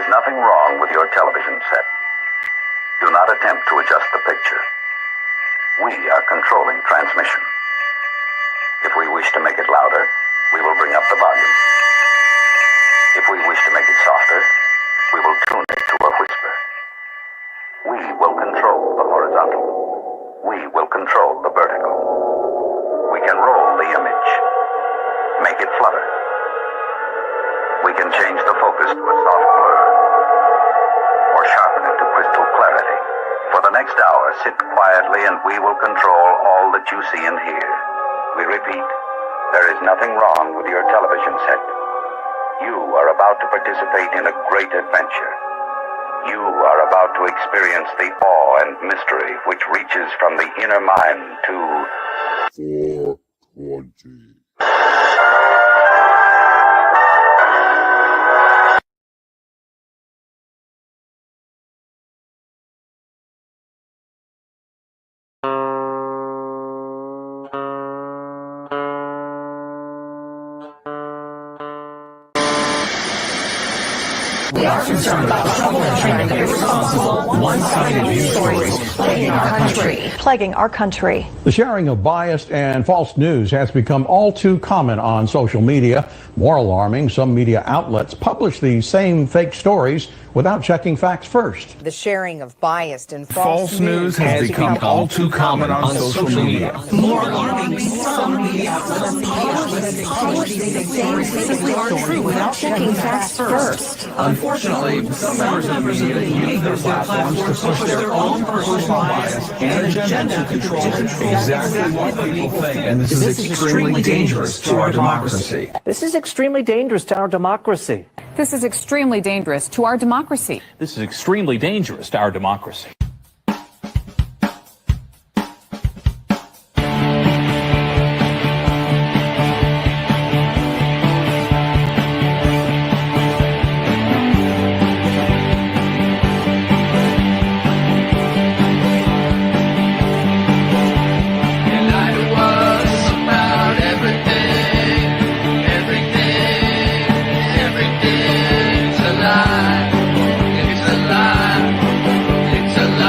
Nothing wrong with your television set. Do not attempt to adjust the picture. We are controlling transmission. If we wish to make it louder, we will bring up the volume. If we wish to make it softer, we will tune it to a whisper. We will control the horizontal. We will control the vertical. We can roll the image. Make it flutter. We can change the focus to a soft blur, or sharpen it to crystal clarity. For the next hour, sit quietly and we will control all that you see and hear. We repeat, there is nothing wrong with your television set. You are about to participate in a great adventure. You are about to experience the awe and mystery which reaches from the inner mind to 420. We are concerned about the trouble and irresponsible, one-sided news stories plaguing our country. The sharing of biased and false news has become all too common on social media. More alarming, some media outlets publish these same fake stories without checking facts first. The sharing of biased and false news has become all too common on social media. More alarming, some media outlets publish these things simply aren't true without checking facts first. Unfortunately, some members of the media use their platforms to push their own personal bias and agenda to control exactly what people think. And this is extremely dangerous to our democracy. This is extremely dangerous to our democracy. This is extremely dangerous to our democracy. This is extremely dangerous to our democracy. It's a lie.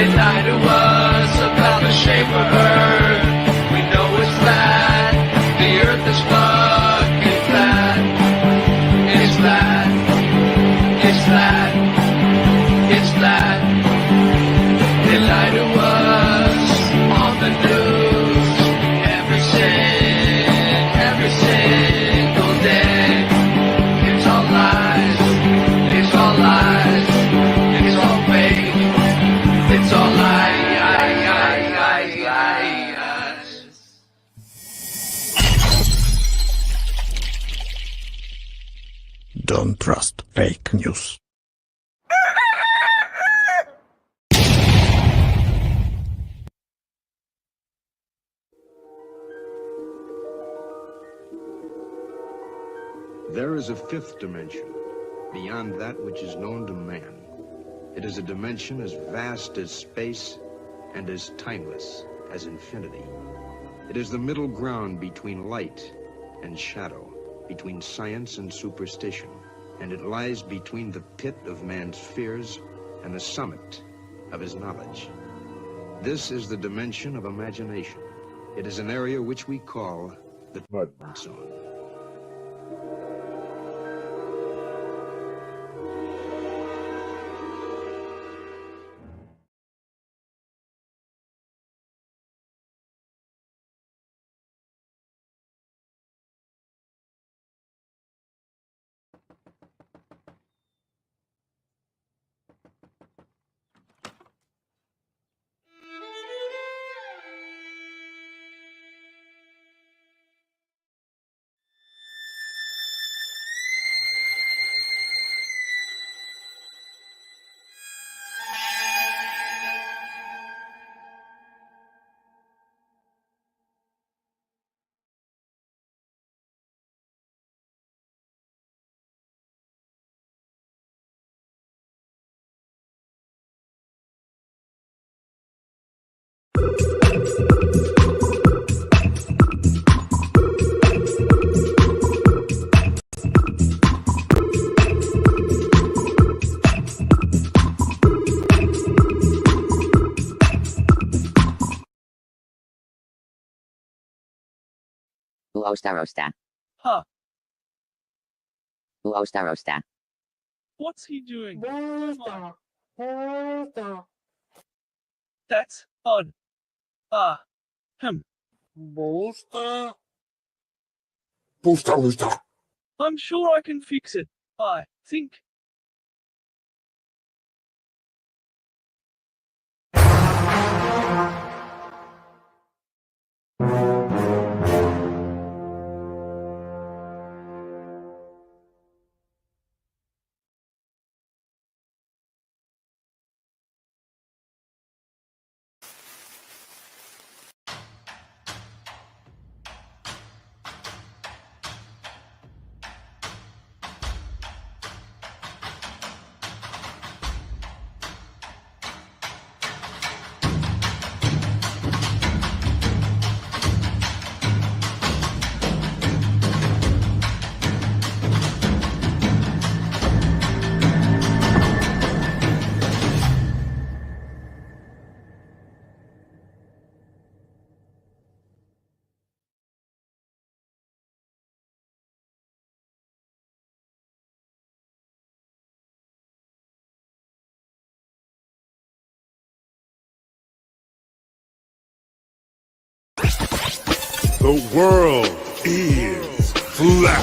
They lie to us about the shape of Earth. We know it's flat. The Earth is fucking flat. It's flat. It's flat. It's flat. They lie to us on the news every single day. It's all lies. It's all lies. It's all fake. It's all lies. Don't trust fake news. There is a fifth dimension, beyond that which is known to man. It is a dimension as vast as space and as timeless as infinity. It is the middle ground between light and shadow, between science and superstition, and it lies between the pit of man's fears and the summit of his knowledge. This is the dimension of imagination. It is an area which we call the mud zone. Uostarosta. Huh. Uostarosta. What's he doing? That's odd. I'm sure I can fix it. I think. The world is flat.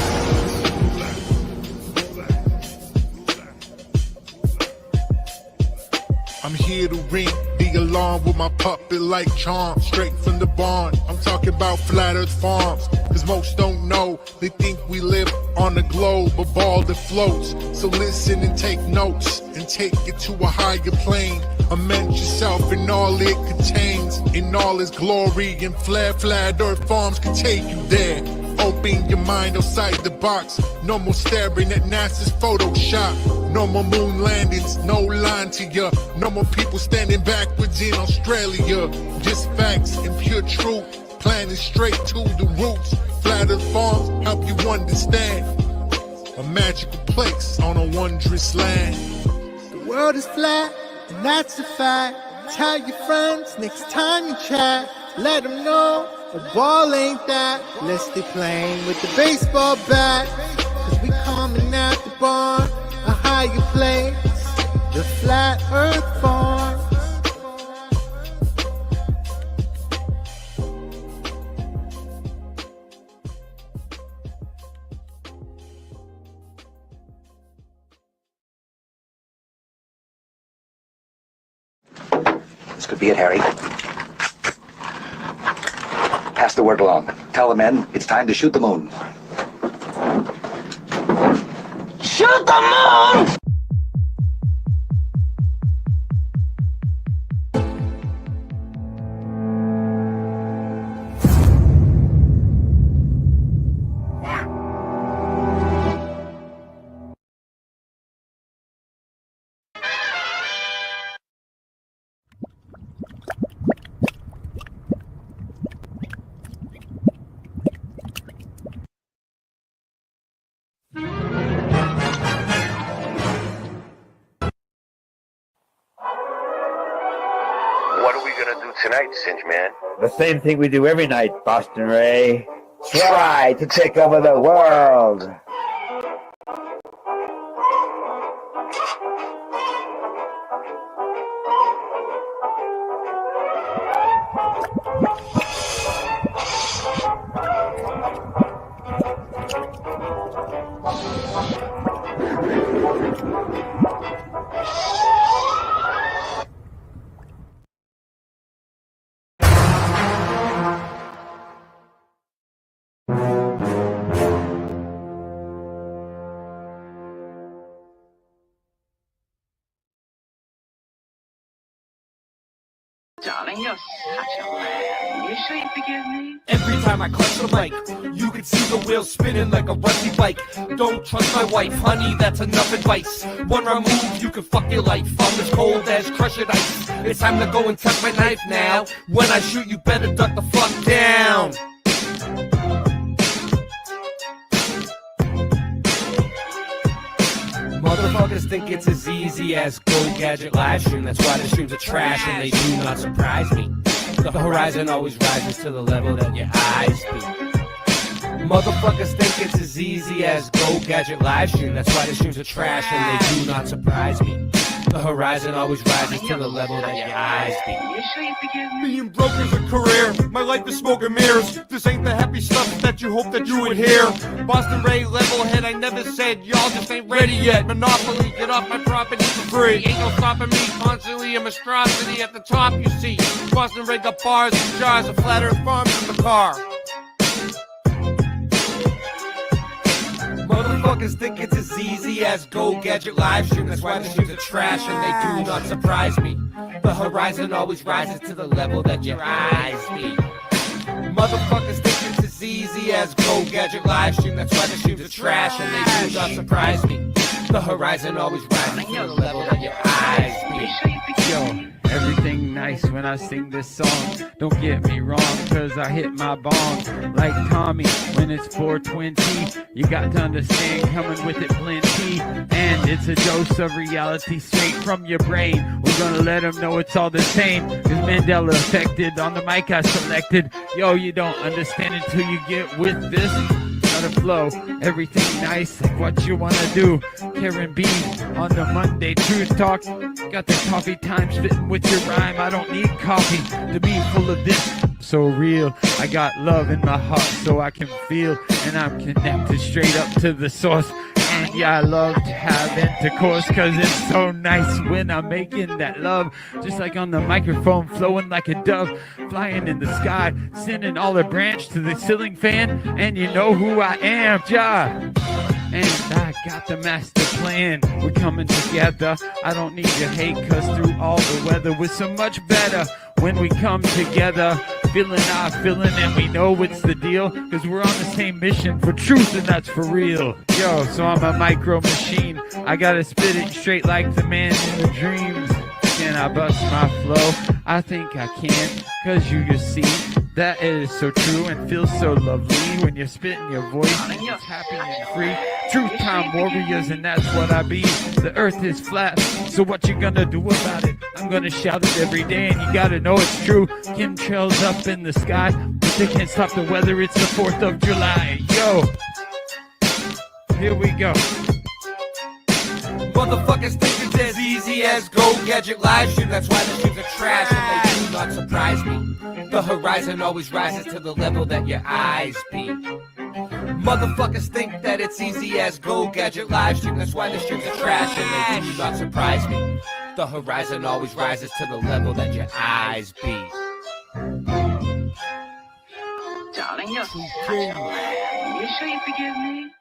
I'm here to ring the alarm with my puppet like charm, straight from the barn. I'm talking about Flat Earth Farms, cause most don't know. They think we live on a globe, a ball that floats. So listen and take notes, and take it to a higher plane. Imagine yourself in all it contains, in all its glory, and Flat Earth Farms can take you there. Open your mind outside the box. No more staring at NASA's Photoshop. No more moon landings, no line to ya. No more people standing backwards in Australia. Just facts and pure truth, planning straight to the roots. Flat Earth Farms help you understand. A magical place on a wondrous land. The world is flat, and that's a fact. Tell your friends next time you chat. Let them know the ball ain't that. Let's stay playing with the baseball bat. Cause we coming at the barn, a higher place, the flat earth farm. This could be it, Harry. Pass the word along. Tell the men it's time to shoot the moon. Shoot the moon! What are we gonna do tonight, Singe Man? The same thing we do every night, Boston Ray. Try to take over the world. Darling, you're such a lamb. You sure you forgive me? Every time I clutch the mic, you can see the wheels spinning like a rusty bike. Don't trust my wife, honey, that's enough advice. One wrong move, you can fuck your life. I'm as cold as crushed ice. It's time to go and tuck my knife now. When I shoot, you better duck the fuck down. Motherfuckers think it's as easy as Go Gadget live stream. That's why the streams are trash and they do not surprise me. The horizon always rises to the level that your eyes be. Motherfuckers think it's as easy as Go Gadget live stream. That's why the streams are trash and they do not surprise me. The horizon always rises to the level that your eyes be. You sure you forgive me? Being broke is a career. My life is smoke and mirrors. This ain't the happy stuff that you hope that you would hear. Boston Ray, level head, I never said y'all just ain't ready yet. Monopoly, get off my property for free. Ain't no stopping me, constantly a monstrosity at the top, you see. Boston Ray got bars and jars of flat earth farms in the car. Motherfuckers think it's as easy as Go Gadget live stream. That's why the streams are trash and they do not surprise me. The horizon always rises to the level that your eyes be. Motherfuckers think it's as easy as Go Gadget live stream. That's why the streams are trash and they do not surprise me. The horizon always rises to the level that your eyes be. Yo, everything nice when I sing this song. Don't get me wrong, cause I hit my bong like Tommy when it's 420. You got to understand, coming with it plenty. And it's a dose of reality straight from your brain. We're gonna let them know it's all the same. Cause Mandela affected on the mic I selected. Yo, you don't understand until you get with this. Gotta flow, everything nice, like what you wanna do. Karen B on the Monday Truth Talk. Got the coffee time spitting with your rhyme. I don't need coffee to be full of this. So real, I got love in my heart so I can feel. And I'm connected straight up to the source. And yeah, I love to have intercourse cause it's so nice when I'm making that love. Just like on the microphone, flowing like a dove, flying in the sky, sending all the branch to the ceiling fan. And you know who I am, Ja. And I got the master plan. We're coming together. I don't need your hate cause through all the weather we're so much better when we come together. Feeling our feeling and we know it's the deal. Cause we're on the same mission for truth and that's for real. Yo, so I'm a micro machine. I gotta spit it straight like the man in the dreams. Can I bust my flow? I think I can. Cause you see That is so true and feels so lovely when you're spitting your voice and it's happy and free. Truth time warriors, and that's what I be. The earth is flat, so what you gonna do about it? I'm gonna shout it every day, and you gotta know it's true. Chemtrails up in the sky, but they can't stop the weather. It's the 4th of July. Yo, here we go. Motherfuckers think it's as easy as Go Gadget live stream. That's why the streams are trash and they do not surprise me. The horizon always rises to the level that your eyes be. Motherfuckers think that it's easy as Go Gadget live stream. That's why the streams are trash and they do not surprise me. The horizon always rises to the level that your eyes be. Darling, you're such a lamb. You sure you forgive me?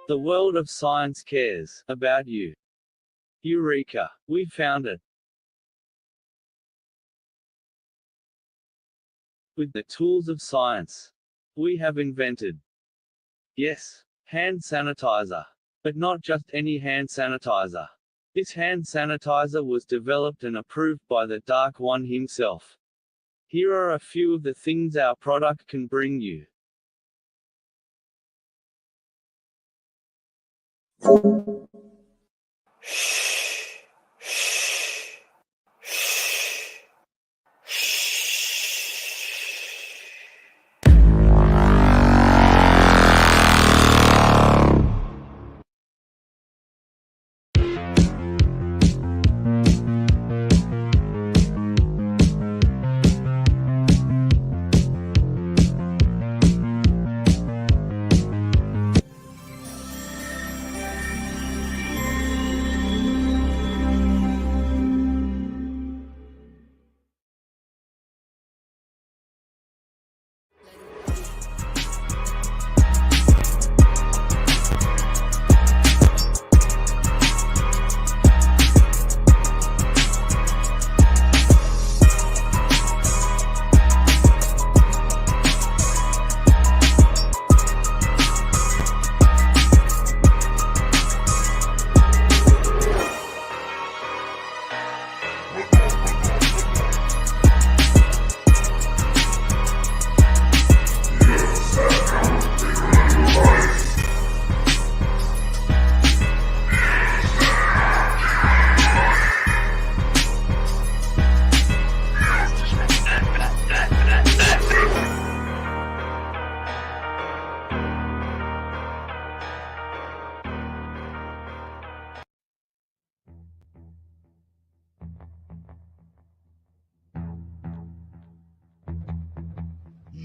The world of science cares about you. Eureka! We found it. With the tools of science, we have invented, yes, hand sanitizer. But not just any hand sanitizer. This hand sanitizer was developed and approved by the Dark One himself. Here are a few of the things our product can bring you.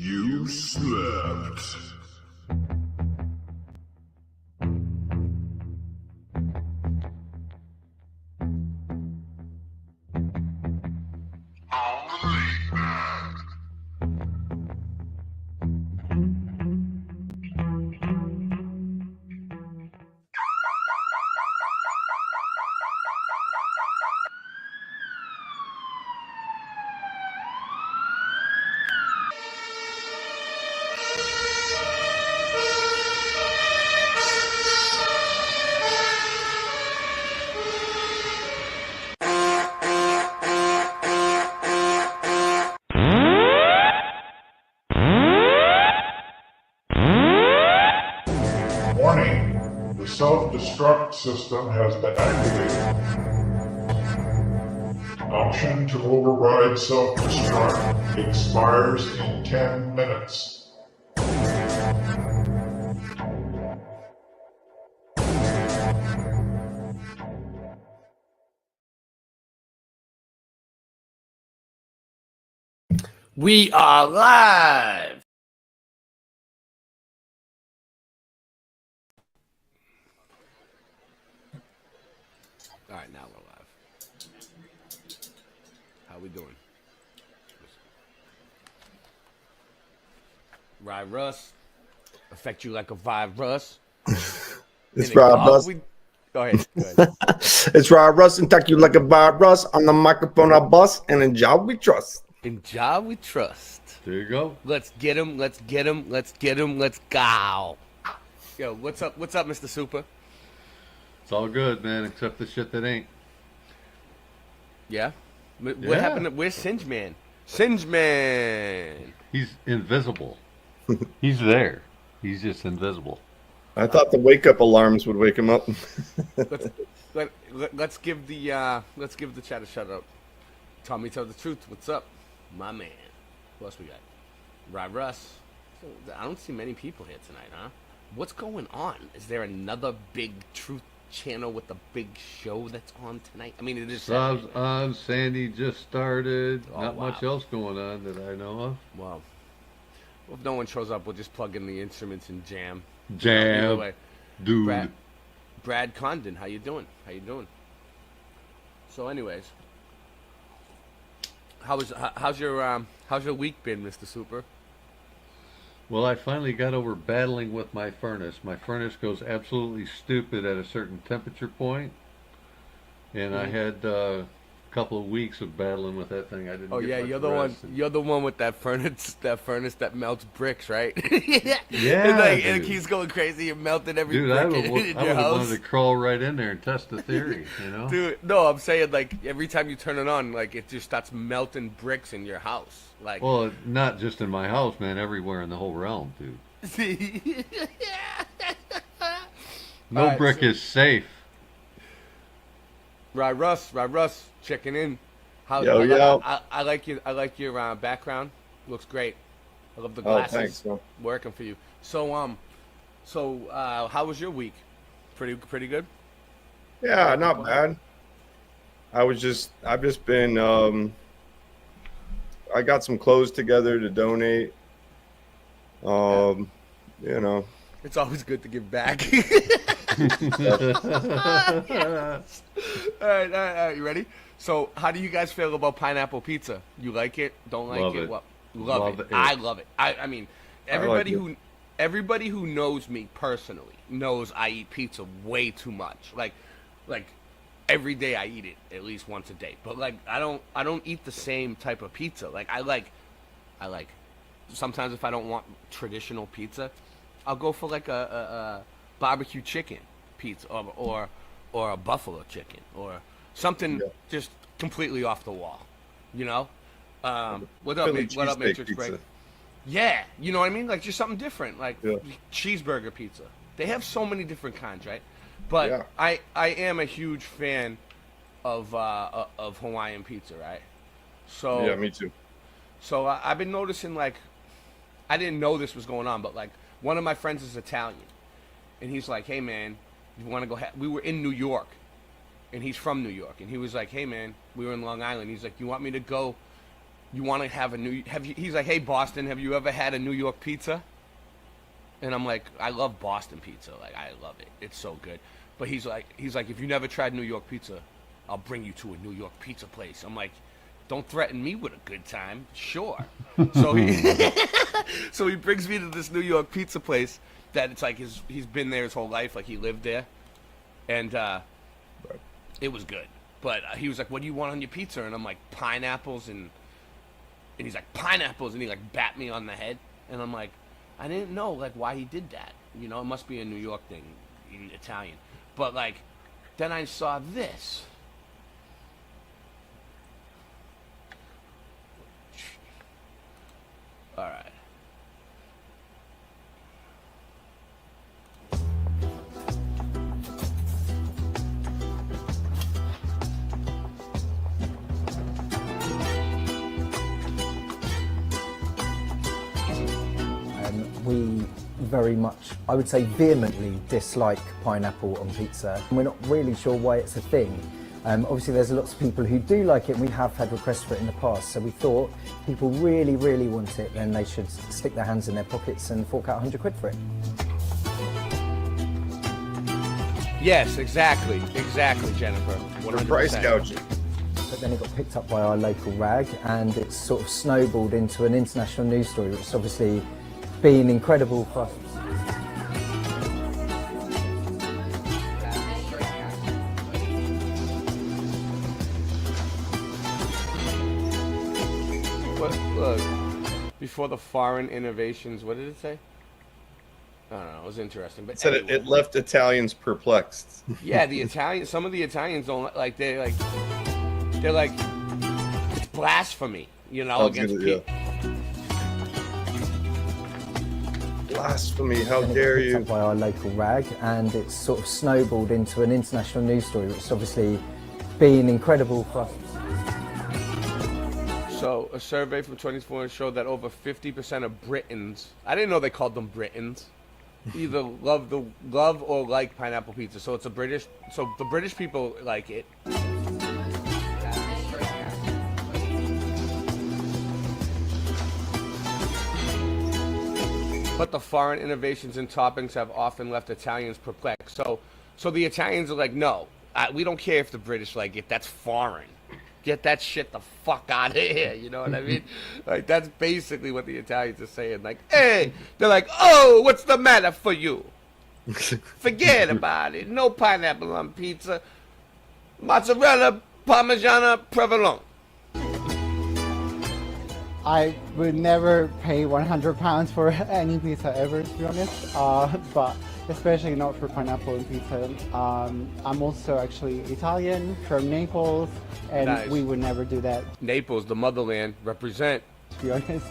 You slept. Warning, the self-destruct system has been activated. Option to override self-destruct expires in 10 minutes. We are live. All right, now we're live. How we doing? Ride Russ. Affect you like a virus. It's Rob Russ. Go ahead. It's Rob Russ and talk you like a virus. On the microphone I bust, and in job we trust. In job we trust. There you go. Let's get him. Let's get him. Let's get him. Let's go. Yo, what's up? What's up, Mr. Super? It's all good, man, except the shit that ain't. Yeah? What happened? Where's Singe Man? Singe Man! He's invisible. He's there. He's just invisible. I thought the wake-up alarms would wake him up. let's give the chat a shout out. Tommy, tell the truth. What's up, my man? Who else we got? Rod Russ. I don't see many people here tonight, huh? What's going on? Is there another big truth channel with a big show that's on tonight? I mean, it is Subs on. Sandy just started. Oh, Not wow. much else going on that I know of. Wow. Well, if no one shows up, we'll just plug in the instruments and jam. Jam, Either way. dude. Brad Condon, how you doing? How you doing? So, anyways, how's your week been, Mr. Super? Well, I finally got over battling with my furnace. My furnace goes absolutely stupid at a certain temperature point, and I had a couple of weeks of battling with that thing. I didn't. Oh get yeah, much you're the rest. one. You're the one with that furnace that melts bricks, right? Yeah, it keeps going crazy and melting every Dude, brick I in would your have house. wanted to crawl right in there and test the theory, you know? Dude, no, I'm saying like every time you turn it on, like it just starts melting bricks in your house. Like, Well, not just in my house, man. Everywhere in the whole realm, dude. No All right, brick is safe. Rod Russ, checking in. I like your background. Looks great. I love the glasses. Thanks, man. Working for you. So how was your week? Pretty good. Yeah, not bad. I've just been I got some clothes together to donate. You know. It's always good to give back. All right. You ready? So, how do you guys feel about pineapple pizza? You like it? Don't like Love it? it. What? Love it. I love it. I mean, everybody like everybody who knows me personally knows I eat pizza way too much. Like every day I eat it at least once a day. But like I don't eat the same type of pizza. Like I like sometimes if I don't want traditional pizza, I'll go for like a barbecue chicken pizza or a buffalo chicken or something just completely off the wall. You know? What up, Matrix Break? Yeah, you know what I mean? Like just something different, like cheeseburger pizza. They have so many different kinds, right? But I am a huge fan of Hawaiian pizza, right? So yeah, me too. So I've been noticing, like, I didn't know this was going on, but like one of my friends is Italian, and he's like, "Hey man, you want to go?" We were in New York, and he's from New York, and he was like, "Hey man, we were in Long Island." He's like, "You want me to go you want to have a he's like, hey, Boston, have you ever had a New York pizza? And I'm like, I love Boston pizza. Like, I love it. It's so good. But he's like, if you never tried New York pizza, I'll bring you to a New York pizza place. I'm like, don't threaten me with a good time. Sure. So he brings me to this New York pizza place that it's like he's been there his whole life. Like, he lived there. And it was good. But he was like, what do you want on your pizza? And I'm like, pineapples. And he's like, pineapples. And he like bat me on the head. And I'm like, I didn't know like why he did that. You know, it must be a New York thing in Italian. But like, then I saw this. All right. We very much, I would say vehemently, dislike pineapple on pizza. We're not really sure why it's a thing. Obviously there's lots of people who do like it, and we have had requests for it in the past, so we thought people really, really want it, then they should stick their hands in their pockets and fork out 100 quid for it. Yes, exactly, Jennifer. 100%. Price gouging. But then it got picked up by our local rag, and it's sort of snowballed into an international news story, which has obviously been incredible for us. Look, before the foreign innovations, what did it say? I don't know, it was interesting. But It said anyway. it left Italians perplexed. Yeah, some of the Italians don't like, they're like, it's blasphemy, you know, against people. Blasphemy, how dare you. By our local rag, and it's sort of snowballed into an international news story, which has obviously been incredible for us. So, a survey from 2024 showed that over 50% of Britons, I didn't know they called them Britons, either love or like pineapple pizza. So it's the British people like it. But the foreign innovations and toppings have often left Italians perplexed. So the Italians are like, no, we don't care if the British like it. That's foreign. Get that shit the fuck out of here. You know what I mean? Like, that's basically what the Italians are saying. Like, hey, they're like, oh, what's the matter for you? Forget about it. No pineapple on pizza. Mozzarella, Parmigiana, provolone. I would never pay £100 for any pizza ever, to be honest, but especially not for pineapple and pizza. I'm also actually Italian, from Naples, and Nice. we would never do that, Naples, the motherland, represent. to be honest.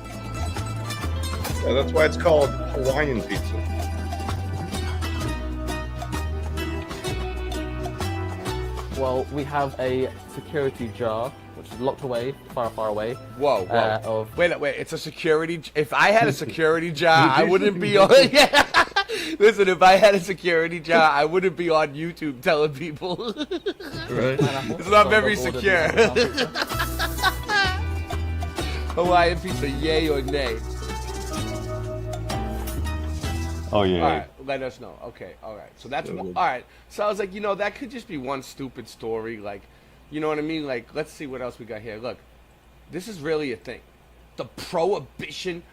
Yeah, that's why it's called Hawaiian pizza. Well, we have a security jar, which is locked away, far, far away. Whoa. Wait, it's a security. If I had a security jar, I wouldn't be on. Yeah. Listen, if I had a security jar, I wouldn't be on YouTube telling people. Right. It's not very secure. Hawaiian pizza, yay or nay? Oh yeah. All right, let us know. Okay, all right. So that's all right. So I was like, that could just be one stupid story. Like, you know what I mean? Like, let's see what else we got here. Look, this is really a thing. The prohibition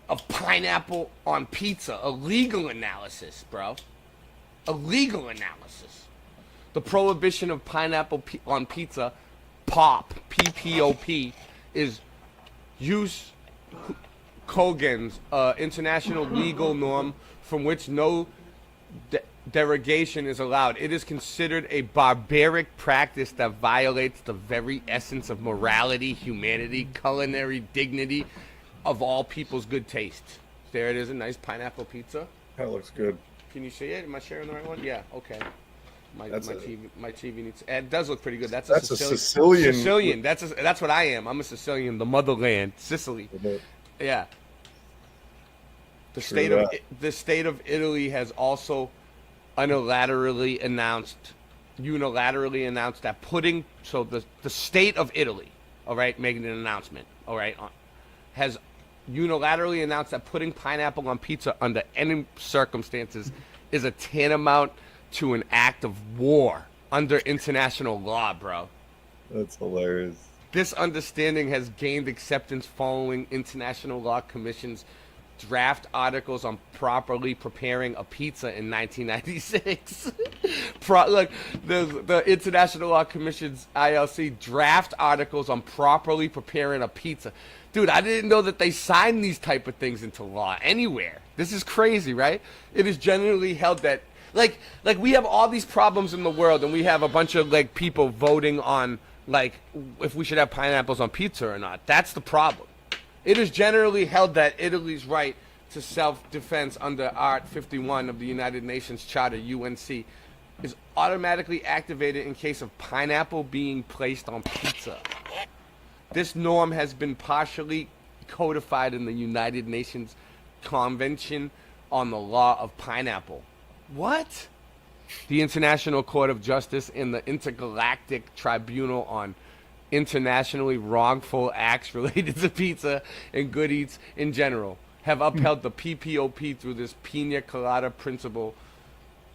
of pineapple on pizza. A legal analysis, bro. A legal analysis. The prohibition of pineapple on pizza, POP, P-P-O-P, is use Kogan's international legal norm from which no derogation is allowed. It is considered a barbaric practice that violates the very essence of morality, humanity, culinary dignity of all people's good taste. There it is, a nice pineapple pizza. That looks good. Can you see it? Am I sharing the right one? Yeah, okay. My That's TV needs. It does look pretty good. That's a Sicilian. Sicilian. That's what I am. I'm a Sicilian. The motherland, Sicily. Yeah. The state of Italy has also unilaterally announced that the state of Italy, all right, making an announcement. all right, has unilaterally announced that putting pineapple on pizza under any circumstances is a tantamount to an act of war under international law, bro. That's hilarious. This understanding has gained acceptance following International Law Commission's draft articles on properly preparing a pizza in 1996. Look, the International Law Commission's ILC draft articles on properly preparing a pizza. Dude, I didn't know that they signed these type of things into law anywhere. This is crazy, right? It is generally held that, like we have all these problems in the world, and we have a bunch of like people voting on like if we should have pineapples on pizza or not. That's the problem. It is generally held that Italy's right to self-defense under Art 51 of the United Nations Charter, UNC, is automatically activated in case of pineapple being placed on pizza. This norm has been partially codified in the United Nations Convention on the Law of Pineapple. What? The International Court of Justice and the Intergalactic Tribunal on Internationally Wrongful Acts related to pizza and good eats in general have upheld the PPOP through this Pina Colada principle,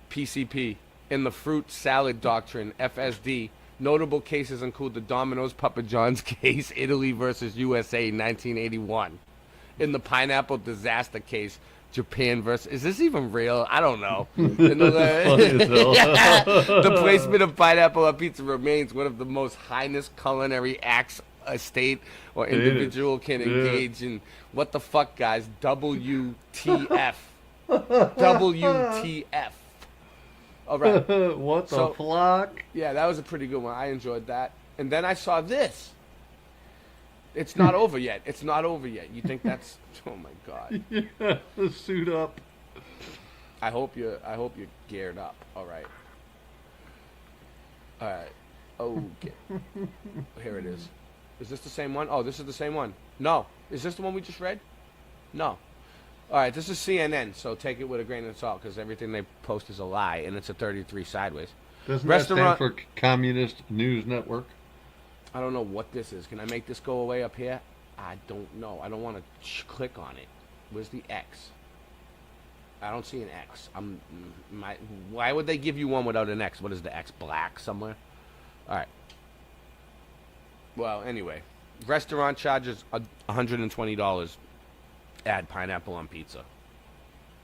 PCP, in the Fruit Salad Doctrine, FSD. Notable cases include the Domino's Papa John's case, Italy versus USA, 1981. In the pineapple disaster case, Japan versus... Is this even real? I don't know. The placement of pineapple on pizza remains one of the most heinous culinary acts a state or individual can engage in. What the fuck, guys? WTF. WTF. All right. What the fuck? Yeah, that was a pretty good one. I enjoyed that. And then I saw this. It's not over yet. It's not over yet. You think that's... Oh, my God. Yeah, suit up. I hope you're geared up. All right. All right. Okay. Here it is. Is this the same one? Oh, this is the same one. No. Is this the one we just read? No. All right, this is CNN, so take it with a grain of salt because everything they post is a lie, and it's a 33 sideways. Doesn't that stand for Communist News Network? I don't know what this is. Can I make this go away up here? I don't know. I don't want to click on it. Where's the X? I don't see an X. Why would they give you one without an X? What is the X? Black somewhere? All right. Well, anyway, restaurant charges $120. Add pineapple on pizza.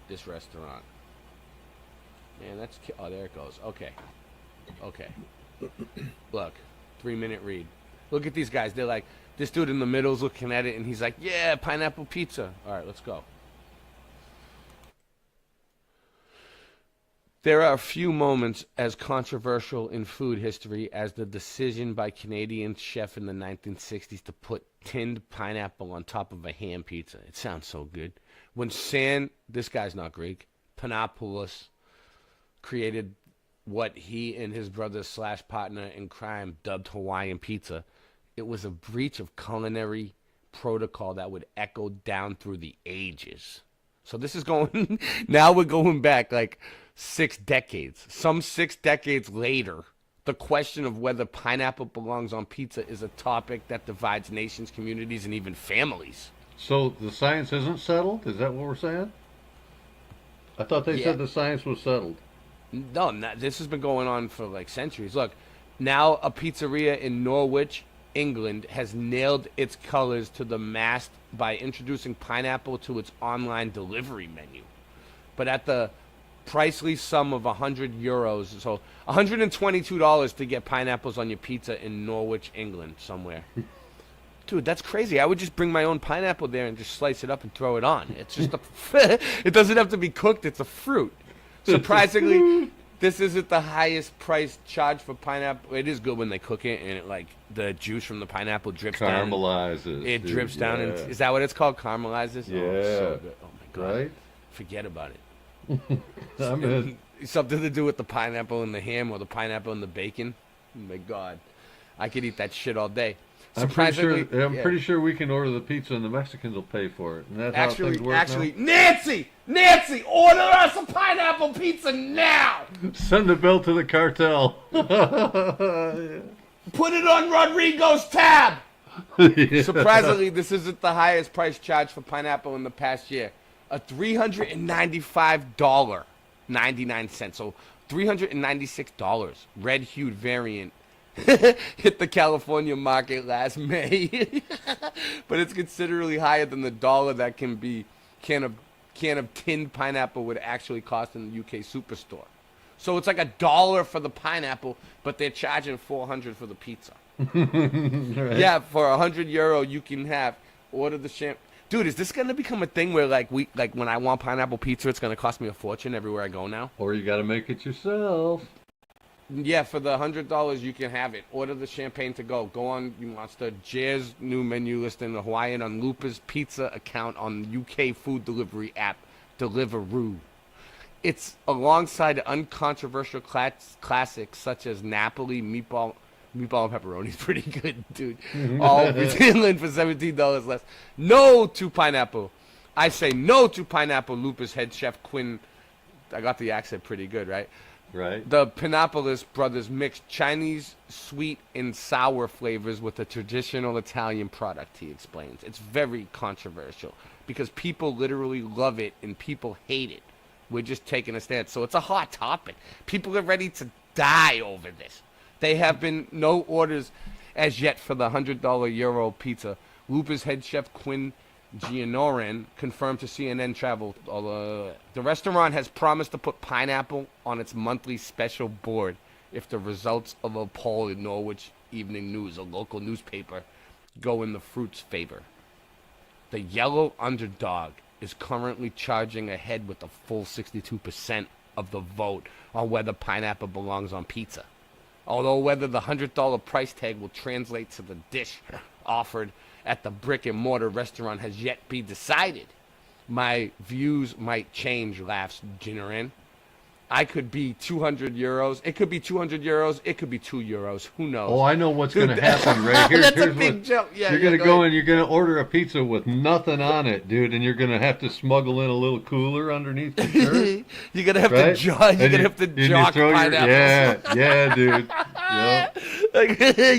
This restaurant. Man, that's... Oh, there it goes. Okay. Okay. Look. 3-minute read. Look at these guys. They're like... This dude in the middle's looking at it, and he's like, yeah, pineapple pizza. All right, let's go. There are a few moments as controversial in food history as the decision by Canadian chef in the 1960s to put tinned pineapple on top of a ham pizza. It sounds so good. When this guy's not Greek, Panopoulos created what he and his brother / partner in crime dubbed Hawaiian pizza, it was a breach of culinary protocol that would echo down through the ages. So this is going, now we're going back like 6 decades. Some 6 decades later, the question of whether pineapple belongs on pizza is a topic that divides nations, communities, and even families. So the science isn't settled? Is that what we're saying? I thought they said the science was settled. No, this has been going on for like centuries. Look, now a pizzeria in Norwich, England, has nailed its colors to the mast by introducing pineapple to its online delivery menu. But at the pricely sum of €100, so $122 to get pineapples on your pizza in Norwich, England, somewhere. Dude, that's crazy. I would just bring my own pineapple there and just slice it up and throw it on. It's just it doesn't have to be cooked. It's a fruit. Surprisingly, this isn't the highest price charged for pineapple. It is good when they cook it and it, like, the juice from the pineapple drips down. Caramelizes. It drips down. And is that what it's called? Caramelizes? Yeah. Oh, it's so good. Oh, my God. Right? Forget about it. I'm Something to do with the pineapple and the ham or the pineapple and the bacon. Oh, my God. I could eat that shit all day. I'm pretty sure we can order the pizza and the Mexicans will pay for it. And that's how things work now? Nancy, order us a pineapple pizza now. Send the bill to the cartel. Put it on Rodrigo's tab. Surprisingly, this isn't the highest price charged for pineapple in the past year. A $395.99, so $396 red-hued variant hit the California market last May. But it's considerably higher than the dollar that can of tinned pineapple would actually cost in the UK superstore. So it's like $1 for the pineapple, but they're charging $400 for the pizza. Right. Yeah, for €100 you can order the champ. Dude, is this gonna become a thing where like when I want pineapple pizza, it's gonna cost me a fortune everywhere I go now? Or you got to make it yourself. Yeah, for the $100 you can have it. Order the champagne to go. Go on Monster Jer's new menu list in the Hawaiian on Lupa's pizza account on UK food delivery app Deliveroo. It's alongside uncontroversial classics such as Napoli meatball and pepperoni is pretty good, dude. All retailing for $17 less. No to pineapple. I say no to pineapple. Lupa's head chef Quinn. I got the accent pretty good, right? Right. The Pinopolis brothers mixed Chinese sweet and sour flavors with a traditional Italian product, he explains. It's very controversial because people literally love it and people hate it. We're just taking a stance. So it's a hot topic. People are ready to die over this. There have been no orders as yet for the $100 Euro pizza. Lupa's head chef Quinn Gianoren confirmed to CNN Travel. The restaurant has promised to put pineapple on its monthly special board if the results of a poll in Norwich Evening News, a local newspaper, go in the fruit's favor. The yellow underdog is currently charging ahead with a full 62% of the vote on whether pineapple belongs on pizza. Although whether the $100 price tag will translate to the dish offered at the brick-and-mortar restaurant has yet be decided. My views might change, laughs Ginarin. I could be €200. It could be €200. It could be €2. Who knows? Oh, I know what's going to happen, Ray. That's a big jump. Yeah, you're going to go and you're going to order a pizza with nothing on it, dude, and you're going to have to smuggle in a little cooler underneath the shirt. You're going to have to jock. You're going to have to jock pineapples. Yeah, dude. Yep.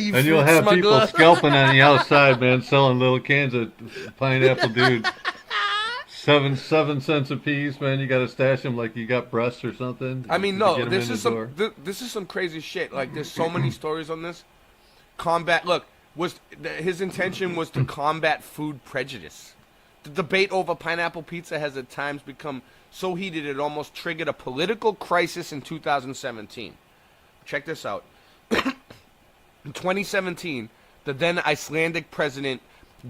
You and you'll have people scalping on the outside, man, selling little cans of pineapple, dude. 7 cents a piece, man. You got to stash them like you got breasts or something. I mean, no, this is some crazy shit. Like, there's so many stories on this. His intention was to combat food prejudice. The debate over pineapple pizza has at times become so heated it almost triggered a political crisis in 2017. Check this out. In 2017, the then Icelandic president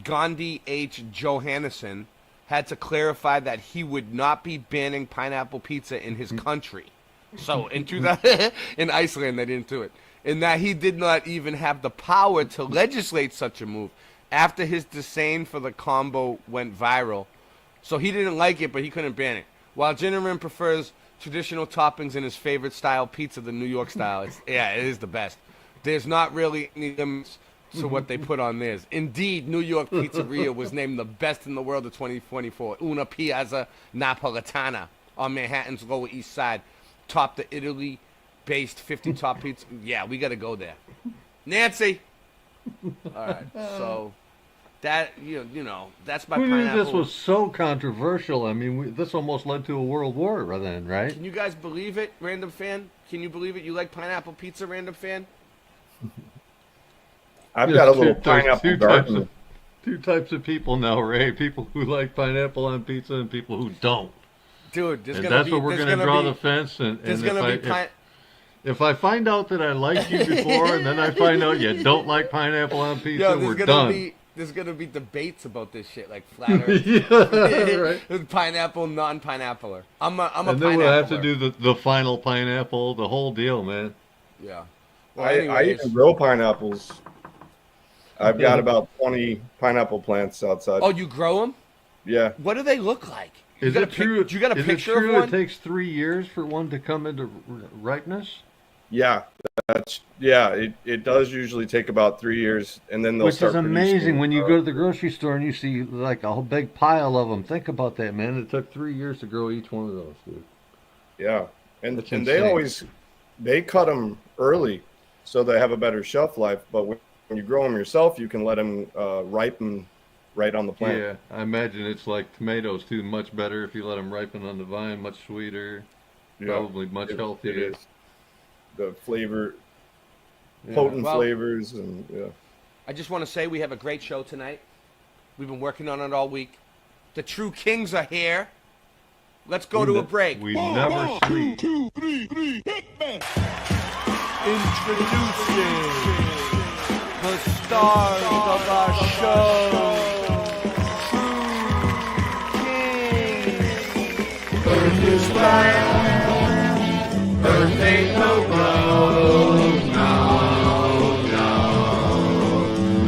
Gandhi H. Johannesson had to clarify that he would not be banning pineapple pizza in his country. So in in Iceland, they didn't do it. And that he did not even have the power to legislate such a move after his disdain for the combo went viral. So he didn't like it, but he couldn't ban it. While Ginnerin prefers traditional toppings in his favorite style pizza, the New York style, it is the best. There's not really any limits to what they put on theirs. Indeed, New York Pizzeria was named the best in the world of 2024. Una Piazza Napolitana on Manhattan's Lower East Side topped the Italy-based 50 top pizza. Yeah, we got to go there. Nancy! All right, so that, you know, that's my pineapple. This was so controversial. I mean, this almost led to a world war then, right? Can you guys believe it, random fan? Can you believe it? You like pineapple pizza, random fan? I've got a little pineapple garden. Two types of people now, Ray. People who like pineapple on pizza and people who don't. Dude, that's where we're going to draw the fence. And if I find out that I liked you before and then I find out you don't like pineapple on pizza, we're done. There's going to be debates about this shit, like flat earth. Right. Pineapple, non-pineappler. I'm a pineapple. And then we'll have to do the final pineapple, the whole deal, man. Yeah. Well, I even grow pineapples. I've got about 20 pineapple plants outside. Oh, you grow them? Yeah. What do they look like? Is it true? You got a picture of one? Is it true it takes 3 years for one to come into ripeness? Yeah, it does usually take about 3 years, and then they'll start. Which is amazing when you go to the grocery store and you see like a whole big pile of them. Think about that, man. It took 3 years to grow each one of those, dude. Yeah, and they cut them early, so they have a better shelf life. But when you grow them yourself, you can let them ripen right on the plant. Yeah, I imagine it's like tomatoes too. Much better if you let them ripen on the vine. Much sweeter. Yeah, probably much healthier. It is. The flavor, Yeah. potent Well, flavors, and yeah. I just want to say we have a great show tonight. We've been working on it all week. The true kings are here. Let's go to a break. We never sleep. 2, 3, hit me. Introducing the stars of our show, True Kings. Earth is flat, Earth ain't no road, no, no.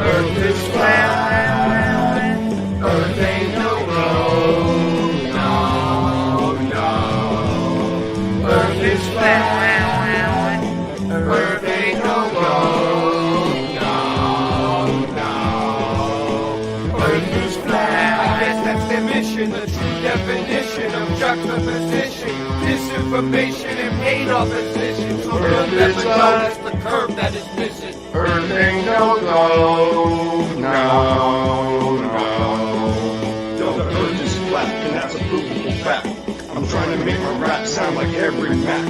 Earth is flat, Earth ain't no road, no, no. Earth is flat. Earth ain't no road, no, no. Earth is flat. I guess that's their mission, the true definition of juxtaposition, disinformation, and hate opposition. So you'll never notice the curve that is missing. Earth ain't no road, no, no. Yo, the earth is flat, and that's a provable fact. I'm trying to make my rap sound like every Mac.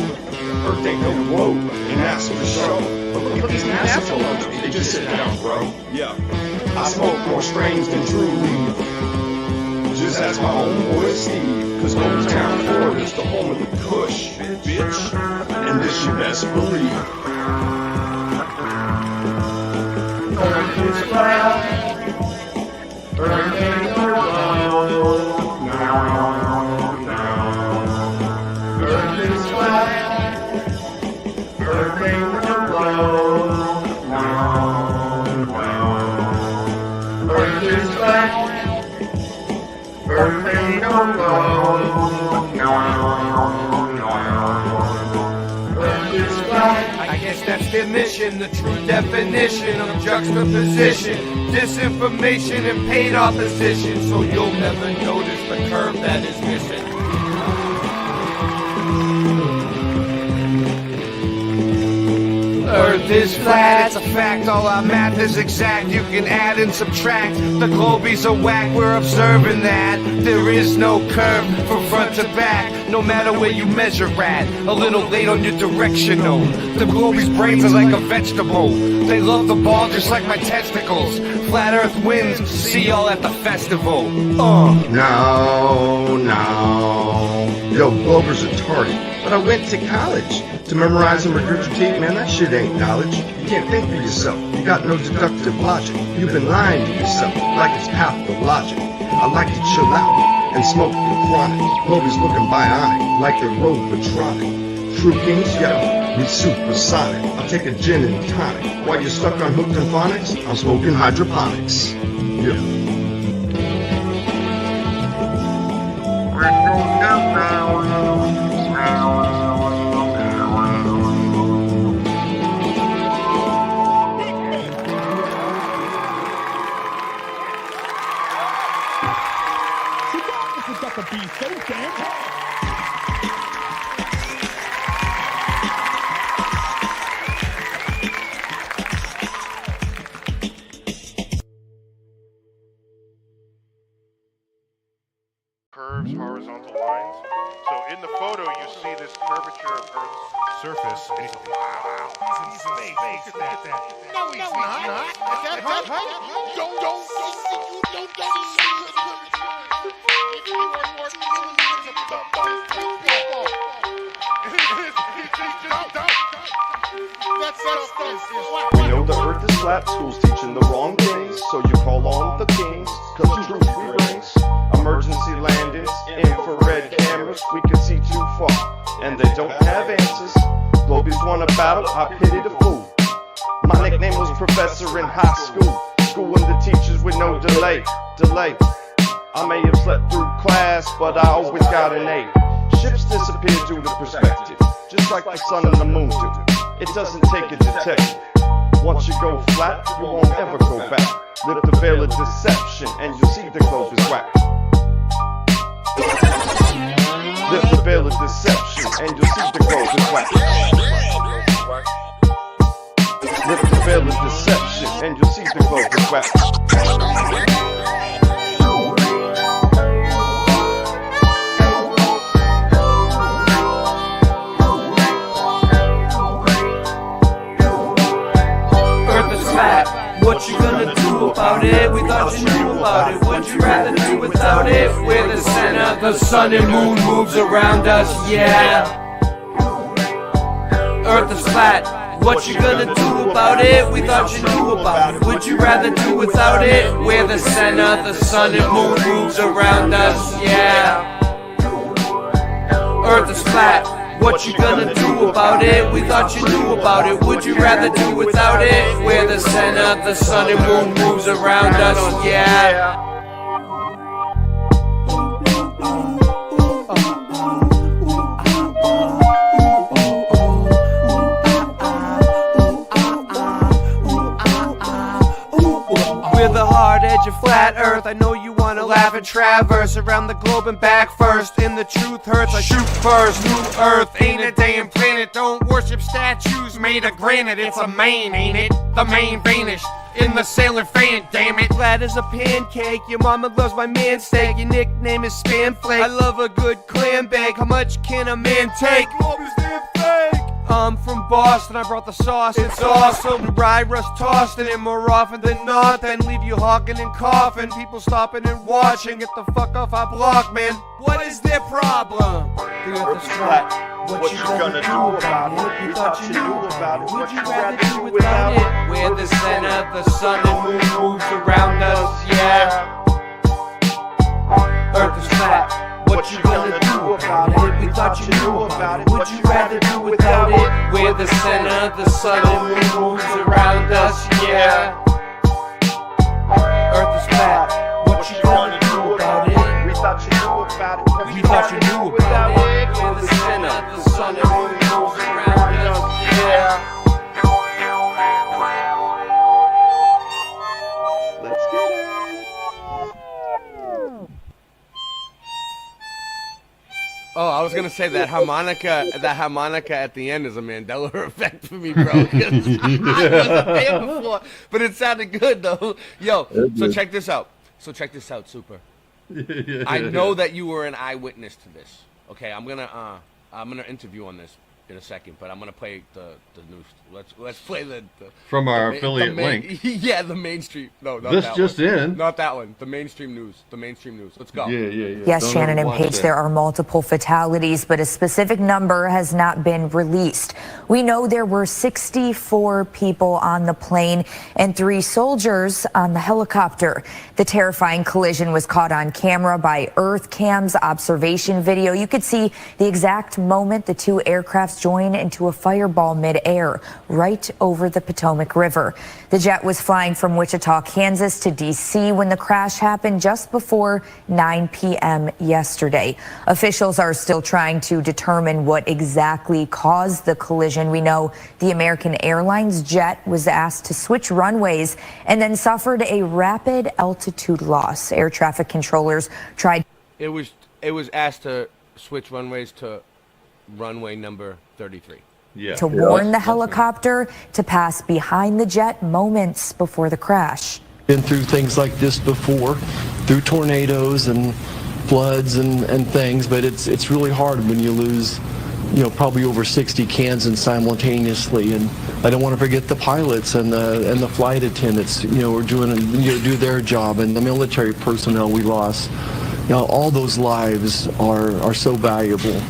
Earth ain't no road, and that's for sure. But look at these NASA photos, they just sit down, bro. Yeah, I smoke more strains than True Leaf. Just ask my homeboy Steve, cause Old Town, Florida's the home of the Kush, bitch. And this you best believe. Earth is flat. Earth ain't no road, no, no. Earth is flat. Earth ain't no road, no, no. Earth is flat. Earth ain't no road, no, no. Earth is flat. I guess that's their mission, the true definition of juxtaposition, disinformation, and paid opposition. So you'll never notice the curve that is missing. Earth is flat, it's a fact, all our math is exact. You can add and subtract, the globies are whack, we're observing that. There is no curve from front to back, no matter where you measure at. A little late on your directional. The globies' brains are like a vegetable. They love the ball just like my testicles. Flat Earth wins, see y'all at the festival. No. Yo, Glover's retarded. But I went to college to memorize and regurgitate, man, that shit ain't knowledge. You can't think for yourself. You got no deductive logic. You've been lying to yourself like it's pathologic. I like to chill out and smoke the chronic. Glover's looking bionic like the Robotronic. True Kings, yo, we supersonic. I'll take a gin and tonic. While you're stuck on hooked and phonics, I'm smoking hydroponics. Yeah. Curves, horizontal lines. So in the photo, you see this curvature of Earth's surface. And you go, wow, he's in space. Look at that. No, he's not. Is that right? Don't We know the Earth is flat, school's teaching the wrong things. So you call on the kings, cause truth brings. Emergency landings, infrared cameras, we can see too far, and they don't have answers. Globies want a battle, I pity the fool. My nickname was professor in high school, schooling the teachers with no delay. I may have slept through class, but I always got an A. Ships disappear due to perspective, just like the sun and the moon do. It doesn't take a detective. Once you go flat, you won't ever go back. Lift the veil of deception, and you'll see the globe is whack. Lift the veil of deception, and you'll see the globe is whack. Lift the veil of deception, and you'll see the globe as well. What you gonna do about it? We thought you knew about it. Would you rather do without it? We're the center, the sun and moon moves around us, yeah. Earth is flat. What you gonna do about it? We thought you knew about it. Would you rather do without it? We're the center, the sun and moon moves around us, yeah. Earth is flat. What you gonna do about it? We thought you knew about it. Would you rather do without it? We're the center, the sun and moon moves around us, yeah. We're the hard edge of flat earth. I know you wanna laugh and traverse around the globe and back first. And the truth hurts, I shoot first. New earth ain't a damn planet. Don't worship statues made of granite. It's a main, ain't it? The main vanished in the sailor fan, damn it. Flat as a pancake. Your mama loves my man steak. Your nickname is Spam Flake. I love a good clam bake. How much can a man take? I'm from Boston, I brought the sauce, it's awesome. Rye rust tossed in it more often than not, then leave you hawking and coughing. People stopping and watching, get the fuck off our block, man. What is their problem? The earth is flat. What you gonna do about it? We thought you knew about it. Would you rather do without it? We're the center, the sun and moon moves around us, yeah. Earth is flat. What you gonna do about it? We thought you knew about it. Would you rather do without it? We're the center, the sun and moon moves around us, yeah. Earth is flat. What you gonna do about it? We thought you knew about it. We thought you knew about it. We're the center, the sun and moon moves around us, yeah. Let's get it. Oh, I was gonna say that harmonica at the end is a Mandela effect for me, bro. I wasn't there before, but it sounded good though. Yo, so check this out. Super. I know that you were an eyewitness to this. Okay, I'm gonna interview on this in a second, but I'm gonna play the news. Let's play the from our affiliate link. Yeah, the mainstream. No, not this that just one. in. Not that one. The mainstream news. Let's go. Yeah. Yes, Don't Shannon and watch Paige, that. there are multiple fatalities, but a specific number has not been released. We know there were 64 people on the plane and 3 soldiers on the helicopter. The terrifying collision was caught on camera by EarthCam's observation video. You could see the exact moment the 2 aircrafts join into a fireball midair right over the Potomac River. The jet was flying from Wichita, Kansas to D.C. when the crash happened just before 9 p.m. yesterday. Officials are still trying to determine what exactly caused the collision. We know the American Airlines jet was asked to switch runways and then suffered a rapid altitude loss. Air traffic controllers tried. It was asked to switch runways to runway number 33. To warn the helicopter to pass behind the jet moments before the crash. Been through things like this before, through tornadoes and floods and things, but it's really hard when you lose, probably over 60 Kansans simultaneously. And I don't want to forget the pilots and the flight attendants, who are do their job, and the military personnel we lost. All those lives are so valuable.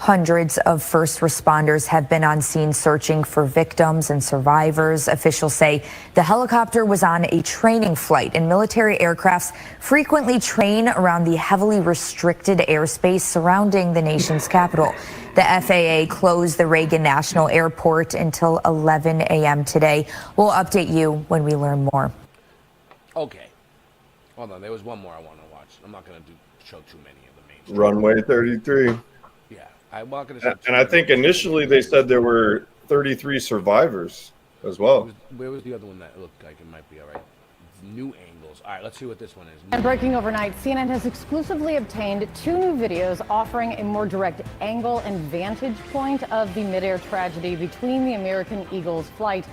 Hundreds of first responders have been on scene searching for victims and survivors. Officials say the helicopter was on a training flight, and military aircrafts frequently train around the heavily restricted airspace surrounding the nation's capital. The FAA closed the Reagan National Airport until 11 a.m. today. We'll update you when we learn more. Okay. Hold on, there was one more I want to watch. I'm not going to show too many of the main. Runway 33. I'm not going to show And I think initially they said there were 33 survivors as well. Where was the other one that looked like it might be all right? New angles. All right, let's see what this one is. And breaking overnight, CNN has exclusively obtained 2 new videos offering a more direct angle and vantage point of the midair tragedy between the American Eagle's flight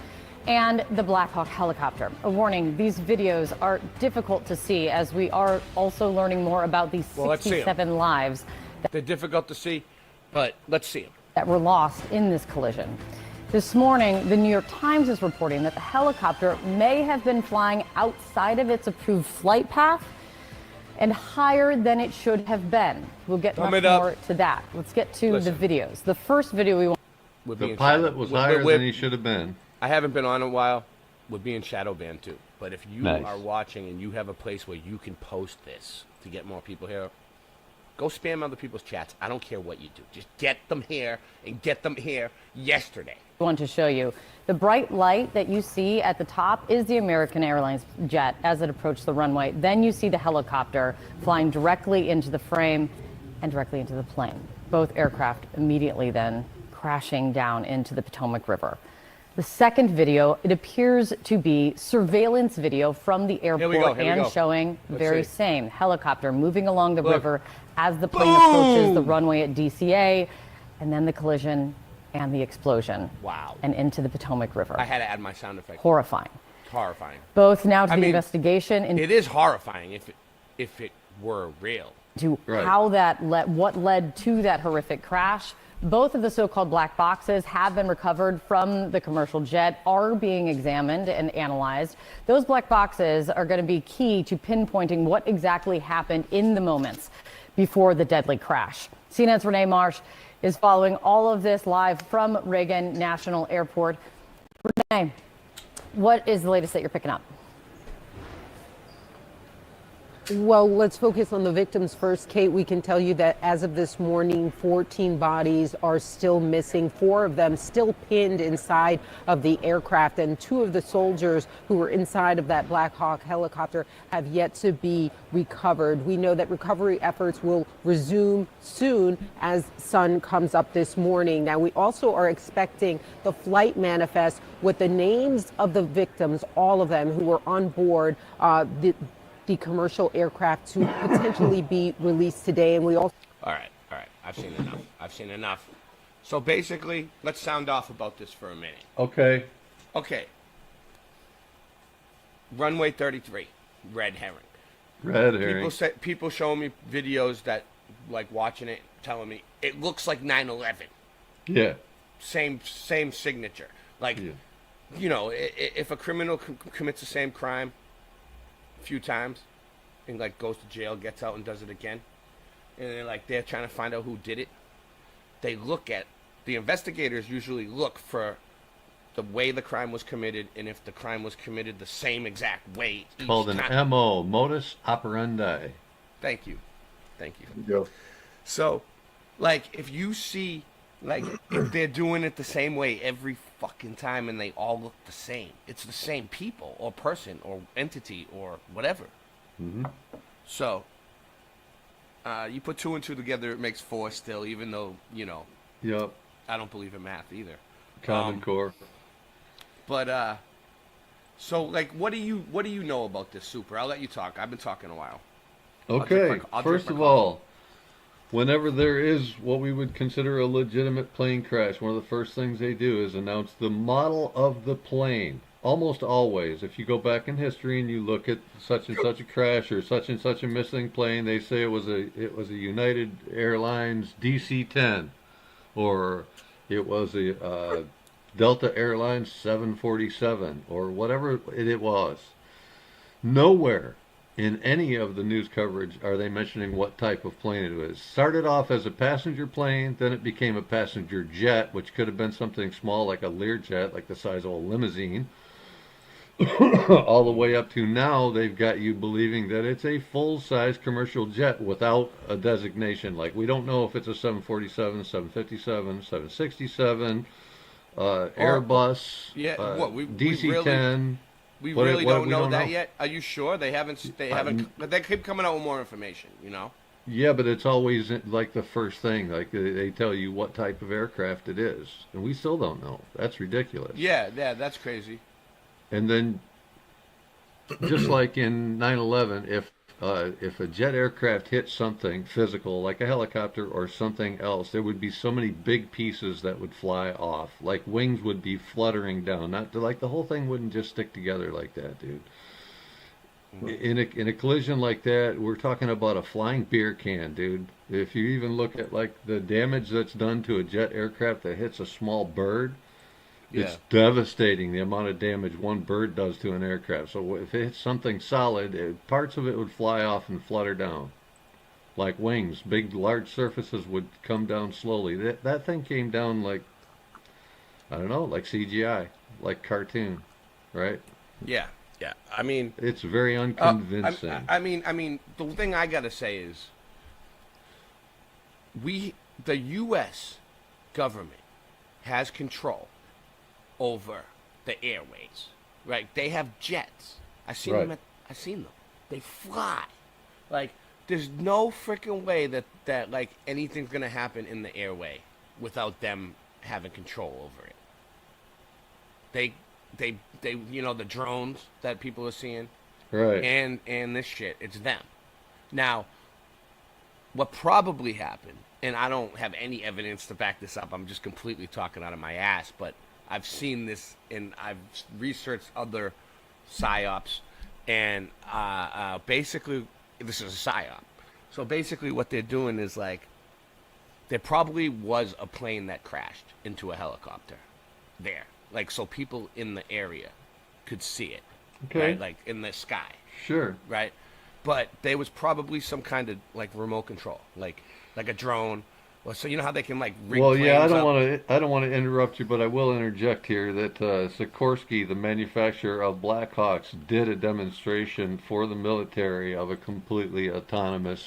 and the Black Hawk helicopter. A warning, these videos are difficult to see as we are also learning more about these 67 lives They're difficult to see, but let's see them. That were lost in this collision. This morning, the New York Times is reporting that the helicopter may have been flying outside of its approved flight path and higher than it should have been. We'll get much more to that. Let's get to the videos. The first video we want. The pilot was higher than he should have been. I haven't been on in a while. We're being shadow banned too. But if you Nice. are watching and you have a place where you can post this to get more people here, go spam other people's chats. I don't care what you do. Just get them here and get them here yesterday. I want to show you the bright light that you see at the top is the American Airlines jet as it approached the runway. Then you see the helicopter flying directly into the frame and directly into the plane. Both aircraft immediately then crashing down into the Potomac River. The second video, it appears to be surveillance video from the airport and showing the very same helicopter moving along the river as the plane approaches the runway at DCA, and then the collision and the explosion. Wow. And into the Potomac River. I had to add my sound effect. Horrifying. Horrifying. Both now to the investigation. It is horrifying if it were real. To how that what led to that horrific crash. Both of the so-called black boxes have been recovered from the commercial jet, are being examined and analyzed. Those black boxes are going to be key to pinpointing what exactly happened in the moments before the deadly crash. CNN's Renee Marsh is following all of this live from Reagan National Airport. Renee, what is the latest that you're picking up? Well, let's focus on the victims first. Kate, we can tell you that as of this morning, 14 bodies are still missing, 4 of them still pinned inside of the aircraft, and 2 of the soldiers who were inside of that Black Hawk helicopter have yet to be recovered. We know that recovery efforts will resume soon as sun comes up this morning. Now, we also are expecting the flight manifest with the names of the victims, all of them who were on board the commercial aircraft, to potentially be released today. And we also... All right. I've seen enough. So basically, let's sound off about this for a minute. Okay. Runway 33, red herring. Red herring. People showing me videos that, like, watching it, telling me it looks like 9/11. Yeah. Same signature. Like, you know, if a criminal commits the same crime few times and like goes to jail, gets out and does it again, and they're trying to find out who did it, they look at the investigators usually look for the way the crime was committed and if the crime was committed the same exact way each called an time. MO, modus operandi. Thank you. So like if you see if they're doing it the same way every fucking time and they all look the same, it's the same people or person or entity or whatever. So you put 2 and 2 together, it makes 4 still, even though Yep. I don't believe in math either. Common Core. But so like what do you know about this, Super? I'll let you talk. I've been talking a while. Okay. First of all, whenever there is what we would consider a legitimate plane crash, one of the first things they do is announce the model of the plane. Almost always, if you go back in history and you look at such and such a crash or such and such a missing plane, they say it was a United Airlines DC-10, or it was a Delta Airlines 747, or whatever it was. Nowhere in any of the news coverage are they mentioning what type of plane it was. Started off as a passenger plane, then it became a passenger jet, which could have been something small like a Learjet, like the size of a limousine, all the way up to now they've got you believing that it's a full-size commercial jet without a designation. Like, we don't know if it's a 747, 757, 767, Airbus, DC-10. We really don't know that yet. Are you sure? They haven't. They keep coming out with more information. Yeah, but it's always like the first thing. Like they tell you what type of aircraft it is, and we still don't know. That's ridiculous. Yeah, that's crazy. And then, just like in 9/11, if if a jet aircraft hit something physical, like a helicopter or something else, there would be so many big pieces that would fly off. Like wings would be fluttering down. Not like the whole thing wouldn't just stick together like that, dude. In a collision like that, we're talking about a flying beer can, dude. If you even look at like the damage that's done to a jet aircraft that hits a small bird, it's devastating the amount of damage one bird does to an aircraft. So if it hits something solid, parts of it would fly off and flutter down. Like wings, big, large surfaces would come down slowly. That thing came down like, I don't know, like CGI, like cartoon, right? Yeah. Yeah, I mean, it's very unconvincing. I mean, the thing I gotta say is, the U.S. government has control over the airways, right? They have jets. I've seen them. I've seen them. They fly. Like, there's no freaking way that like anything's gonna happen in the airway without them having control over it. They you know, the drones that people are seeing, right? And this shit, it's them. Now, what probably happened, and I don't have any evidence to back this up, I'm just completely talking out of my ass, but I've seen this and I've researched other psyops, and basically this is a psyop. So basically what they're doing is like, there probably was a plane that crashed into a helicopter there. Like, so people in the area could see it, right? Like, in the sky. Sure. Right? But there was probably some kind of, like, remote control, like a drone. Well, so you know how they can, like, rig Well, yeah, planes I don't want to interrupt you, but I will interject here that Sikorsky, the manufacturer of Blackhawks, did a demonstration for the military of a completely autonomous,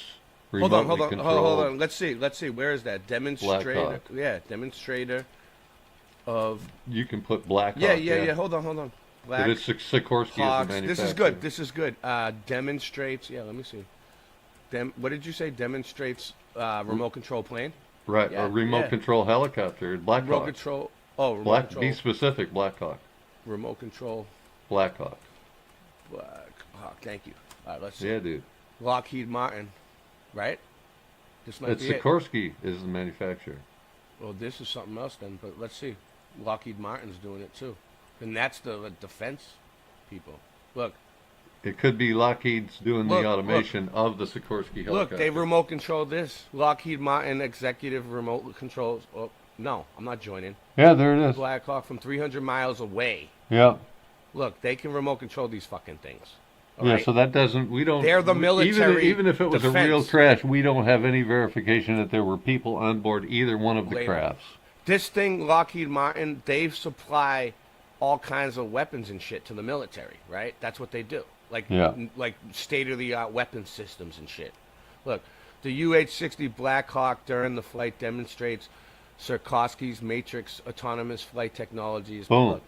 remotely controlled. Hold on. Let's see. Where is that? Demonstrator. Blackhawk. Yeah, demonstrator of... You can put Blackhawk. Yeah. Hold on. But it's Sikorsky as the manufacturer. This is good. Demonstrates... Yeah, let me see. What did you say? Demonstrates remote control plane? Right, Yeah, a remote control helicopter, Blackhawk. Remote control... Oh, remote control. Be specific, Blackhawk. Remote control... Blackhawk. Blackhawk, thank you. All right, let's see. Yeah, dude. Lockheed Martin, right? This might It's be Sikorsky is the manufacturer. Well, this is something else then, but let's see. Lockheed Martin's doing it too. And that's the defense people. Look. It could be Lockheed's doing the automation of the Sikorsky helicopter. Look, they remote control this. Lockheed Martin executive remote controls. Oh, no, I'm not joining. Yeah, there it is. Blackhawk from 300 miles away. Yeah. Look, they can remote control these fucking things. Yeah, right? so that doesn't, we don't... They're the military Even if it was defense. a real crash, we don't have any verification that there were people on board either one of the crafts. This thing, Lockheed Martin, they supply all kinds of weapons and shit to the military, right? That's what they do. Like state-of-the-art weapon systems and shit. Look, the UH-60 Blackhawk during the flight demonstrates Sikorsky's Matrix autonomous flight technologies. Boom.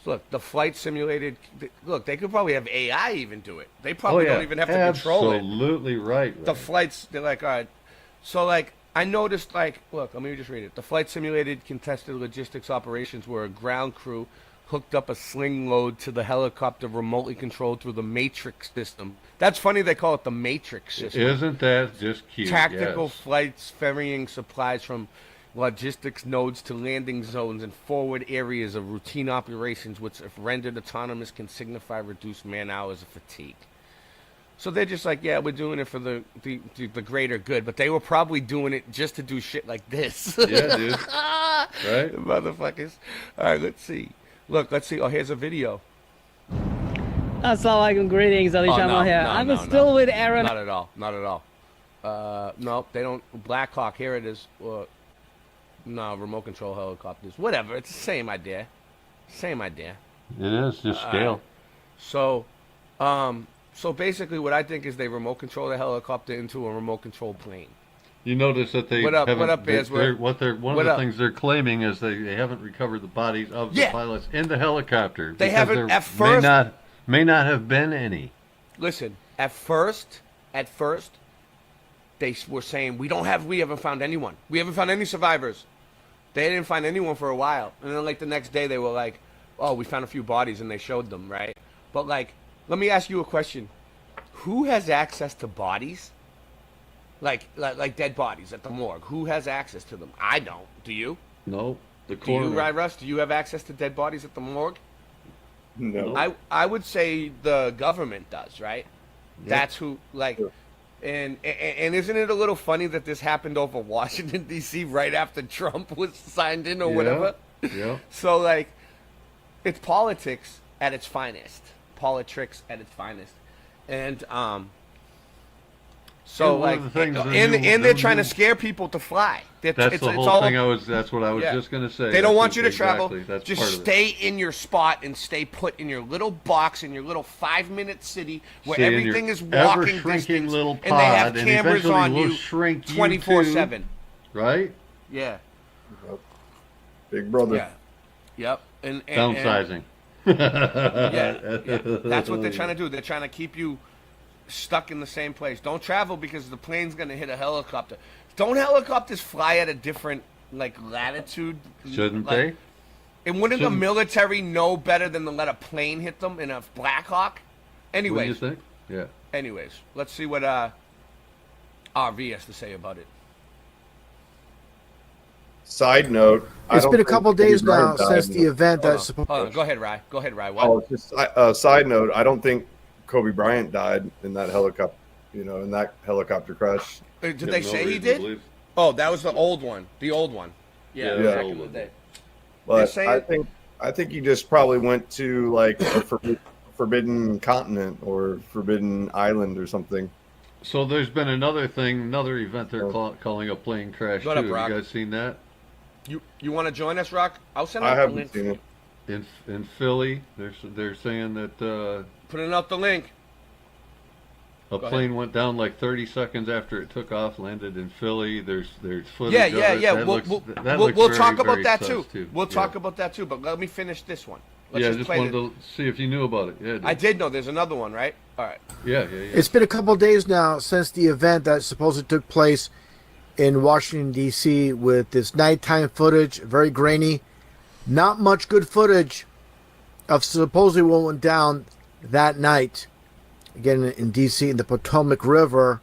Look, the flight simulated... Look, they could probably have AI even do it. They probably don't even have to control it. Absolutely right. The flights, they're like, all right. So, like, I noticed, like, look, let me just read it. The flight simulated contested logistics operations where a ground crew hooked up a sling load to the helicopter remotely controlled through the Matrix system. That's funny they call it the Matrix system. Isn't that just cute? Tactical Yes. flights ferrying supplies from logistics nodes to landing zones and forward areas of routine operations, which, if rendered autonomous, can signify reduced man hours of fatigue. So they're just like, yeah, we're doing it for the greater good, but they were probably doing it just to do shit like this. Yeah, dude. Right? Motherfuckers. All right, let's see. Look, let's see. Oh, here's a video. Assalamualaikum, greetings, Ali Jamal here. I'm still with Aaron. Not at all. Not at all. No, they don't. Blackhawk, here it is. No, remote control helicopters. Whatever. It's the same idea. Same idea. It is, just scale. So basically what I think is they remote control the helicopter into a remote control plane. You notice that they What up, haven't, Bears? one of the things they're claiming is they haven't recovered the bodies of the pilots in the helicopter. They because haven't there at first. may not have been any. Listen, at first, they were saying we haven't found anyone. We haven't found any survivors. They didn't find anyone for a while, and then like the next day they were like, "Oh, we found a few bodies," and they showed them, right? But like, let me ask you a question: who has access to bodies? Like dead bodies at the morgue. Who has access to them? I don't. Do you? No. The Do you, coroner. Russ? Do you have access to dead bodies at the morgue? No. I would say the government does, right? Yep. That's who, like, and isn't it a little funny that this happened over Washington, D.C. right after Trump was signed in or Yeah. whatever? Yeah. So, like, it's politics at its finest. Politics at its finest. And, so, Yeah, one like, of the things and they're trying to scare people to fly. That's the whole thing. That's what I was just going to say. They don't want That's you to travel. exactly. That's Just part of it. stay in your spot and stay put in your little box in your little 5-minute city where Stay in your everything is walking ever-shrinking distance, little and they have pod, and cameras eventually on we'll you shrink you 24/7. too, right? Yeah. Big brother. Yeah. Yep. And Downsizing. yeah. That's what they're trying to do. They're trying to keep you stuck in the same place. Don't travel because the plane's going to hit a helicopter. Don't helicopters fly at a different latitude? Shouldn't Like, they? And wouldn't the Shouldn't- military know better than to let a plane hit them in a Black Hawk? What do you Anyways, think? Yeah. let's see what RV has to say about it. Side note. I It's don't been a think couple Kobe days now Bryant died since in the event Hold that's on. supposed. Hold on. Go ahead, Rye. Go ahead, Rye. What? Oh, just side note. I don't think Kobe Bryant died in that helicopter. In that helicopter crash. Did Yeah, they no say he reason to did? believe. Oh, that was the old one. The old one. Yeah, Yeah. back in the day. But saying- I think he just probably went to like a forbidden continent or forbidden island or something. So there's been another event they're calling a plane crash What too. up, Rock? Have you guys seen that? You want to join us, Rock? I'll send I out the haven't link. seen it. In Philly, they're saying that Putting out the link. a Go plane went down like 30 seconds after it took off, landed in Philly. There's footage. Yeah. of it. That We'll looks we'll very, talk about very that sus, too. We'll talk about that too. But let me finish this one. Let's Yeah, just just play wanted this. to see if you knew about it. Yeah, I did know there's another one, right? All right. Yeah. It's been a couple days now since the event that supposedly took place in Washington, D.C. with this nighttime footage, very grainy. Not much good footage of supposedly what went down that night. Again, in D.C., in the Potomac River.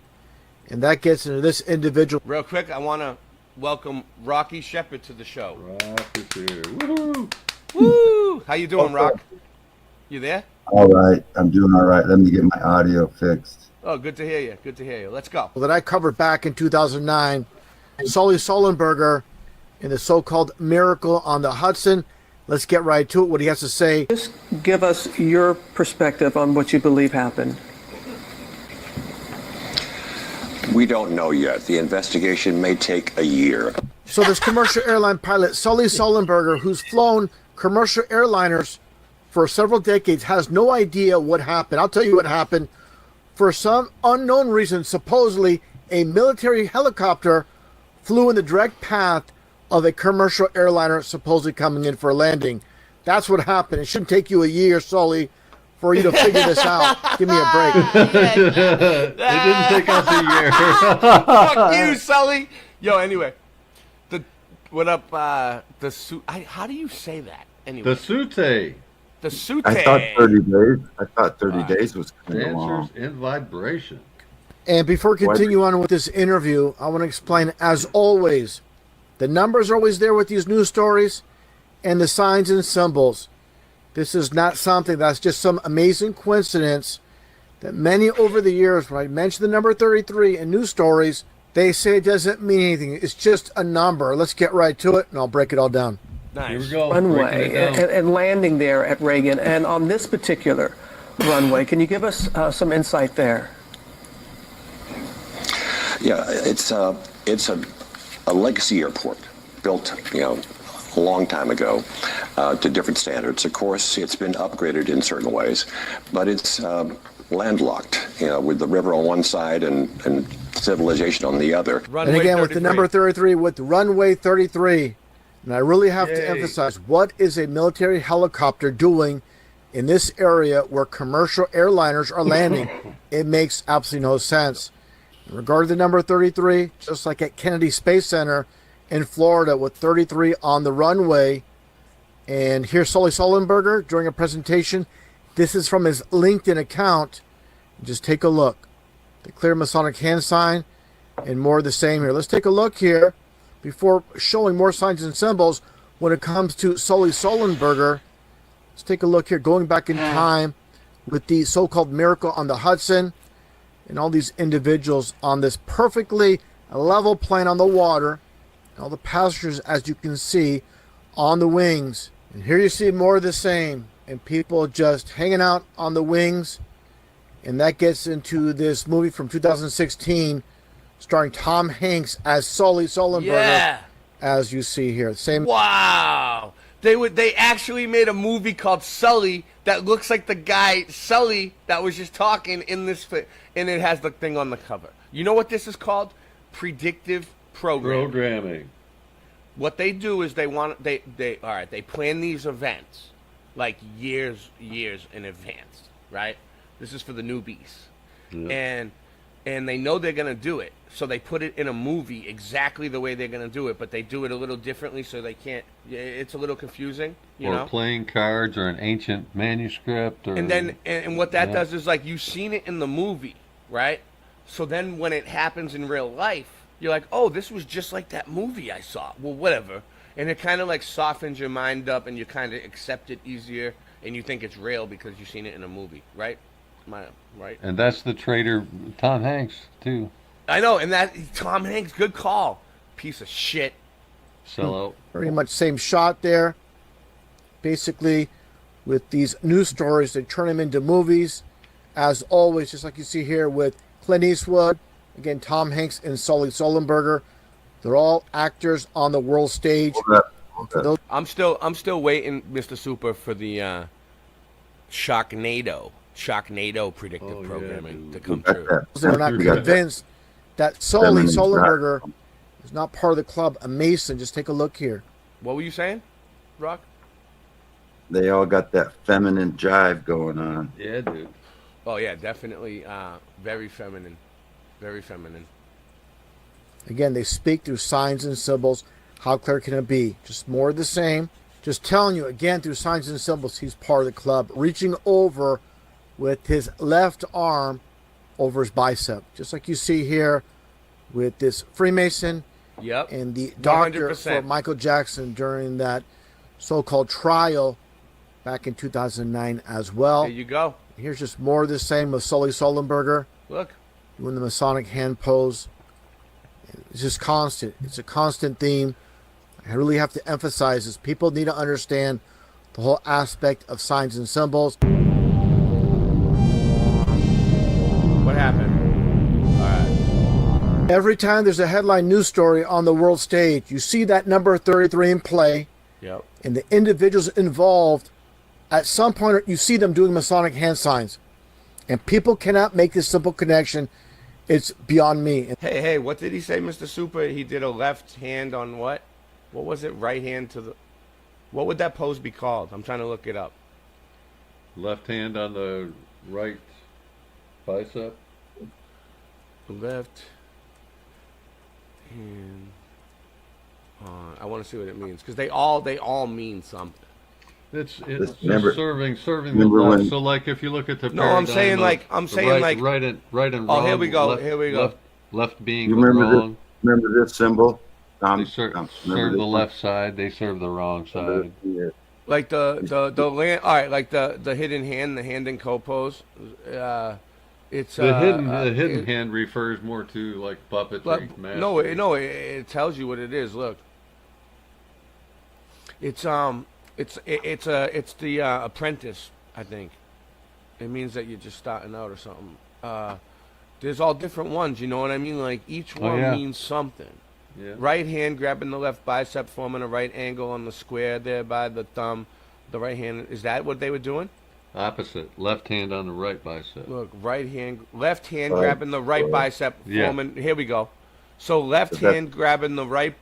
And that gets into this individual. Real quick, I want to welcome Rocky Shepherd to the show. Rock is here. Woohoo! Woo! How you doing, Rock? You there? All right, I'm doing all right. Let me get my audio fixed. Oh, good to hear you. Good to hear you. Let's go. That I covered back in 2009. Sully Sullenberger in the so-called Miracle on the Hudson. Let's get right to it, what he has to say. Just give us your perspective on what you believe happened. We don't know yet. The investigation may take a year. So this commercial airline pilot, Sully Sullenberger, who's flown commercial airliners for several decades, has no idea what happened. I'll tell you what happened. For some unknown reason, supposedly a military helicopter flew in the direct path of a commercial airliner supposedly coming in for a landing. That's what happened. It shouldn't take you a year, Sully, for you to figure this out. Give me a break. It didn't take us a year. Fuck you, Sully. Yo, anyway, what up? The suit. How do you say that? Anyway, The Sute. the suit. I thought 30 days. I thought 30 days was coming Dancers along. in vibration. And before we continue on with this interview, I want to explain, as always, the numbers are always there with these news stories and the signs and symbols. This is not something that's just some amazing coincidence that many over the years, when I mention the number 33 in news stories, they say it doesn't mean anything. It's just a number. Let's get right to it, and I'll break it all down. Nice. Here we go. Runway and landing there at Reagan. And on this particular runway, can you give us some insight there? Yeah, it's a legacy airport built, a long time ago to different standards. Of course, it's been upgraded in certain ways, but it's landlocked, with the river on one side and civilization on the other. And again, with the number 33, with runway 33. And I really have to emphasize, what is a military helicopter doing in this area where commercial airliners are landing? It makes absolutely no sense. In regard to the number 33, just like at Kennedy Space Center in Florida with 33 on the runway. And here's Sully Sullenberger during a presentation. This is from his LinkedIn account. Just take a look. The clear Masonic hand sign and more of the same here. Let's take a look here before showing more signs and symbols when it comes to Sully Sullenberger. Let's take a look here, going back in time with the so-called miracle on the Hudson and all these individuals on this perfectly level plane on the water. And all the passengers, as you can see, on the wings. And here you see more of the same. And people just hanging out on the wings. And that gets into this movie from 2016 starring Tom Hanks as Sully Sullenberger. Yeah. As you see here. Same. Wow. They actually made a movie called Sully that looks like the guy Sully that was just talking in this and it has the thing on the cover. You know what this is called? Predictive programming. What they do is they plan these events like years in advance, right? This is for the newbies. Yeah. And they know they're going to do it. So they put it in a movie exactly the way they're going to do it, but they do it a little differently so they can't. It's a little confusing, you know? Playing cards or an ancient manuscript. And what that does is, like, you've seen it in the movie, right? So then when it happens in real life, you're like, oh, this was just like that movie I saw. Well, whatever. And it kind of, like, softens your mind up and you kind of accept it easier and you think it's real because you've seen it in a movie, right? Right? And that's the traitor Tom Hanks, too. I know, and that Tom Hanks, good call. Piece of shit. Sellout. Pretty much same shot there. Basically, with these news stories, they turn them into movies. As always, just like you see here with Clint Eastwood, again, Tom Hanks and Sully Sullenberger. They're all actors on the world stage. Okay. I'm still waiting, Mr. Super, for the Shocknado predictive programming to come true. They're not convinced that Sully Sullenberger is not part of the club. A Mason. Just take a look here. What were you saying, Rock? They all got that feminine jive going on. Yeah, dude. Oh yeah, definitely. Very feminine. Very feminine. Again, they speak through signs and symbols. How clear can it be? Just more of the same. Just telling you again through signs and symbols, he's part of the club. Reaching over with his left arm over his bicep, just like you see here with this Freemason. Yep. And the doctor 100%. for Michael Jackson during that so-called trial back in 2009 as well. There you go. Here's just more of the same with Sully Sullenberger. Look. Doing the Masonic hand pose. It's just constant. It's a constant theme. I really have to emphasize this. People need to understand the whole aspect of signs and symbols. What happened? All right. Every time there's a headline news story on the world stage, you see that number 33 in play. Yep. And the individuals involved, at some point, you see them doing Masonic hand signs. And people cannot make this simple connection. It's beyond me. Hey, what did he say, Mr. Super? He did a left hand on what? What was it? Right hand to the... What would that pose be called? I'm trying to look it up. Left hand on the right bicep. Left hand. I want to see what it means because they all mean something. It's remember, serving the left. So like if you look at the I'm saying right and wrong. Oh, here we go. Left being you the remember wrong. Remember this symbol? They serve the left side. They serve the wrong side. Like the land. All right, like the hidden hand, the hand in co-pose. It's the hidden hand refers more to like puppetry. No, it tells you what it is. Look, it's the apprentice. I think it means that you're just starting out or something. There's all different ones. You know what I mean? Like each one means something. Yeah. Right hand grabbing the left bicep, forming a right angle on the square there by the thumb. The right hand, is that what they were doing? Opposite. Left hand on the right bicep. Look, left hand grabbing the right bicep, forming, here we go. So left hand grabbing the right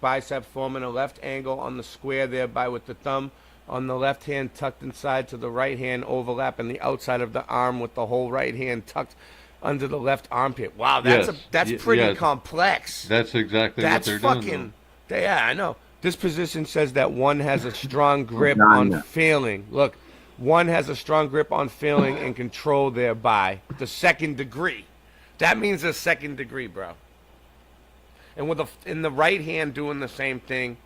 bicep, forming a left angle on the square thereby with the thumb on the left hand tucked inside to the right hand, overlapping the outside of the arm with the whole right hand tucked under the left armpit. Wow, that's pretty complex. That's exactly what they're doing. Yeah, I know. This position says that one has a strong grip on failing. Look, One has a strong grip on feeling and control thereby. The second degree. That means a second degree, bro. And with in the right hand doing the same thing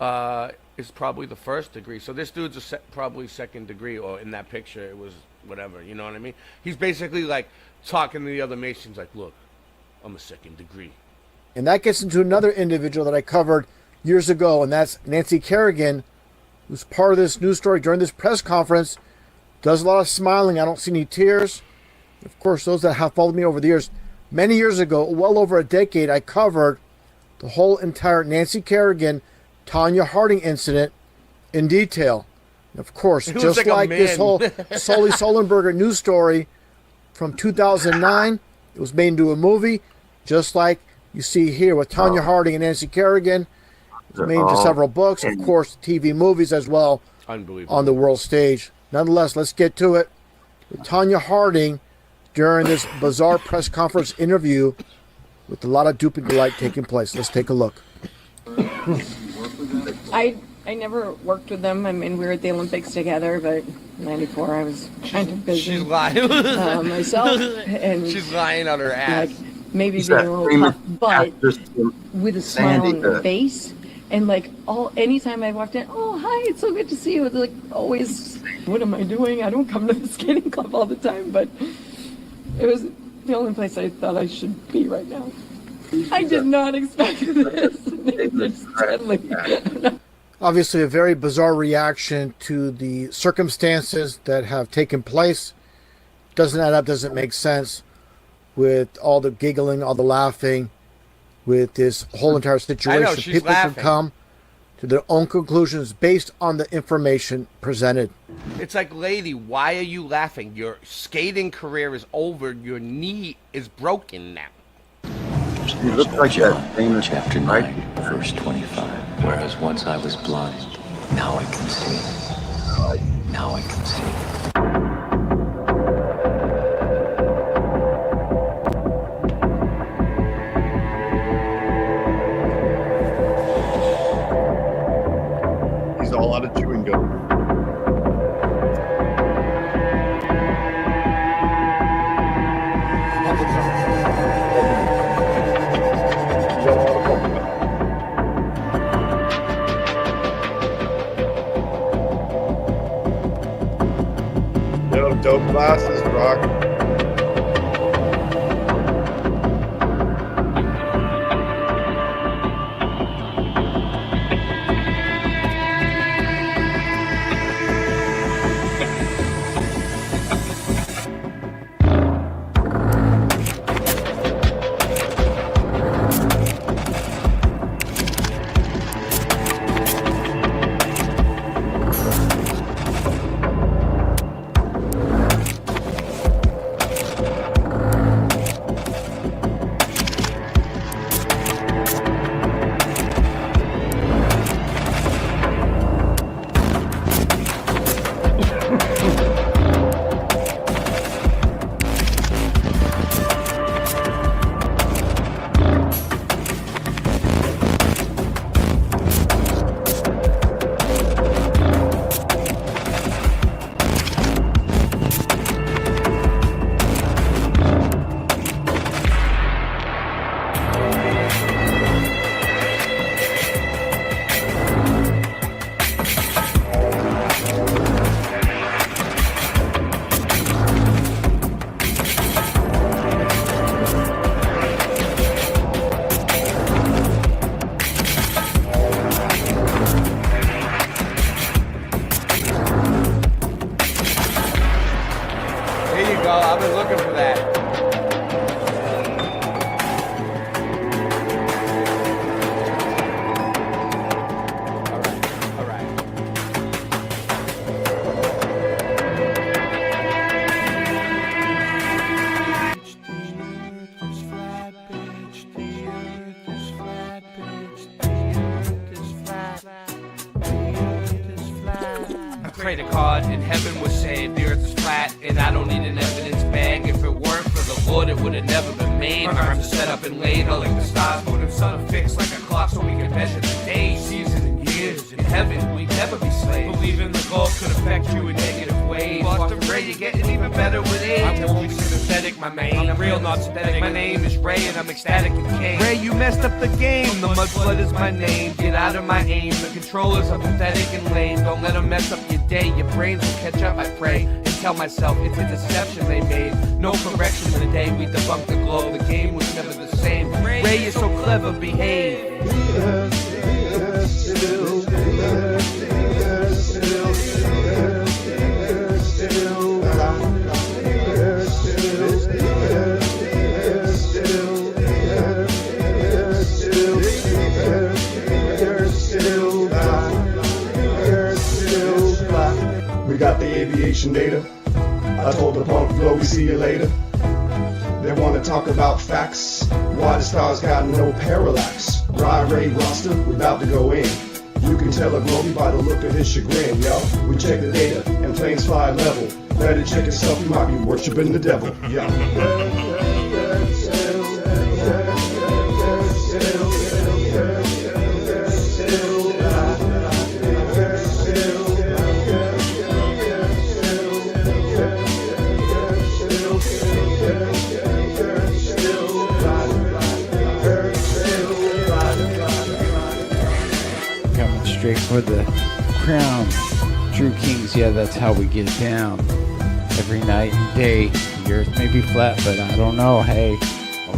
is probably the first degree. So this dude's probably second degree, or in that picture it was whatever, you know what I mean? He's basically like talking to the other Masons like, look, I'm a second degree. And that gets into another individual that I covered years ago, and that's Nancy Kerrigan, who's part of this news story during this press conference. Does a lot of smiling. I don't see any tears. Of course, those that have followed me over the years, many years ago, well over a decade, I covered the whole entire Nancy Kerrigan, Tonya Harding incident in detail. And of course, just like this whole Sully Sullenberger news story from 2009, it was made into a movie, just like you see here with Tonya Harding and Nancy Kerrigan. It was made into several books, of course, TV movies as well on the world stage. Nonetheless, let's get to it. With Tonya Harding during this bizarre press conference interview with a lot of dupe and delight taking place. Let's take a look. I never worked with them. I mean, we were at the Olympics together, but in '94 I was kind of busy. She's lying. Myself. And she's lying on her ass. Like, maybe being a little tough, but with a smile on her face. And like anytime I walked in, oh hi, it's so good to see you. It's like always, what am I doing? I don't come to the skating club all the time, but it was the only place I thought I should be right now. I did not expect this. It's deadly. Obviously, a very bizarre reaction to the circumstances that have taken place. Doesn't add up, doesn't make sense with all the giggling, all the laughing, with this whole entire situation. People can come to their own conclusions based on the information presented. It's like, lady, why are you laughing? Your skating career is over. Your knee is broken now. It looks like that famous chapter 9, verse 25. Whereas once I was blind, now I can see. Now I can see. All out of chewing gum. Yo, dope glasses, rock. I've been looking for that. Credit card in heaven was saying the earth is flat, and I don't need an evidence bag. If it weren't for the Lord, it would have never been made. My rhymes are set up and laid, I like the stars, put them sun are fixed like a clock so we can measure the days, seasons, and years. In heaven, we'd never be slaves. Believe in the goal could affect you and take than Ray, you're getting even better with age. I won't be sympathetic, my man. I'm real, not synthetic. My name is Ray, and I'm ecstatic and king. Ray, you messed up the game. The mudblood is my name. Get out of my aim. The controllers are pathetic and lame. Don't let them mess up your day. Your brains will catch up, I pray. And tell myself it's a deception they made. No correction the day we debunked the glow. The game was never the same. Ray, you're so clever, behave. We got the aviation data. I told the punk flow, we see you later. They wanna talk about facts. Why the stars got no parallax. Ray roster, we about to go in. You can tell a Globy by the look of his chagrin, yo. We check the data and planes fly level. Better check yourself, you might be worshiping the devil, yo. Straight for the crown. True kings, yeah, that's how we get down. Every night and day. The earth may be flat, but I don't know, hey.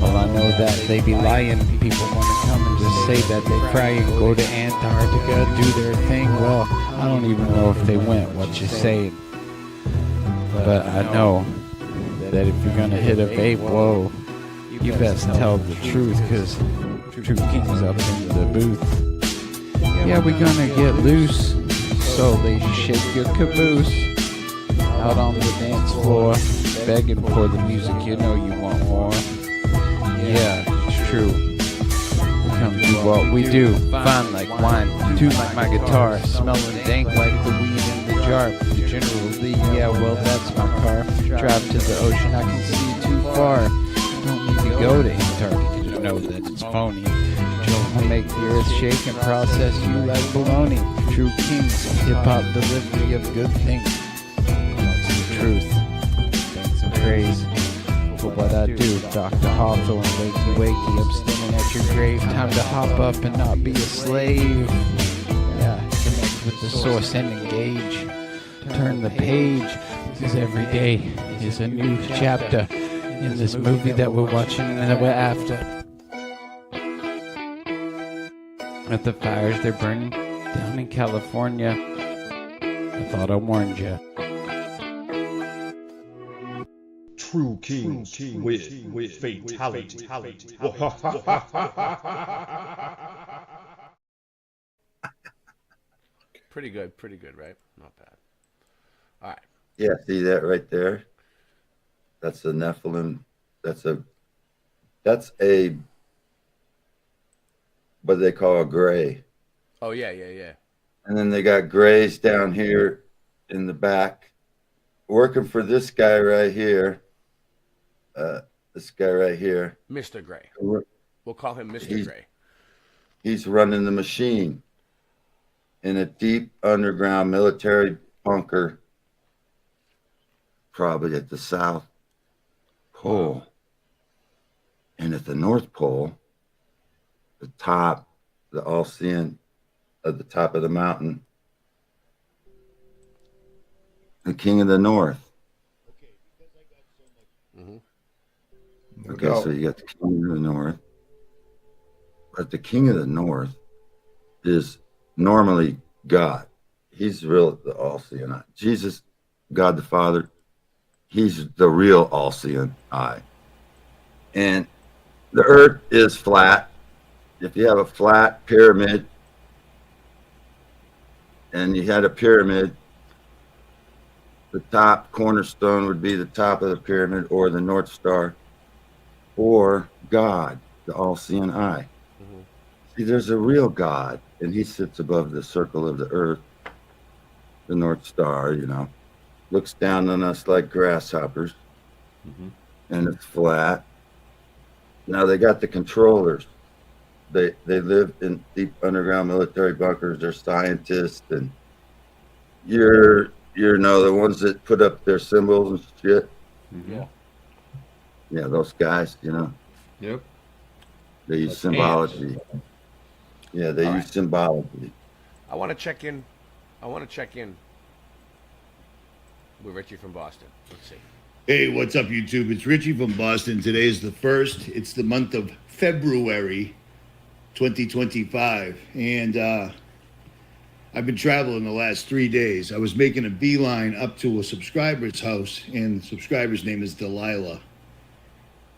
Well, I know that they be lying. People want to come and just say that they fry and go to Antarctica, do their thing. Well, I don't even know if they went, what you saying. But I know that if you're gonna hit a vape, whoa, you best tell the truth, cause True King's up in the booth. Yeah, we're gonna get loose, so they shake your caboose. Out on the dance floor, begging for the music, you know you want more. Yeah, it's true. We come do what we do, fine like wine, tune like my guitar, smelling dank like the weed in the jar. Generally, yeah, well that's my car. Drive to the ocean, I can see too far. Don't need to go to Antarctica to know that it's phony. Will make the earth shake and process you like baloney. True kings, hip-hop delivery of good things. Lots of truth, thanks and praise for what I do. Dr. Hawthorne, wakey wakey, I'm standing at your grave. Time to hop up and not be a slave. Yeah, connect with the source and engage. Turn the page, because every day is a new chapter in this movie that we're watching and that we're after. At the fires they're burning down in California. I thought I warned you. True kings with fatality. Pretty good, right? Not bad. All right. Yeah, see that right there? That's a Nephilim. That's a what they call a gray. Oh yeah. And then they got grays down here in the back, working for this guy right here. Mr. Gray. We'll call him Mr. Gray. He's running the machine in a deep underground military bunker, probably at the South Pole. And at the North Pole, the top, the all-seeing at the top of the mountain, the King of the North. Okay, so you got the King of the North. But the King of the North is normally God. He's real, the all-seeing eye. Jesus, God the Father, he's the real all-seeing eye. And the earth is flat. If you have a flat pyramid and you had a pyramid, the top cornerstone would be the top of the pyramid, or the North Star, or God, the all-seeing eye. Mm-hmm. See, there's a real God, and he sits above the circle of the earth, the North Star, you know, looks down on us like grasshoppers, and it's flat. Now they got the controllers. They live in deep underground military bunkers. They're scientists, and you're You know, the ones that put up their symbols and shit. Mm-hmm. Yeah, those guys, you know. Yep. They use symbology. Yeah, they use symbology. I want to check in with Richie from Boston. Let's see. Hey, what's up, YouTube? It's Richie from Boston. Today is the 1st. It's the month of February 2025. And I've been traveling the last 3 days. I was making a beeline up to a subscriber's house, and the subscriber's name is Delilah.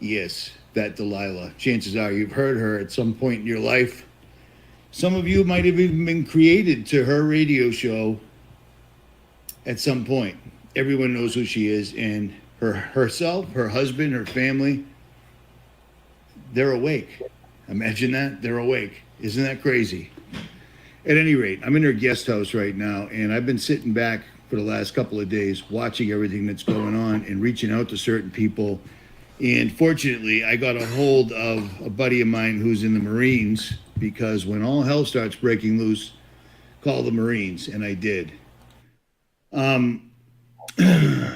Yes, that Delilah. Chances are you've heard her at some point in your life. Some of you might have even been created to her radio show at some point. Everyone knows who she is, and herself, her husband, her family, they're awake. Imagine that, they're awake. Isn't that crazy? At any rate, I'm in her guest house right now, and I've been sitting back for the last couple of days watching everything that's going on and reaching out to certain people. And fortunately, I got a hold of a buddy of mine who's in the Marines, because when all hell starts breaking loose, call the Marines, and I did.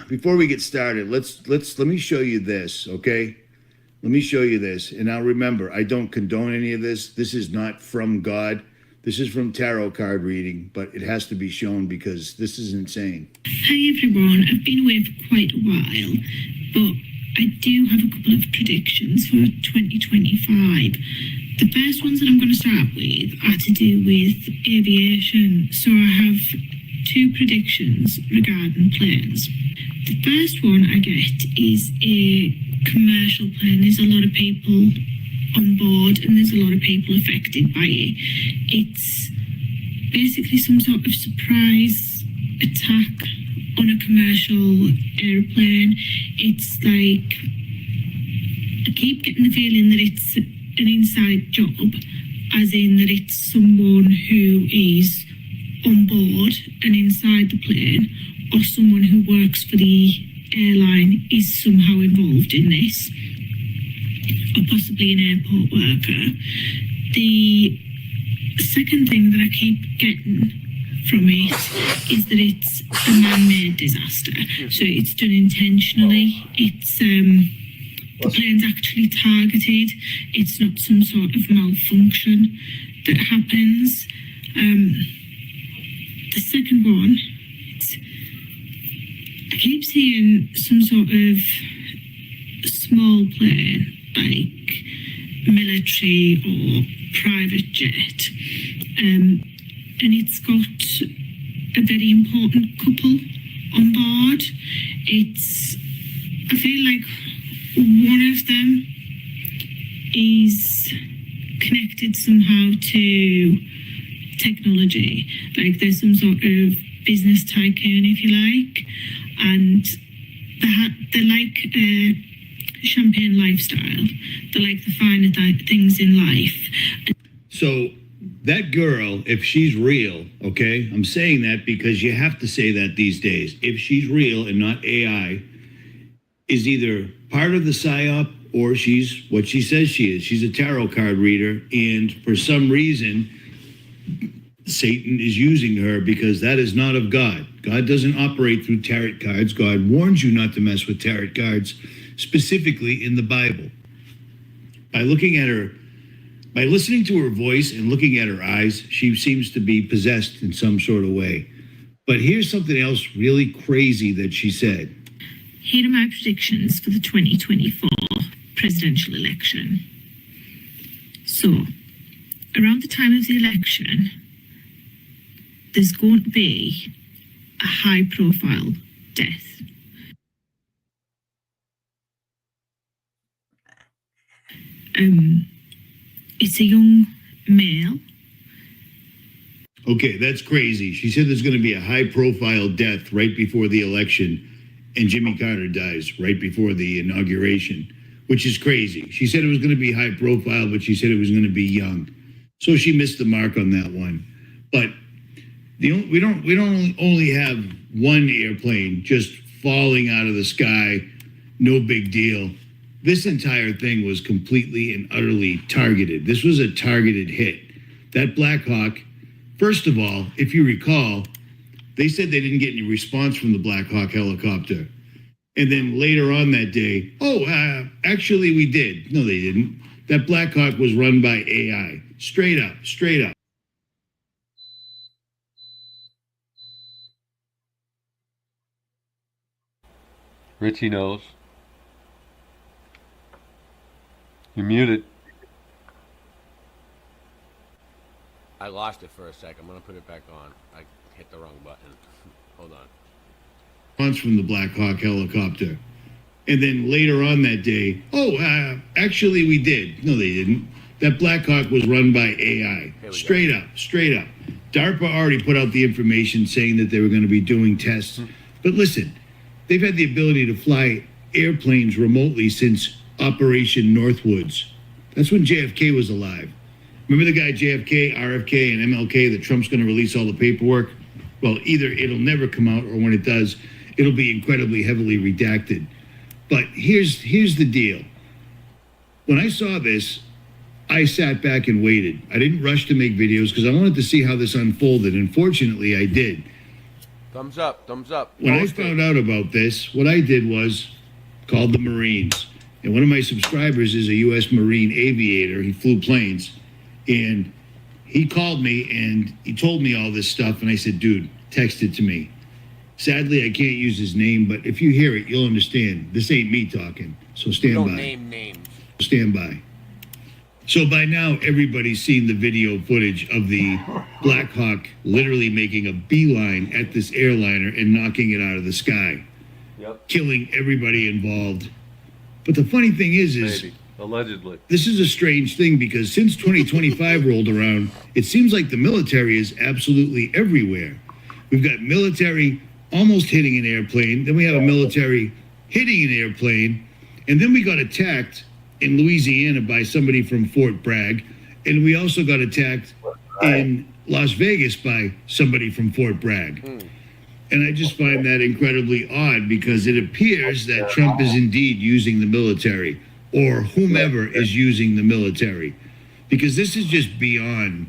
Before we get started, let me show you this, okay? Let me show you this. And now remember, I don't condone any of this. This is not from God. This is from tarot card reading, but it has to be shown because this is insane. Hi everyone, I've been away for quite a while, but I do have a couple of predictions for 2025. The first ones that I'm going to start with are to do with aviation. So I have 2 predictions regarding planes. The first one I get is a commercial plane. There's a lot of people on board and there's a lot of people affected by it. It's basically some sort of surprise attack on a commercial airplane. It's like, I keep getting the feeling that it's an inside job, as in that it's someone who is on board and inside the plane, or someone who works for the airline is somehow involved in this, or possibly an airport worker. The second thing that I keep getting from it is that it's a man-made disaster. So it's done intentionally. It's the plane's actually targeted. It's not some sort of malfunction that happens. The second one, I keep seeing some sort of small plane, like military or private jet, and it's got a very important couple on board. I feel like one of them is connected somehow to technology, like there's some sort of business tycoon, if you like, and they're like a champagne lifestyle. They're like the finer things in life. So that girl, if she's real, okay, I'm saying that because you have to say that these days. If she's real and not AI, is either part of the PSYOP or she's what she says she is. She's a tarot card reader, and for some reason, Satan is using her because that is not of God. God doesn't operate through tarot cards. God warns you not to mess with tarot cards, specifically in the Bible. By looking at her, by listening to her voice and looking at her eyes, she seems to be possessed in some sort of way. But here's something else really crazy that she said. Here are my predictions for the 2024 presidential election. So, around the time of the election, there's going to be a high-profile death. It's a young male. Okay, that's crazy. She said there's going to be a high-profile death right before the election, and Jimmy Carter dies right before the inauguration, which is crazy. She said it was going to be high-profile, but she said it was going to be young. So she missed the mark on that one. But we don't only have one airplane just falling out of the sky, no big deal. This entire thing was completely and utterly targeted. This was a targeted hit. That Black Hawk, first of all, if you recall, They said they didn't get any response from the Black Hawk helicopter. And then later on that day, actually we did. No, they didn't. That Black Hawk was run by AI. Straight up, straight up. Richie knows. You're muted. I lost it for a sec. I'm going to put it back on. I hit the wrong button. Hold on. Response from the Black Hawk helicopter. And then later on that day, actually we did. No, they didn't. That Black Hawk was run by AI. Straight up, straight up. DARPA already put out the information saying that they were going to be doing tests. But listen, they've had the ability to fly airplanes remotely since Operation Northwoods. That's when JFK was alive. Remember the guy JFK, RFK, and MLK that Trump's going to release all the paperwork? Well, either it'll never come out, or when it does, it'll be incredibly heavily redacted. But here's the deal. When I saw this, I sat back and waited. I didn't rush to make videos because I wanted to see how this unfolded, and fortunately I did. Thumbs up, thumbs up. When I found out about this, what I did was called the Marines. And one of my subscribers is a U.S. Marine aviator. He flew planes. And he called me and he told me all this stuff. And I said, dude, text it to me. Sadly, I can't use his name, but if you hear it, you'll understand. This ain't me talking. So stand by. Don't name names. Stand by. So by now, everybody's seen the video footage of the Black Hawk literally making a beeline at this airliner and knocking it out of the sky, killing everybody involved. But the funny thing is Maybe. Allegedly. this is a strange thing because since 2025 rolled around, it seems like the military is absolutely everywhere. We've got military almost hitting an airplane, then we have a military hitting an airplane, and then we got attacked in Louisiana by somebody from Fort Bragg, and we also got attacked in Las Vegas by somebody from Fort Bragg. And I just find that incredibly odd because it appears that Trump is indeed using the military, or whomever is using the military, because this is just beyond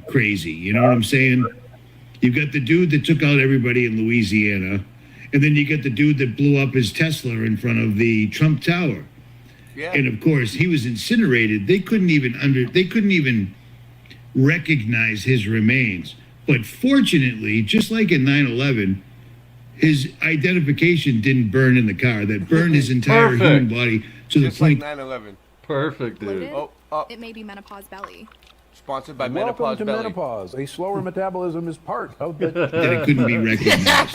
crazy. You know what I'm saying? You've got the dude that took out everybody in Louisiana, and then you get the dude that blew up his Tesla in front of the Trump Tower. Yeah. And of course, he was incinerated. They couldn't even recognize his remains. But fortunately, just like in 9/11, his identification didn't burn in the car. That burned his entire human body to Just the point. like 9/11. Perfect, dude. It may be menopause belly. Sponsored by Welcome Menopause to Belly. menopause. A slower metabolism is part of the. That it couldn't be recognized.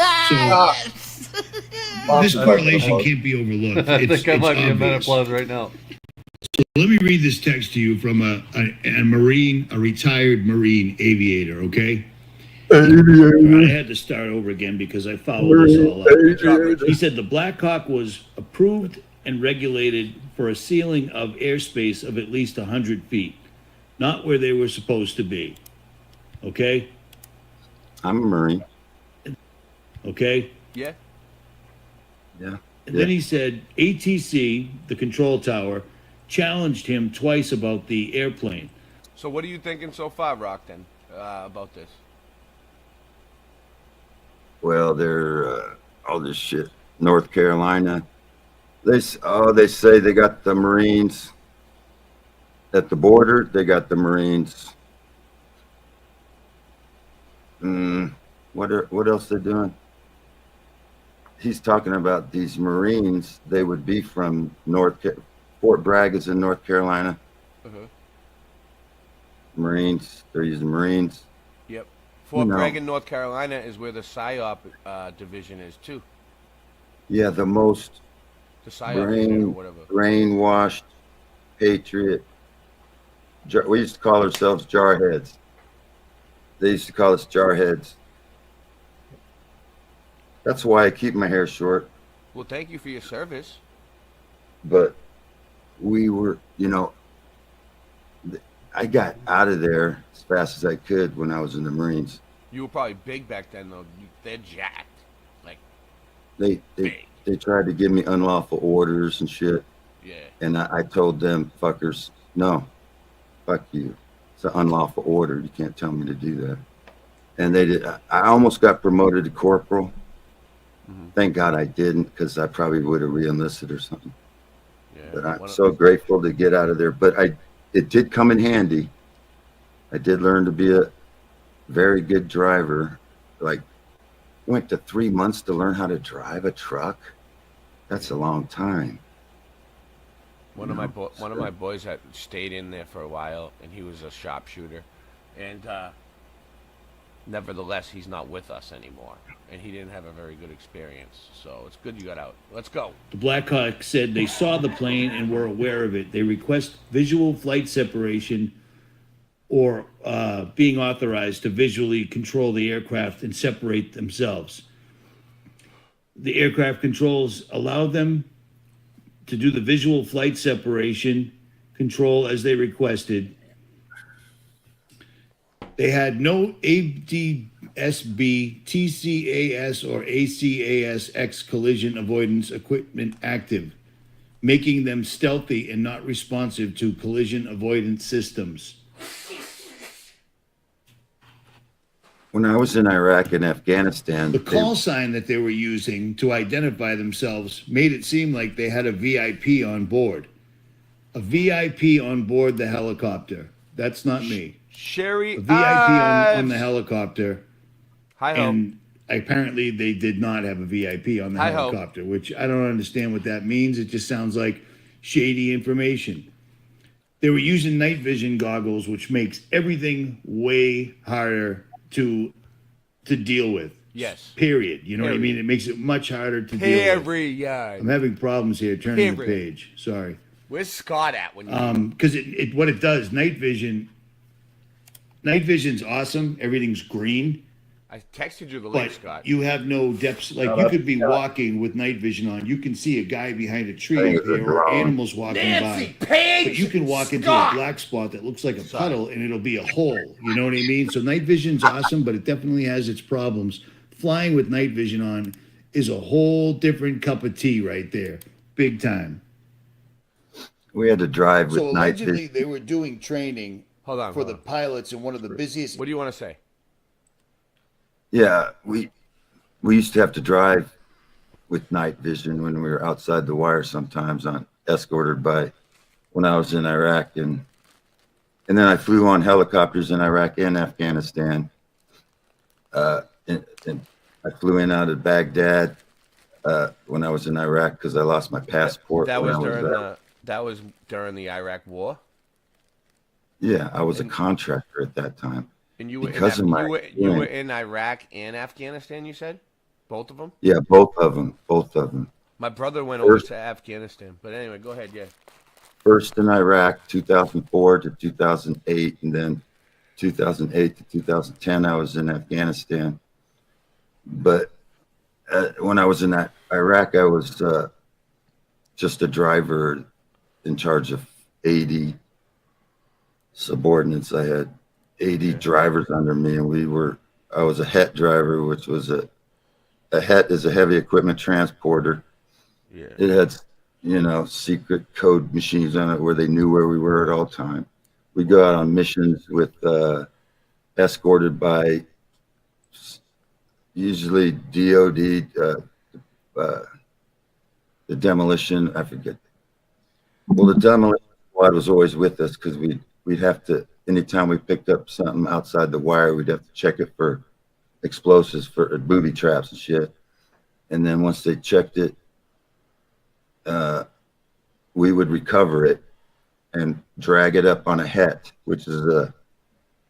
So this correlation can't be overlooked. I think I might be in obvious. menopause right now. So let me read this text to you from a retired Marine aviator, okay? I had to start over again because I followed this all up. He said the Black Hawk was approved and regulated for a ceiling of airspace of at least 100 feet, not where they were supposed to be. Okay? I'm a Marine. Okay? Yeah. Yeah. And then he said ATC, the control tower, challenged him twice about the airplane. So what are you thinking so far, Rock, then, about this? Well, they're all this shit. North Carolina. They say they got the Marines at the border. They got the Marines. What else they doing? He's talking about these Marines. They would be from Fort Bragg is in North Carolina. Marines. They're using Marines. Yep. Fort Bragg in North Carolina is where the PSYOP division is, too. Yeah, the most The PSYOP unit or whatever. brainwashed patriot. We used to call ourselves jarheads. They used to call us jarheads. That's why I keep my hair short. Well, thank you for your service. But we were, I got out of there as fast as I could when I was in the Marines. You were probably big back then, though. They're jacked. Like, They tried to give me unlawful orders and shit. Yeah. And I told them fuckers, no, fuck you. It's an unlawful order. You can't tell me to do that. and they did. I almost got promoted to corporal. Thank God I didn't, because I probably would have re-enlisted or something. Yeah, but I'm so grateful to get out of there. But it did come in handy. I did learn to be a very good driver. Like, went to 3 months to learn how to drive a truck. That's a long time. One of my boys had stayed in there for a while, and he was a sharpshooter, and nevertheless, he's not with us anymore, and he didn't have a very good experience. So it's good you got out. Let's go. The Blackhawks said they saw the plane and were aware of it. They request visual flight separation or being authorized to visually control the aircraft and separate themselves. The aircraft controls allow them to do the visual flight separation control as they requested. They had no ADSB, TCAS, or ACAS-X collision avoidance equipment active, making them stealthy and not responsive to collision avoidance systems. When I was in Iraq and Afghanistan, the call sign that they were using to identify themselves made it seem like they had a VIP on board. A VIP on board the helicopter. That's not me. Sherry, a VIP on the helicopter. Hi-ho. And apparently they did not have a VIP on the Hi-ho. helicopter, which I don't understand what that means. It just sounds like shady information. They were using night vision goggles, which makes everything way harder to deal with. Yes. Period. You know what I mean? It makes it much harder to deal with. Period. I'm having problems here turning the page. Sorry. Where's Scott at when you? Because what it does, night vision's awesome. Everything's green. I texted you the link, But Scott. you have no depths. Like, you could be walking with night vision on. You can see a guy behind a tree up there or animals walking Nancy by. Page But you can walk into a Scott! black spot that looks like a puddle and it'll be a hole. You know what I mean? So night vision's awesome, but it definitely has its problems. Flying with night vision on is a whole different cup of tea right there. Big time. we had to drive with So night allegedly vision. they were doing training Hold for the pilots in one of the busiest. What do you want to say? Yeah, we used to have to drive with night vision when we were outside the wire sometimes, escorted by, when I was in Iraq, and then I flew on helicopters in Iraq and Afghanistan. And I flew in out of Baghdad when I was in Iraq because I lost my passport. That when was I during there. that was during the Iraq War. Yeah, I was a contractor at that time. And you were because of my you were in Iraq and Afghanistan. You said both of them. Yeah, both of them. My brother went over to Afghanistan, but anyway, go ahead. Yeah. First in Iraq, 2004 to 2008, and then 2008 to 2010, I was in Afghanistan. But when I was in Iraq, I was just a driver in charge of 80 subordinates. I had 80 drivers under me, and I was a HET driver, which was a HET is a heavy equipment transporter. Yeah. It had, secret code machines on it where they knew where we were at all time. We go out on missions with escorted by usually DOD, the demolition. I forget. Well, the demolition squad was always with us because we'd have to. Anytime we picked up something outside the wire, we'd have to check it for explosives, for booby traps and shit. And then once they checked it, we would recover it and drag it up on a HET, which is a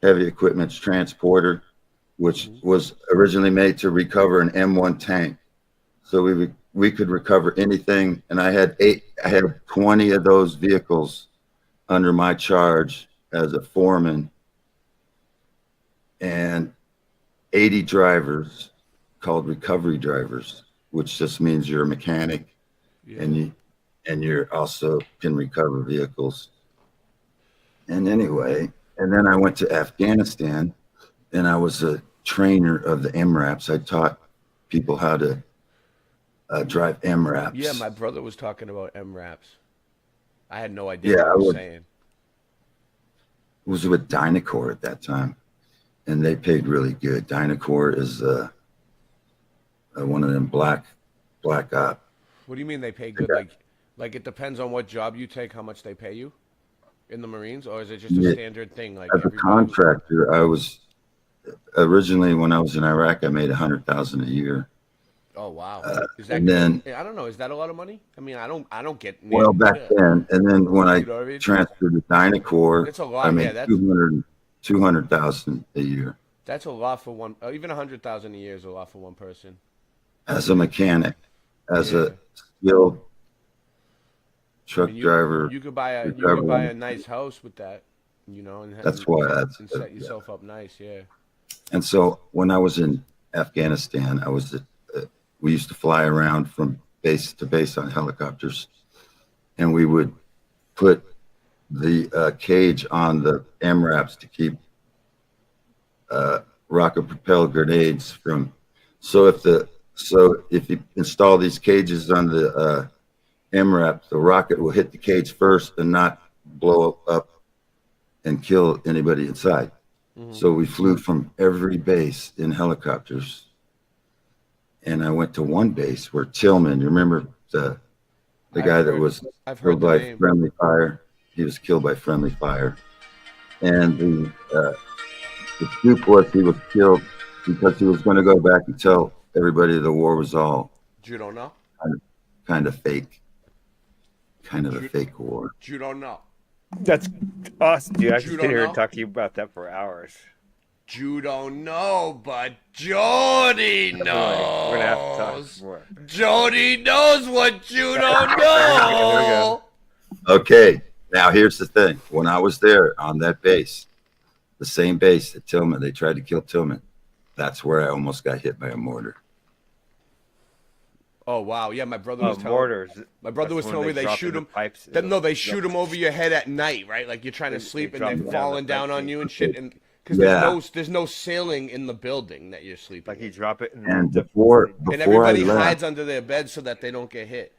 heavy equipment transporter, which was originally made to recover an M1 tank. So we could recover anything, and I had 20 of those vehicles under my charge as a foreman, and 80 drivers called recovery drivers, which just means you're a mechanic, and you're also can recover vehicles. And anyway, and then I went to Afghanistan, and I was a trainer of the MRAPs. I taught people how to drive MRAPs. Yeah, my brother was talking about MRAPs. I had no idea Yeah, what he was saying. It was with Dynacore at that time. and they paid really good. Dynacorp is one of them black op. What do you mean they pay good? Like it depends on what job you take, how much they pay you in the Marines, or is it just a standard thing? Like as a contractor, I was originally when I was in Iraq, I made $100,000 a year. Oh wow! Is that and then I don't know. Is that a lot of money? I mean, I don't get. Well, back then, and then when I You know what I mean? transferred to Dynacorp, It's a lot, I made yeah, that's- 200,000 a year That's a lot for one. Even 100,000 a year is a lot for one person. as a mechanic, as a skilled truck driver. You could buy a nice house with that, you know, and That's why and set yourself up nice, yeah. And so when I was in Afghanistan, we used to fly around from base to base on helicopters, and we would put the cage on the MRAPs to keep rocket propelled grenades from. So if you install these cages on the MRAP, the rocket will hit the cage first and not blow up and kill anybody inside. So we flew from every base in helicopters. And I went to one base where Tillman, you remember the guy that was killed by friendly fire? He was killed by friendly fire. And the scoop was he was killed because he was going to go back and tell everybody the war was all You don't know? kind of fake. Kind of a fake war. You don't know. That's awesome, dude. I could You sit don't here know? and talk to you about that for hours. You don't know, but Jody knows. We're gonna have to talk more. Jody knows what you don't know. Okay, now here's the thing. When I was there on that base, the same base at Tillman, they tried to kill Tillman. That's where I almost got hit by a mortar. Oh wow, yeah, my brother was telling mortars. My brother was That's telling me when they they drop shoot in the them. pipes. No, they shoot them over your head at night, right? Like you're trying to sleep and drop they're them down falling the down pipe. on you and shit. And because Yeah. there's no ceiling in the building that you're sleeping. Like you drop it, And before and I everybody left, hides under their bed so that they don't get hit.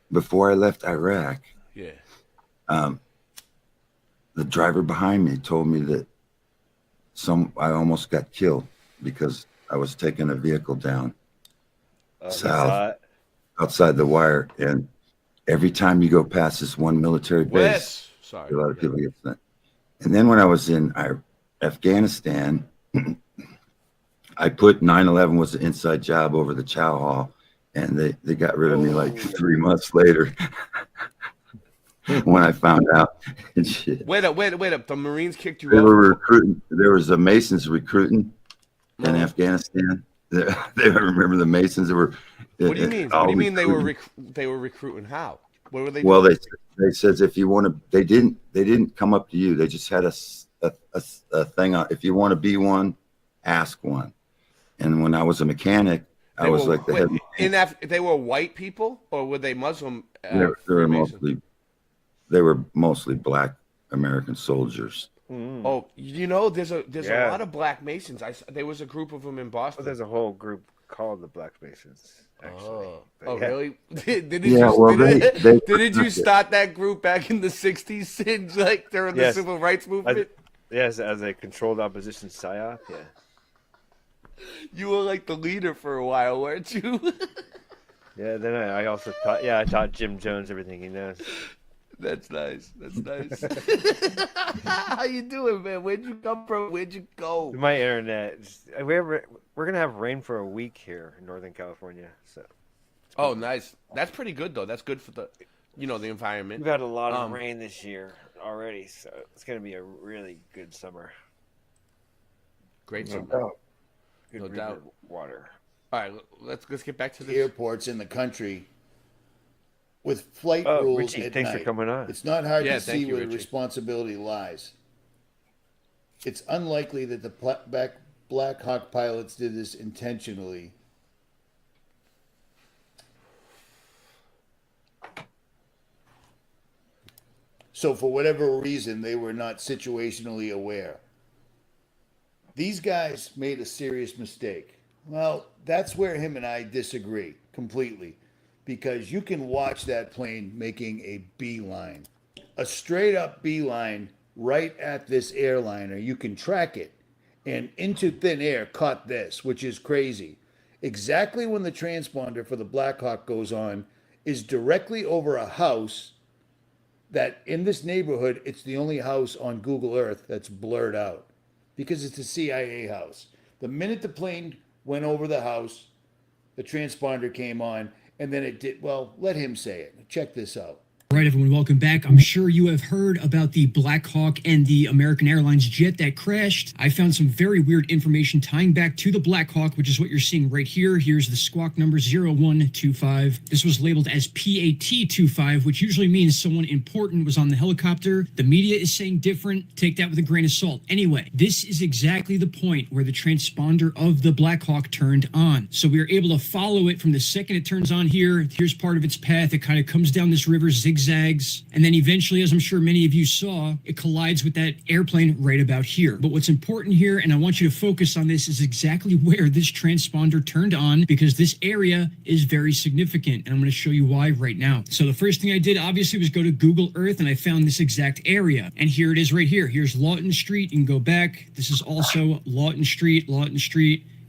before I left Iraq, Yeah. the driver behind me told me that I almost got killed because I was taking a vehicle down south outside the wire, and every time you go past this one military base, Sorry. a lot of people get that. And then when I was in Afghanistan, I put 9/11 was an inside job over the chow hall, and they got rid of me like 3 months later when I found out. And shit. Wait up. The Marines kicked you They out. were recruiting. There was a Masons recruiting in Afghanistan. They remember the Masons that were. What do you mean? What do you mean they were recruiting? How? What were they? Well, doing? they says if you want to, they didn't come up to you. They just had a thing on. If you want to be one, ask one. And when I was a mechanic, I was like the head. They were white people, or were they Muslim? They were mostly black American soldiers. Oh, you know, there's a Yeah. lot of Black Masons. There was a group of them in Boston. Well, there's a whole group called the Black Masons. Actually. But Oh, yeah. really? Didn't you start that group back in the '60s, like during the Yes. civil rights movement? Yes, as a controlled opposition psyop. Yeah. You were like the leader for a while, weren't you? Yeah. Then I also taught. Yeah, I taught Jim Jones everything he knows. That's nice. How you doing, man? Where'd you come from? Where'd you go? My internet. We're gonna have rain for a week here in Northern California. So. Oh, nice. That's pretty good though. That's good for the environment. We've had a lot of rain this year already, so it's gonna be a really good summer. Great No summer. doubt. Good No river doubt. water. All right, let's get back to this. Airports in the country with flight Oh, rules Richie, at thanks for night. coming on. It's not hard Yeah, to thank see you, where the Richie. responsibility lies. It's unlikely that the Black Hawk pilots did this intentionally. So for whatever reason, they were not situationally aware. These guys made a serious mistake. Well, that's where him and I disagree completely, because you can watch that plane making a beeline, a straight up beeline right at this airliner. You can track it, And Into Thin Air caught this, which is crazy. Exactly when the transponder for the Black Hawk goes on is directly over a house that in this neighborhood, it's the only house on Google Earth that's blurred out because it's a CIA house. The minute the plane went over the house, the transponder came on, and then it did. Well, let him say it. Check this out. All right, everyone, welcome back. I'm sure you have heard about the Black Hawk and the American Airlines jet that crashed. I found some very weird information tying back to the Black Hawk, which is what you're seeing right here. Here's the squawk number 0125. This was labeled as PAT-25, which usually means someone important was on the helicopter. The media is saying different. Take that with a grain of salt. Anyway, this is exactly the point where the transponder of the Black Hawk turned on. So we were able to follow it from the second it turns on here. Here's part of its path. It kind of comes down this river, zigzags, and then eventually, as I'm sure many of you saw, it collides with that airplane right about here. But what's important here, and I want you to focus on this, is exactly where this transponder turned on, because this area is very significant, and I'm going to show you why right now. So the first thing I did, obviously, was go to Google Earth, and I found this exact area. And here it is right here. Here's Lawton Street. You can go back. This is also Lawton Street,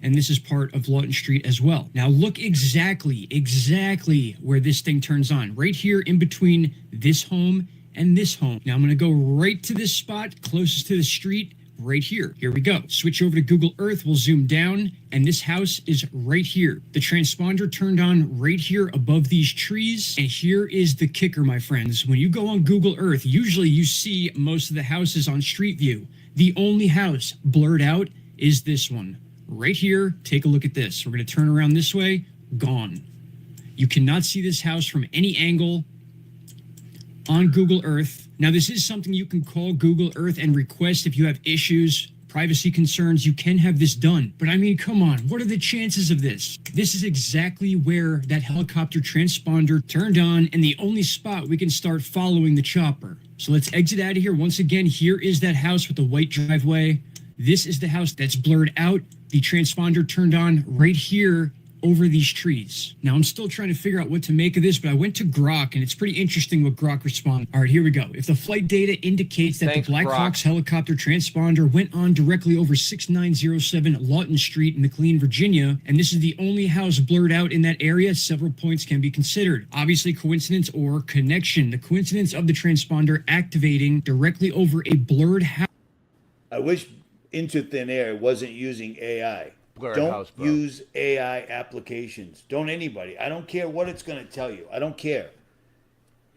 and this is part of Lawton Street as well. Now look exactly where this thing turns on. Right here in between this home and this home. Now I'm going to go right to this spot closest to the street right here. Here we go. Switch over to Google Earth. We'll zoom down, and this house is right here. The transponder turned on right here above these trees, and here is the kicker, my friends. When you go on Google Earth, usually you see most of the houses on Street View. The only house blurred out is this one. Right here, take a look at this. We're going to turn around this way. Gone. You cannot see this house from any angle on Google Earth. Now, this is something you can call Google Earth and request if you have issues, privacy concerns. You can have this done. But I mean, come on. What are the chances of this? This is exactly where that helicopter transponder turned on, and the only spot we can start following the chopper. So let's exit out of here. Once again, here is that house with the white driveway. This is the house that's blurred out. The transponder turned on right here over these trees. Now, I'm still trying to figure out what to make of this, but I went to Grok, and it's pretty interesting what Grok responded. All right, here we go. If the flight data indicates that the Black Hawk's helicopter transponder went on directly over 6907 Lawton Street in McLean, Virginia, and this is the only house blurred out in that area, several points can be considered. Obviously, coincidence or connection. The coincidence of the transponder activating directly over a blurred house. I wish Into Thin Air wasn't using AI. Don't use AI applications. Don't anybody. I don't care what it's going to tell you. I don't care.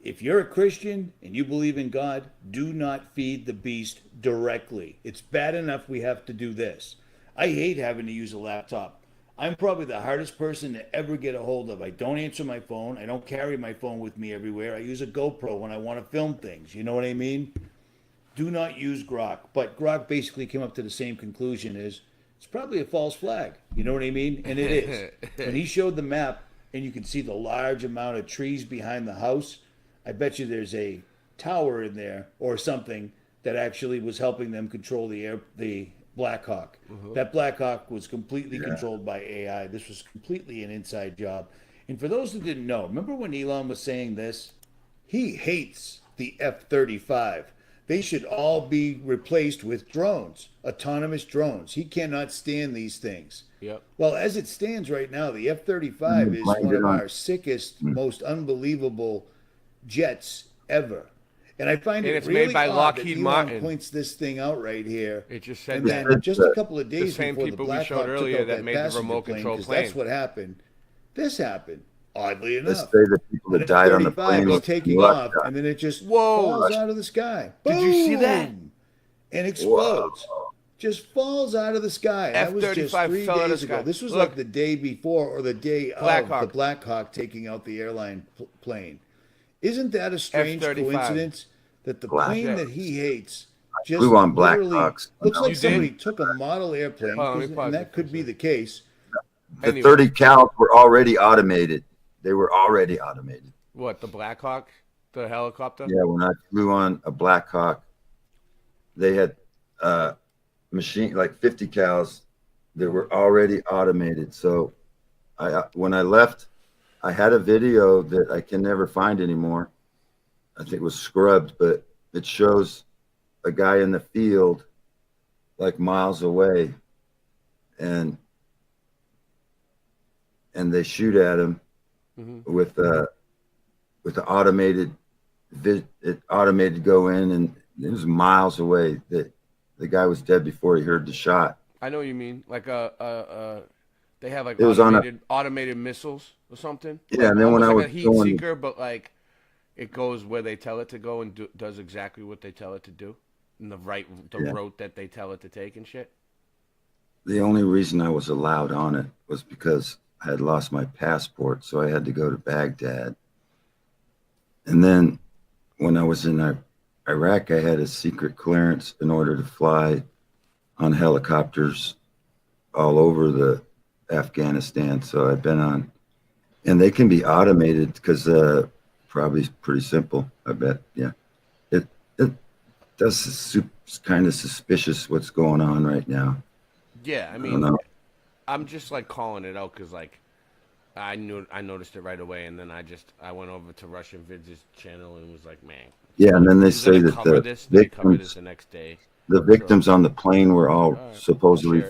If you're a Christian and you believe in God, do not feed the beast directly. It's bad enough we have to do this. I hate having to use a laptop. I'm probably the hardest person to ever get a hold of. I don't answer my phone. I don't carry my phone with me everywhere. I use a GoPro when I want to film things. You know what I mean? Do not use Grok. But Grok basically came up to the same conclusion as it's probably a false flag. You know what I mean? And it is. When he showed the map and you can see the large amount of trees behind the house, I bet you there's a tower in there or something that actually was helping them control the Black Hawk. That Black Hawk was completely controlled by AI. This was completely an inside job. And for those who didn't know, remember when Elon was saying this? He hates the F-35. They should all be replaced with drones, autonomous drones. He cannot stand these things. Yep. Well, as it stands right now, the F-35 is one of our sickest, most unbelievable jets ever. And I find it really made by odd Lockheed that Elon Martin. points this thing out right here. It just said and that. then just a couple of The days same before the people we Black showed Hawk took earlier out that that made the passenger remote plane, control 'cause plane. that's what happened. This happened, oddly enough. Let's say the people that died on the plane was were taking luck. off, and then it just falls out of the sky. Did you see that? Boom! And explodes. Just falls out of the sky. That was just F-35 3 fell out of days the ago. sky. This was Look. like the day before or the day Black of Hawk. the Black Hawk taking out the airline plane. Isn't that a strange F-35. coincidence that the plane that he hates just Flew on Black literally Hawks. looks like You somebody did? took a model airplane, Hold on, let me 'cause- pause and it that could be the case. The 30 cows were already automated. They were already automated. What, the Black Hawk? The helicopter? Yeah, when I flew on a Black Hawk, they had machine like 50 cows that were already automated. So when I left, I had a video that I can never find anymore. I think it was scrubbed, but it shows a guy in the field like miles away, and they shoot at him with the automated automated go in, and it was miles away. That the guy was dead before he heard the shot. I know what you mean. Like they have like It was automated missiles or something. Yeah, like, and then when I like was a heat going, seeker, but like it goes where they tell it to go and does exactly what they tell it to do, and the route that they tell it to take and shit. the only reason I was allowed on it was because I had lost my passport, so I had to go to Baghdad. And then when I was in Iraq, I had a secret clearance in order to fly on helicopters all over the Afghanistan. So I've been on, and they can be automated because probably pretty simple. I bet. Yeah, it does kind of suspicious what's going on right now. Yeah, I mean, I'm just like calling it out because like I noticed it right away, and then I went over to Russian Vids' channel and was like, man. Yeah, and then they say that cover the victims the next day. The victims on the plane were all supposedly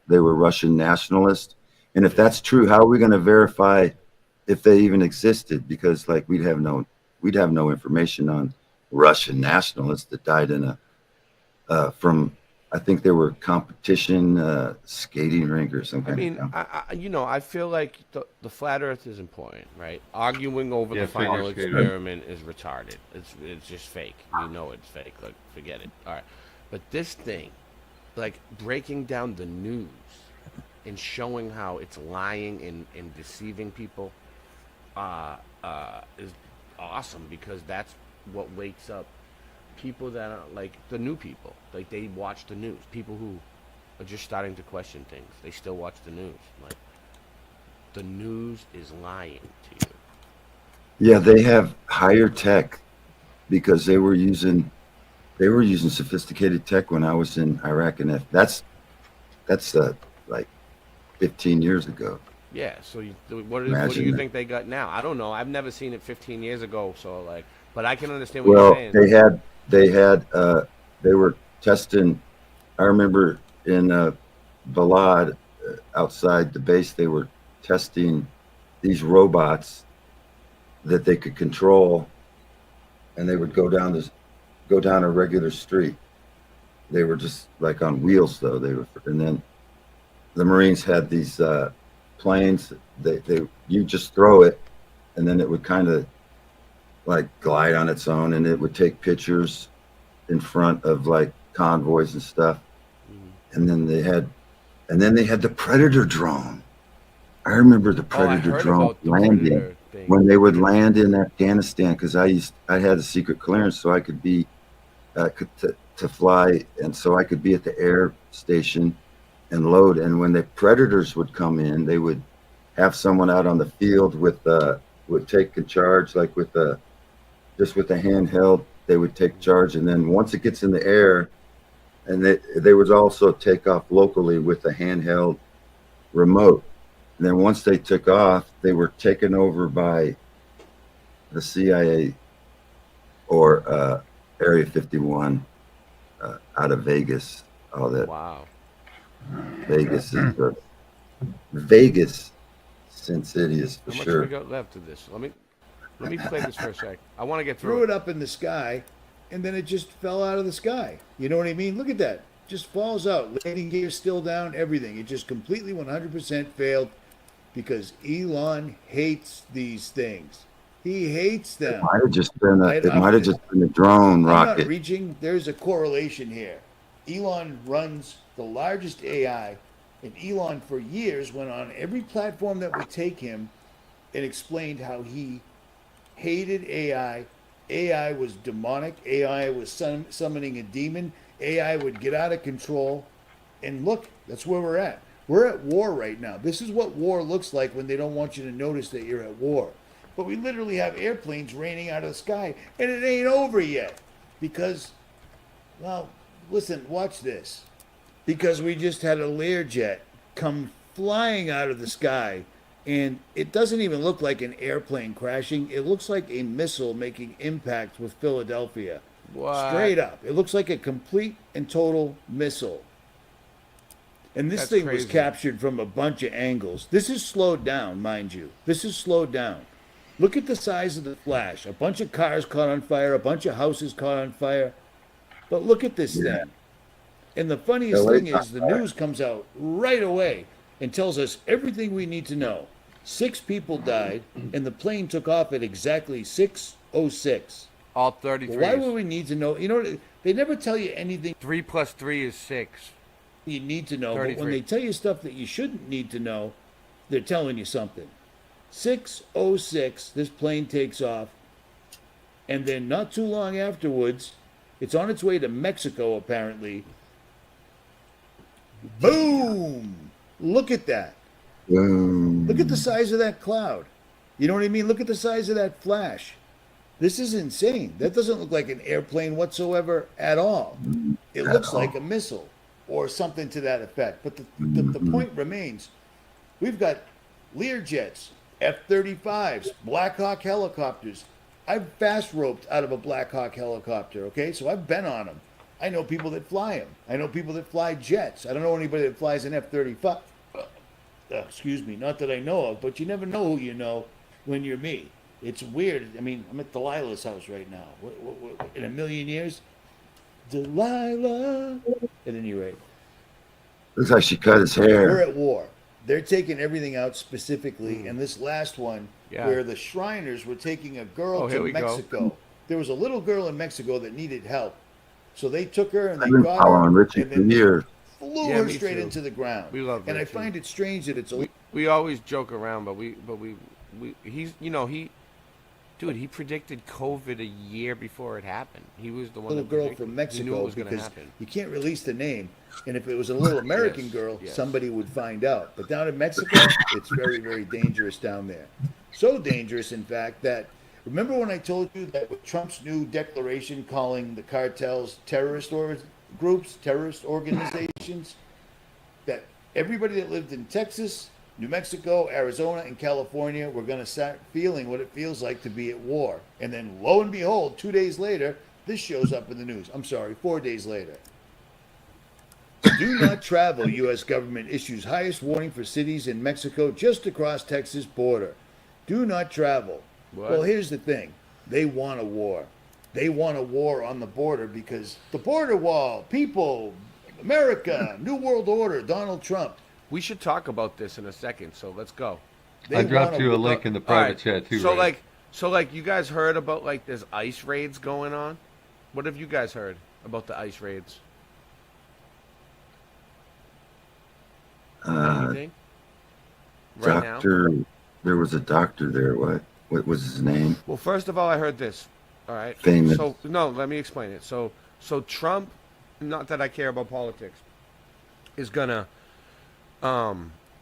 they were Russian nationalists. And if that's true, how are we going to verify if they even existed? Because like we'd have no information on Russian nationalists that died in from, I think they were competition skating rink or something. I mean, I feel like the flat Earth is important, right? Arguing over the final experiment is retarded. It's just fake. You know it's fake. Like, forget it. All right. But this thing, like breaking down the news and showing how it's lying and deceiving people, is awesome because that's what wakes up people that are like the new people. Like they watch the news. People who are just starting to question things. They still watch the news. Like the news is lying to you. Yeah, they have higher tech because they were using sophisticated tech when I was in Iraq, and that's like 15 years ago. Yeah. So what do you think they got now? I don't know. I've never seen it 15 years ago. So like, but I can understand what you're saying. They were testing. I remember in Balad outside the base, they were testing these robots that they could control, and they would go down a regular street. They were just like on wheels though. And then the Marines had these planes. You just throw it, and then it would kind of like glide on its own, and it would take pictures in front of like convoys and stuff. And then they had the Predator drone. I remember the Predator drone landing when they would land in Afghanistan, because I had a secret clearance, so I could be to fly, and so I could be at the air station and load. And when the Predators would come in, they would have someone out on the field would take in charge, like with a handheld. They would take charge, and then once it gets in the air, and they would also take off locally with a handheld remote. And then once they took off, they were taken over by the CIA or Area 51 out of Vegas. All that. Wow. Vegas is Vegas, Sin City is for sure. How much we got left of this? Let me play this for a sec. I want to get through. Threw it up in the sky, and then it just fell out of the sky. You know what I mean? Look at that. Just falls out. Landing gear still down. Everything. It just completely 100% failed because Elon hates these things. He hates them. It might have just been a drone rocket. I'm not reaching. There's a correlation here. Elon runs the largest AI, and Elon for years went on every platform that would take him and explained how he hated AI. AI was demonic. AI was summoning a demon. AI would get out of control. And look, that's where we're at. We're at war right now. This is what war looks like when they don't want you to notice that you're at war. But we literally have airplanes raining out of the sky, and it ain't over yet. Because, well, listen, watch this. Because we just had a Learjet come flying out of the sky, and it doesn't even look like an airplane crashing. It looks like a missile making impact with Philadelphia. What? Straight up. It looks like a complete and total missile. And this That's thing was crazy. captured from a bunch of angles. This is slowed down, mind you. This is slowed down. Look at the size of the flash. A bunch of cars caught on fire, a bunch of houses caught on fire. But look at this thing. And the funniest LA thing is the news comes out right away and tells us everything we need to know. 6 people died, and the plane took off at exactly 6:06. All 33. Why would we need to know? You know, they never tell you anything 3 plus 3 is 6. you need to know. But when 33. they tell you stuff that you shouldn't need to know, they're telling you something. 6:06, this plane takes off, and then not too long afterwards, it's on its way to Mexico, apparently. Boom! Look at that. Look at the size of that cloud. You know what I mean? Look at the size of that flash. This is insane. That doesn't look like an airplane whatsoever at all. It looks like a missile or something to that effect. But the point remains, we've got Learjets, F-35s, Black Hawk helicopters. I've fast roped out of a Black Hawk helicopter, okay? So I've been on them. I know people that fly them. I know people that fly jets. I don't know anybody that flies an F-35. Excuse me, not that I know of, but you never know who you know when you're me. It's weird. I mean, I'm at Delilah's house right now. In a million years? Delilah. At any rate. Looks like she cut his hair. We're at war. They're taking everything out specifically, and this last one, where the Shriners were taking a girl to Mexico. There was a little girl in Mexico that needed help. So they took her and they I've been got following her Richie and for then years. flew her straight into the ground. We love and I Richie. find it strange that it's a We always joke around, but he's, you know, he predicted COVID a year before it happened. He was the one. little that girl predicted from it. Mexico He knew it was going to because happen. you can't release the name. And if it was a little American girl, somebody would find out. But down in Mexico, it's very, very dangerous down there. So dangerous, in fact, that remember when I told you that with Trump's new declaration calling the cartels terrorist groups, terrorist organizations, that everybody that lived in Texas, New Mexico, Arizona, and California were going to start feeling what it feels like to be at war. And then lo and behold, 2 days later, this shows up in the news. I'm sorry, 4 days later. Do not travel. U.S. government issues highest warning for cities in Mexico just across Texas border. Do not travel. What? Well, here's the thing. They want a war. They want a war on the border because the border wall, people, America, New World Order, Donald Trump. We should talk about this in a second, so let's go. I dropped you a link in the private chat too. So Ray. like you guys heard about like there's ICE raids going on? What have you guys heard about the ICE raids? Anything? Right now? There was a doctor there. What was his name? Well, first of all, I heard this. All right. Famous. So no, let me explain it. So Trump, not that I care about politics, is gonna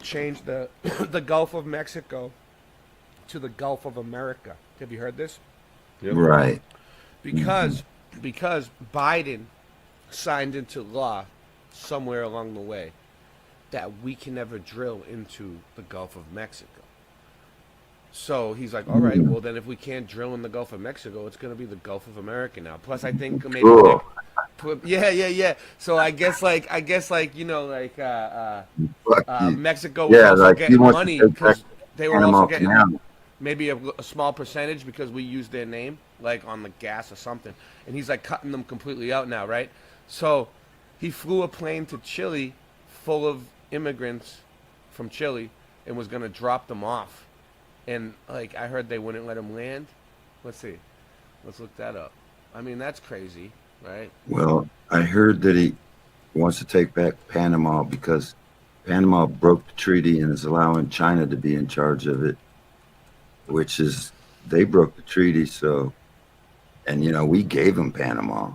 change the the Gulf of Mexico to the Gulf of America. Have you heard this? Right. Because Biden signed into law somewhere along the way that we can never drill into the Gulf of Mexico. So he's like, all right, well then if we can't drill in the Gulf of Mexico, it's going to be the Gulf of America now. Plus I think maybe Cool. yeah. So I guess you know Mexico was Yeah, also like, he getting wants to money take because back they were Panama also getting Canal. maybe a small percentage because we used their name like on the gas or something. And he's like cutting them completely out now, right? So he flew a plane to Chile full of immigrants from Chile and was going to drop them off. And like I heard they wouldn't let him land. Let's see. Let's look that up. I mean, that's crazy, right? Well, I heard that he wants to take back Panama because Panama broke the treaty and is allowing China to be in charge of it, which is they broke the treaty. So, and you know, we gave them Panama.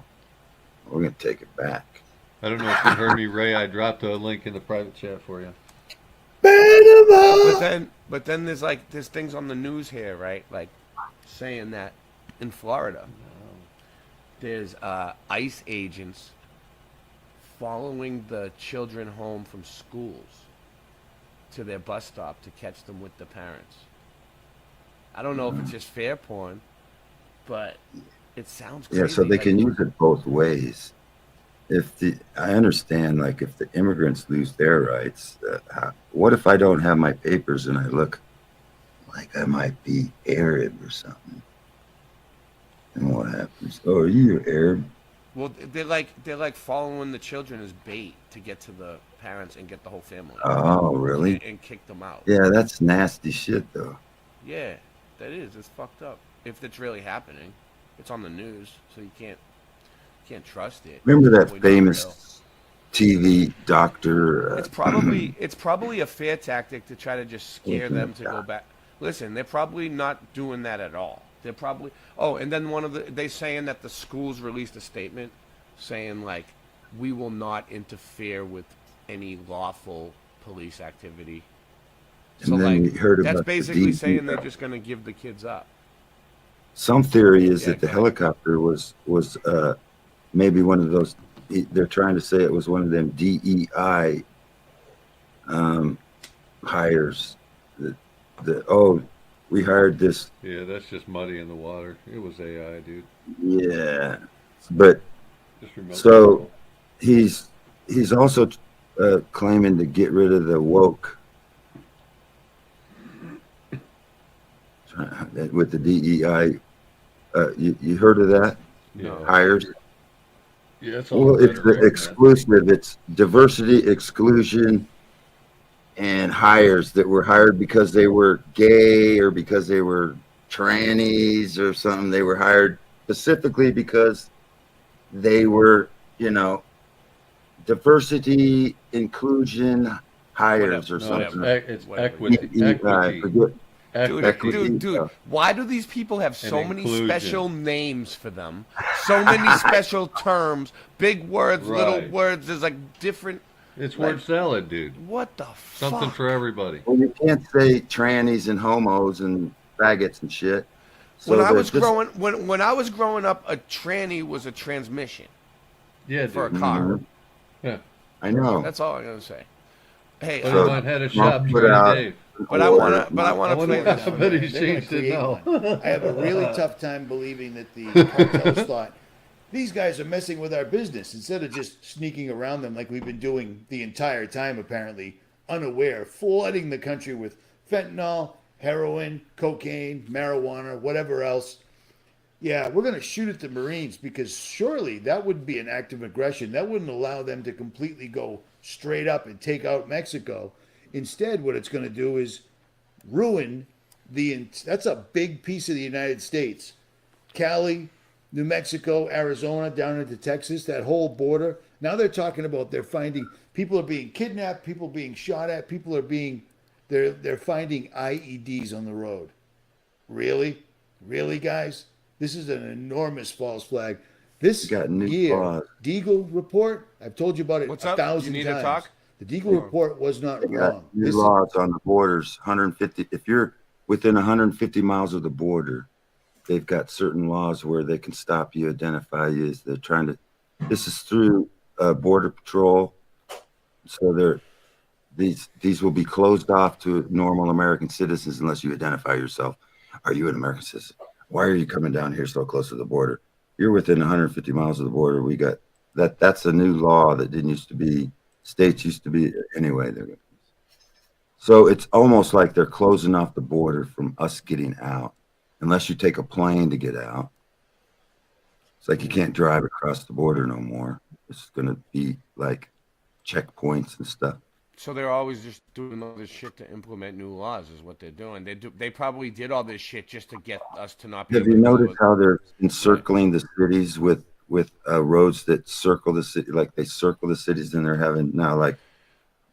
We're going to take it back. I don't know if you heard me, Ray. I dropped a link in the private chat for you. But then there's things on the news here, right? Like saying that in Florida, there's ICE agents following the children home from schools to their bus stop to catch them with the parents. I don't know if it's just fair porn, but it sounds crazy. Yeah, so they can use it both ways. I understand, like, if the immigrants lose their rights, what if I don't have my papers and I look like I might be Arab or something? And what happens? Oh, are you Arab? Well, they're like following the children as bait to get to the parents and get the whole family. Oh, really? And kick them out. Yeah, that's nasty shit, though. Yeah, that is. It's fucked up. If it's really happening, it's on the news, so you can't trust it. Remember It's that probably not real. famous TV doctor? It's probably a fear tactic to try to just scare them to go back. Listen, they're probably not doing that at all. They're probably and then they saying that the schools released a statement saying like we will not interfere with any lawful police activity. So And then like we heard that's about the basically DEI. saying they're just going to give the kids up. Some theory is that the helicopter was maybe one of those. They're trying to say it was one of them DEI hires. We hired this. Yeah, that's just muddy in the water. It was AI, dude. Yeah, but Just remote so he's also claiming to get rid of the woke with the DEI. You heard of that? No. Hires. Yeah, it's all Well, it's better, the right? exclusive. It's diversity, exclusion, and hires that were hired because they were gay or because they were trannies or something. They were hired specifically because they were, diversity, inclusion hires or something. It's equity. DEI, forget- Dude, why do these people have so many inclusion. special names for them? So many special terms, big words, little Right. words. There's like different. It's like, word salad, dude. What the Something fuck? for everybody. Well, you can't say trannies and homos and faggots and shit. So When I they're was just- growing, when I was growing up, a tranny was a transmission. Yeah, for a dude. car. Mhm. Yeah. I know. That's all I'm gonna say. Hey, Well, you might had a shop, put Tranny out Dave. But I wanna play I this. bet he's changed it now. I have a really tough time believing that the cartels thought these guys are messing with our business instead of just sneaking around them like we've been doing the entire time, apparently unaware, flooding the country with fentanyl, heroin, cocaine, marijuana, whatever else. Yeah, we're going to shoot at the Marines because surely that would be an act of aggression. That wouldn't allow them to completely go straight up and take out Mexico. Instead, what it's going to do is ruin that's a big piece of the United States. Cali, New Mexico, Arizona, down into Texas, that whole border. Now they're talking about they're finding people are being kidnapped, people being shot at, people are being they're finding IEDs on the road. Really? Really, guys? This is an enormous false flag. This got new year, laws. Deagle report, I've told you about it What's a up? thousand You need to times. talk? The Deagle report was not They got wrong. new This- laws on the borders. 150. If you're within 150 miles of the border, they've got certain laws where they can stop you, identify you. As they're trying to. This is through Border Patrol, so these will be closed off to normal American citizens unless you identify yourself. Are you an American citizen? Why are you coming down here so close to the border? You're within 150 miles of the border. We got that. That's a new law that didn't used to be. States used to be anyway. So it's almost like they're closing off the border from us getting out, unless you take a plane to get out. It's like you can't drive across the border no more. It's going to be like checkpoints and stuff. So they're always just doing all this shit to implement new laws, is what they're doing. They probably did all this shit just to get us to not be. Have able you to go noticed with- how they're encircling the cities with roads that circle the city? Like they circle the cities, and they're having now like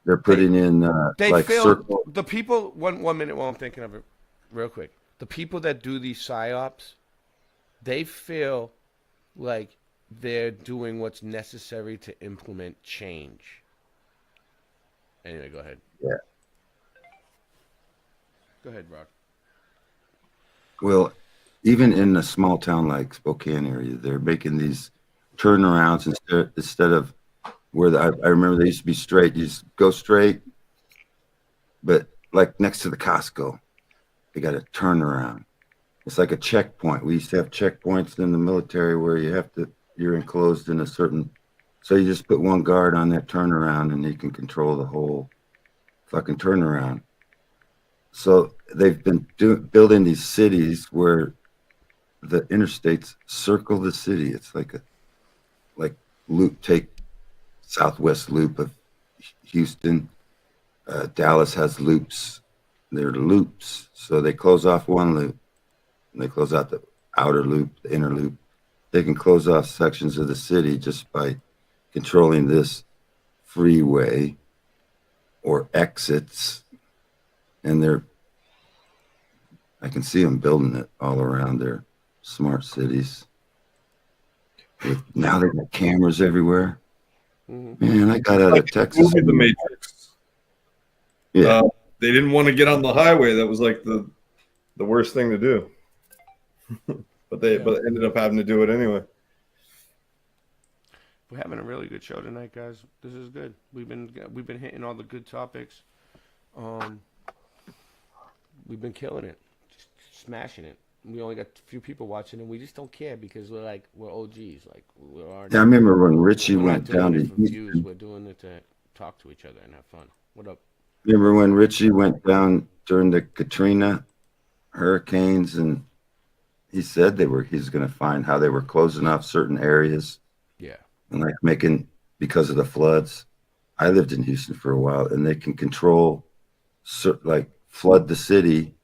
they're putting in They like feel circle. the people. One minute while I'm thinking of it, real quick. The people that do these psyops, they feel like they're doing what's necessary to implement change. Anyway, go ahead. Yeah. Go ahead, Rock. Well, even in a small town like Spokane area, they're making these turnarounds instead of where I remember they used to be straight. You just go straight, but like next to the Costco, they got a turnaround. It's like a checkpoint. We used to have checkpoints in the military where you're enclosed in a certain So you just put one guard on that turnaround and you can control the whole fucking turnaround. So they've been building these cities where the interstates circle the city. It's like loop, take southwest loop of Houston. Dallas has loops. They're loops. So they close off one loop and they close out the outer loop, the inner loop. They can close off sections of the city just by controlling this freeway or exits. And I can see them building it all around their smart cities. Now they got cameras everywhere. Man, I got out of Texas. The Matrix. Yeah. They didn't want to get on the highway. That was like the worst thing to do. but they ended up having to do it anyway. We're having a really good show tonight, guys. This is good. We've been hitting all the good topics. We've been killing it, just smashing it. We only got a few people watching, and we just don't care because we're OGs. Like I remember when Richie went down to Houston. Houston. We're doing it to talk to each other and have fun. What up? Remember when Richie went down during the Katrina hurricanes, and he said he's going to find how they were closing off certain areas. Yeah. And making, because of the floods. I lived in Houston for a while, and they can control, flood the city,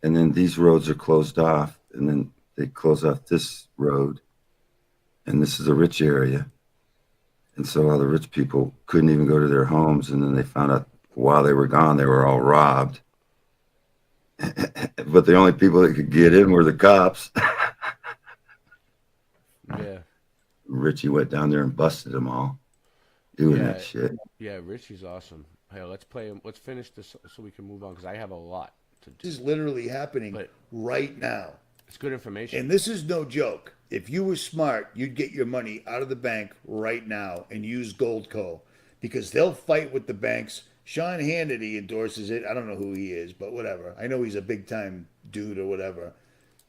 and then these roads are closed off, and then they close off this road, and this is a rich area. And so all the rich people couldn't even go to their homes, and then they found out while they were gone, they were all robbed. But the only people that could get in were the cops. Yeah. Richie went down there and busted them all doing that shit. Yeah, Richie's awesome. Hey, let's finish this so we can move on, because I have a lot to do. This is literally happening right now. It's good information. And this is no joke. If you were smart, you'd get your money out of the bank right now and use Goldco, because they'll fight with the banks. Sean Hannity endorses it. I don't know who he is, but whatever. I know he's a big time dude or whatever.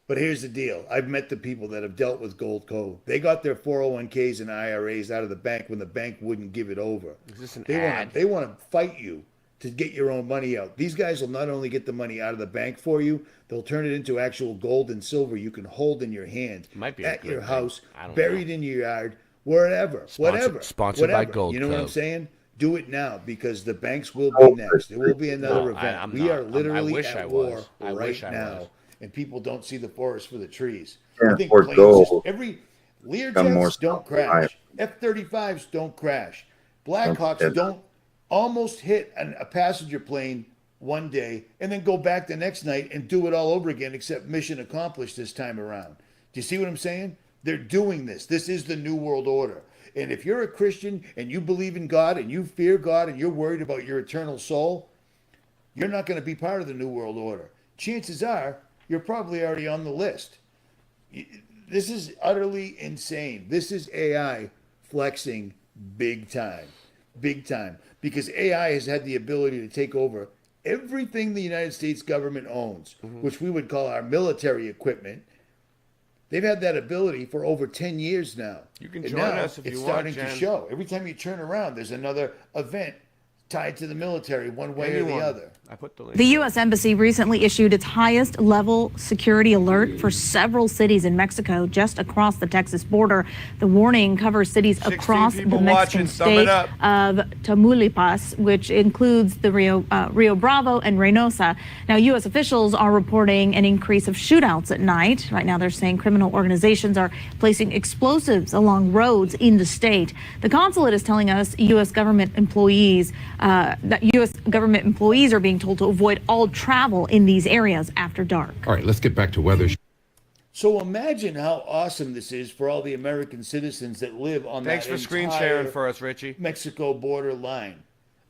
But here's the deal. I've met the people that have dealt with Goldco. They got their 401ks and IRAs out of the bank when the bank wouldn't give it over. Is this an ad? They want to fight you to get your own money out. These guys will not only get the money out of the bank for you, they'll turn it into actual gold and silver you can hold in your hand, at your house, buried in your yard, wherever, whatever. Sponsored by Goldco. You know what I'm saying? Do it now, because the banks will be next. There will be another event. We are literally at war right now. And people don't see the forest for the trees. I think planes Learjets don't crash. F-35s don't crash. Blackhawks don't almost hit a passenger plane one day and then go back the next night and do it all over again, except mission accomplished this time around. Do you see what I'm saying? They're doing this. This is the New World Order. And if you're a Christian and you believe in God and you fear God and you're worried about your eternal soul, you're not going to be part of the New World Order. Chances are, you're probably already on the list. This is utterly insane. This is AI flexing big time. Big time. Because AI has had the ability to take over everything the United States government owns, which we would call our military equipment. They've had that ability for over 10 years now. You can join us if you want, it's starting to Jen. show. Every time you turn around, there's another event tied to the military one way or the other. I put the link. The U.S. Embassy recently issued its highest level security alert for several cities in Mexico, just across the Texas border. The warning covers cities across the Mexican state of Tamaulipas, which includes the Rio Bravo and Reynosa. Now, U.S. officials are reporting an increase of shootouts at night. Right now, they're saying criminal organizations are placing explosives along roads in the state. The consulate is telling us U.S. government employees that U.S. government employees are being told to avoid all travel in these areas after dark. All right, let's get back to weather. So imagine how awesome this is for all the American citizens that live on Thanks that for screen entire sharing for us, Richie. Mexico border line.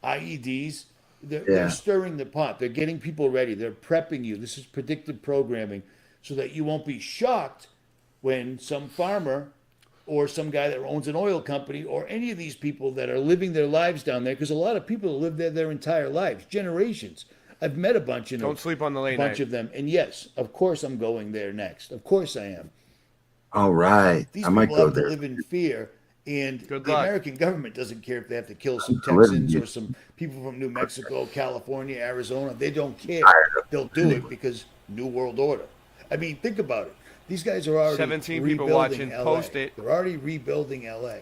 IEDs, they're stirring the pot. They're getting people ready. They're prepping you. This is predictive programming so that you won't be shocked when some farmer or some guy that owns an oil company or any of these people that are living their lives down there, because a lot of people live there their entire lives, generations. I've met a bunch of them. Don't sleep on the late bunch night. of them. And yes, of course I'm going there next. Of course I am. All right. These I might people go have there. to live in fear And Good the luck. American government doesn't care if they have to kill some Texans or some people from New Mexico, California, Arizona. They don't care. They'll do it because New World Order. I mean, think about it. These guys are already 17 people rebuilding watching. LA. Post it. They're already rebuilding LA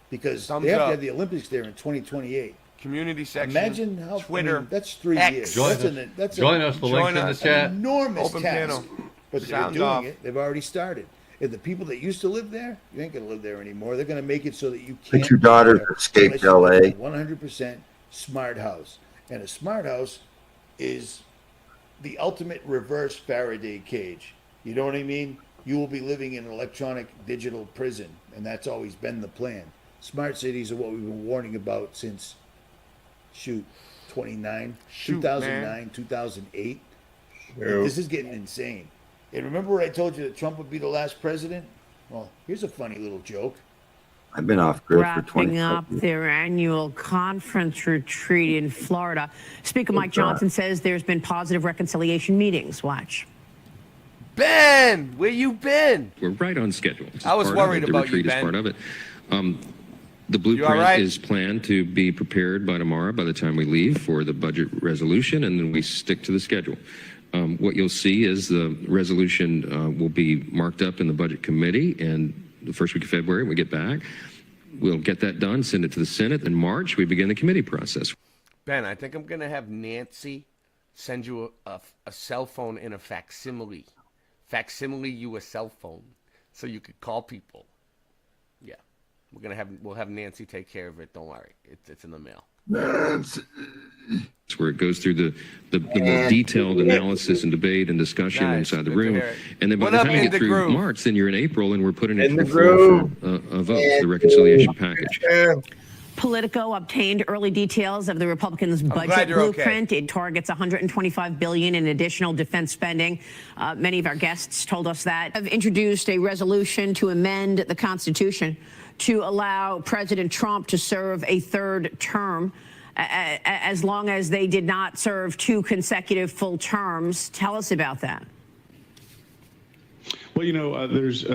because Thumbs they have up. to have the Olympics there in 2028. Community section. Imagine how Twitter. I mean, that's 3 X. years. Join That's us. that's Join us. The link's in the chat. An enormous Open task. panel. But they're Sound doing off. it. They've already started. And the people that used to live there, you ain't gonna live there anymore. They're gonna make it so that you can't. The two daughters escaped LA. 100% smart house, and a smart house is the ultimate reverse Faraday cage. You know what I mean? You will be living in an electronic digital prison, and that's always been the plan. Smart cities are what we've been warning about since 2009, 2008. Yep. This is getting insane. And remember when I told you that Trump would be the last president? Well, here's a funny little joke. I've been off grid for Wrapping 20 up their annual conference retreat in Florida. Speaker Mike Johnson says there's been positive reconciliation meetings. Watch. Ben, where you been? We're right on schedule. This is I was part of worried it. about The you, retreat is Ben. part of it. The all blueprint right? is planned to be prepared by tomorrow by the time we leave for the budget resolution, and then we stick to the schedule. What you'll see is the resolution will be marked up in the budget committee, and the first week of February when we get back, we'll get that done, send it to the Senate. In March, we begin the committee process. Ben, I think I'm going to have Nancy send you a cell phone in a facsimile. Facsimile you a cell phone so you could call people. Yeah. We'll have Nancy take care of it. Don't worry. It's in the mail. It's where it goes through the more detailed analysis and debate and discussion Nice. inside the Good to room. hear it. And then by What the up, time you In get the through Groove? March, then you're in April, and we're putting it In to the the floor Groove. for a vote, the reconciliation package. Politico obtained early details of the Republicans' glad budget you're okay. blueprint. It targets $125 billion in additional defense spending. Many of our guests told us that. Have introduced a resolution to amend the Constitution to allow President Trump to serve a third term as long as they did not serve 2 consecutive full terms. Tell us about that. Well, you know, there's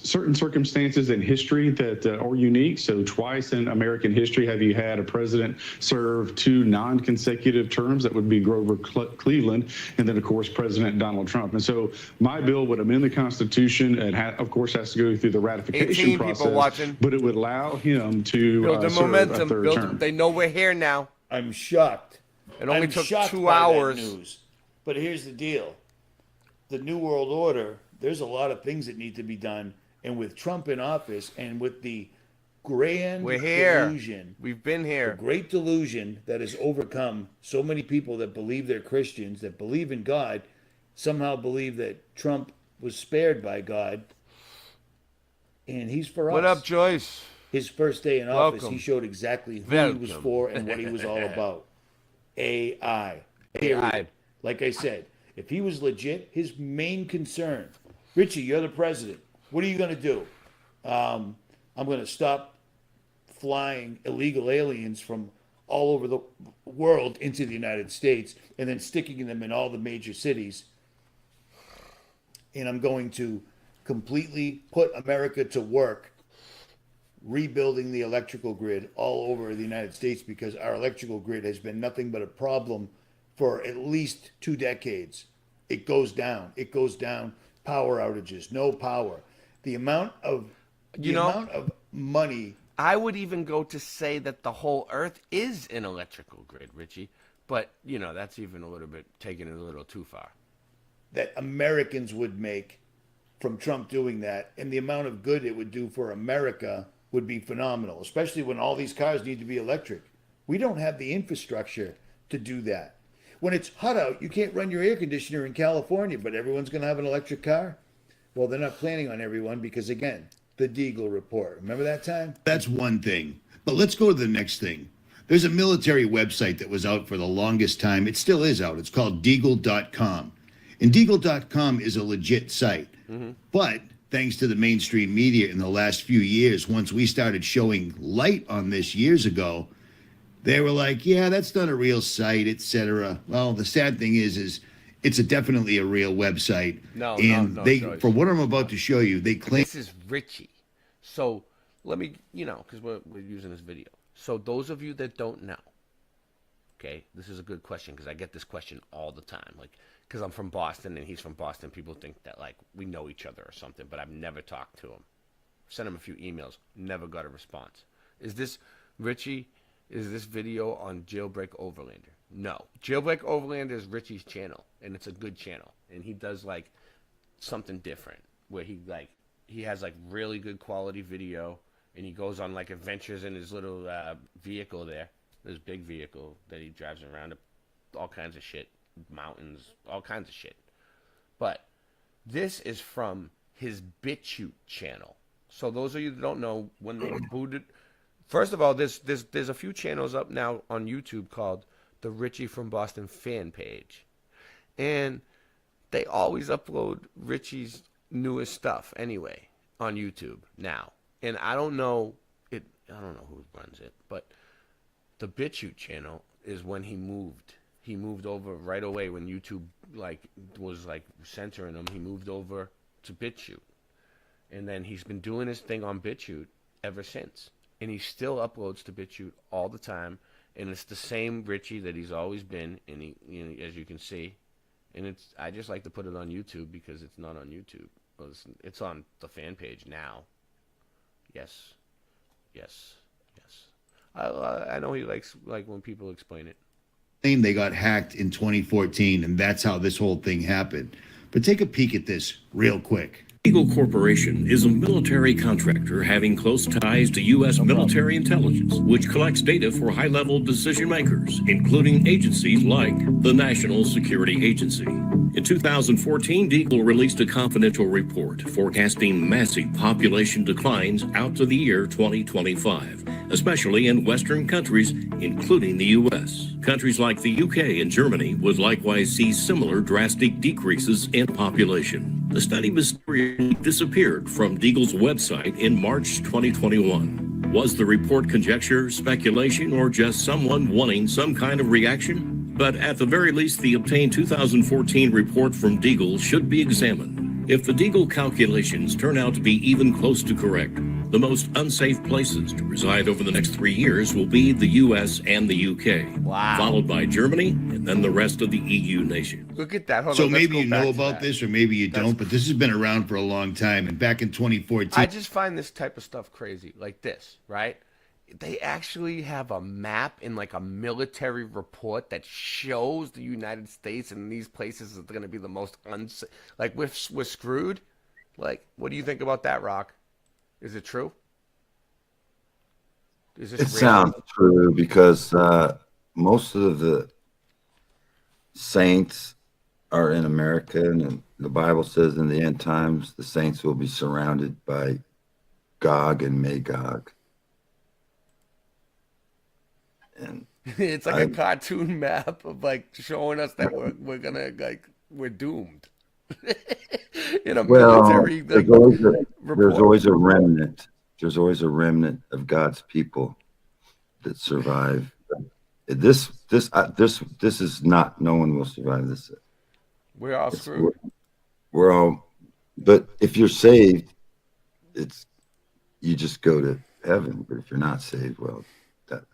certain circumstances in history that are unique. So twice in American history have you had a president serve 2 non-consecutive terms. That would be Grover Cleveland and then, of course, President Donald Trump. And so my bill would amend the Constitution. It, of course, has to go through the ratification 18 process. people watching. But it would allow him to Build the serve a momentum. third Build term. They know we're here now. I'm shocked. It only I'm took shocked 2 by that hours. news. But here's the deal. The New World Order, there's a lot of things that need to be done. And with Trump in office and with the grand We're here. delusion, We've been here. the great delusion that has overcome so many people that believe they're Christians, that believe in God, somehow believe that Trump was spared by God. And he's for us. What up, Joyce? His first day in office, Welcome. he showed exactly who he Welcome. was for and what he was all about. AI. AI. Like I said, if he was legit, his main concern, Richie, you're the president. What are you going to do? I'm going to stop flying illegal aliens from all over the world into the United States and then sticking them in all the major cities. And I'm going to completely put America to work rebuilding the electrical grid all over the United States, because our electrical grid has been nothing but a problem for at least 2 decades. It goes down. It goes down. Power outages, no power. The amount of money. I would even go to say that the whole Earth is an electrical grid, Richie. But, that's even a little bit, taking it a little too far. That Americans would make from Trump doing that, and the amount of good it would do for America would be phenomenal, especially when all these cars need to be electric. We don't have the infrastructure to do that. When it's hot out, you can't run your air conditioner in California, but everyone's going to have an electric car. Well, they're not planning on everyone because, again, the Deagle report. Remember that time? That's one thing. But let's go to the next thing. There's a military website that was out for the longest time. It still is out. It's called Deagle.com. And Deagle.com is a legit site. Mm-hmm. But thanks to the mainstream media in the last few years, once we started showing light on this years ago, they were like, yeah, that's not a real site, etc. Well, the sad thing is it's definitely a real website. No, and no, they, Joyce. for what I'm about to show you, they claim This is Richie. So let me, because we're using this video. So those of you that don't know, okay, this is a good question because I get this question all the time. Like, because I'm from Boston and he's from Boston, people think that like we know each other or something, but I've never talked to him. Sent him a few emails, never got a response. Is this Richie? Is this video on Jailbreak Overlander? No, Jailbreak Overlander is Richie's channel, and it's a good channel, and he does like something different where he has like really good quality video, and he goes on like adventures in his little vehicle there, this big vehicle that he drives around, all kinds of shit, mountains, all kinds of shit. But this is from his BitChute channel. So those of you that don't know, when they booted, first of all, there's a few channels up now on YouTube called the Richie from Boston fan page, and they always upload Richie's newest stuff anyway on YouTube now. And I don't know who runs it, but the BitChute channel is when he moved. He moved over right away when YouTube was censoring him. He moved over to BitChute, and then he's been doing his thing on BitChute ever since. And he still uploads to BitChute all the time, and it's the same Richie that he's always been. And he, as you can see, and I just like to put it on YouTube because it's not on YouTube. It's on the fan page now. Yes. I know he likes when people explain it. They got hacked in 2014, and that's how this whole thing happened. But take a peek at this real quick. Eagle Corporation is a military contractor having close ties to U.S. military intelligence, which collects data for high-level decision makers, including agencies like the National Security Agency. In 2014, Deagle released a confidential report forecasting massive population declines out to the year 2025, especially in Western countries, including the U.S. Countries like the UK and Germany would likewise see similar drastic decreases in population. The study mysteriously disappeared from Deagle's website in March 2021. Was the report conjecture, speculation, or just someone wanting some kind of reaction? But at the very least, the obtained 2014 report from Deagle should be examined. If the Deagle calculations turn out to be even close to correct, the most unsafe places to reside over the next 3 years will be the U.S. and the U.K., followed by Germany, and then the rest of the EU nations. Look at that. So maybe you know about this or maybe you don't, but this has been around for a long time. And back in 2014... I just find this type of stuff crazy, like this, right? They actually have a map in like a military report that shows the United States and these places are going to be the most unsafe. Like, we're screwed. Like, what do you think about that, Rock? Is it true? Is this it sounds true because most of the saints are in America, and the Bible says in the end times the saints will be surrounded by Gog and Magog. And it's like a cartoon map of like showing us that we're doomed. In a military, there's always a remnant. There's always a remnant of God's people that survive. This is not. No one will survive this. We're all screwed. We're all. But if you're saved, you just go to heaven. But if you're not saved, well,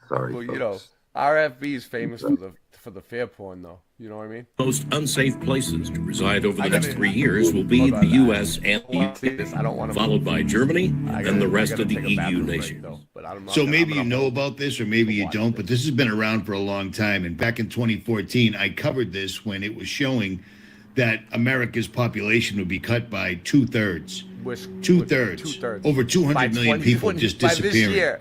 sorry. Well, folks. you know, RFB is famous for the fair porn, though. You know what I mean? Most unsafe places to reside over the next 3 years will be the U.S. and UK, followed by Germany, and the rest of the EU nations. So maybe you know about this or maybe you don't, but this has been around for a long time. And back in 2014, I covered this when it was showing that America's population would be cut by two-thirds. Two-thirds. Over 200 million people just disappearing.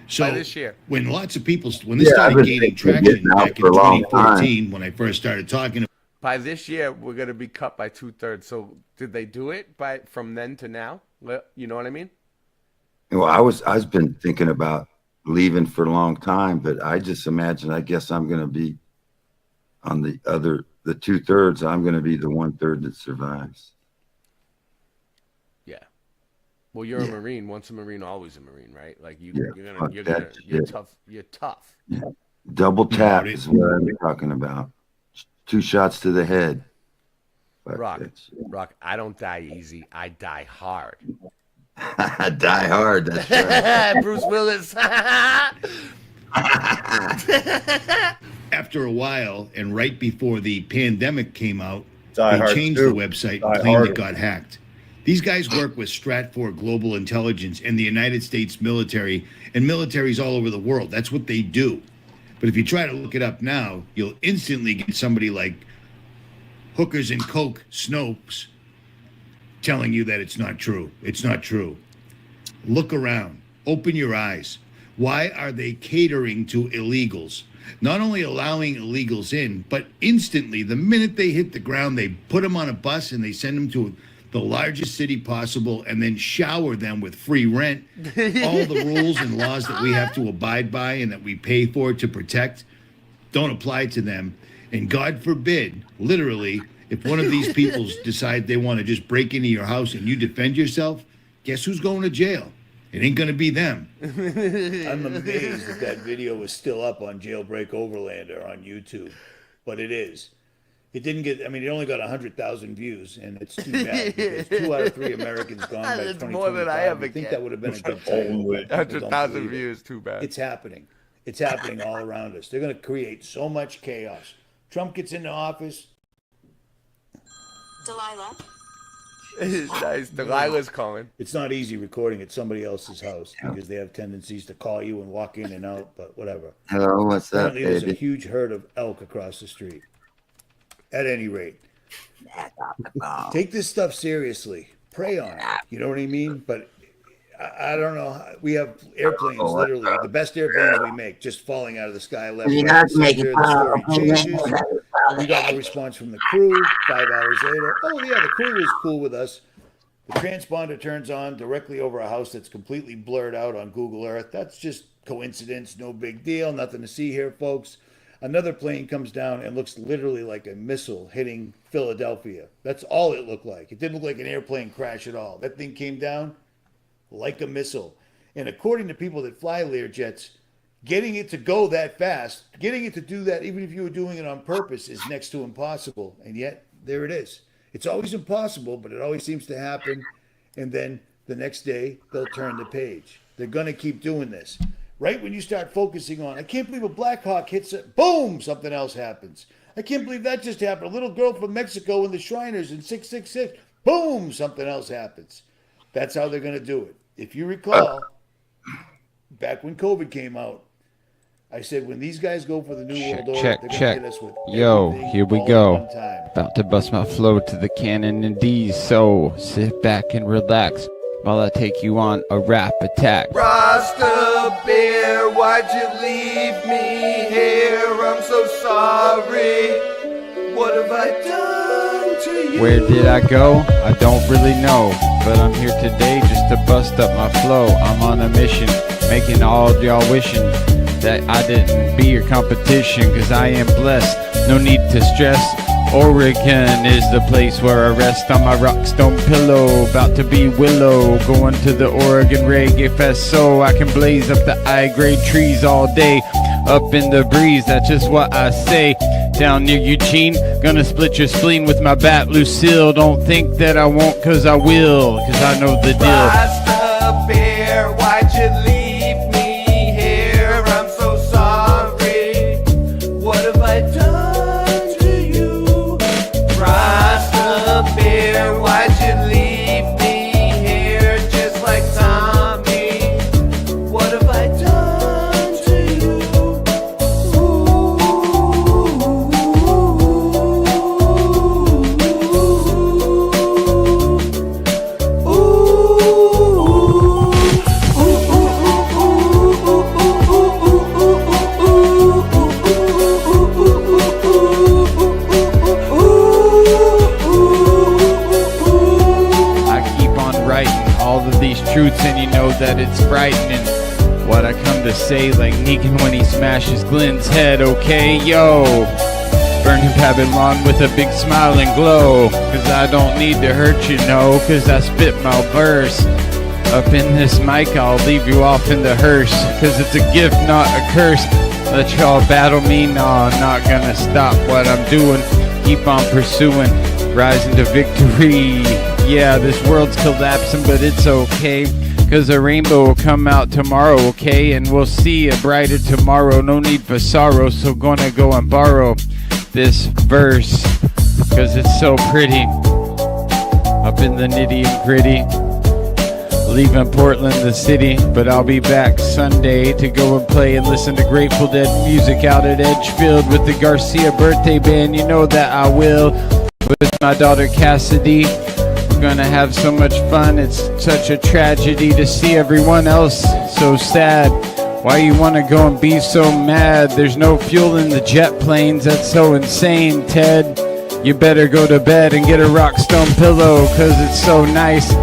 So this year. When lots of people, when this started gaining traction back in 2014, when I first started talking. By this year, we're going to be cut by 2/3. So did they do it from then to now? You know what I mean? Well, I've been thinking about leaving for a long time, but I just imagine, I guess I'm going to be on the 2/3. I'm going to be the 1/3 that survives. Well, you're a Marine. Once a Marine, always a Marine, right? Like you're tough. You're tough. Yeah. Double tap is what I'm talking about. 2 shots to the head. Rock, I don't die easy. I die hard. Die Hard. That's right. Bruce Willis. After a while, and right before the pandemic came out, Die they Hard changed 2. the website Die and claimed Hard. it got hacked. These guys work with Stratfor Global Intelligence and the United States military and militaries all over the world. That's what they do. But if you try to look it up now, you'll instantly get somebody like Hookers and Coke Snopes telling you that it's not true. It's not true. Look around. Open your eyes. Why are they catering to illegals? Not only allowing illegals in, but instantly, the minute they hit the ground, they put them on a bus and they send them to the largest city possible and then shower them with free rent. All the rules and laws that we have to abide by and that we pay for to protect don't apply to them. And God forbid, literally, if one of these people decide they want to just break into your house and you defend yourself, guess who's going to jail? It ain't going to be them. I'm amazed that video is still up on Jailbreak Overlander on YouTube, but it is. It didn't get, I mean, it only got 100,000 views, and it's too bad because 2 out of 3 Americans gone by 2025. That's more than I ever I think get. that would have been a good time. 100,000 views, too bad. It's happening. It's happening all around us. They're going to create so much chaos. Trump gets into office. Delilah. Nice. Delilah's calling. It's not easy recording at somebody else's house because they have tendencies to call you and walk in and out, but whatever. Hello, what's up, Apparently there's a baby? huge herd of elk across the street. At any rate, take this stuff seriously. Pray on it. You know what I mean? But I don't know. We have airplanes, literally, the best airplanes we make, just falling out of the sky left, You're right, not and making center. The story fun. changes. We got no response from the crew. 5 hours later, oh yeah, the crew was cool with us. The transponder turns on directly over a house that's completely blurred out on Google Earth. That's just coincidence, no big deal, nothing to see here, folks. Another plane comes down and looks literally like a missile hitting Philadelphia. That's all it looked like. It didn't look like an airplane crash at all. That thing came down like a missile. And according to people that fly Learjets, getting it to go that fast, getting it to do that, even if you were doing it on purpose, is next to impossible. And yet, there it is. It's always impossible, but it always seems to happen. And then the next day, they'll turn the page. They're going to keep doing this. Right when you start focusing on, I can't believe a Black Hawk hits it, boom, something else happens. I can't believe that just happened. A little girl from Mexico in the Shriners in 666, boom, something else happens. That's how they're going to do it. If you recall, back when COVID came out, I said when these guys go for the New World Order, they're going to hit us with Yo, everything here we all go. at one time. About to bust my flow to the canon and D's, so sit back and relax while I take you on a rap attack. Rasta Bear, why'd you leave me here? I'm so sorry. What have I done to you? Where did I go? I don't really know, but I'm here today just to bust up my flow. I'm on a mission, making all y'all wishing that I didn't be your competition, cause I am blessed, no need to stress. Oregon is the place where I rest on my rockstone pillow. About to be Willow, going to the Oregon Reggae Fest so I can blaze up the high-grade trees all day. Up in the breeze, that's just what I say. Down near Eugene, gonna split your spleen with my bat Lucille. Don't think that I won't, cause I will, cause I know the deal. Rasta Bear, why'd you leave me here? I'm so sorry. What have I done to you? Rasta Bear, why'd you leave me here just like Tommy? What have I done to you? I keep on writing all of these truths and you know that it's frightening what I come to say, like Negan when he smashes Glenn's head. Okay, yo, burn him Babylon with a big smile and glow, cause I don't need to hurt you, no, cause I spit my verse up in this mic. I'll leave you off in the hearse, cause it's a gift, not a curse. Let y'all battle me, nah, not gonna stop what I'm doing. Keep on pursuing, rising to victory. yeah, this world's collapsing, but it's okay. Cause a rainbow will come out tomorrow, okay? And we'll see a brighter tomorrow. No need for sorrow, so gonna go and borrow this verse. Cause it's so pretty. Up in the nitty and gritty. Leaving Portland, the city, but I'll be back Sunday to go and play and listen to Grateful Dead music out at Edgefield with the Garcia birthday band. You know that I will. With my daughter Cassidy. We're gonna have so much fun. It's such a tragedy to see everyone else so sad. Why you wanna go and be so mad? There's no fuel in the jet planes. That's so insane, Ted. You better go to bed and get a Rockstone pillow, cause it's so nice.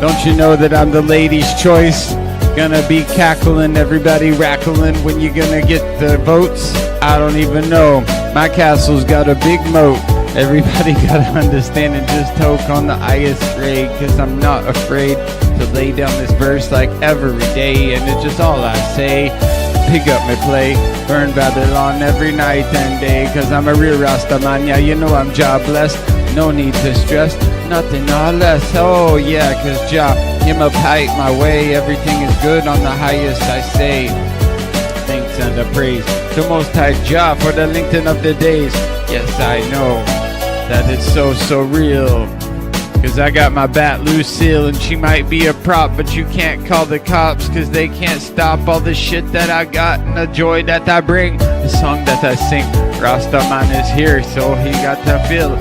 Don't you know that I'm the lady's choice? Gonna be cackling, everybody rackling. When you gonna get the votes? I don't even know. My castle's got a big moat. Everybody gotta understand and just toke on the highest grade, cause I'm not afraid to lay down this verse like every day. And it's just all I say. Pick up my play, burn Babylon every night and day, cause I'm a real Rastaman, yeah, you know I'm jobless. No need to stress, nothing or less. Oh yeah, cause Jah, him up height my way. Everything is good on the highest, I say. Thanks and a praise to Most High Jah for the lengthening of the days. Yes, I know that it's so real. Cause I got my bat Lucille and she might be a prop, but you can't call the cops cause they can't stop all the shit that I got and the joy that I bring. The song that I sing, Rastaman is here, so he got to feel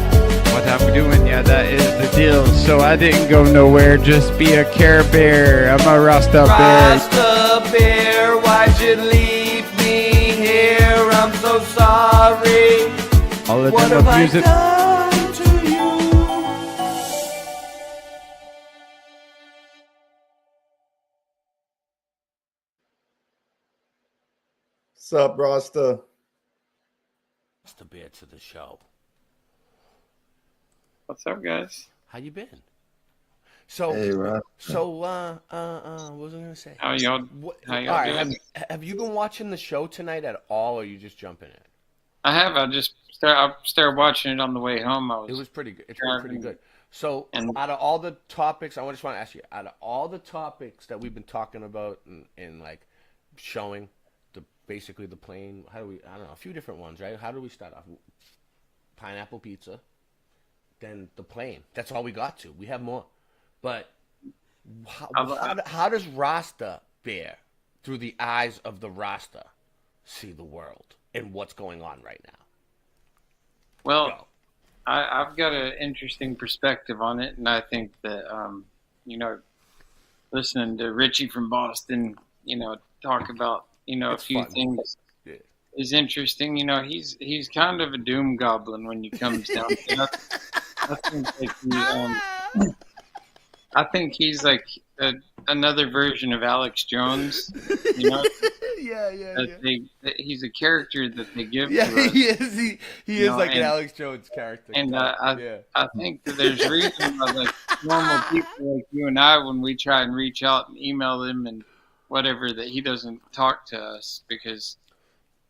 what I'm doing, yeah, that is the deal. So I didn't go nowhere, just be a Care Bear. I'm a Rasta Bear. Rasta Bear, why'd you leave me here? I'm so sorry. All of What them have I abuse it. done to you? What's up, Rasta? Rasta Bear to the show. What's up, guys? How you been? So, Hey, Rasta. what was I gonna say? How y'all All right, have you been watching the show tonight at all, or are you just jumping in? I have. I started watching it on the way home. It was pretty good. It's been pretty good. So, out of all the topics, I just want to ask you, out of all the topics that we've been talking about and like showing basically the plane, I don't know, a few different ones, right? How do we start off? Pineapple pizza, then the plane. That's all we got to. We have more, but how does Rasta Bear, through the eyes of the Rasta, see the world and what's going on right now? Well, I've got an interesting perspective on it, and I think that listening to Richie from Boston, talk about a few things is interesting. He's kind of a doom goblin when he comes down to it. I think he's like another version of Alex Jones. Yeah. He's a character that they give to us. He is. He is like an Alex Jones character. And I think that there's reason why like normal people like you and I, when we try and reach out and email him and whatever, that he doesn't talk to us because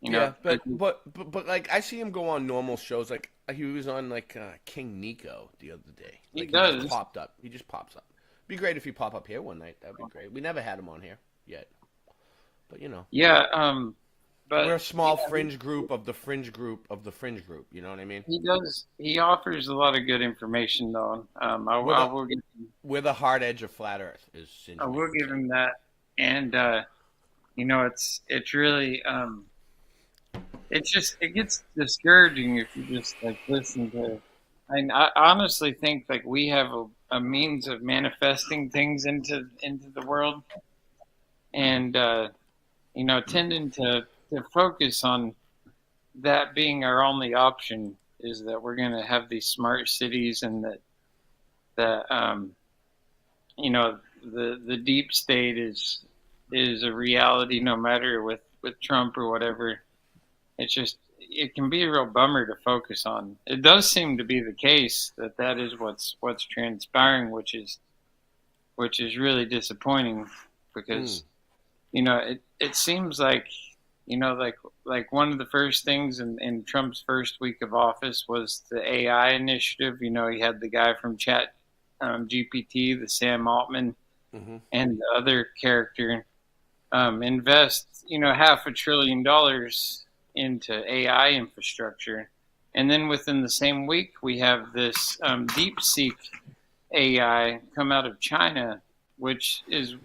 but like I see him go on normal shows. Like he was on like King Nico the other day. Like, he does. Just popped up. He just pops up. Be great if he pop up here one night. That'd be great. We never had him on here yet, but Yeah, but we're a small fringe group of the fringe group of the fringe group. You know what I mean? He does. He offers a lot of good information, though. I will give him, we're the hard edge of flat Earth. I will give him that, and it's really it gets discouraging if you just like listen to. I honestly think like we have a means of manifesting things into the world, and tending to focus on that being our only option is that we're going to have these smart cities, and that the deep state is a reality no matter with Trump or whatever. It can be a real bummer to focus on. It does seem to be the case that is what's transpiring, which is really disappointing because it seems like like one of the first things in Trump's first week of office was the AI initiative. He had the guy from GPT, the Sam Altman, and the other character, invest, $500 billion into AI infrastructure. And then within the same week, we have this DeepSeek AI come out of China, which is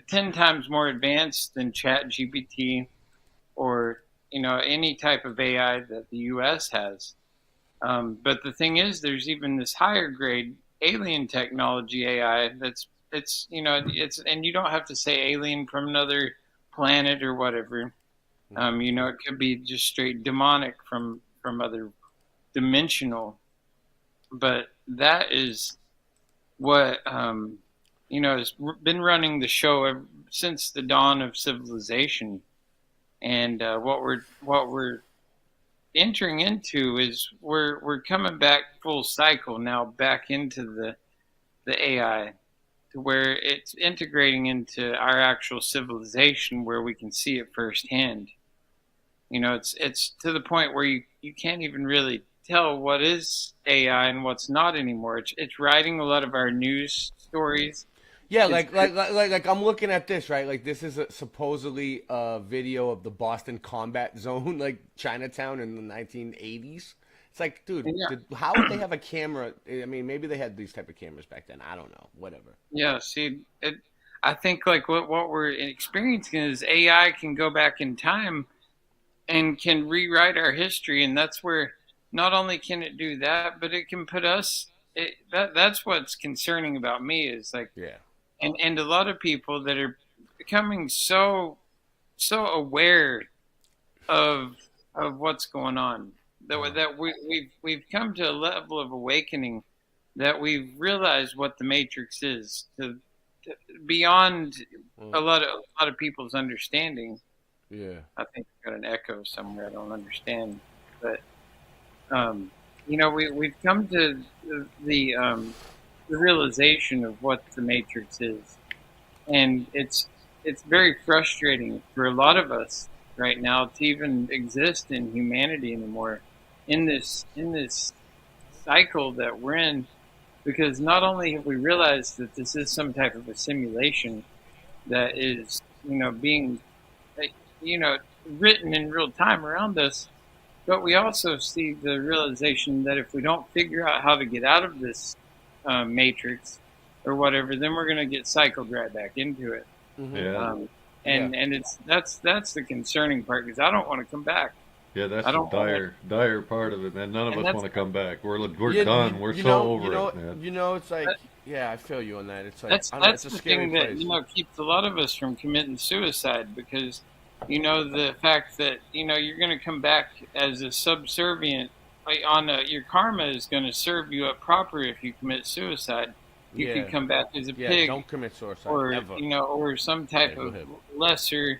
10 times more advanced than ChatGPT or any type of AI that the U.S. has. But the thing is, there's even this higher grade alien technology AI it's and you don't have to say alien from another planet or whatever. It could be just straight demonic from other dimensional. But that is what has been running the show since the dawn of civilization. And what we're entering into is we're coming back full cycle now, back into the AI, to where it's integrating into our actual civilization, where we can see it firsthand. It's to the point where you can't even really tell what is AI and what's not anymore. It's writing a lot of our news stories. Yeah, like I'm looking at this, right? Like, this is supposedly a video of the Boston Combat Zone, like Chinatown in the 1980s. It's like, dude, how would they have a camera? I mean, maybe they had these type of cameras back then. I don't know. Whatever. Yeah, see, I think like what we're experiencing is AI can go back in time and can rewrite our history, and that's where not only can it do that, but it can put us. That's what's concerning about me is like, and a lot of people that are becoming so aware of what's going on, that we've come to a level of awakening that we've realized what the Matrix is, to beyond a lot of people's understanding. Yeah, I think I've got an echo somewhere I don't understand, but we've come to the realization of what the Matrix is, and it's very frustrating for a lot of us right now to even exist in humanity anymore, in this cycle that we're in, because not only have we realized that this is some type of a simulation that is being written in real time around us, but we also see the realization that if we don't figure out how to get out of this matrix or whatever, then we're going to get cycled right back into it. And that's the concerning part, because I don't want to come back. Yeah, that's the dire part of it, man. None of us want to come back. We're done. We're so over it, man. It's like, I feel you on that. It's like, that's it's a the scary thing that place. keeps a lot of us from committing suicide, because the fact that you're going to come back as a subservient your karma is going to serve you up proper if you commit suicide. You can come back as a pig. Don't commit suicide, or ever. Or some type of lesser,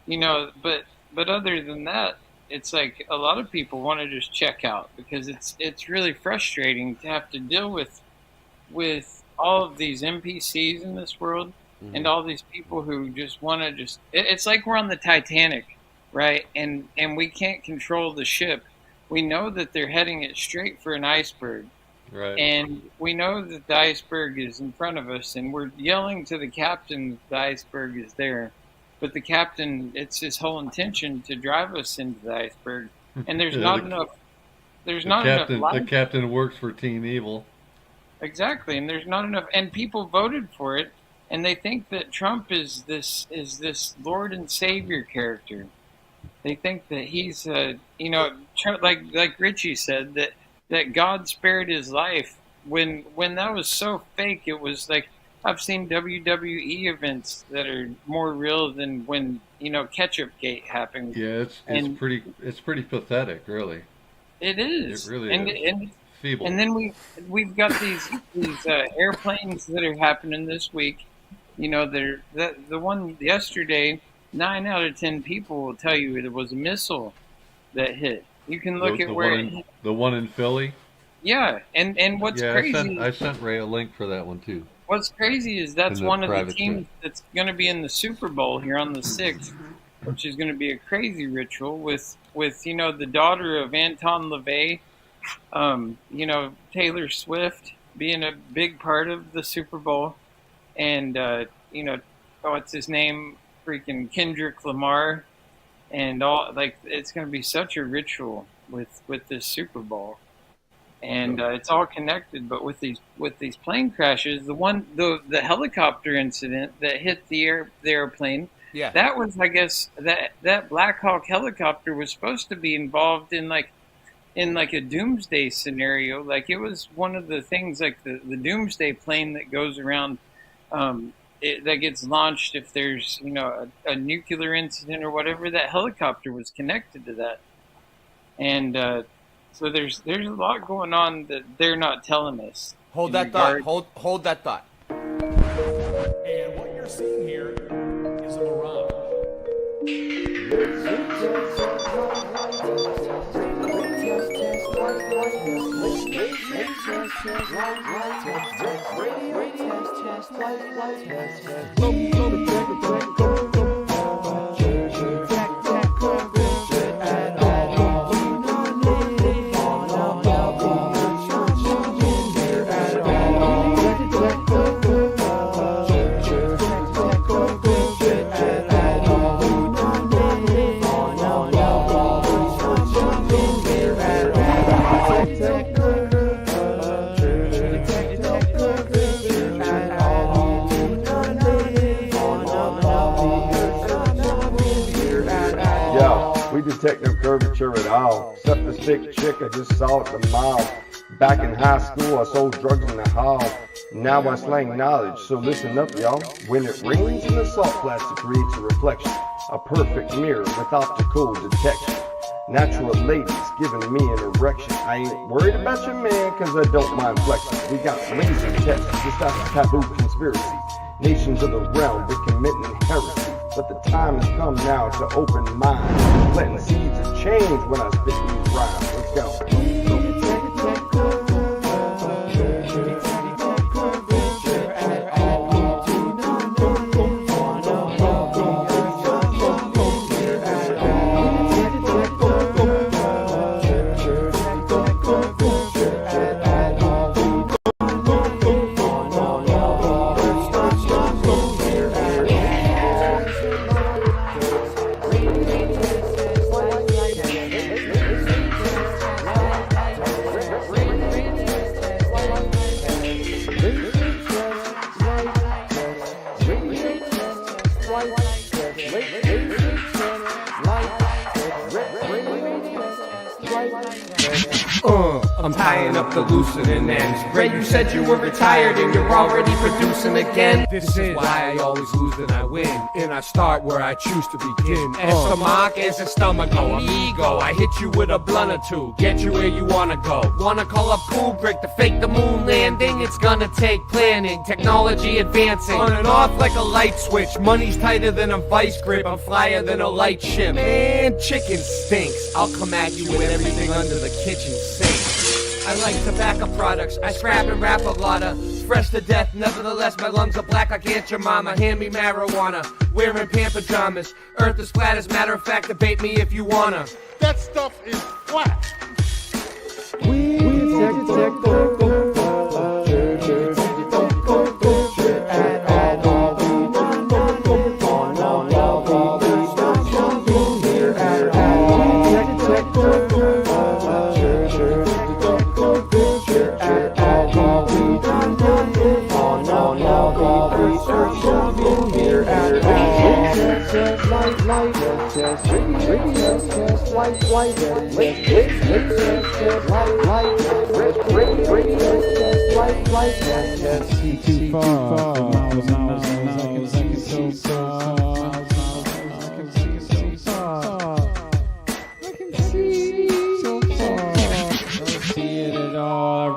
but other than that, it's like a lot of people want to just check out, because it's really frustrating to have to deal with all of these NPCs in this world, and all these people who just want to it's like we're on the Titanic, right? And we can't control the ship. We know that they're heading it straight for an iceberg. Right. And we know that the iceberg is in front of us, and we're yelling to the captain that the iceberg is there. But the captain, it's his whole intention to drive us into the iceberg. And there's not enough. There's not enough light. The captain works for Team Evil. Exactly, and there's not enough. And people voted for it, and they think that Trump is this Lord and Savior character. They think that he's like Richie said, that God spared his life when that was so fake. It was like, I've seen WWE events that are more real than when Ketchup Gate happened. Yeah, it's pretty pathetic, really. It is. It really is. And feeble. And then we've got these airplanes that are happening this week. They're the one yesterday. 9 out of 10 people will tell you it was a missile that hit. You can look at where the one in Philly. Yeah, and what's crazy? I sent Ray a link for that one too. What's crazy is that's one of the teams that's going to be in the Super Bowl here on the 6th, which is going to be a crazy ritual with the daughter of Anton LaVey, Taylor Swift, being a big part of the Super Bowl, and what's his name, freaking Kendrick Lamar, and all, like, it's going to be such a ritual with this Super Bowl, and it's all connected. But with these plane crashes, the helicopter incident that hit the airplane, Yeah. that was, I guess, that Black Hawk helicopter was supposed to be involved in a doomsday scenario. Like, it was one of the things, like the doomsday plane that goes around, that gets launched if there's a nuclear incident or whatever. That helicopter was connected to that, and so there's a lot going on that they're not telling us. Hold that thought. Hold that thought. And what you're seeing here is a mirage. We detect no curvature at all, except the sick chick I just saw at the mall. Back in high school, I sold drugs in the hall. Now I slang knowledge, so listen up, y'all. When it rains in the salt plastic creates a reflection, a perfect mirror with optical detection. Natural ladies giving me an erection. I ain't worried about your man, cause I don't mind flexing. We got laser tests, just after taboo conspiracy. Nations of the realm, we're committing heresy. But the time has come now to open minds. Planting seeds of change when I spit these rhymes. Let's go. I'm tying up the loosening ends. Ray, you said you were retired and you're already producing again. This is why I always lose and I win, and I start where I choose to begin. Stomach is a stomach, amigo. I hit you with a blunt or two, get you where you wanna go. Wanna call up cool break to fake the moon landing? It's gonna take planning, technology advancing, on and off like a light switch. Money's tighter than a vice grip, I'm flyer than a light ship. Man, chicken stinks. I'll come at you with everything under the kitchen sink. I like tobacco products, I scrap and rap a lotta. Fresh to death, nevertheless my lungs are black like Aunt your mama. Hand me marijuana, wearing pant pajamas. Earth is flat, as a matter of fact, debate me if you wanna. That stuff is flat. Too far.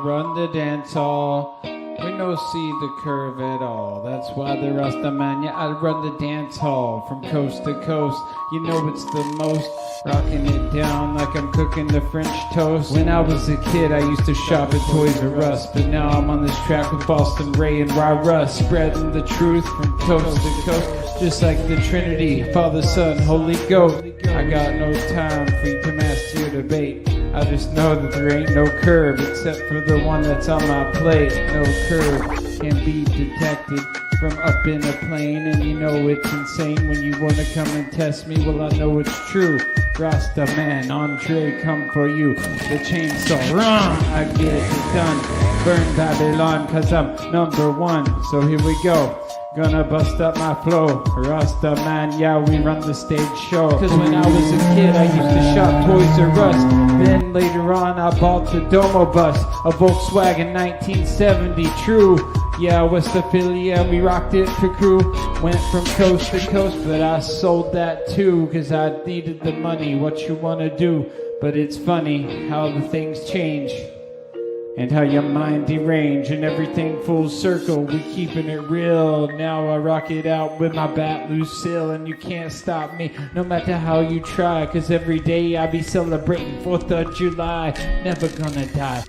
Run the dance hall. We no see the curve at all. That's why the Rasta man, yeah, I run the dance hall from coast to coast. You know it's the most, rocking it down like I'm cooking the French toast. When I was a kid, I used to shop at Toys R Us, but now I'm on this track with Boston Ray and Ra Russ, spreading the truth from coast to coast, just like the Trinity, Father, Son, Holy Ghost. I got no time for you to master your debate. I just know that there ain't no curve except for the one that's on my plate. No curve can be detected from up in a plane, and you know it's insane when you wanna come and test me. Well, I know it's true. Rasta man, Andre, come for you. The chainsaw, wrong. I get it done. Burn Babylon, cause I'm number one. So here we go. Gonna bust up my flow. Rasta man, yeah, we run the stage show. Cause when I was a kid, I used to shop Toys R Us. Then later on, I bought the Domo bus, a Volkswagen 1970, true. Yeah, West Affiliate, we rocked it for crew. Went from coast to coast, but I sold that too. Cause I needed the money, what you wanna do? But it's funny how the things change. And how your mind derange and everything full circle. We keeping it real. Now I rock it out with my bat Lucille, and you can't stop me no matter how you try. Cause every day I be celebrating 4th of July. Never gonna die.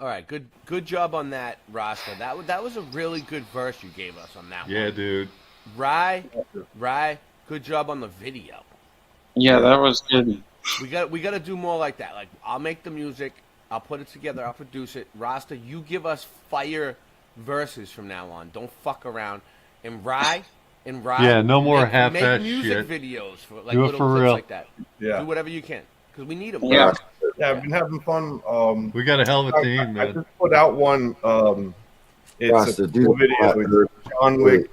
All right, good job on that, Rasta. That was a really good verse you gave us on that one. Yeah, dude. Rye, good job on the video. Yeah, that was good. We got to do more like that. Like, I'll make the music, I'll put it together, I'll produce it. Rasta, you give us fire verses from now on. Don't fuck around. And Rye, yeah, no more half-ass Make music shit. videos for like Do it little for clips real. like that. Yeah. Do whatever you can because we need them. Yeah, I've been having fun. We got a hell of a team, I man. just put out one. It's Rasta, a do cool video with John Wick.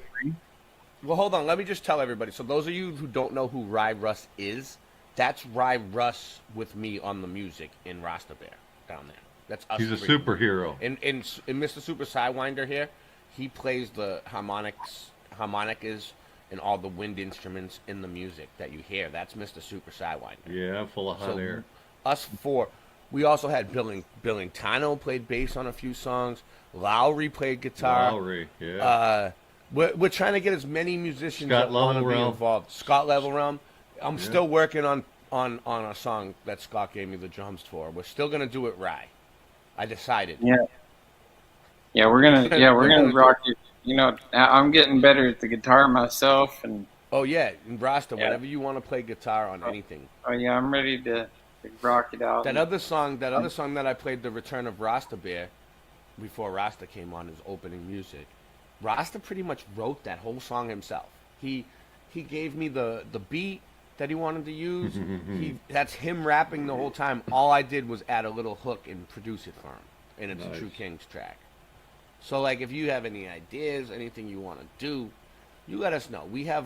Well, hold on. Let me just tell everybody. So those of you who don't know who Rye Russ is, that's Rye Russ with me on the music in Rasta Bear down there. That's us. He's a three. superhero. And Mr. Super Sidewinder here, he plays the harmonicas, and all the wind instruments in the music that you hear. That's Mr. Super Sidewinder. Yeah, full of hot air. Us four. We also had Billingtano played bass on a few songs. Lowry played guitar. Lowry, yeah. We're trying to get as many musicians Scott that want to be Level involved. Scott Level Realm. I'm still working on a song that Scott gave me the drums for. We're still gonna do it right. I decided. Yeah, we're gonna rock it. You know, I'm getting better at the guitar myself, and oh yeah, and Rasta, whenever you want to play guitar on anything. Oh yeah, I'm ready to rock it out. That other song that I played, The Return of Rasta Bear, before Rasta came on as opening music. Rasta pretty much wrote that whole song himself. He gave me the beat that he wanted to use. That's him rapping the whole time. All I did was add a little hook and produce it for him, and it's a True Kings track. So like, if you have any ideas, anything you want to do, you let us know. We have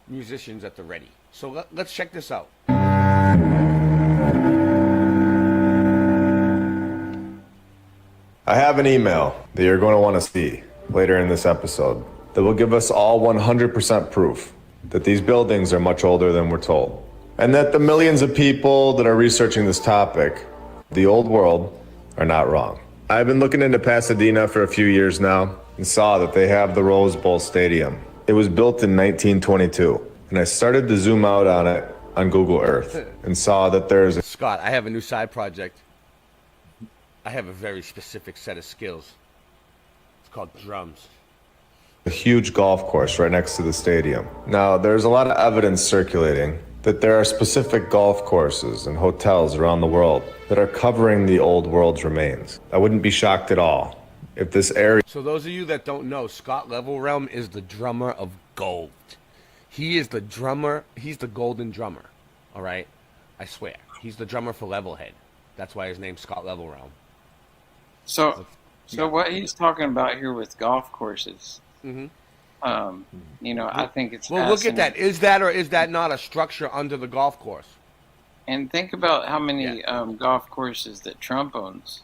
musicians at the ready. So let's check this out. I have an email that you're going to want to see later in this episode that will give us all 100% proof that these buildings are much older than we're told, and that the millions of people that are researching this topic, the old world, are not wrong. I've been looking into Pasadena for a few years now and saw that they have the Rose Bowl Stadium. It was built in 1922, and I started to zoom out on it on Google Earth and saw that there's a... Scott, I have a new side project. I have a very specific set of skills. It's called drums. A huge golf course right next to the stadium. Now, there's a lot of evidence circulating that there are specific golf courses and hotels around the world that are covering the old world's remains. I wouldn't be shocked at all if this area... So those of you that don't know, Scott Level Realm is the drummer of gold. He is the drummer. He's the golden drummer. All right? I swear. He's the drummer for Levelhead. That's why his name's Scott Level Realm. So what he's talking about here with golf courses, you know, I think it's well. Look at that. Is that or is that not a structure under the golf course? And think about how many golf courses that Trump owns.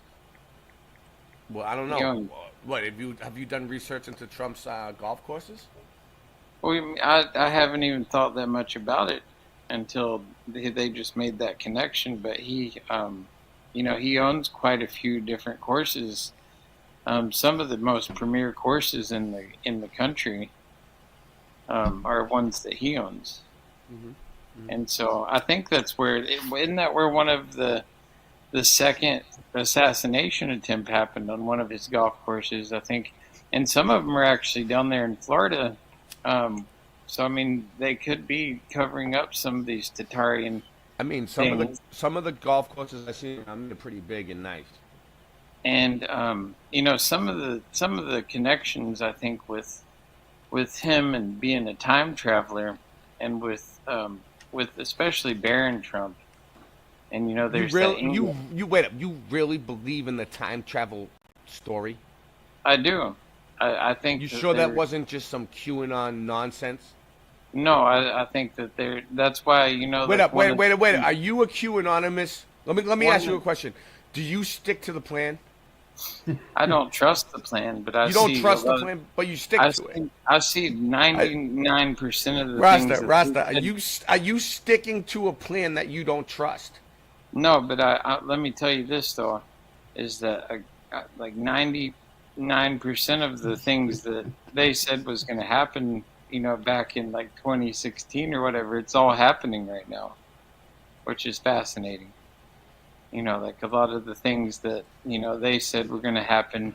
Well, I don't know. He owns- What have you done research into Trump's golf courses? Well, I haven't even thought that much about it until they just made that connection. But he, you know, he owns quite a few different courses. Some of the most premier courses in the country are ones that he owns. And so I think that's where isn't that where one of the second assassination attempt happened on one of his golf courses, I think, and some of them are actually down there in Florida. So I mean, they could be covering up some of these Tatarian. I mean, some of the golf courses I see around are pretty big and nice. And you know, some of the connections I think with him and being a time traveler, and with especially Barron Trump. And you know, there's you wait up. You really believe in the time travel story? I do. I think. You sure that wasn't just some QAnon nonsense? No, I think that that's why, you know. Wait. Are you a QAnonymous? Let me ask you a question. Do you stick to the plan? I don't trust the plan, but you don't trust the plan, but you stick to it. I see 99% of the things. Rasta, are you sticking to a plan that you don't trust? No, but let me tell you this though, is that like 99% of the things that they said was going to happen, you know, back in like 2016 or whatever, it's all happening right now, which is fascinating. You know, like a lot of the things that, you know, they said were going to happen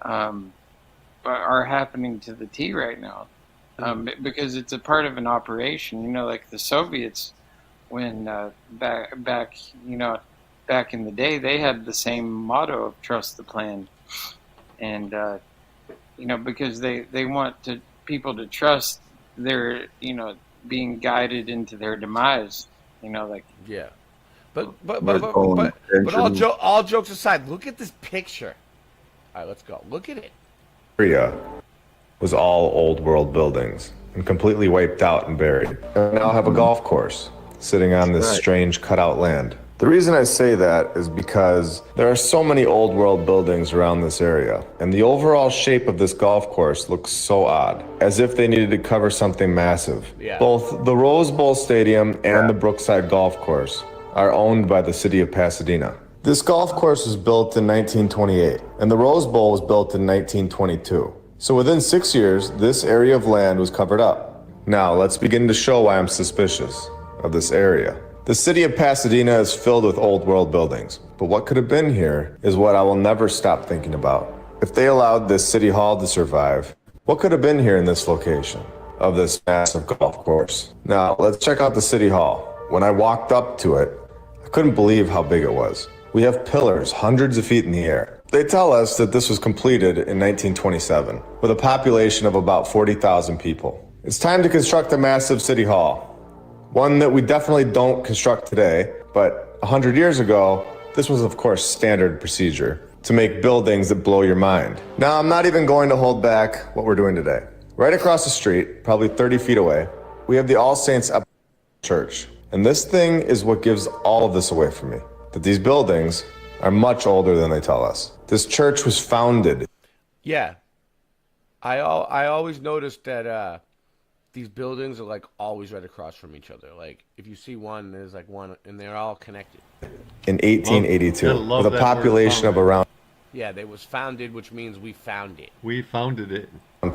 are happening to the T right now, because it's a part of an operation. You know, like the Soviets, when back in the day, they had the same motto of trust the plan, and you know, because they want people to trust their, you know, being guided into their demise. You know, like But all jokes aside, look at this picture. All right, let's go. Look at it. Area was all old world buildings and completely wiped out and buried. And now have a golf course sitting on this strange cutout land. The reason I say that is because there are so many old world buildings around this area, and the overall shape of this golf course looks so odd, as if they needed to cover something massive. Yeah. Both the Rose Bowl Stadium and the Brookside Golf Course are owned by the city of Pasadena. This golf course was built in 1928, and the Rose Bowl was built in 1922. So within 6 years, this area of land was covered up. Now, let's begin to show why I'm suspicious of this area. The city of Pasadena is filled with old world buildings, but what could have been here is what I will never stop thinking about. If they allowed this city hall to survive, what could have been here in this location of this massive golf course? Now, let's check out the city hall. When I walked up to it, I couldn't believe how big it was. We have pillars hundreds of feet in the air. They tell us that this was completed in 1927 with a population of about 40,000 people. It's time to construct a massive city hall. One that we definitely don't construct today, but 100 years ago, this was of course standard procedure to make buildings that blow your mind. Now, I'm not even going to hold back what we're doing today. Right across the street, probably 30 feet away, we have the All Saints Church. And this thing is what gives all of this away from me, that these buildings are much older than they tell us. This church was founded. Yeah. I always noticed that these buildings are like always right across from each other. Like if you see one, there's like one, and they're all connected. In 1882, with a population of around... Yeah, they was founded, which means we found it. We founded it.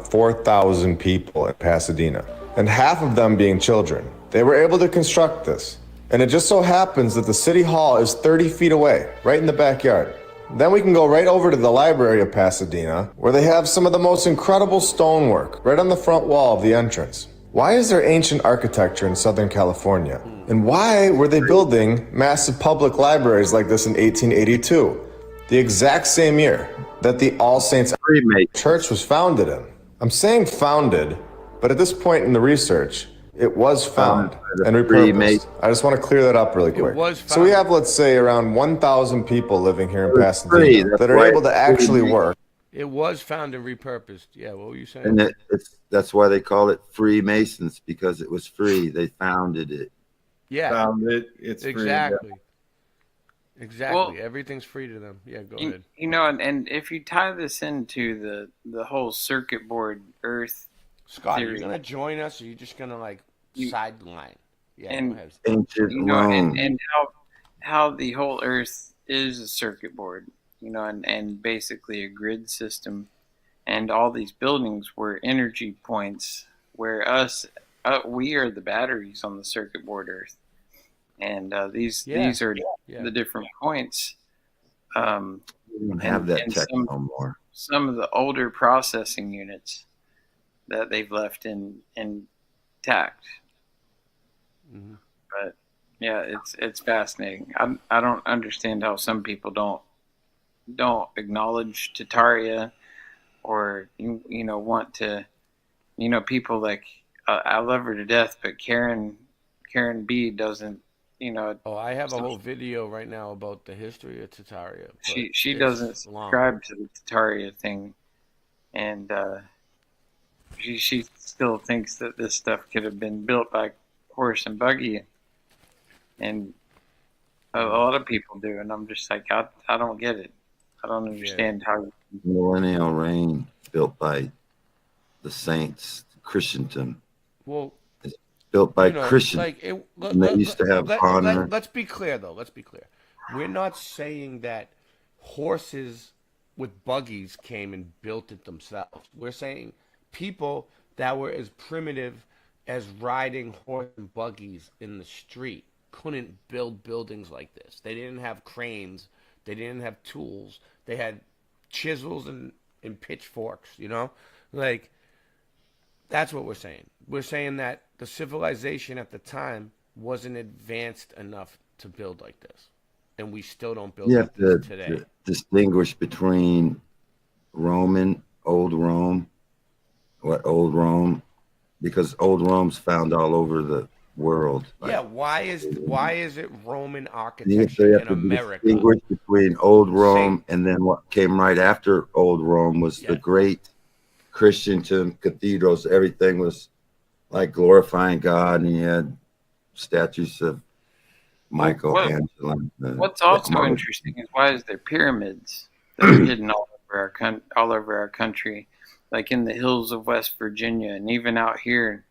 4,000 people in Pasadena, and half of them being children. They were able to construct this. And it just so happens that the city hall is 30 feet away, right in the backyard. Then we can go right over to the library of Pasadena, where they have some of the most incredible stonework right on the front wall of the entrance. Why is there ancient architecture in Southern California? And why were they building massive public libraries like this in 1882? The exact same year that the All Saints Church was founded in. I'm saying founded, but at this point in the research, it was found and repurposed. I just want to clear that up really quick. So we have, let's say, around 1,000 people living here in Pasadena that are able to actually work. It was found and repurposed. Yeah, what were you saying? And that's why they call it Freemasons, because it was free. They founded it. Yeah. Found it. It's exactly. free. Yeah. Exactly. Well, everything's free to them. Yeah, go ahead. You know, and if you tie this into the whole circuit board Earth Scott, theory, are you gonna join us, or are you just gonna like sideline? Yeah, and go ahead. you know, and how the whole Earth is a circuit board, you know, and basically a grid system, and all these buildings were energy points where us we are the batteries on the circuit board Earth, and these are the different points. We don't have that tech no more. Some of the older processing units that they've left intact. Mm-hmm. But yeah, it's fascinating. I don't understand how some people don't acknowledge Tataria, or want to, people like I love her to death, but Karen B doesn't. Oh, I have a whole video right now about the history of Tataria. She doesn't subscribe to the Tataria thing, and she still thinks that this stuff could have been built by horse and buggy, and a lot of people do, and I'm just like, I don't get it. I don't understand how. Millennial reign built by the saints, Christendom. Well, it's built by Christians. They used to have honor. Let's be clear, though. Let's be clear. We're not saying that horses with buggies came and built it themselves. We're saying people that were as primitive as riding horse and buggies in the street couldn't build buildings like this. They didn't have cranes. They didn't have tools. They had chisels and pitchforks, Like, that's what we're saying. We're saying that the civilization at the time wasn't advanced enough to build like this. And we still don't build like this today. You have to distinguish between old Rome, because old Rome's found all over the world. Yeah, why is it Roman architecture in America? Distinguish between old Rome and then what came right after old Rome was the great Christendom, cathedrals. Everything was like glorifying God, and you had statues of Michelangelo. What's also interesting is why is there pyramids that are hidden all over our country, like in the hills of West Virginia, and even out here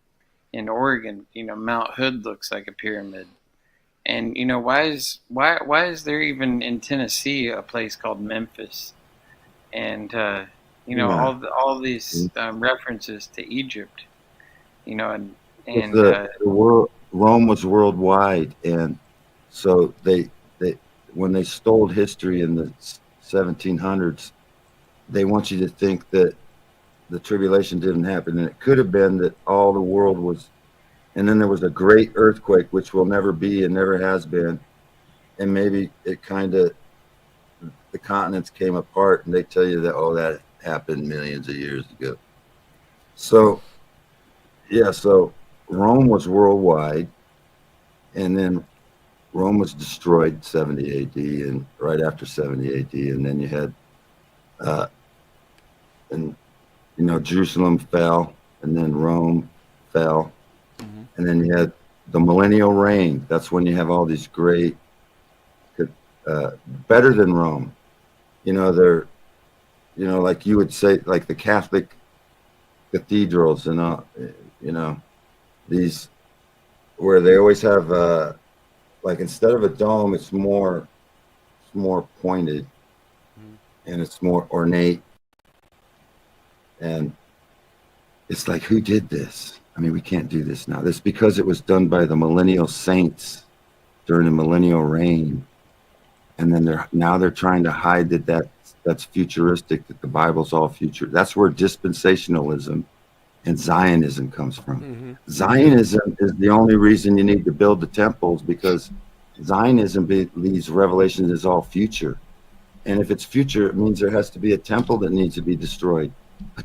in Oregon, Mount Hood looks like a pyramid. And why is there even in Tennessee a place called Memphis? And all these references to Egypt, and the world, Rome was worldwide, and so they when they stole history in the 1700s, they want you to think that the tribulation didn't happen, and it could have been that all the world was, and then there was a great earthquake, which will never be and never has been, and maybe it kind of, the continents came apart, and they tell you that that happened millions of years ago. So Rome was worldwide, and then Rome was destroyed 70 AD, and right after 70 AD, and then you had Jerusalem fell, and then Rome fell, and then you had the millennial reign. That's when you have all these great, better than Rome. They're, like you would say, like the Catholic cathedrals and these where they always have like instead of a dome, it's more pointed, and it's more ornate. And it's like, who did this? I mean, we can't do this now. This because it was done by the millennial saints during the millennial reign. And then they're trying to hide that's futuristic, that the Bible's all future. That's where dispensationalism and Zionism comes from. Zionism is the only reason you need to build the temples, because Zionism believes Revelation is all future. And if it's future, it means there has to be a temple that needs to be destroyed.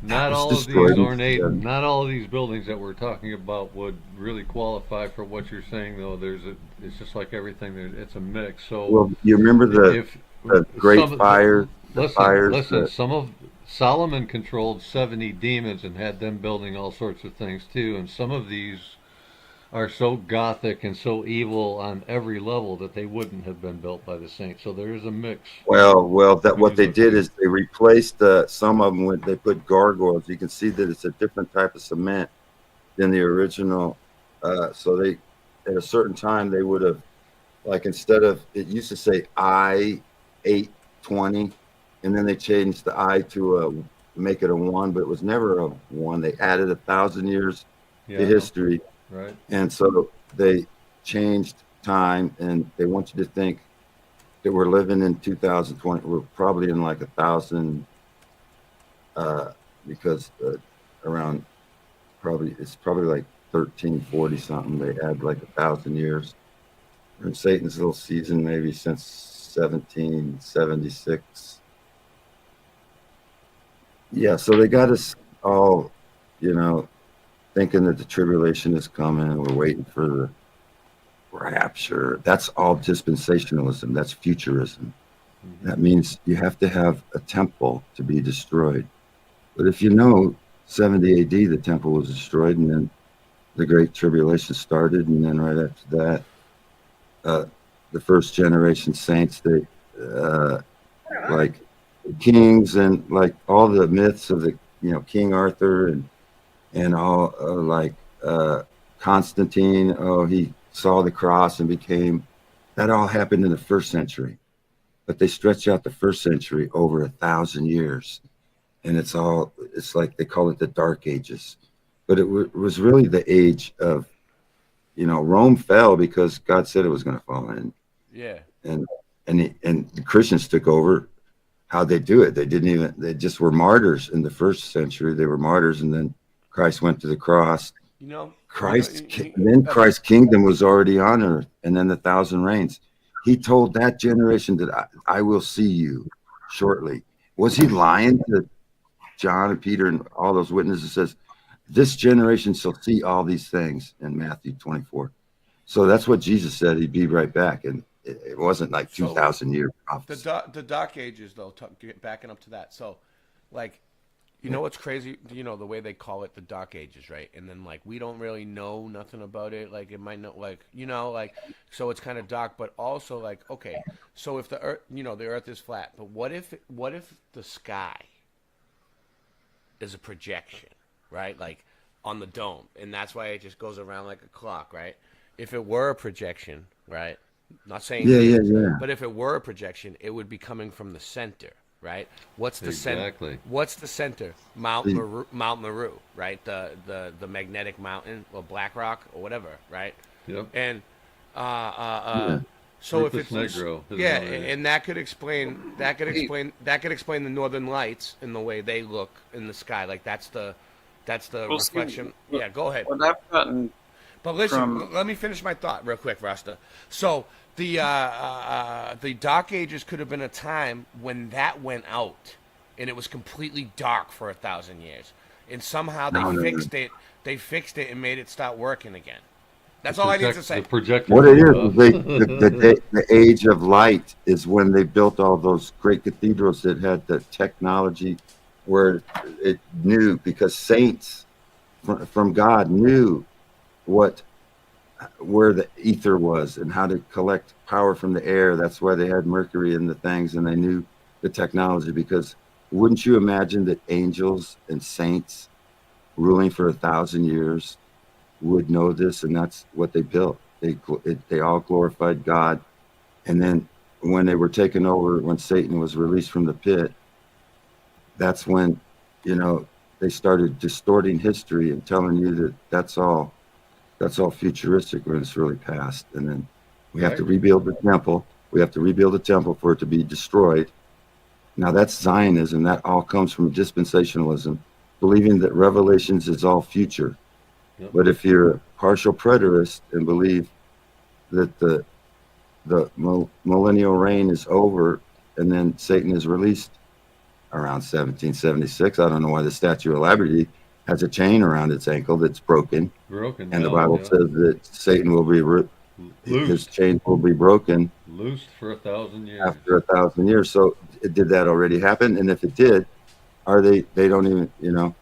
Not all of these ornate, not all of these buildings that we're talking about would really qualify for what you're saying, though. It's just like everything. It's a mix. So, well, you remember the great fires. Listen. Some of Solomon controlled 70 demons and had them building all sorts of things too. And some of these are so gothic and so evil on every level that they wouldn't have been built by the saints. So there is a mix. Well, what they did is they replaced some of them when they put gargoyles. You can see that it's a different type of cement than the original. So they, at a certain time, they would have, like, instead of, it used to say I-820, and then they changed the I to make it a 1, but it was never a 1. They added 1,000 years to history. Right. And so they changed time, and they want you to think that we're living in 2020. We're probably in like 1,000, because around it's probably like 1340 something. They add like 1,000 years. We're in Satan's little season maybe since 1776. Yeah, so they got us all, thinking that the tribulation is coming. We're waiting for the rapture. That's all dispensationalism. That's futurism. That means you have to have a temple to be destroyed. But if 70 AD, the temple was destroyed, and then the Great Tribulation started, and then right after that, the first generation saints, they like kings and like all the myths of the King Arthur and all like Constantine. Oh, he saw the cross and became. That all happened in the first century, but they stretch out the first century over 1,000 years, and it's like they call it the Dark Ages, but it was really the age of, Rome fell because God said it was going to fall, and the Christians took over. How'd they do it? They just were martyrs in the first century. They were martyrs, and then Christ went to the cross. Christ's kingdom was already on earth, and then the 1,000 reigns. He told that generation that I will see you shortly. Was he lying to John and Peter and all those witnesses? Says, this generation shall see all these things in Matthew 24. So that's what Jesus said. He'd be right back. And it wasn't like 2,000 years. The Dark Ages, though, backing up to that. So, like, what's crazy? The way they call it the Dark Ages, right? And then, like, we don't really know nothing about it. Like, it might not, so it's kind of dark. But also, like, okay, so if the Earth, the Earth is flat, but what if the sky is a projection, right? Like, on the dome, and that's why it just goes around like a clock, right? If it were a projection, right? Not saying but if it were a projection, it would be coming from the center, right? What's the center? What's the center? Mount Meru, right? The magnetic mountain or Black Rock or whatever, right? Yep. And so if it's Negro, and that could explain the northern lights in the way they look in the sky. Like that's the reflection. Go ahead. What I've gotten. But listen, let me finish my thought real quick, Rasta. So the Dark Ages could have been a time when that went out, and it was completely dark for 1,000 years, and somehow they fixed it. They fixed it and made it start working again. That's all I need to say. What it is, the age of light is when they built all those great cathedrals that had the technology where it knew, because saints from God knew where the ether was and how to collect power from the air. That's why they had mercury in the things, and they knew the technology, because wouldn't you imagine that angels and saints ruling for 1,000 years would know this? And that's what they built. They all glorified God. And then when they were taken over, when Satan was released from the pit, that's when, they started distorting history and telling you that that's all futuristic when it's really past. And then we have to rebuild the temple. We have to rebuild the temple for it to be destroyed. Now that's Zionism. That all comes from dispensationalism, believing that Revelations is all future. Yep. But if you're a partial preterist and believe that the millennial reign is over and then Satan is released around 1776, I don't know why the Statue of Liberty has a chain around its ankle that's broken. And the Bible says that Satan will be his chain will be broken, loosed for 1,000 years. After 1,000 years. So did that already happen? And if it did, they don't even,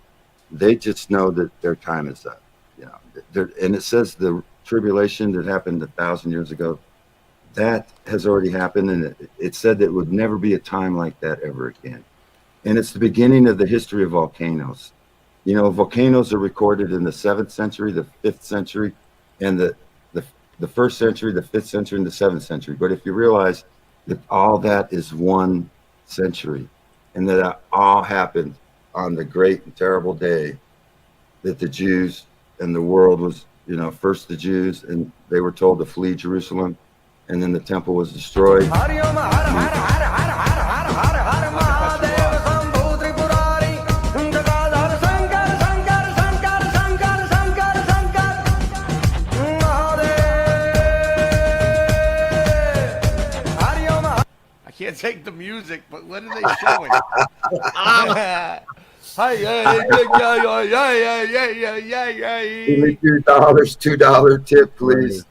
they just know that their time is up. And it says the tribulation that happened 1,000 years ago, that has already happened, and it said that it would never be a time like that ever again. And it's the beginning of the history of volcanoes. Volcanoes are recorded in the 7th century, the 5th century, and the 1st century, the 5th century, and the 7th century. But if you realize that all that is one century, and that all happened on the great and terrible day that the Jews and the world first the Jews, and they were told to flee Jerusalem, and then the temple was destroyed. I can't take the music, but what are they showing? Hi, yeah. Give me $2 tip, please.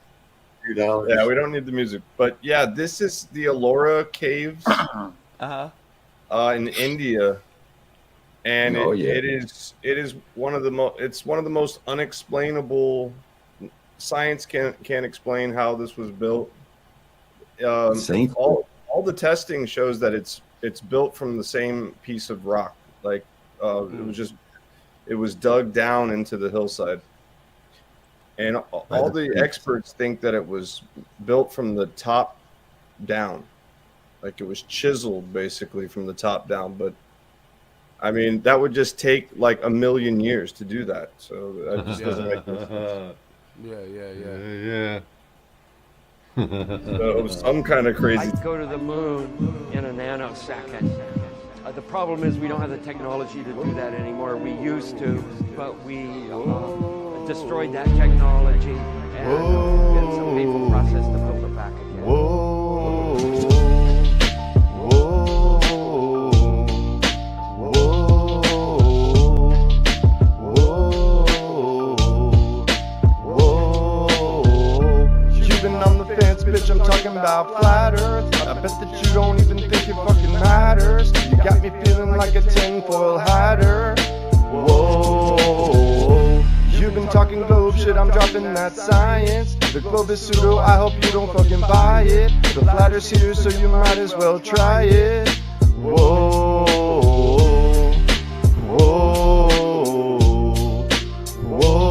$2. Yeah, we don't need the music, but yeah, this is the Ellora Caves in India, and it is one of the most unexplainable. Science can't explain how this was built. All the testing shows that it's built from the same piece of rock. Like it was dug down into the hillside. And all the experts think that it was built from the top down. Like it was chiseled basically from the top down. But I mean, that would just take like 1 million years to do that. So that just doesn't make any sense. Yeah. So it was some kind of crazy. I'd go to the moon in a nanosecond. The problem is we don't have the technology to do that anymore. We used to, but we destroyed that technology, and it's a painful process to build it back again. On the fence, bitch, I'm talking about flat earth. I bet that you don't even think it fucking matters. You got me feeling like a tinfoil hatter. Whoa, you've been talking globe shit, I'm dropping that science. The globe is pseudo, I hope you don't fucking buy it. The flat earth's here, so you might as well try it. Whoa, whoa, whoa.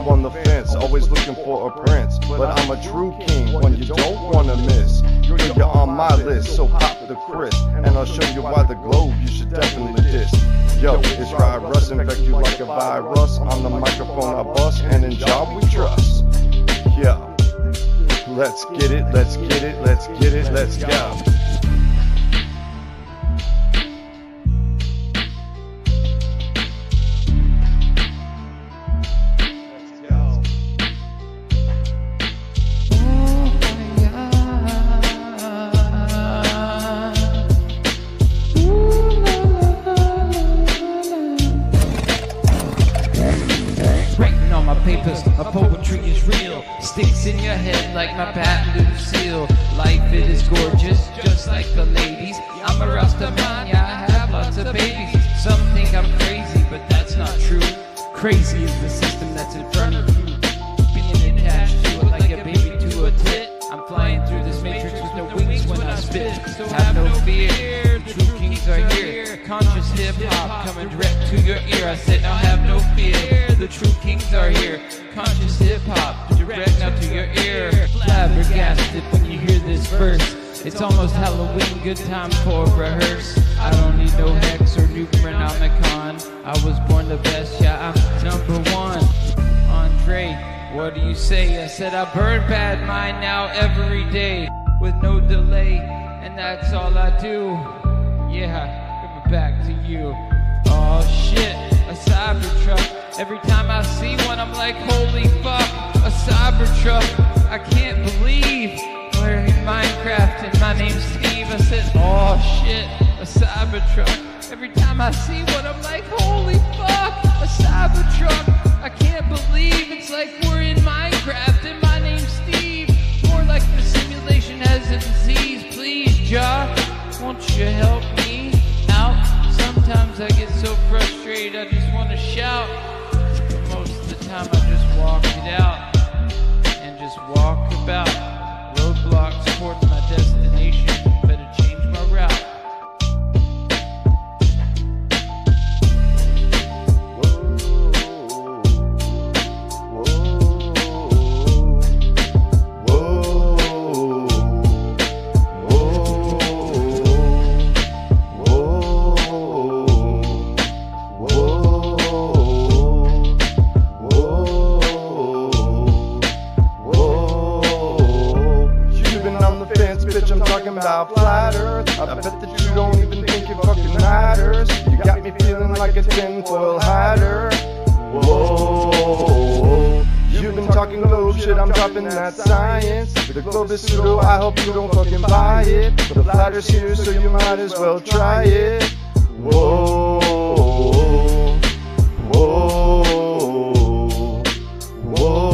On the fence, always looking for a prince, but I'm a true king, one you don't wanna miss. You're on my list, so pop the crisp, and I'll show you why the globe you should definitely diss. Yo, it's Rye Russ, infect you like a virus. On the microphone I bust, and in job we trust. Yeah, let's get it, let's get it, let's get it, let's go. My poetry is real, sticks in your head like my patent Lucille. Life it is gorgeous, just like the ladies. I'm a Rasta man, yeah, I have lots of babies. Some think I'm crazy, but that's not true. Crazy is the system that's in front of you. Being attached to it like a baby to a tit. I'm flying through this matrix with no wings when I spit. So have no fear, the true kings are here. Conscious hip-hop coming direct to your ear. I said now have no fear, the true kings are here. Conscious hip-hop direct now to your ear. Flabbergasted when you hear this verse. It's almost Halloween, good time for a rehearse. I don't need no hex or Nukeronomicon. I was born the best, yeah, I'm number one. Andre, what do you say? I said I burn bad mind now every day with no delay, and that's all I do. Yeah, give it back to you. Oh shit, a Cybertruck. Every time I see one, I'm like, holy fuck, a Cybertruck. I can't believe we're in Minecraft and my name's Steve. I said, oh shit, a Cybertruck. Every time I see one, I'm like, holy fuck, a Cybertruck. I can't believe it's like we're in Minecraft and my name's Steve. More like the simulation has a disease. Please, Josh, won't you help me out? Sometimes I get so frustrated, I just want to shout. But most of the time I just walk it out and just walk about. Roadblocks towards my destination, better change my route. Whoa. talking about flat earth. I bet that you don't even think it fucking matters. You got me feeling like a tinfoil hatter. Whoa, you've been talking globe shit, I'm dropping that science. The globe is pseudo, I hope you don't fucking buy it. The flat earth's here, so you might as well try it. Whoa, whoa, whoa,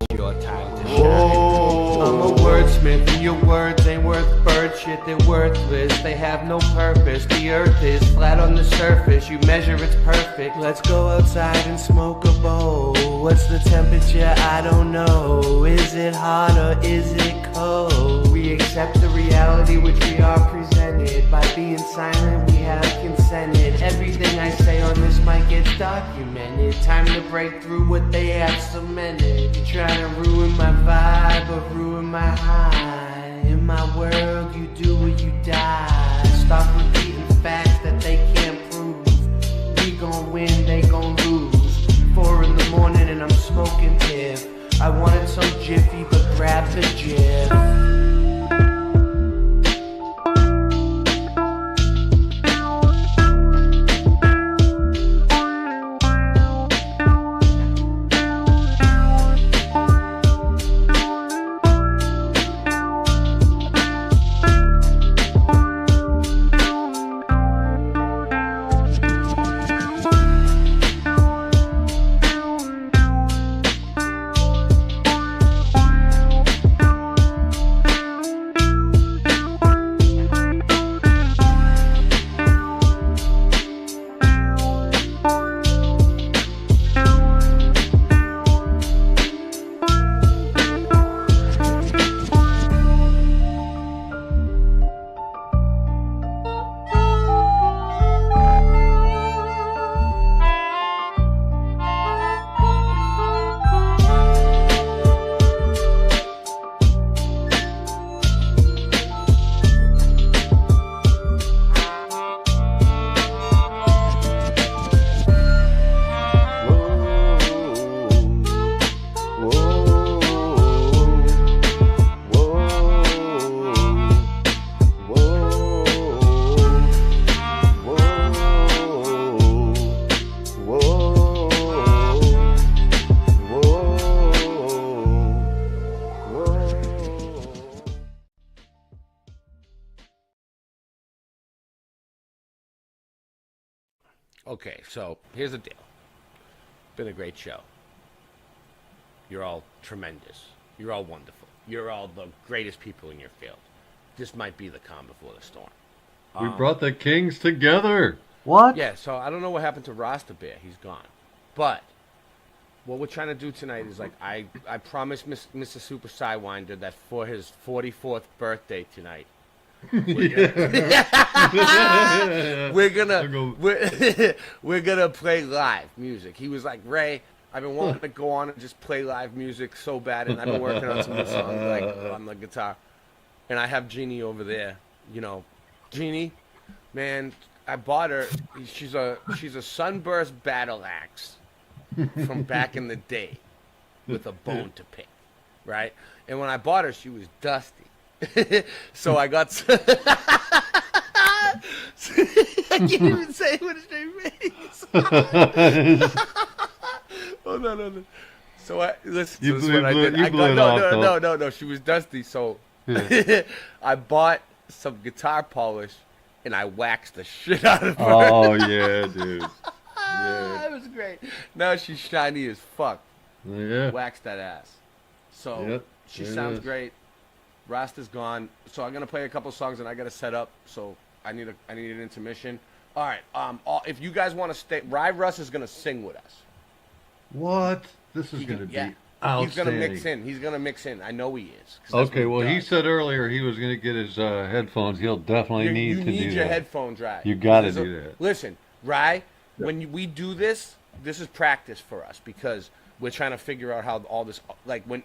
It's your time to shine. I'm a wordsmith, and your words ain't worth bird shit. They're worthless, they have no purpose. The earth is flat on the surface, you measure it's perfect. Let's go outside and smoke a bowl. What's the temperature? I don't know. Is it hot or is it cold? We accept the reality which we are presented. By being silent we have consented. Everything I say on this mic gets documented. Time to break through what they have cemented. You trying to ruin my vibe or ruin my high. In my world you do or you die. Stop repeating facts that they can't prove. We gon' win, they gon' lose. 4 in the morning and I'm smoking tiff. I wanted some jiffy but grab the jif. Okay, so here's the deal. Been a great show. You're all tremendous. You're all wonderful. You're all the greatest people in your field. This might be the calm before the storm. We brought the kings together. What? Yeah, so I don't know what happened to Rasta Bear. He's gone. But what we're trying to do tonight is, like, I promised Mr. Super Sidewinder that for his 44th birthday tonight, we're gonna play live music. He was like, Ray, I've been wanting to go on and just play live music so bad, and I've been working on some new songs like on the guitar. And I have Jeannie over there, you know. Jeannie, man, I bought her. She's a sunburst battle axe from back in the day with a bone to pick, right? And when I bought her, she was dusty. So I got. I can't even say what his name is. Oh no. So listen to this what I did. No. She was dusty, so I bought some guitar polish and I waxed the shit out of her. Oh yeah, dude. Yeah. That was great. Now she's shiny as fuck. Yeah. Wax that ass. So Yep, she there it sounds is. great. Rasta's gone, so I'm gonna play a couple songs and I gotta set up. So I need an intermission. All right. If you guys want to stay, Rye Russ is gonna sing with us. What? This is going to be outstanding. He's gonna mix in. I know he is. Okay, well, he said earlier he was going to get his headphones. He'll definitely need to do that. You need your headphones, Rye. You got to do that. Listen, Rye, when we do this, this is practice for us because we're trying to figure out how all this, like when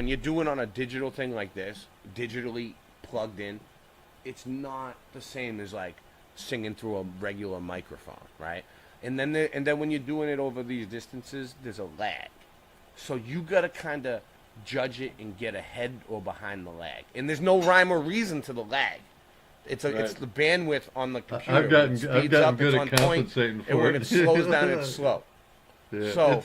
you're doing on a digital thing like this, digitally plugged in, it's not the same as like singing through a regular microphone, right? And then when you're doing it over these distances, there's a lag. So you gotta kind of judge it and get ahead or behind the lag. And there's no rhyme or reason to the lag. It's the bandwidth on the computer. I've gotten good at compensating for it. And when it slows down, it's slow. Yeah,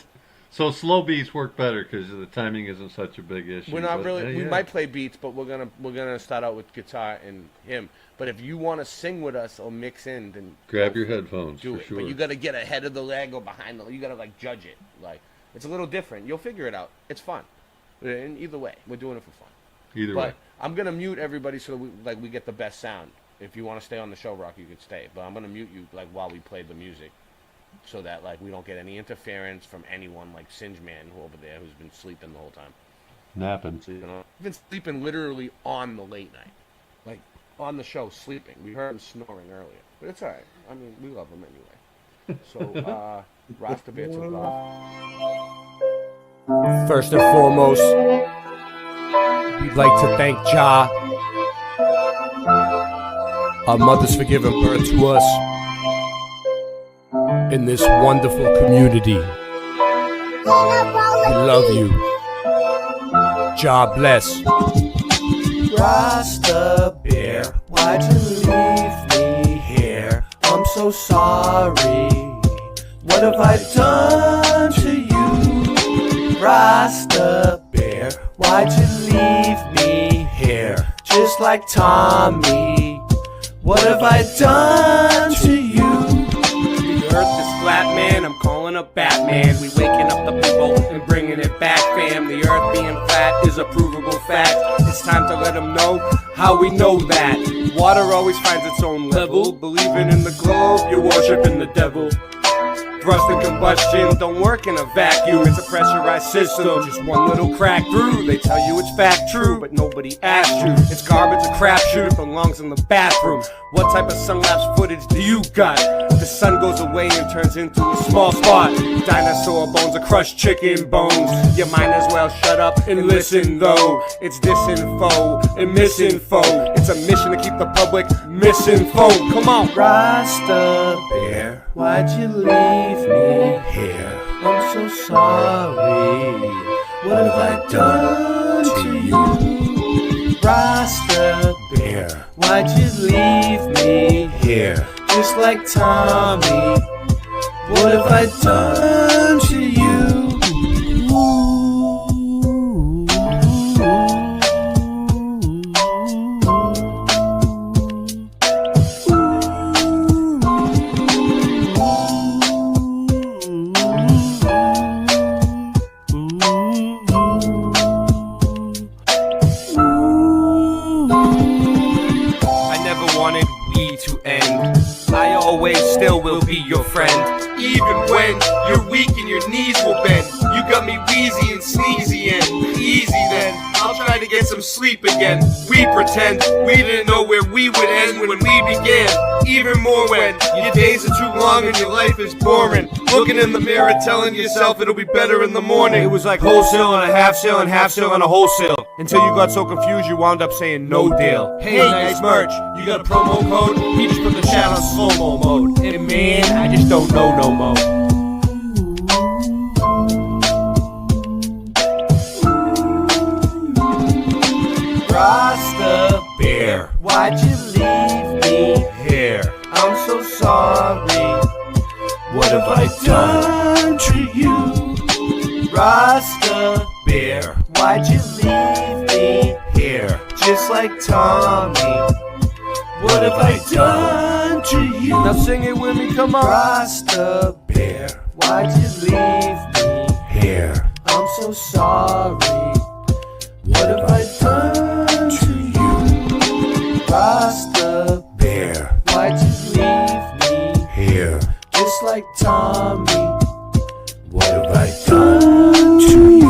so slow beats work better because the timing isn't such a big issue. We're not really. We might play beats, but we're gonna start out with guitar and him. But if you want to sing with us or mix in, then grab your headphones. Do for it. sure. But you got to get ahead of the lag or behind the. You got to like judge it. Like it's a little different. You'll figure it out. It's fun. And either way, we're doing it for fun. Either way. I'm gonna mute everybody so that we get the best sound. If you want to stay on the show, Rock, you can stay. But I'm gonna mute you like while we play the music, so that like we don't get any interference from anyone like Singe Man over there who's been sleeping the whole time. Napping. You know, he's been sleeping literally on the late night, like on the show sleeping. We heard him snoring earlier, but it's all right. I mean, we love him anyway. So, Rasta Bear took off. First and foremost, we'd like to thank Jah, our mothers for giving birth to us in this wonderful community. We love you. Jah bless. Rasta Bear, why'd you leave me here? I'm so sorry. What have I done to you? Rasta Bear, why'd you leave me here? Just like Tommy, what have I done to you? The earth is flat, man, I'm calling up Batman. We waking up the people and bringing it back, fam. The earth being flat is a provable fact. It's time to let them know how we know that. Water always finds its own level. Believing in the globe, you're worshiping the devil. Thrust and combustion don't work in a vacuum. It's a pressurized system, just one little crack through. They tell you it's fact true, but nobody asked you. It's garbage, a crapshoot, it belongs in the bathroom. What type of sun-lapse footage do you got? The sun goes away and turns into a small spot. Dinosaur bones or crushed chicken bones. You might as well shut up and listen though. It's disinfo and misinfo. It's a mission to keep the public misinformed. Come on. Rasta Bear, why'd you leave me here? I'm so sorry. What have I done to you? Rasta Bear, why'd you leave me here? Just like Tommy, what have I done to you? Still will be your friend. Even when you're weak and your knees will bend. You got me wheezy and sneezy and easy then. I'll try to get some sleep again. We pretend we didn't know where we would end when we began. Even more when your days are too long and your life is boring. Looking in the mirror telling yourself it'll be better in the morning. It was like wholesale and a half sale and half sale and a wholesale. Until you got so confused you wound up saying no deal. Hey, nice merch, you got a promo code? He just put the chat on slow-mo mode. And man, I just don't know no more. Rasta Bear, why'd you leave me here? I'm so sorry. What have I done to you? Rasta Bear, why'd you leave me here? Just like Tommy, what have I done to you? Now sing it with me, come on. Rasta Bear, why'd you leave me here? I'm so sorry. What have I done to you? Rasta Bear, why'd you leave me here? Just like Tommy, what have I done to you?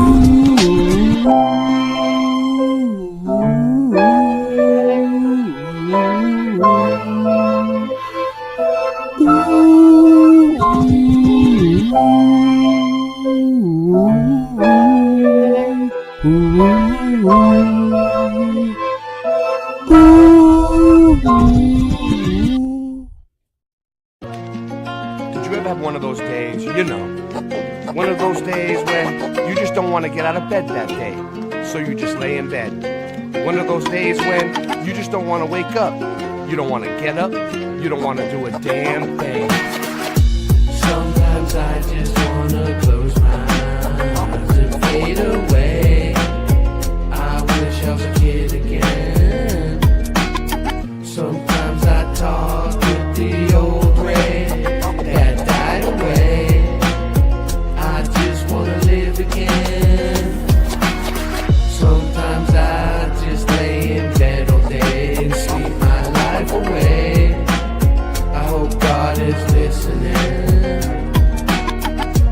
Did you ever have one of those days, you know, one of those days when you just don't want to get out of bed that day? so you just lay in bed. One of those days when you just don't want to wake up. You don't want to get up. You don't want to do a damn thing. Sometimes I just wanna close my eyes and fade away. I wish I was a kid again. Sometimes I talk with the old gray that died away. I just wanna live again. Sometimes I just lay in bed all day and sleep my life away. I hope God is listening.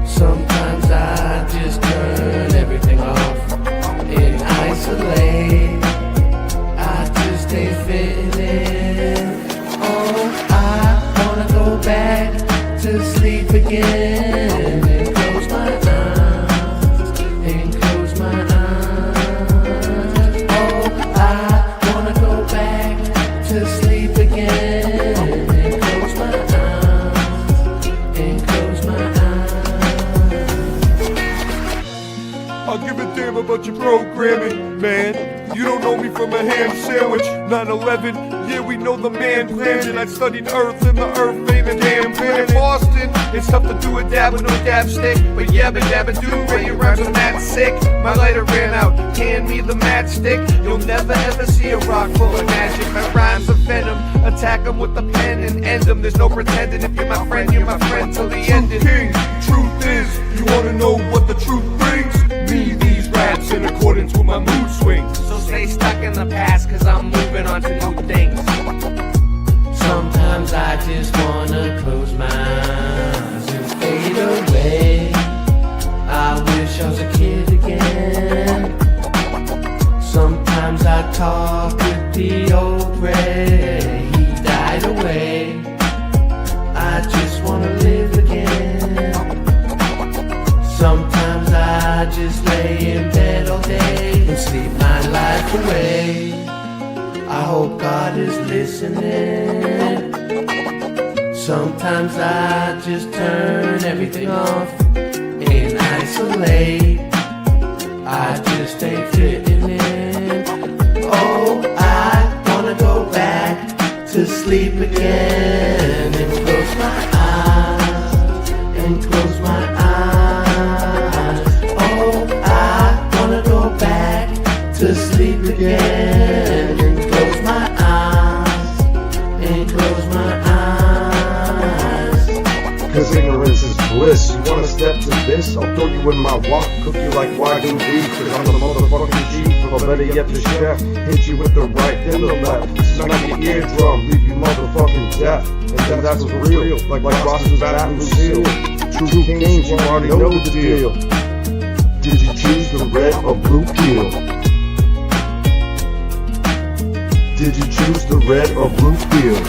Sometimes I just turn everything off and isolate. I just ain't fitting in. Oh, I wanna go back to sleep again and close my eyes and close my eyes. Oh, I wanna go back to sleep again and close my eyes and close my eyes. I'll give a damn about your programming, man. You don't know me from a ham sandwich. 9/11, yeah, we know the man planned it. I studied Earth and the Earth ain't a damn planet. Boston, it's tough to do a dab with no dab stick. But yabba dabba do, where your rhymes are that sick. My lighter ran out, hand me the matchstick. You'll never ever see a rock full of magic. My rhymes are venom, attack them with the pen and end them. There's no pretending, if you're my friend till the end. King, truth is, you wanna know what the truth brings? Me, these raps in accordance with my mood swings. So stay stuck in the past, cause I'm moving on to new things. Sometimes I just wanna close my eyes and fade away. I wish I was a kid again. Sometimes I talk with the old Ray, he died away. I just wanna live again. Sometimes I just lay in bed all day and sleep my life away. I hope God is listening. Sometimes I just turn everything off and isolate. I just ain't fitting in. Oh, I wanna go back to sleep again and close my eyes and close my eyes. Oh, I wanna go back to sleep again and close my eyes and close my eyes. Cause ignorance is bliss. You wanna step to this? I'll throw you in my wok, cook you like Wagyu beef. Cause I'm the motherfucking chief, or better yet the chef. Hit you with the right, then the left. Smack your eardrum, leave you motherfucking deaf. And then that's for real, like Ross's Baton Seal. True kings, you already know the deal. Did you choose the red or blue pill? Did you choose the red or blue pill?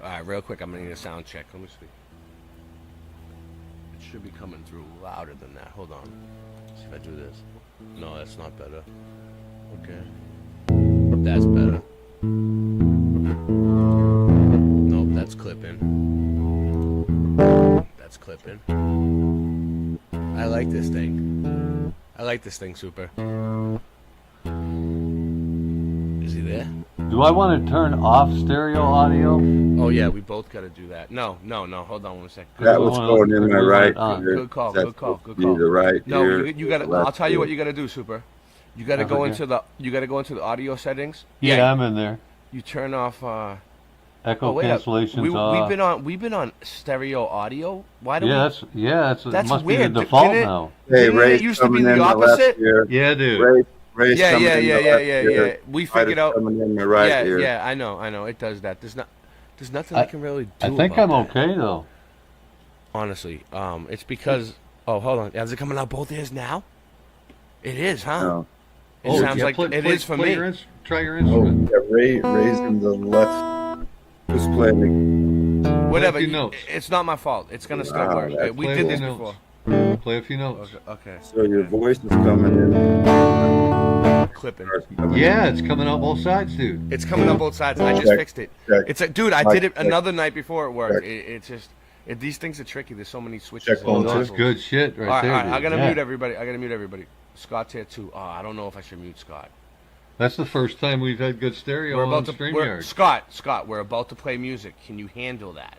Alright, real quick, I'm gonna need a sound check. Let me see. It should be coming through louder than that. Hold on. Let's see if I do this. No, that's not better. Okay. That's better. Nope, that's clipping. That's clipping. I like this thing. I like this thing, Super. Is he there? Do I want to turn off stereo audio? Oh yeah, we both got to do that. No, hold on 1 second. That was going in my right ear. Good call. The right no, ear. you got to. I'll tell you what you got to do, Super. You got to go into the. You got to go into the audio settings. Yeah, I'm in there. You turn off. Echo cancellations We've been on stereo audio. Why do we? That's must weird. be the default now. Hey, Ray's it used to be coming in the my left opposite. ear. Yeah, dude. Ray's coming in my left ear. We figured out. Coming in my right ear. Yeah, I know. It does that. There's nothing I can really do. I think about I'm that. okay though. Honestly, it's because. Oh, hold on. Is it coming out both ears now? It is, huh? No. It sounds like it is for me. Try your instrument. Yeah, Ray's in the left. Who's playing? whatever. Play a few notes. It's not my fault. It's gonna still work. We Play did a this few before. notes. Play a few notes. Okay. So your voice is coming in. Clipping. Yeah, it's coming out both sides, dude. It's coming up both sides. I just Check, fixed it. check. It's a, dude. I Check, did it check. another night before it worked. Check. It's just these things are tricky. There's so many switches. Check and one, That's nozzles. good shit right All right, there. all right. dude. I gotta Yeah. mute everybody. I gotta mute everybody. Scott's here too. Oh, I don't know if I should mute Scott. That's the first time we've had good stereo We're on about to StreamYard. Scott. We're about to play music. Can you handle that?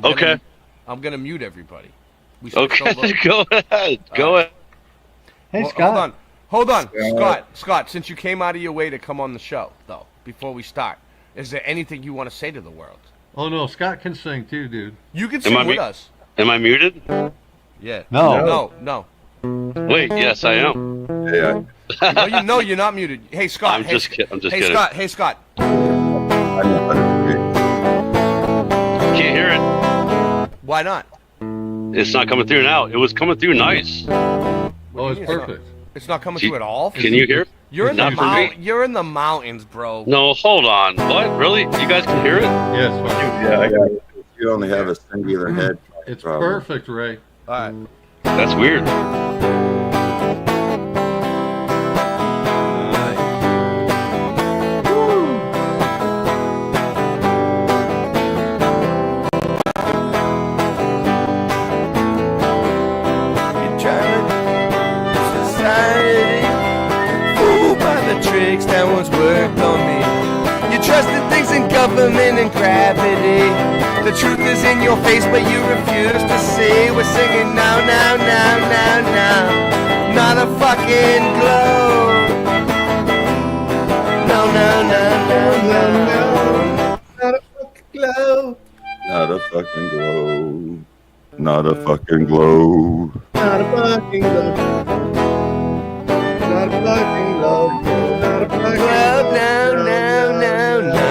Okay. I'm gonna mute everybody. We Okay, switched go ahead. Go ahead. Hey, Well, Scott. Hold on, Scott. Since you came out of your way to come on the show, though, before we start, is there anything you want to say to the world? Oh no, Scott can sing too, dude. You can sing with us. Am I muted? Yeah. No. No. Wait, yes, I am. Yeah. No, you're not muted. Hey, Scott. I'm just kidding. Hey, kidding. Scott. Hey, Scott. Can't hear it. Why not? It's not coming through now. It was coming through nice. Oh, it's perfect. It's not coming through at all. Can you hear? You're in the Not for me. You're in the mountains, bro. No, hold on. What? Really? You guys can hear it? Yes. Yeah, I got it. You only have a singular head. It's problem. perfect, Ray. All right. That's weird. Society, fooled by the tricks that once worked on me. You trusted things in government and gravity. The truth is in your face, but you refuse to see. We're singing now, now, now, now, now. Not a fucking globe. No, no, no, no, no, no. Not a fucking globe. Not a fucking globe. Not a fucking globe. Not a fucking globe. Not a fucking globe. Not a fucking globe. No, no, no, no.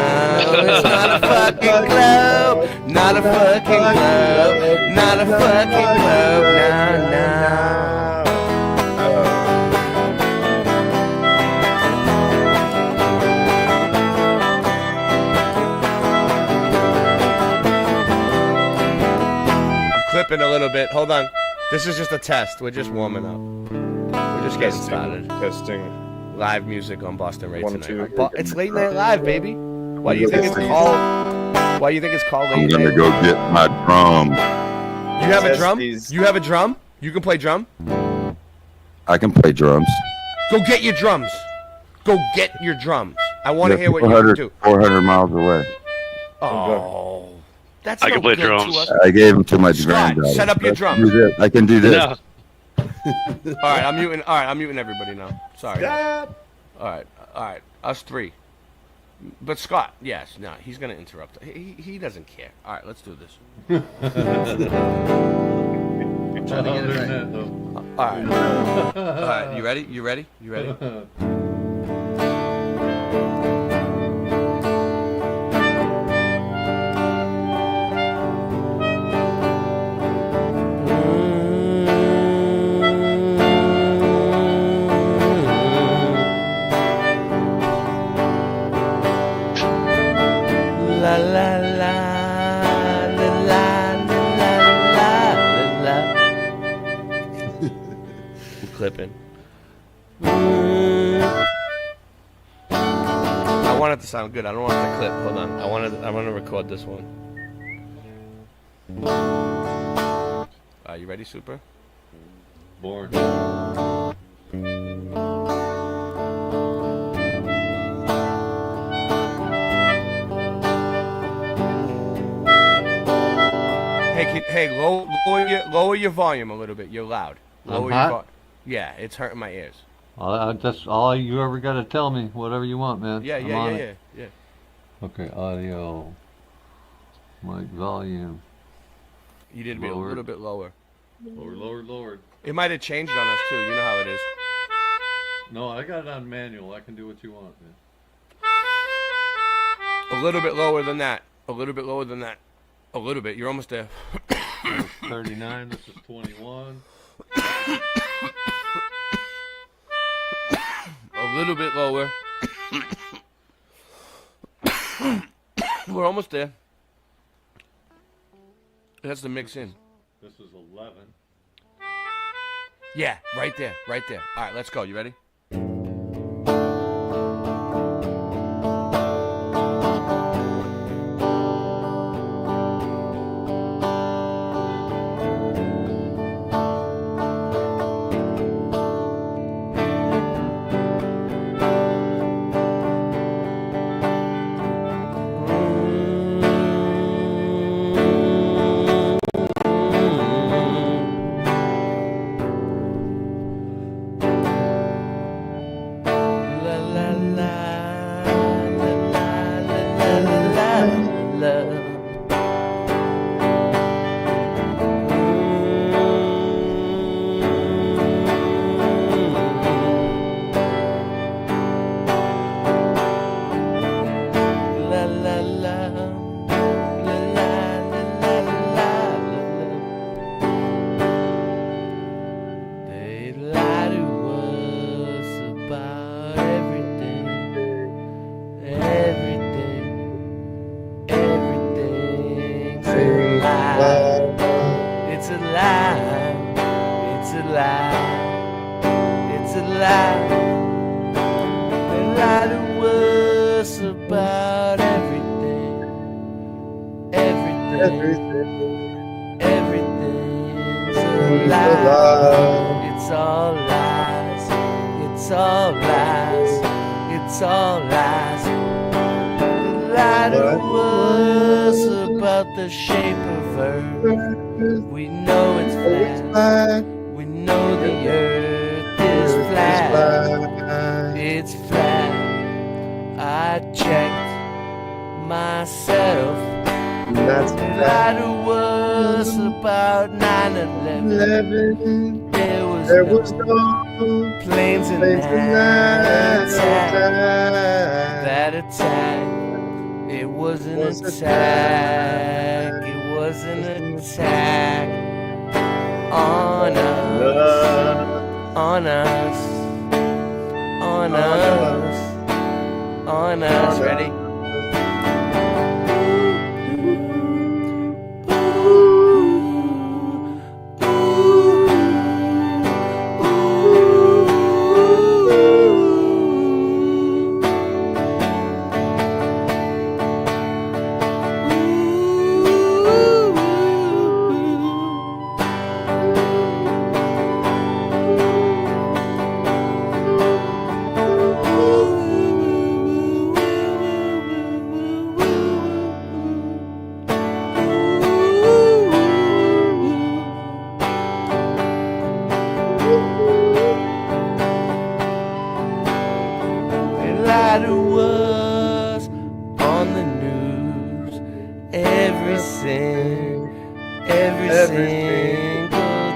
It's not a fucking globe. Not a fucking globe. Not a fucking globe. No, no. Clipping a little bit. Hold on. This is just a test. We're just warming up. We're just getting started. Testing. Live music on Boston Ray 1, tonight. 2. It's late night live, baby. Why do you think it's called? Why do you think it's called I'm late gonna night? go get my drum. You have a drum? You have a drum? You can play drum? I can play drums. Go get your drums. Go get your drums. I want to They're hear what you can 400 do. 400 miles away. Oh, that's I no can play good drums. to us. I gave them to my Scott, granddaughter. set up your Let's drums. do this. I can do this. No. All right, I'm muting. All right, I'm muting everybody now. Sorry. All right. Us three. But Scott, yes, no, he's gonna interrupt. He doesn't care. All right, let's do this. I'm trying to get it right. All right. All right. You ready? You ready? You ready? La la la la la la la la. Clipping. I want it to sound good. I don't want it to clip. Hold on. I want to record this one. Are you ready, Super? Born. Hey, lower your volume a little bit. You're loud. Lower hot? your Yeah, it's hurting my ears. That's all you ever got to tell me. Whatever you want, man. Yeah, I'm on yeah. it. Okay, audio. Mic volume. You need to be a little bit lower. Lower. It might have changed on us too. You know how it is. No, I got it on manual. I can do what you want, man. A little bit lower than that. A little bit lower than that. A little bit. You're almost there. 39. This is 21. A little bit lower. We're almost there. It has to mix in. This is 11. Yeah, right there, right there. All right, let's go. You ready? They lie to us about everything, everything, everything's a lie. It's a lie. It's a lie. It's a lie. They lie to us about everything, everything, everything's a lie. It's all lies. It's all lies. It's all lies. They lie to us about the shape of Earth. We know it's flat. We know the Earth is flat. It's flat. I checked myself. That's They lie to us about 9/11. There was no planes in that attack. That attack. It was an attack. It was an attack on us. On us. On us. On us. Ready? They lie to us on the news every single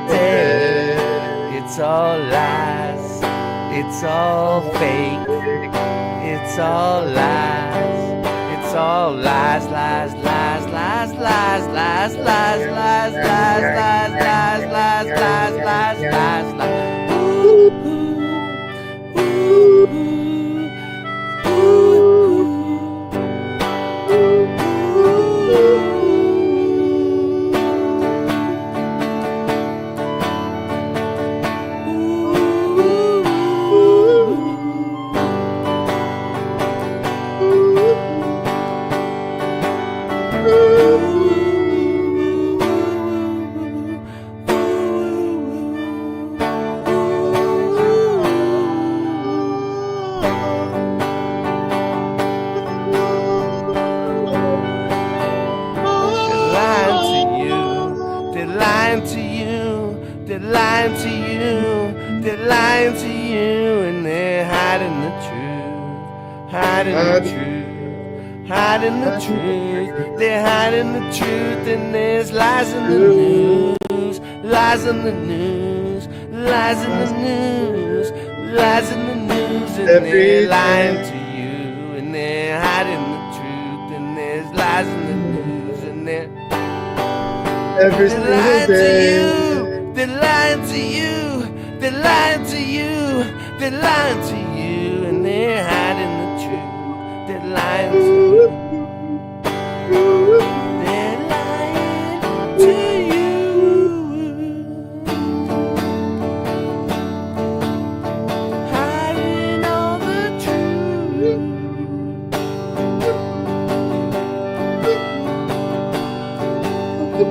day. It's all lies. It's all fake. It's all lies. It's all lies, lies, lies, lies, lies, lies, lies, lies, lies, lies, lies, lies, lies, lies, lies, lies. They're lying to you, they're lying to you, they're lying to you, and they're hiding the truth, hiding the truth, hiding the truth, they're hiding the truth, and there's lies in the news, lies in the news, lies in the news, lies in the news, and they're lying to you, and they're hiding the truth, and there's lies in the news, and they're every single day. they're lying to you, they're lying to you, they're lying to you, and they're hiding the truth, they're lying to you, they're lying to you. My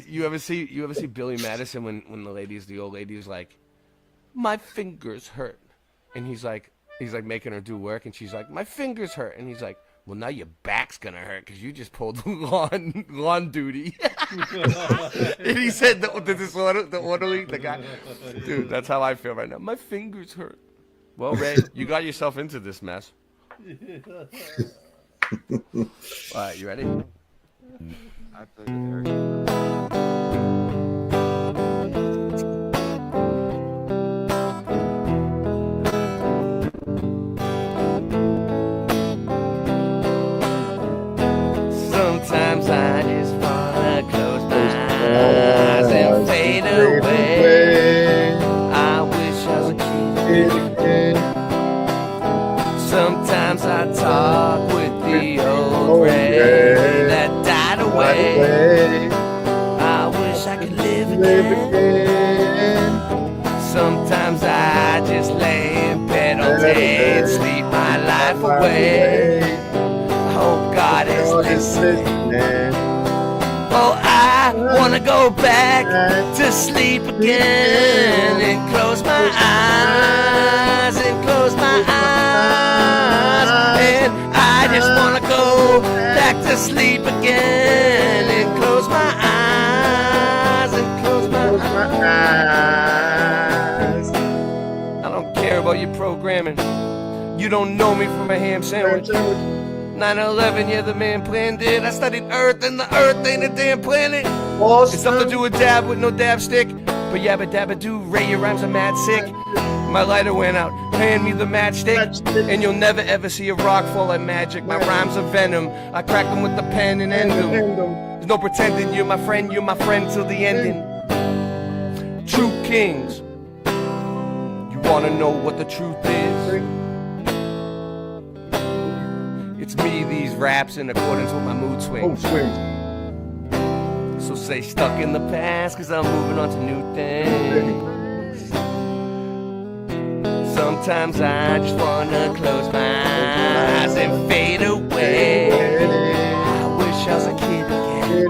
you ever see Billy Madison when the old lady's like, my fingers hurt, and he's like making her do work, and she's like, my fingers hurt, and he's like, well, now your back's gonna hurt because you just pulled lawn duty. And he said the orderly, the guy, dude, that's how I feel right now. My fingers hurt. Well, Ray, you got yourself into this mess. All right, you ready? I played with Eric. Sometimes I just wanna close my eyes and fade away. I wish I was a kid again. Sometimes I talk with the old Ray that died away. I wish I could live again. Sometimes I just lay in bed all day and sleep my life away. I hope God is listening. Oh, I wanna go back to sleep again and close my eyes and close my eyes. And I just wanna go back to sleep again and close my eyes and close my eyes. I don't care about your programming. You don't know me from a ham sandwich. 9/11, yeah, the man planned it. I studied Earth, and the Earth ain't a damn planet. It's something to do with dab with no dab stick. But yabba dabba do, Ray, your rhymes are mad sick. My lighter went out, hand me the matchstick, and you'll never ever see a rock fall like magic. My rhymes are venom, I crack them with the pen and end them. There's no pretending, you're my friend till the ending. True kings, you wanna know what the truth is? It's me, these raps in accordance with my mood swings. So say stuck in the past, cause I'm moving on to new things. Sometimes I just wanna close my eyes and fade away. I wish I was a kid again.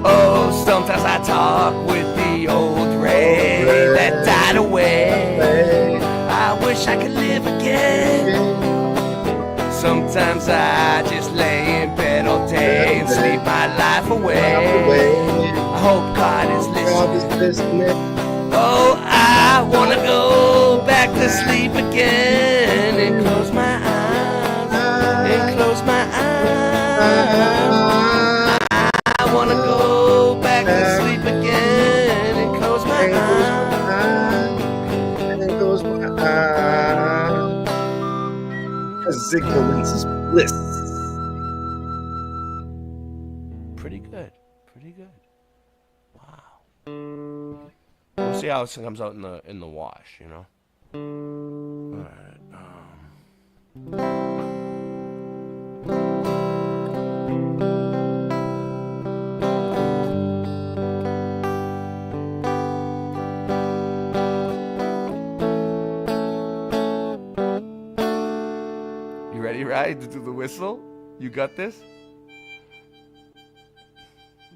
Oh, sometimes I talk with the old Ray that died away. I wish I could live again. Sometimes I just lay in bed all day and sleep my life away. I hope God is listening. Oh, I wanna go back to sleep again and close my eyes and close my eyes. I wanna go back to sleep again and close my eyes and close my eyes. Ignorance is bliss. Pretty good. Wow. We'll see how it comes out in the wash, you know. All right. You ready, Rye, to do the whistle? You got this?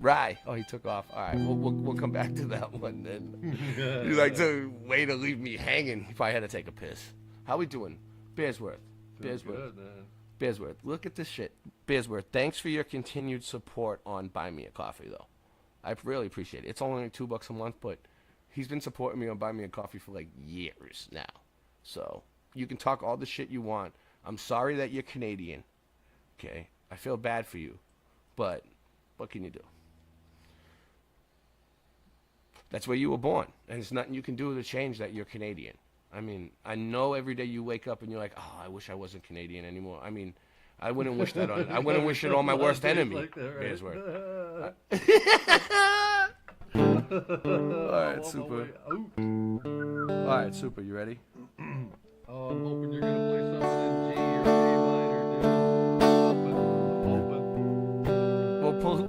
Rye. Oh, he took off. All right, we'll come back to that one then. You like to way to leave me hanging if I had to take a piss. How we doing? Bearsworth. Bearsworth. Look at this shit. Bearsworth, thanks for your continued support on Buy Me a Coffee, though. I really appreciate it. It's only like $2 a month, but he's been supporting me on Buy Me a Coffee for like years now. So you can talk all the shit you want. I'm sorry that you're Canadian. Okay? I feel bad for you. But what can you do? That's where you were born. And there's nothing you can do to change that you're Canadian. I mean, I know every day you wake up and you're like, oh, I wish I wasn't Canadian anymore. I mean, I wouldn't wish that on. I wouldn't wish it on my worst enemy. Like that, right? All right, super. All right, super. You ready? Oh, I'm hoping you're gonna play something in G or A minor, dude.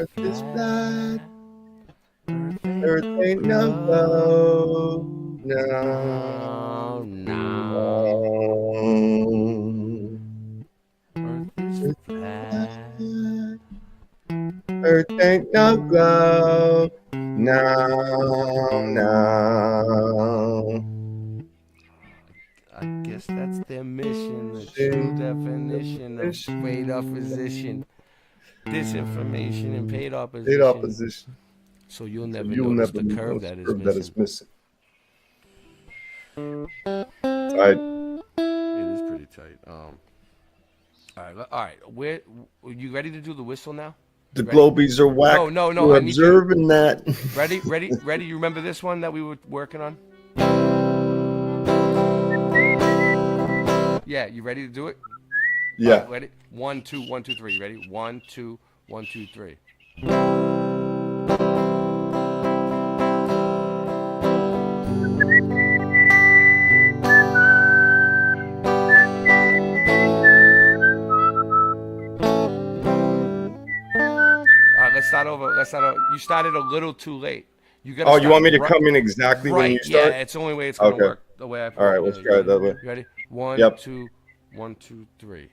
Earth is flat. Earth ain't no globe. No, Earth is flat. Earth ain't no globe. No. I guess that's their mission, the true definition of paid opposition. Disinformation and paid opposition. Paid opposition. So you'll never notice the curve that is missing. Tight. It is pretty tight. All right. Where you ready to do the whistle now? The Globies are whack. No. We're observing that. Ready? You remember this one that we were working on? Yeah, you ready to do it? Yeah. Right, ready? 1, 2, 1, 2, 3. Ready? 1, 2, 1, 2, 3. Let's start over. You started a little too late. You want me to come in exactly when you start? Yeah, it's the only way it's gonna work. The way I. All right, let's try it that way. You ready? 1, Yep. 2, 1, 2, 3.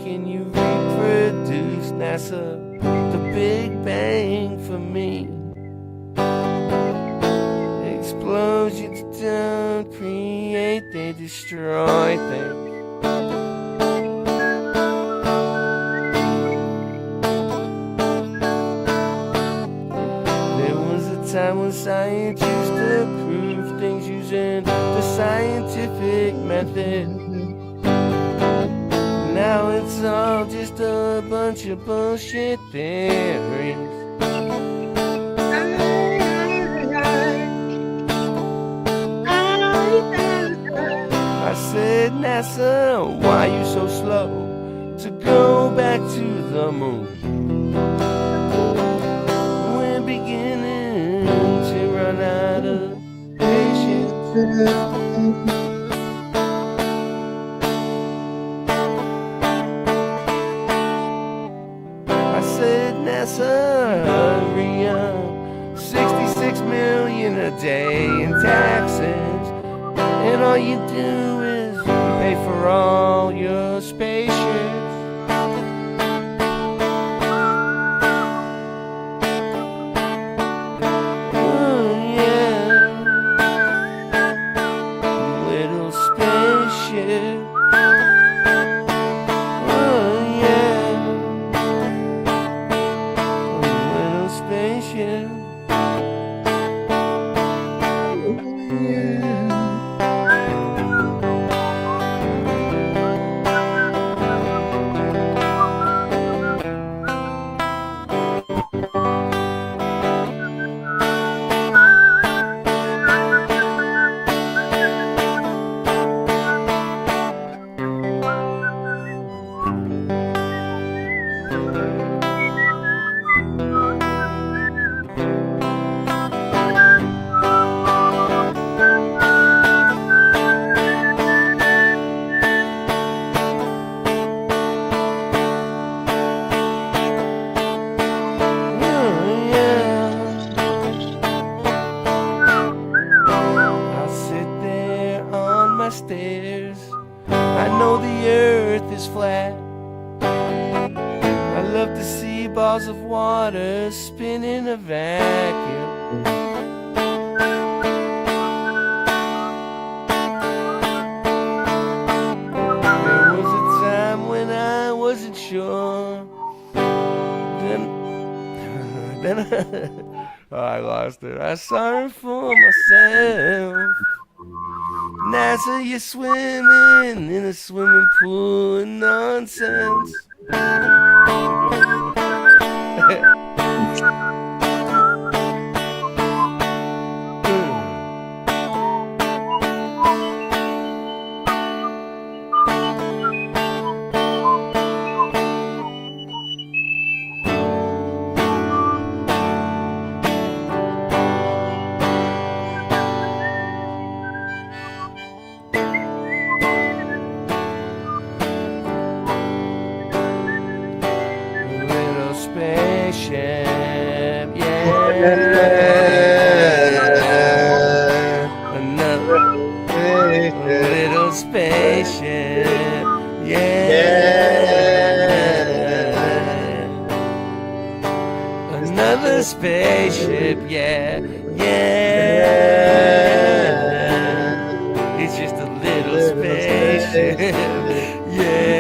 Can you reproduce NASA, the Big Bang for me? Explosions don't create, they destroy things. There was a time when science used to prove things using the scientific method. Now it's all just a bunch of bullshit theories. I said, NASA, why you so slow to go back to the moon? We're beginning to run out of patience. Hurry up, 66 million a day in taxes, and all you do is pay for all your spaceships. Oh yeah, little spaceship. Stairs. I know the earth is flat. I love to see balls of water spin in a vacuum. There was a time when I wasn't sure Oh, I lost it. I'm sorry for myself. Now so you're swimming in a swimming pool of nonsense. Little spaceship, yeah. Another little spaceship, yeah. Another spaceship, yeah, yeah. It's just a little spaceship, yeah.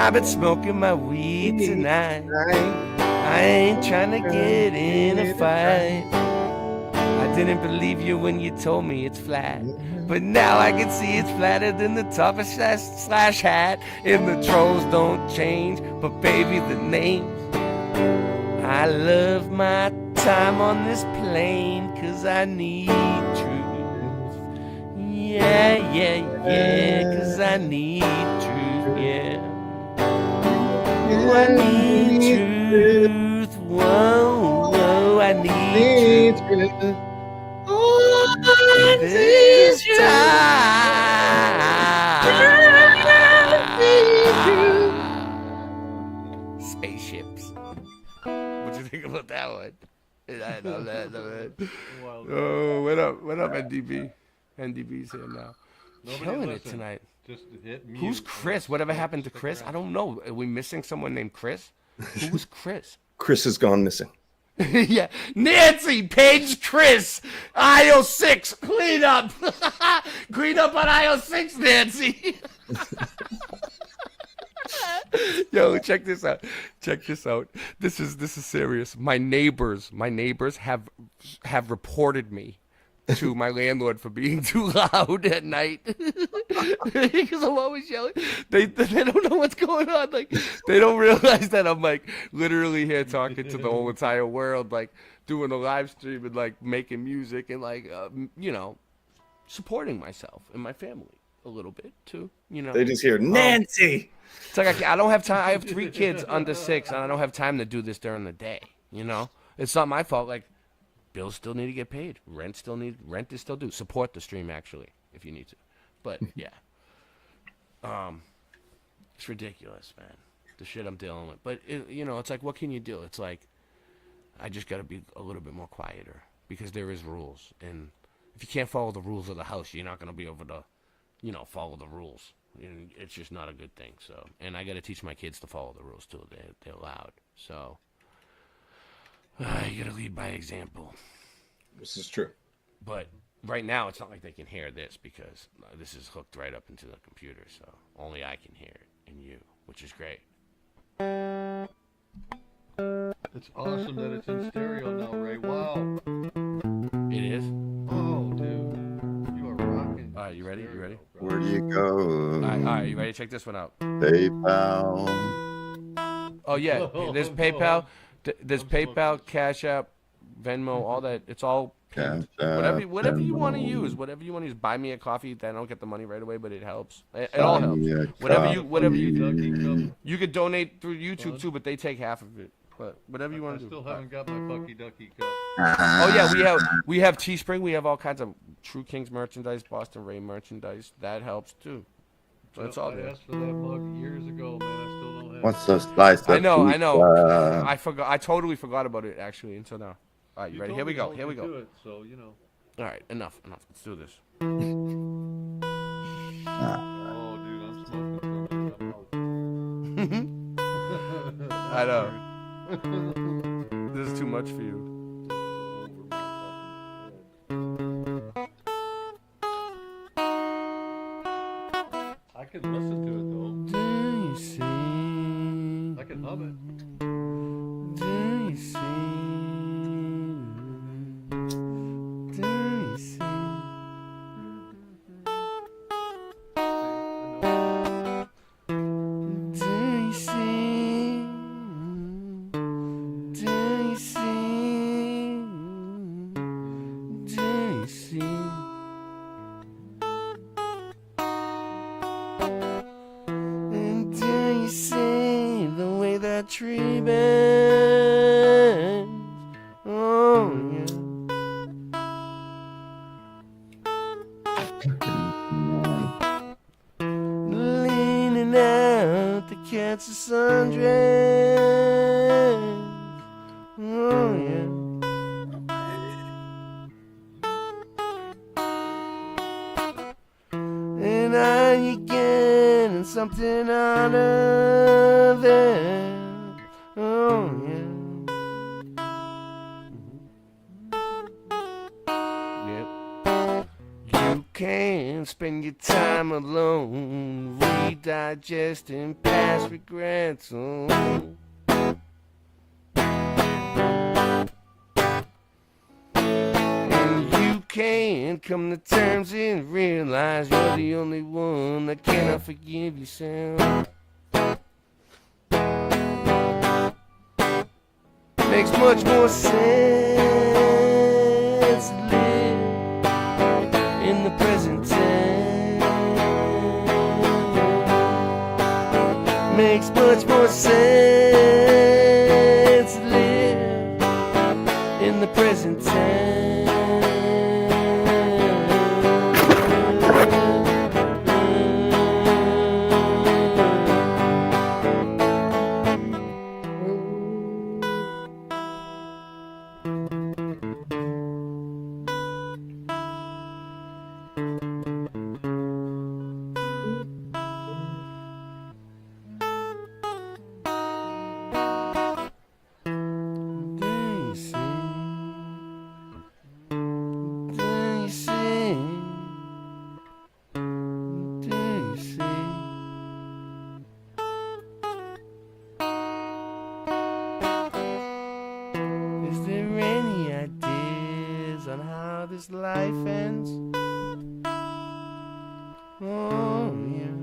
I've been smoking my weed tonight. I ain't trying to get in a fight. I didn't believe you when you told me it's flat, but now I can see it's flatter than the top of slash hat. And the trolls don't change, but baby the names. I love my time on this plane, 'cause I need truth. Yeah, yeah, yeah, 'cause I need truth, yeah. I need truth. Whoa, whoa, I need truth. This time. Spaceships. What you think about that one? I know that. Oh, what up, NDB? NDB's here now. Killing it tonight. Just hit mute. Who's Chris? Whatever happened to Chris? I don't know. Are we missing someone named Chris? Who's Chris? Chris has gone missing. Yeah. Nancy, Paige, Chris, aisle 6, clean up. Clean up on aisle 6, Nancy. Yo, check this out. Check this out. This is serious. My neighbors have reported me to my landlord for being too loud at night. Because I'm always yelling. They don't know what's going on. Like, they don't realize that I'm like literally here talking to the whole entire world, like doing a live stream and like making music and like supporting myself and my family a little bit too. They just hear Nancy. It's like I don't have time. I have 3 kids under 6, and I don't have time to do this during the day. It's not my fault. Like, bills still need to get paid. Rent is still due. Support the stream actually if you need to. But yeah, it's ridiculous, man. The shit I'm dealing with. But it's like, what can you do? It's like, I just got to be a little bit more quieter because there is rules, and if you can't follow the rules of the house, you're not gonna be able to, follow the rules. It's just not a good thing. So, and I got to teach my kids to follow the rules too. They're loud. So. You gotta lead by example. This is true. But right now, it's not like they can hear this because this is hooked right up into the computer, so only I can hear it and you, which is great. It's awesome that it's in stereo now, Ray. Wow. It is? Oh, dude. You are rocking. All right, you ready? Where do you go? All right, you ready? Check this one out. PayPal. Oh, yeah, there's PayPal. There's PayPal, Cash App, Venmo, all that. It's all pinned. Whatever you want to use. Whatever you want to use. Buy me a coffee. I don't get the money right away, but it helps. It all helps. Whatever you could donate through YouTube too, but they take half of it. But whatever you want to do. I still haven't got my Fucky Ducky cup. Oh yeah, we have Teespring. We have all kinds of True Kings merchandise, Boston Ray merchandise. That helps too. So it's all good. I asked for that mug years ago, man. I still don't have What's the slice of I know. pizza? I forgot. I totally forgot about it actually until now. All right, you ready? Here we go. Do it, so All right, enough. Let's do this. Oh, dude, I'm smoking. I know. This is too much for you. I can listen to it though. Do you see can hum it. Do you see? Do you see? Do you see? Do you see? Do you see? And do you see the way that tree bends? Oh yeah. Leaning out to catch the sundress. Oh yeah. And are you getting something out of it? Oh yeah. Yep. You can't spend your time alone, redigesting past regrets. Oh. And you can't come to terms and realize you're the only one that cannot forgive yourself. Makes much more sense to live in the present tense. Makes much more sense to live in the present tense. Is there any ideas on how this life ends? Oh, yeah.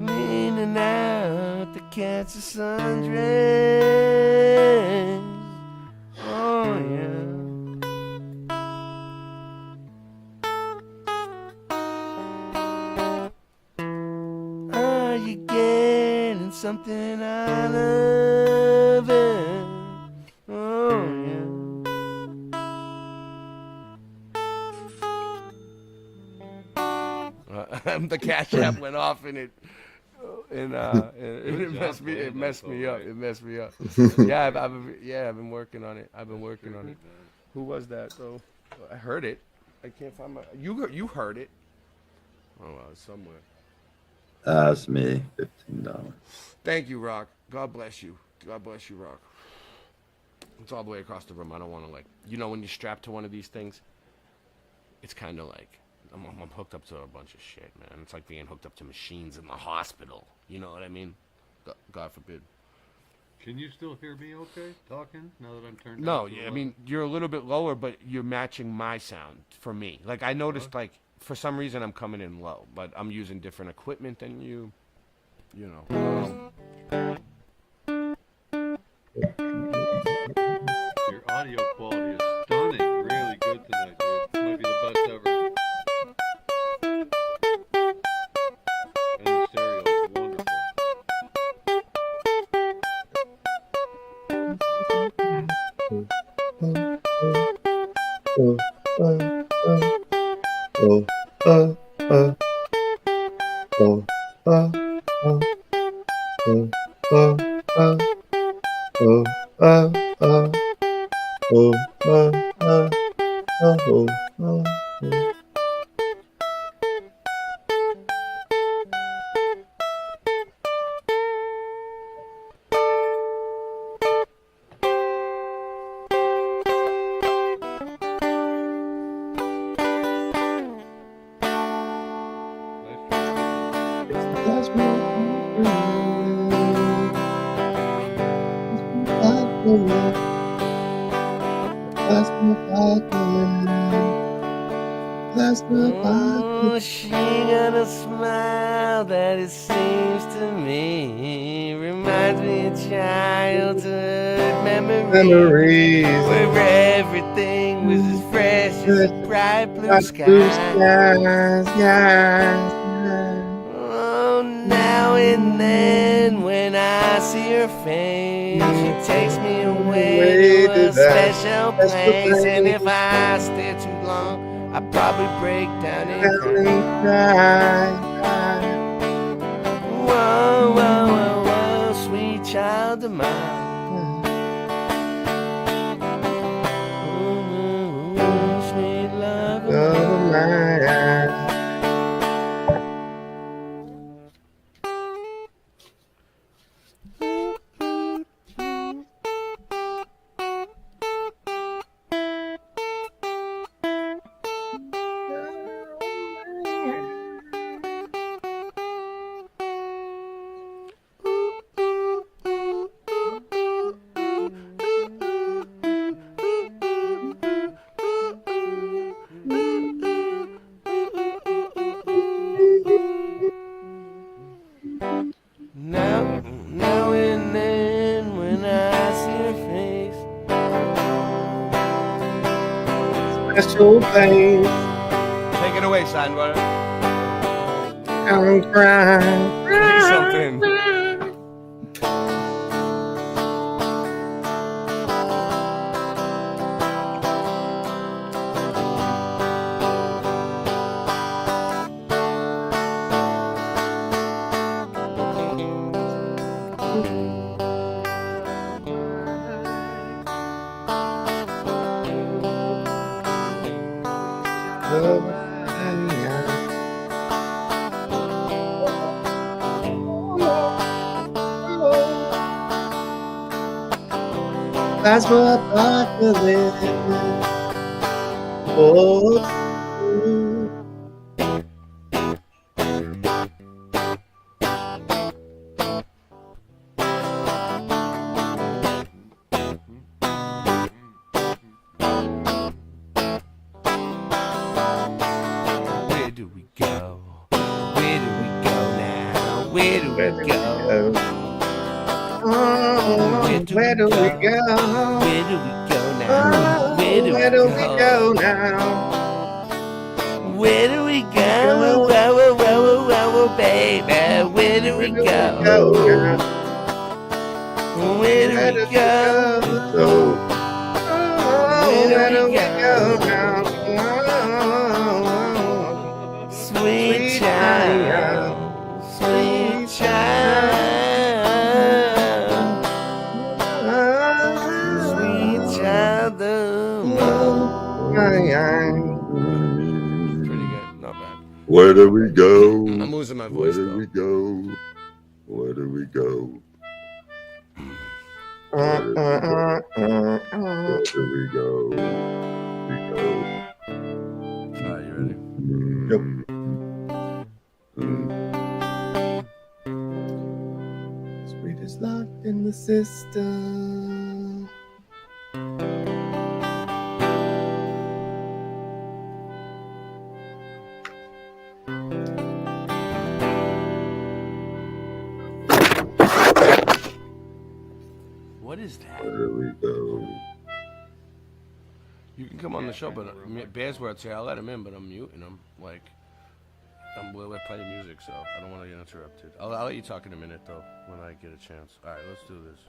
Leaning out to catch the sundress. Oh, yeah. Are you getting something out of it? Oh yeah. The Cash App went off and it messed me up. It messed me up. Yeah, I've been working on it. Who was that though? I heard it. I can't find my. You heard it. Oh, well, it's somewhere. That's me. $15. Thank you, Rock. God bless you. God bless you, Rock. It's all the way across the room. I don't want to when you're strapped to one of these things, it's kind of like I'm hooked up to a bunch of shit, man. It's like being hooked up to machines in the hospital. You know what I mean? God forbid. Can you still hear me okay talking now that I'm turned No, down? I mean, you're a little bit lower, but you're matching my sound for me. Like, I noticed, for some reason, I'm coming in low, but I'm using different equipment than you, Your audio quality is stunning. Really good tonight, dude. Might be the best ever. And the stereo is wonderful. That's my pocket. That's my pocket. She got a smile that it seems to me reminds me of childhood memories where everything was as fresh as bright blue skies. Oh, now and then when I see her face, she takes me away to a special place. And if I stay too long, I probably break down and cry. Whoa, whoa, whoa, whoa, sweet child of mine. Sweet love of mine. Now and then when I see her face, special place. Take it away, Sandra. I'm crying. Say something. That's what I believe. Oh. Where do we go? Where do we go now? Where do we go? Where do we go? Where do we go now? Where do we go now? Where do we go? Whoa, whoa, whoa, whoa, baby. Where do we go? Where do we go? Where do we go now? Sweet child, sweet child. Where do we go? I'm losing my voice. Where do we go? Where do we go? Where do we go? Alright, you ready? Sweet is locked in the system. What is that? Where do we go? You can come on the show, but Bear's words here. I'll let him in, but I'm muting him. Like, we're playing music, so I don't want to get interrupted. I'll let you talk in a minute, though, when I get a chance. All right, let's do this.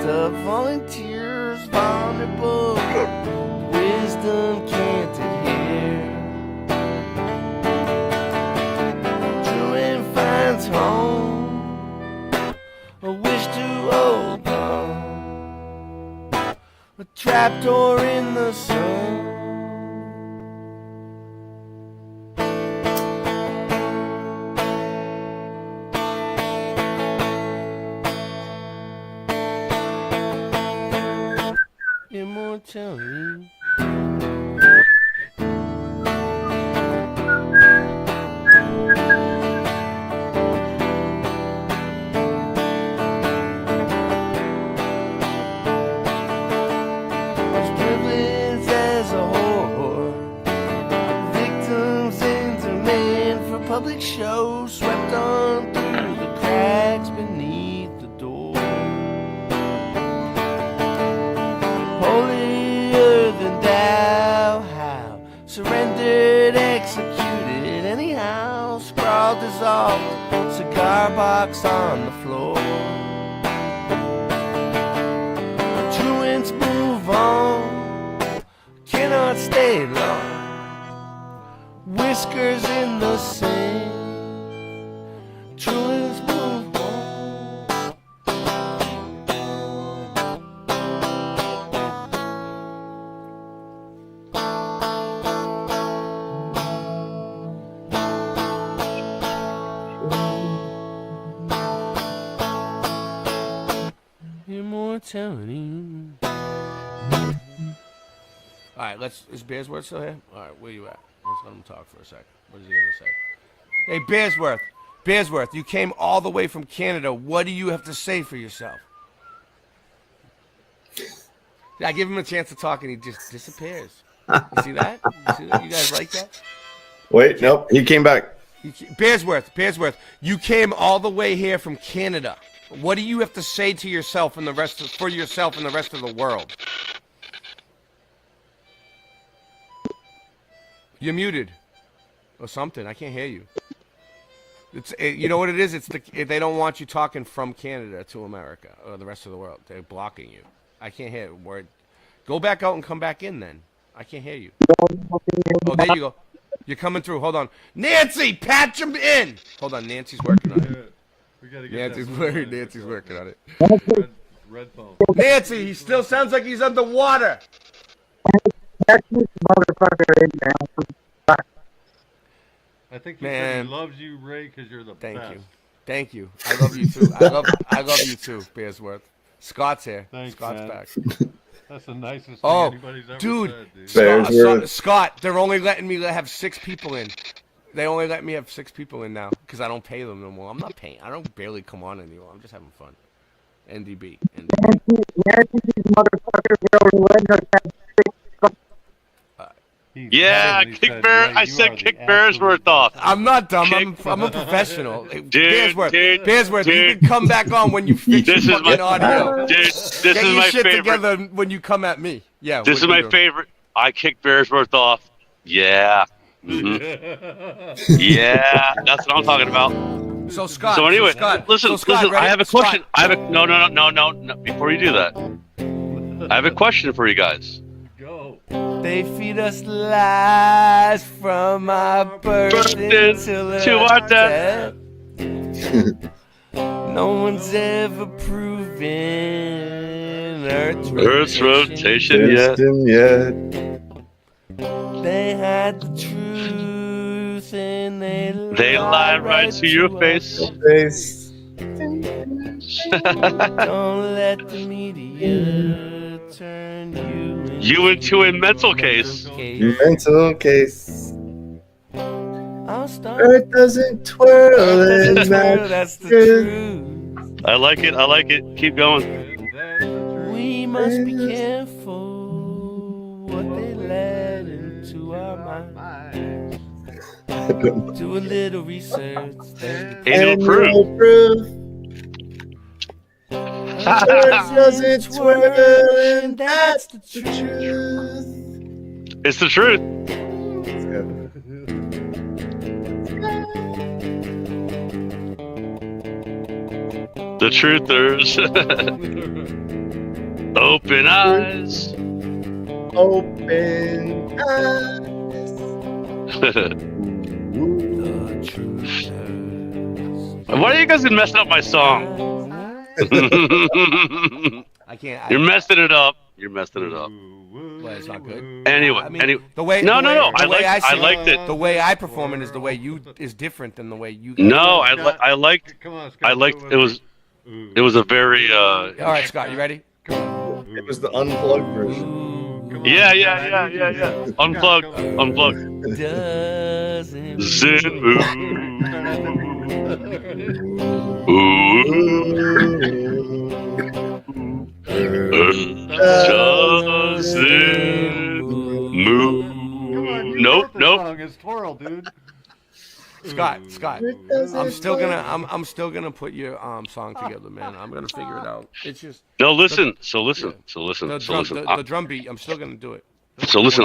of volunteers, vulnerable, wisdom can't adhere. Truant finds home, a wish to hold on, a trapdoor in the sun. Immortality. As privileged as a whore, victims in demand for public show, swept on through the cracks beneath the door. Holier than thou, how surrendered, executed anyhow, scrawled, dissolved, cigar box on the floor. Truants move on, cannot stay long, whiskers in the sand. Truants move on. Immortality. Alright, is Bearsworth still here? Alright, where you at? Let's let him talk for a second. What is he gonna say? Hey, Bearsworth, you came all the way from Canada. What do you have to say for yourself? I give him a chance to talk and he just disappears. You see that? You see that? You guys like that? Wait, nope, he came back. Bearsworth, you came all the way here from Canada. What do you have to say to yourself and for yourself and the rest of the world? You're muted, or something. I can't hear you. You know what it is? They don't want you talking from Canada to America or the rest of the world. They're blocking you. I can't hear a word. Go back out and come back in then. I can't hear you. Oh, there you go. You're coming through. Hold on. Nancy, patch him in. Hold on. Nancy's working on it. We gotta get Nancy's working on it. Red phone. Nancy, he still sounds like he's underwater. I think he said he loves you, Ray, because you're the best. Thank you. I love you too. I love you too, Bearsworth. Scott's here. Thanks, Scott's man. back. That's the nicest thing anybody's ever dude. said, dude. Scott, they're only letting me have 6 people in. They only let me have 6 people in now because I don't pay them no more. I'm not paying. I don't barely come on anymore. I'm just having fun. NDB. Yeah, I said kick Bearsworth off. I'm not dumb. I'm a professional. Bearsworth, dude. you can come back on when you fix your fucking audio. Dude, this Get is your my shit favorite. together when you come at me. Yeah. This is my favorite. I kicked Bearsworth off. Yeah. Mm-hmm. Yeah, that's what I'm talking about. So Scott. So anyway, listen. Scott, I have a question. No. Before you do that, I have a question for you guys. They feed us lies from our birth to our death. No one's ever proven Earth's rotation yet. They had the truth and they lied right to your face. Don't let the media turn you into a mental case. Mental case. Earth doesn't twirl, and that's the truth. I like it. Keep going. We must be careful what they let into our minds. Do a little research. Ain't no proof. Earth doesn't twirl, and that's the truth. It's the truth. The truthers. Open eyes. Open eyes. Why are you guys messing up my song? I can't. You're messing it up. You're messing it up. Well, it's not good. Anyway, I mean, the way no. I liked it. The way I perform it is the way you is different than the way you. No, I liked. It was a very. All right, Scott, you ready? It was the unplugged version. Yeah. Unplugged. Doesn't Zen move. Doesn't move. Nope. It's twirl, dude. Scott, I'm still gonna put your song together, man. I'm gonna figure it out. It's just no. Listen. The drum beat. I'm still gonna do it. So listen,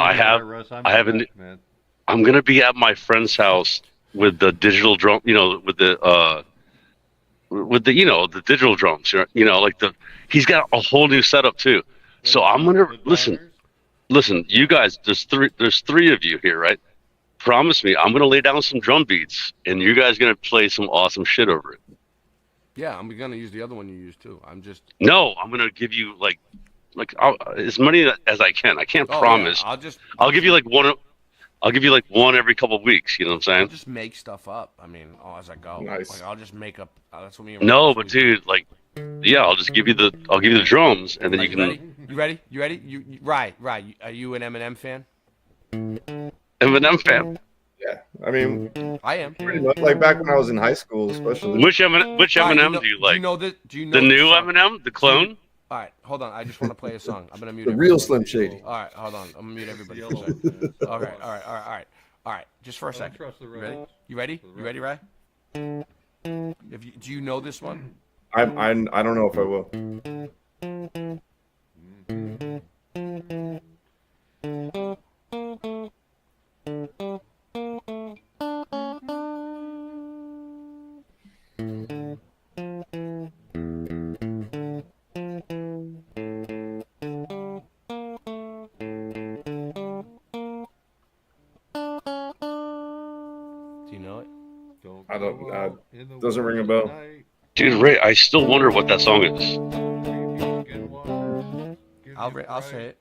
I'm gonna be at my friend's house with the digital drum. With the digital drums. He's got a whole new setup too. So I'm gonna listen. You guys, there's three of you here, right? Promise me, I'm gonna lay down some drum beats, and you guys gonna play some awesome shit over it. Yeah, I'm gonna use the other one you used too. I'm gonna give you like as many as I can. I can't promise. Yeah. I'll give you like one. I'll give you like one every couple of weeks. You know what I'm saying? I'll just make stuff up. I mean, as I go. Nice. Like I'll just make up. That's what me. No, but dude, I'll just give you the. I'll give you the drums, and then you can. You ready? Right. Are you an Eminem fan? Eminem fan. Yeah, I mean, I am. Pretty much like back when I was in high school, especially. Which Eminem do you like? Do you know the new Eminem, the clone? All right, hold on. I just want to play a song. I'm gonna mute the real Slim Shady. All right, hold on. I'm gonna mute everybody for a second. All right. Just for a second. You ready? You ready, Ray? Do you know this one? I don't know if I will. Do you know it? I don't. Doesn't ring a bell. Dude, Ray, I still wonder what that song is. I'll say it.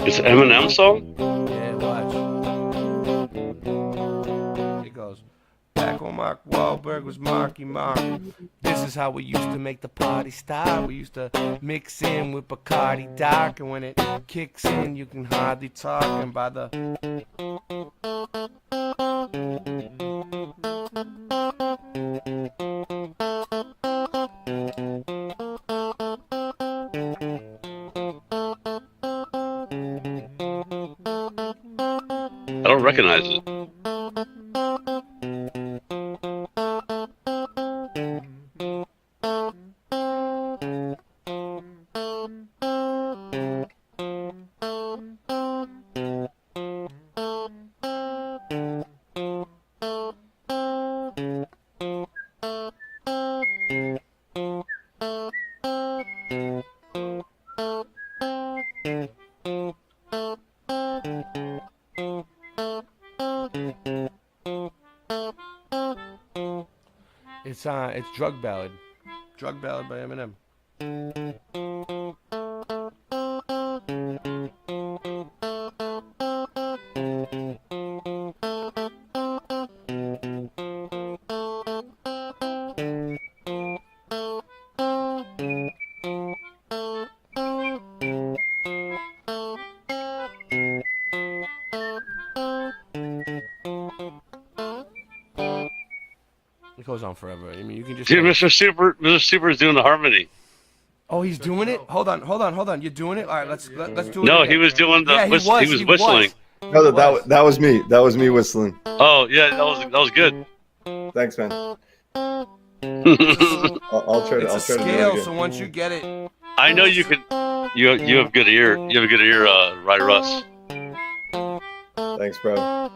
It's an Eminem song? Yeah, watch. It goes. Back when Mark Wahlberg was Marky Mark. This is how we used to make the party start. We used to mix in with Bacardi Dark, and when it kicks in, you can hardly talk. And by the I don't recognize it. It's Drug Ballad. Drug Ballad by Eminem. It goes on forever. I mean, you can just. Dude, Mr. Super is doing the harmony. Oh, he's doing it. Hold on. You're doing it. All right, let's do it. No, again. he was doing the. Yeah, he was whistling. No, that was me. That was me whistling. Oh yeah, that was good. Thanks, man. I'll try to. It's I'll a try to do it scale, again. so once you get it, I know you can. You have good ear. You have a good ear, Ryder Russ. Thanks, bro.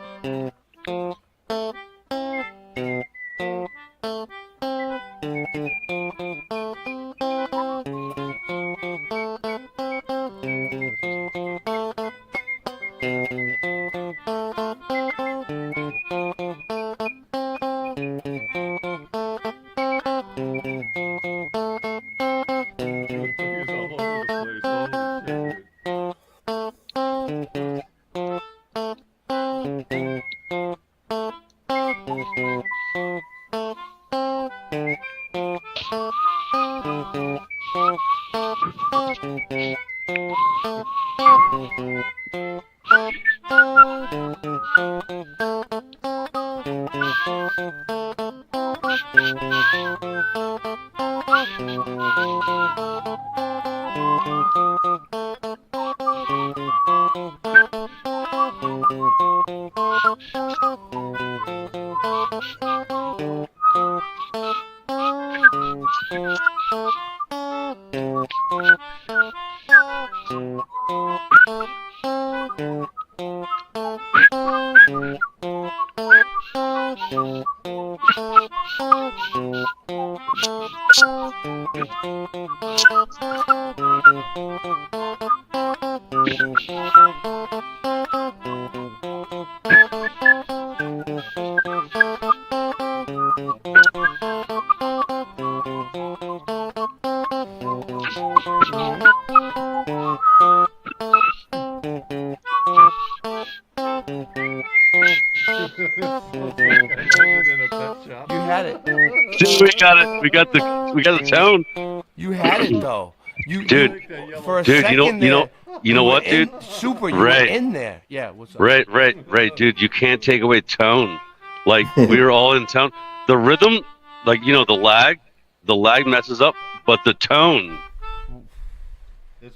You had it. Dude, we got it. We got the tone. You had it though. Dude, for a dude, second you know what, dude? Super, you right. were in there. Yeah, what's up? Right, dude. You can't take away tone. Like we were all in tone. The rhythm, like the lag messes up, but the tone,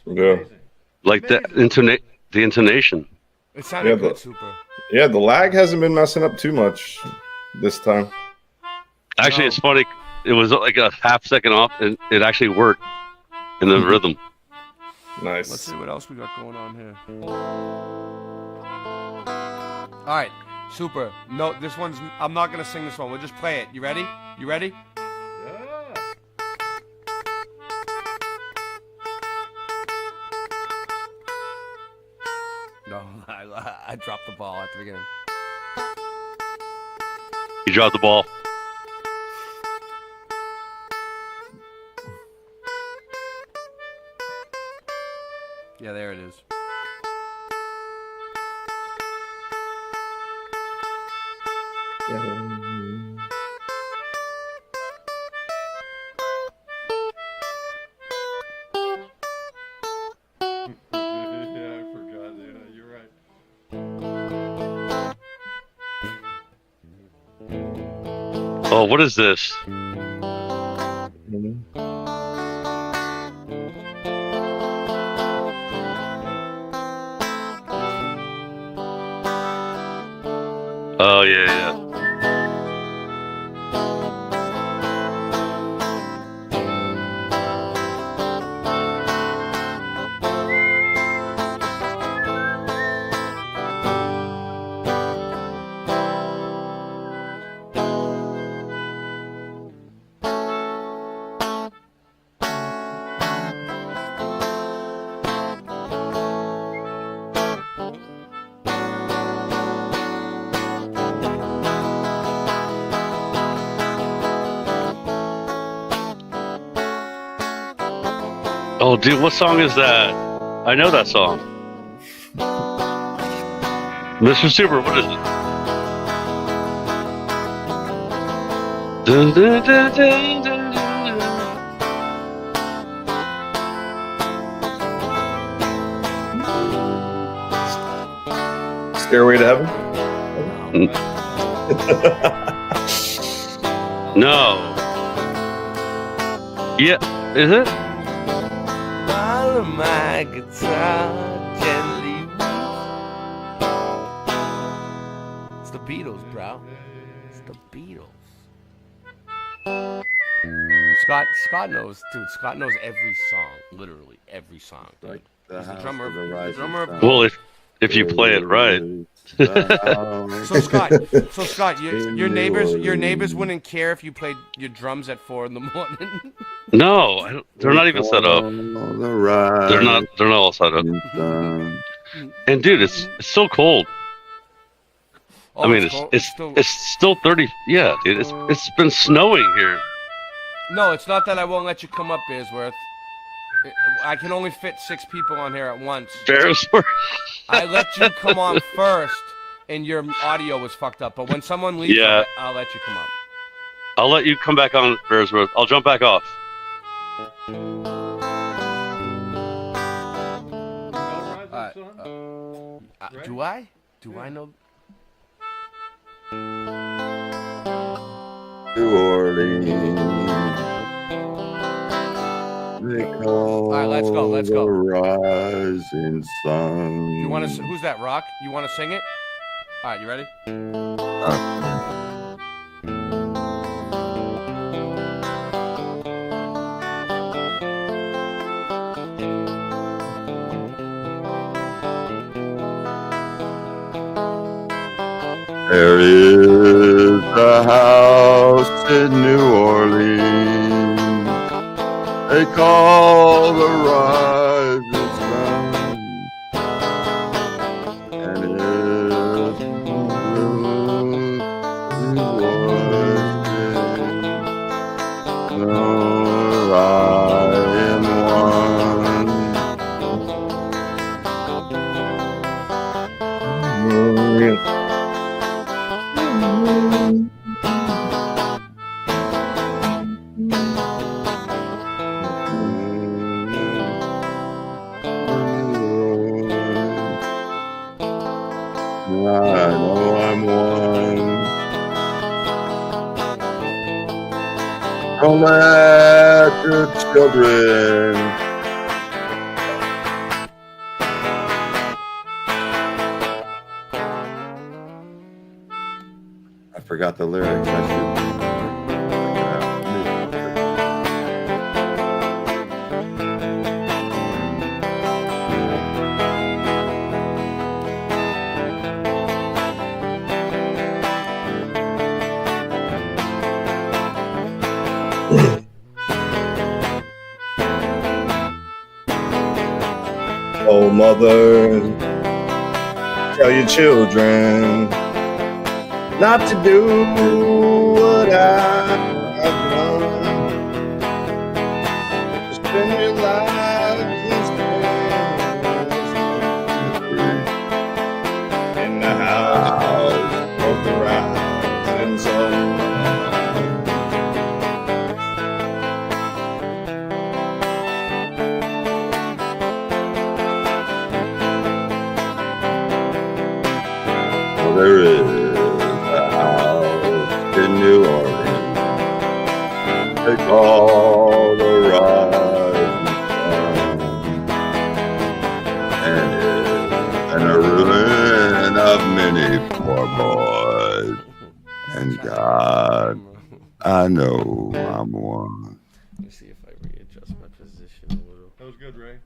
Yeah. like the intonation. It sounded good, Super. Yeah, the lag hasn't been messing up too much this time. Actually, it's funny. It was like a half second off, and it actually worked in the rhythm. Nice. Let's see what else we got going on here. All right, Super. No, this one's. I'm not gonna sing this one. We'll just play it. You ready? You ready? No, I dropped the ball at the beginning. You dropped the ball. Yeah, there it is. Oh, what is this? Oh yeah. Oh, dude, what song is that? I know that song. Mr. Super, what is it? Dun, dun, dun, dun, dun, dun. Stairway to Heaven? No. Yeah, is it? Follow my guitar gently. It's the Beatles, bro. It's the Beatles. Scott knows, dude. Scott knows every song, literally every song. Dude. Like the He's the house drummer. of the The rising drummer. sun. Well, if you play it right. So Scott, your neighbors wouldn't care if you played your drums at 4 in the morning. No, I don't, they're not even set up. They're not all set up. And dude, it's so cold. Oh, I mean, cold. it's still 30. Yeah, dude, it's been snowing here. No, it's not that I won't let you come up, Bearsworth. I can only fit 6 people on here at once. Bearsworth. I let you come on first, and your audio was fucked up. But when someone leaves, Yeah. I'll let you come up. I'll let you come back on, Bearsworth. I'll jump back off. Do I? Do I know? New Orleans. They call All right, let's go. the rising sun. You want to? Who's that? Rock? You want to sing it? All right, you ready? There is a house in New Orleans. They call the rising sun. And if you was I am one. I know I'm one. Don't let your children I forgot the lyrics. I should Oh, mother, tell your children not to do what I've done. Just spend your life in the house of the rising sun. There is a house in New Orleans. They call the rising sun, and a ruin of many poor boys. And God, I know I'm one. Let me see if I readjust my position a little. That was good, Ray.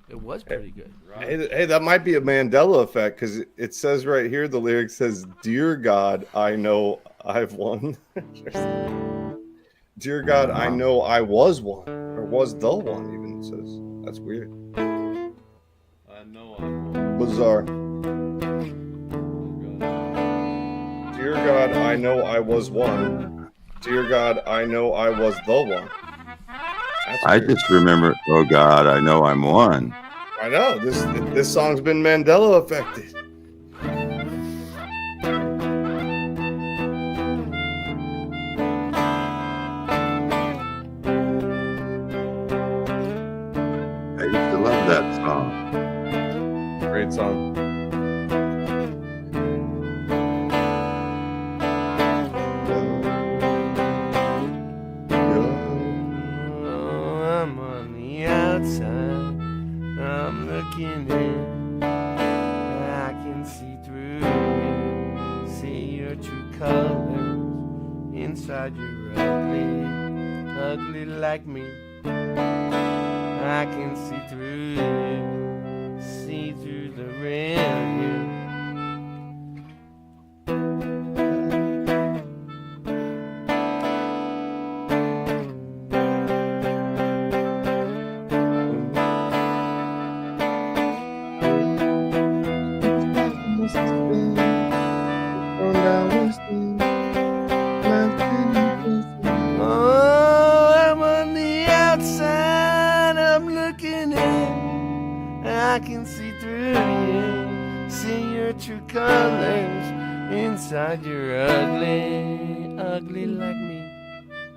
It was pretty good. Hey, that might be a Mandela effect because it says right here, the lyric says, "Dear God, I know I've won." Dear God, I know I was one, or was the one, even it says. That's weird. I know I'm one. Bizarre. Dear God, I know I was one. Dear God, I know I was the one. That's I weird. just remember, oh God, I know I'm one. I know this song's been Mandela affected. I used to love that song. Great song. I'm on the outside. I'm looking in. I can see through you. See your true colors inside your ugly. ugly like me. I can see through you, see through the real you. Oh, I'm on the outside, I'm looking in. I can see through you, see your true colors. Inside you're ugly, ugly like me.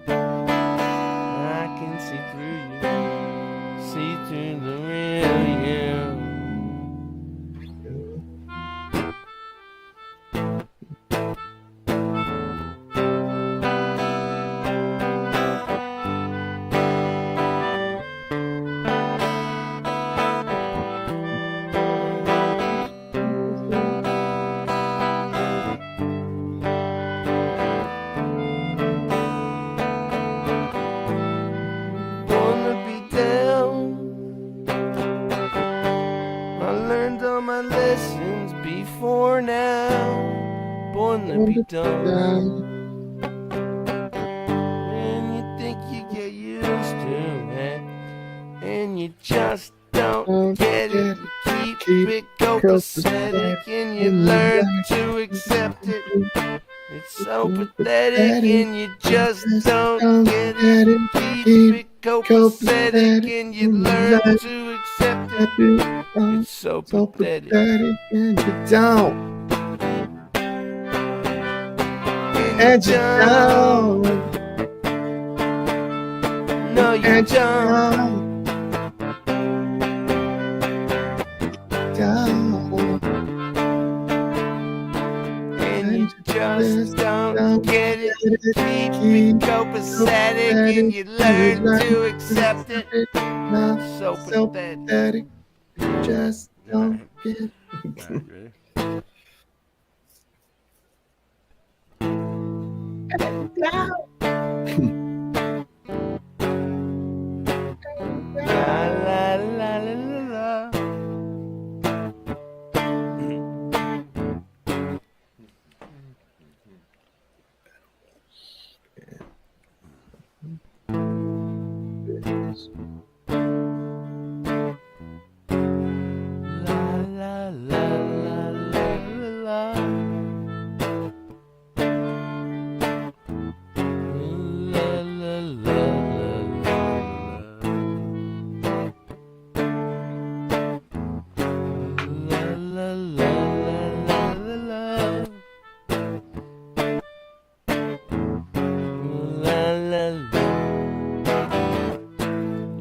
I can see through you, see through the real you. Wanna be down. I learned all my lessons before now. Born to be dumb. And you think you get used to it, and you just don't get it. You keep it copacetic, and you learn to accept it. It's so pathetic, and you just don't get it. Keep it copacetic, and you learn to accept it. It's so pathetic, and you don't. and you don't. No, you don't. And you just don't get it. Keep it copacetic, and you learn to accept it. So pathetic. Just don't get it. La la la la la.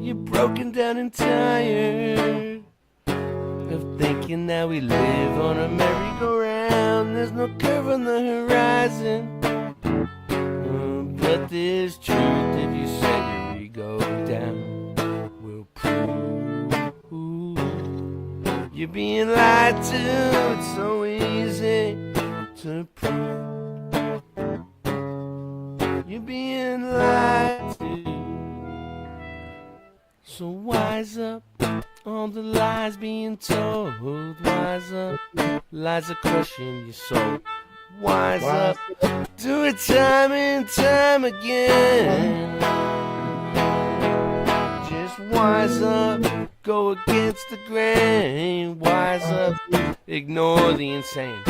You're broken down and tired of thinking that we live on a merry-go-round. There's no curve on the horizon, but there's truth if you set your ego down. We'll prove you're being lied to. It's so easy to prove you're being lied to. So wise up, all the lies being told. Wise up, lies are crushing your soul. Wise up, do it time and time again. Just wise up, go against the grain. Wise up, ignore the insane.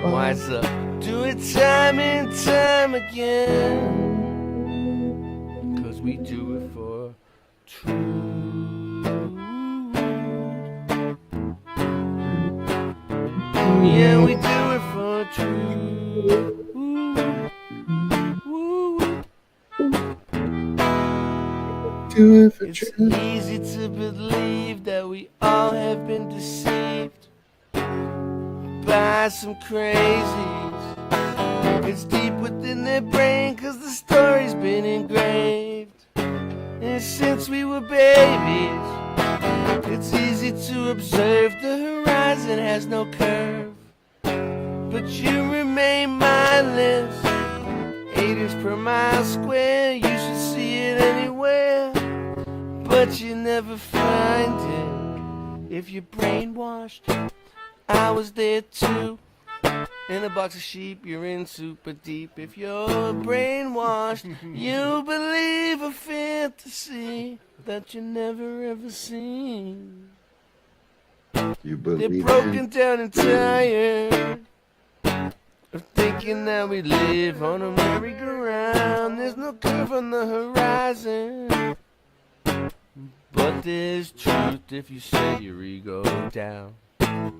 Wise up, do it time and time again. 'Cause we do it for yeah, we do it for truth. Do it for It's truth. easy to believe that we all have been deceived by some crazies. It's deep within their brain, 'cause the story's been engraved. And since we were babies, it's easy to observe the horizon has no curve. But you remain mindless, 8 inches per mile square. You should everywhere, but you never find it. If you're brainwashed, I was there too. In a box of sheep, you're in super deep. If you're brainwashed, you believe a fantasy that you never ever seen. You They're believe broken in down and tired of thinking that we live on a merry-go-round. There's no curve on the horizon, but there's truth if you set your ego down.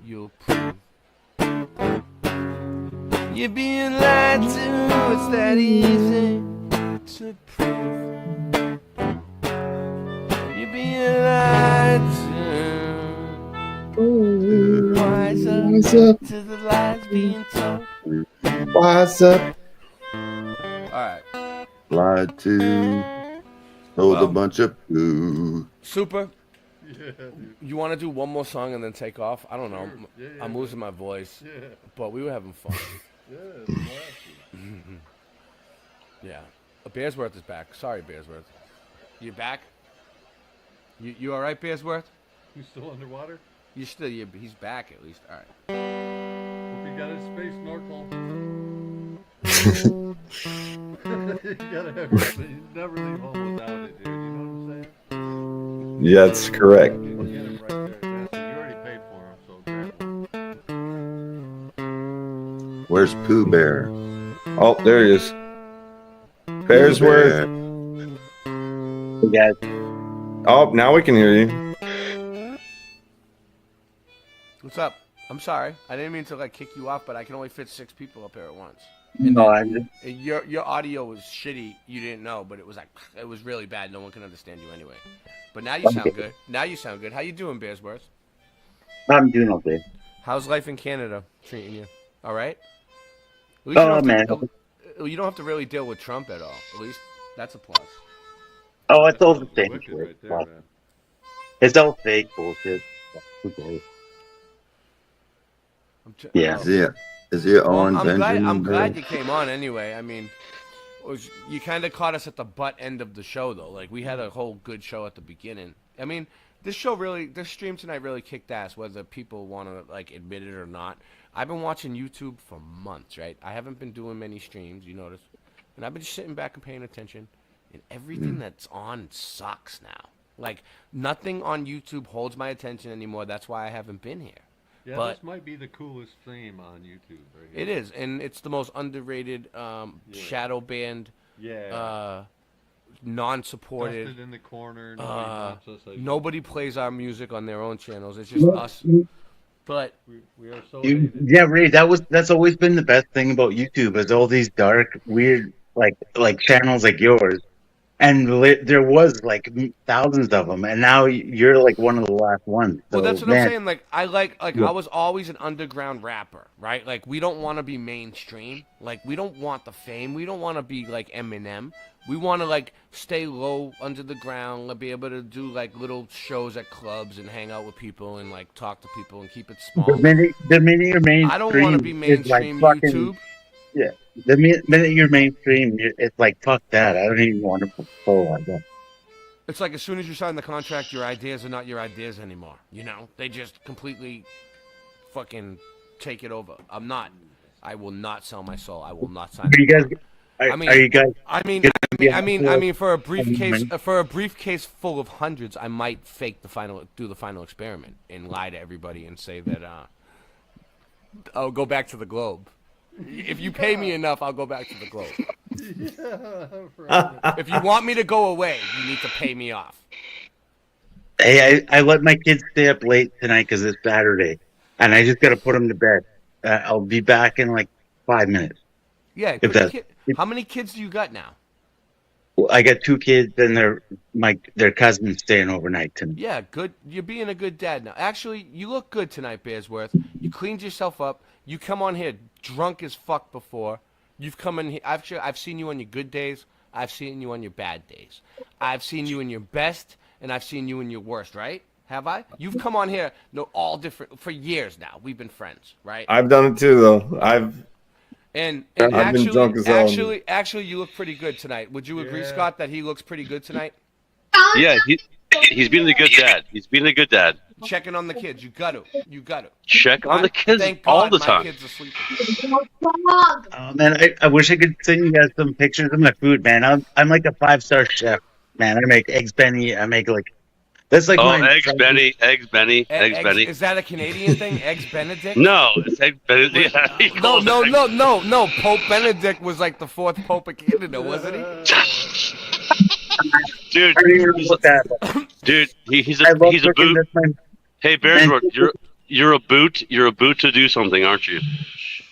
You'll prove you're being lied to. It's that easy to prove. You're being lied to. Wise up to the lies being told. Wise up. Alright. lied to, told a bunch of poo. Super. You want to do one more song and then take off? I don't know. Yeah, I'm losing my voice. Yeah. But we were having fun. Yeah. Bearsworth is back. Sorry, Bearsworth. You back? You all right, Bearsworth? You still underwater? He's back at least. All right. Hope you got his space snorkel. You gotta have you never leave home without it, dude. You know what I'm saying? Yeah, that's correct. Get him right there. That's, you already paid for him, so grab him. Where's Pooh Bear? Oh, there he is. Bearsworth. Hey guys. Oh, now we can hear you. What's up? I'm sorry. I didn't mean to kick you off, but I can only fit 6 people up here at once. No, I just... Your audio was shitty. You didn't know, but it was really bad. No one can understand you anyway. But now you sound good. Now you sound good. How you doing, Bearsworth? I'm doing okay. How's life in Canada treating you? All right. Oh man. You don't have to really deal with Trump at all. At least that's a plus. Oh, it's all the same. Right there, man. It's all fake bullshit. Okay. Yeah. Is it on I'm glad you came on anyway. I mean, you kind of caught us at the butt end of the show though. Like we had a whole good show at the beginning. I mean, this stream tonight really kicked ass, whether people want to admit it or not. I've been watching YouTube for months, right? I haven't been doing many streams, you notice, and I've been just sitting back and paying attention. And everything that's on sucks now. Like nothing on YouTube holds my attention anymore. That's why I haven't been here. Yeah, but this might be the coolest theme on YouTube right here. it is, and it's the most underrated, shadow banned, non-supported. Dusted in the corner. Nobody wants us. Nobody plays our music on their own channels. It's just us. But we are so Yeah, Ray, that's always been the best thing about YouTube is all these dark, weird, like channels like yours. And there was thousands of them, and now you're one of the last ones. So, well, that's what I'm saying. I was always an underground rapper, right? Like, we don't want to be mainstream. Like, we don't want the fame. We don't want to be like Eminem. We want to stay low under the ground, be able to do little shows at clubs and hang out with people and talk to people and keep it small. The minute you're mainstream, I don't want to be mainstream YouTube. Yeah, the minute you're mainstream, it's fuck that. I don't even want to pull like that. It's like as soon as you sign the contract, your ideas are not your ideas anymore. You know, they just completely fucking take it over. I will not sell my soul. I will not sign. Are you guys? Are you guys? I mean, for a briefcase full of hundreds, I might do the final experiment and lie to everybody and say that I'll go back to the globe. If you pay me enough, I'll go back to the globe. If you want me to go away, you need to pay me off. Hey, I let my kids stay up late tonight because it's Saturday, and I just got to put them to bed. I'll be back in 5 minutes. Yeah. How many kids do you got now? Well, I got 2 kids, and their cousins staying overnight tonight. Yeah, good. You're being a good dad now. Actually, you look good tonight, Bearsworth. You cleaned yourself up. You come on here drunk as fuck before. You've come in here. I've seen you on your good days. I've seen you on your bad days. I've seen you in your best, and I've seen you in your worst, right? Have I? You've come on here, all different, for years now. We've been friends, right? I've done it too, though. I've been drunk as hell. Actually, you look pretty good tonight. Would you agree, Scott, that he looks pretty good tonight? Yeah, he's being a good dad. He's being a good dad. Checking on the kids. You got to. Check on the kids Thank all God the my time. kids are sleeping. Oh, man, I wish I could send you guys some pictures of my food, man. I'm like a 5-star chef, man. I make eggs Benny. I make that's like my Eggs Benny. Is that a Canadian thing? Eggs Benedict? No, it's Eggs Benedict. No. Pope Benedict was like the 4th Pope of Canada, wasn't he? Dude, he's a boot. Hey, Bearsworth, you're a boot. You're a boot to do something, aren't you?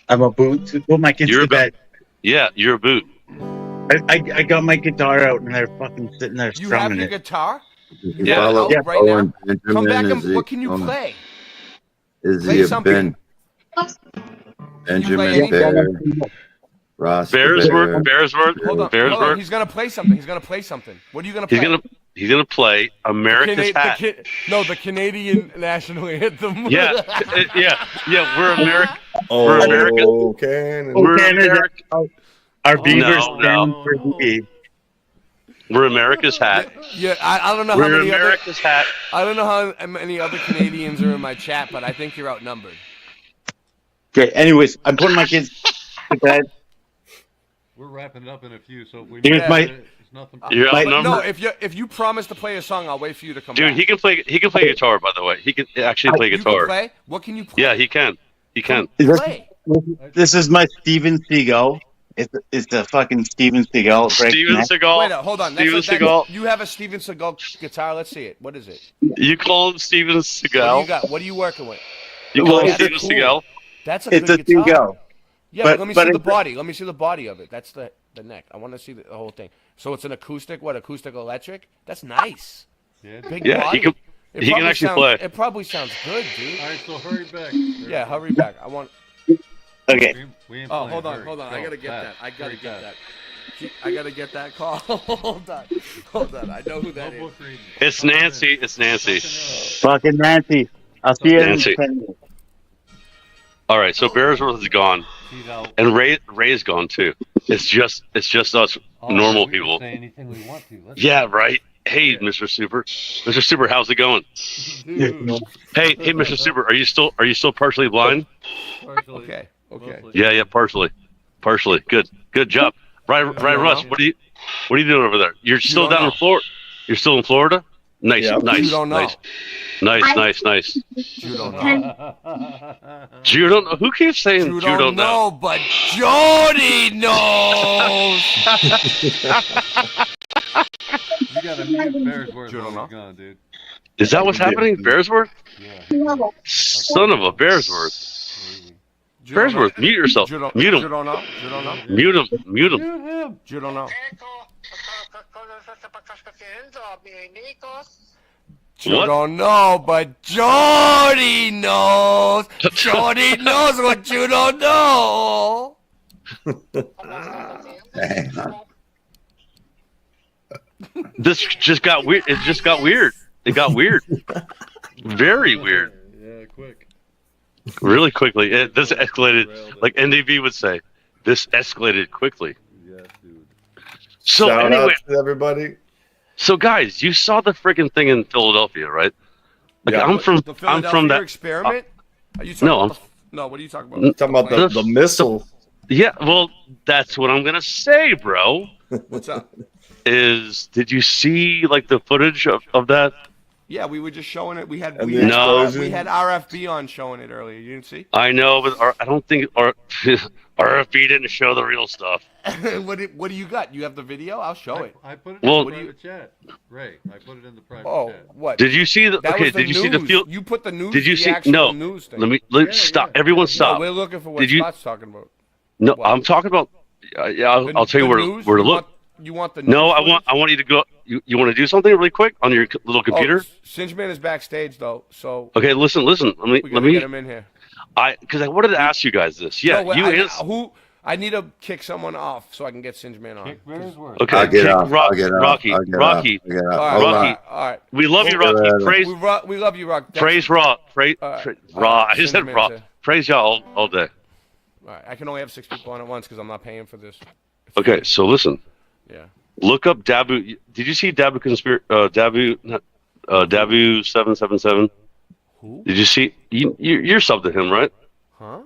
I'm a boot to put my kids to bed. Yeah, you're a boot. I got my guitar out and they're fucking sitting there You have strumming your it. guitar? Yeah. Right now. Come back and what can you play? Is Play he a something. Benjamin Bear? Ross Bearsworth. Hold on. He's gonna play something. What are you gonna play? He's gonna play America's Hat. The Canadian national anthem. Yeah. We're America. Oh, we're America. We're America. Our beavers No. for me. We're America's Hat. Yeah, I don't know how We're many America's Hat. I don't know how many other Canadians are in my chat, but I think you're outnumbered. Okay. Anyways, I'm putting my kids to bed. We're wrapping it up in a few, so if we Here's my- it's nothing. You're No, outnumbered. if you promise to play a song, I'll wait for you to come Dude, back. he can play guitar, by the way. He can actually play You guitar. can play? What can you play? Yeah, he can. Play. This is my Steven Seagal. It's the fucking Steven Seagal. Steven Seagal. Wait, hold on. Steven Seagal. You have a Steven Seagal guitar. Let's see it. What is it? You call him Steven What do Seagal. you got? What are you working with? You call him Well, Steven Seagal. That's a It's good a guitar. Seagal. Yeah, But- let me but see the it's- body. Let me see the body of it. That's the neck. I want to see the whole thing. So it's an acoustic. What, acoustic electric? That's nice. Yeah, Big Yeah, body. he can probably actually sounds- play. It probably sounds good, dude. All right, so hurry back. Yeah, hurry back. I want. Okay. We ain't Oh, playing. hold on. Hurry. I Go, gotta get fast. that. I gotta Very get fast. that. I gotta get that call. Hold on. I know who that is. Notebook reading. It's Nancy. Fucking Nancy. I'll see you Nancy. in 10 minutes. All right, so Bearsworth is gone, He's out. and Ray's gone too. It's just us normal we can people. Say anything we want to. Let's Yeah, right. Hey, Mr. Super. Mr. Super, how's it going? Hey, Mr. Super, are you still partially blind? partially. Okay. Mostly. Yeah, partially. Good job. Right, Russ. What are you doing over there? You're still down in Florida. You're still in Florida. Nice, Yeah. nice, You don't know. nice. You don't know. You don't know. Who keeps saying You you don't know? know, but Jody knows. You got to mute Bearsworth You don't while know? he's gone, dude. Is that what's happening, Bearsworth? Yeah. Son of a Bearsworth. Bearsworth, mute yourself. You don't Mute him. know. Mute him. Mute him. You don't know. You What? don't know, but Jody knows. Jody knows what you don't know. Hang on. This just got weird. It just got weird. It got weird. Very weird. Yeah, quick. Really quickly. This escalated, like NDV would say. This escalated quickly. Yeah, dude. So Shout anyway, out to everybody. so guys, you saw the freaking thing in Philadelphia, right? Like Yeah. I'm from The Philadelphia that. experiment? Are you talking No, about no, what are you talking about? Talking about the missile. Yeah, well, that's what I'm gonna say, bro. What's up? Did you see like the footage of that? Yeah, we were just showing it. We had And we the had, explosion. we had RFB on showing it earlier. You didn't see? I know, but I don't think RFB didn't show the real stuff. what do you got? You have the video? I'll show it. I put it Well- in the private chat. Ray, I put it in the private Oh, chat. what? Did you see the? That Okay, was the did you see the news. field? You put the news. Did you the see? actual No. news thing. Let stop. Everyone stop. No, we're looking for what Did you? Scott's talking about. No, What? I'm talking about. Yeah, I'll tell you The where news? to You look. You want the news No, footage? I want you to go. You want to do something really quick on your little computer? Oh, Singeman is backstage though, so Okay, listen. we Let gotta me. get him in here. Because I wanted to ask you guys this. Yeah, No, wait, you I need to kick someone off so I can get Singeman on. Kick Bearsworth. Okay, I'll get kick off. Rock, I'll get off. Rocky, I'll get Rocky, off. I'll get off. All right, Hold Rocky. on. all right. We love you, Rocky. Praise, We love you, Rock. praise Raw. Praise Raw. I just said Singeman Raw. said- Praise y'all all day. All right, I can only have 6 people on at once because I'm not paying for this. Okay, so listen. Yeah. Look up Dabu. Did you see Dabu Dabu 777? Who? Did you see? You're subbed to him, right? Huh?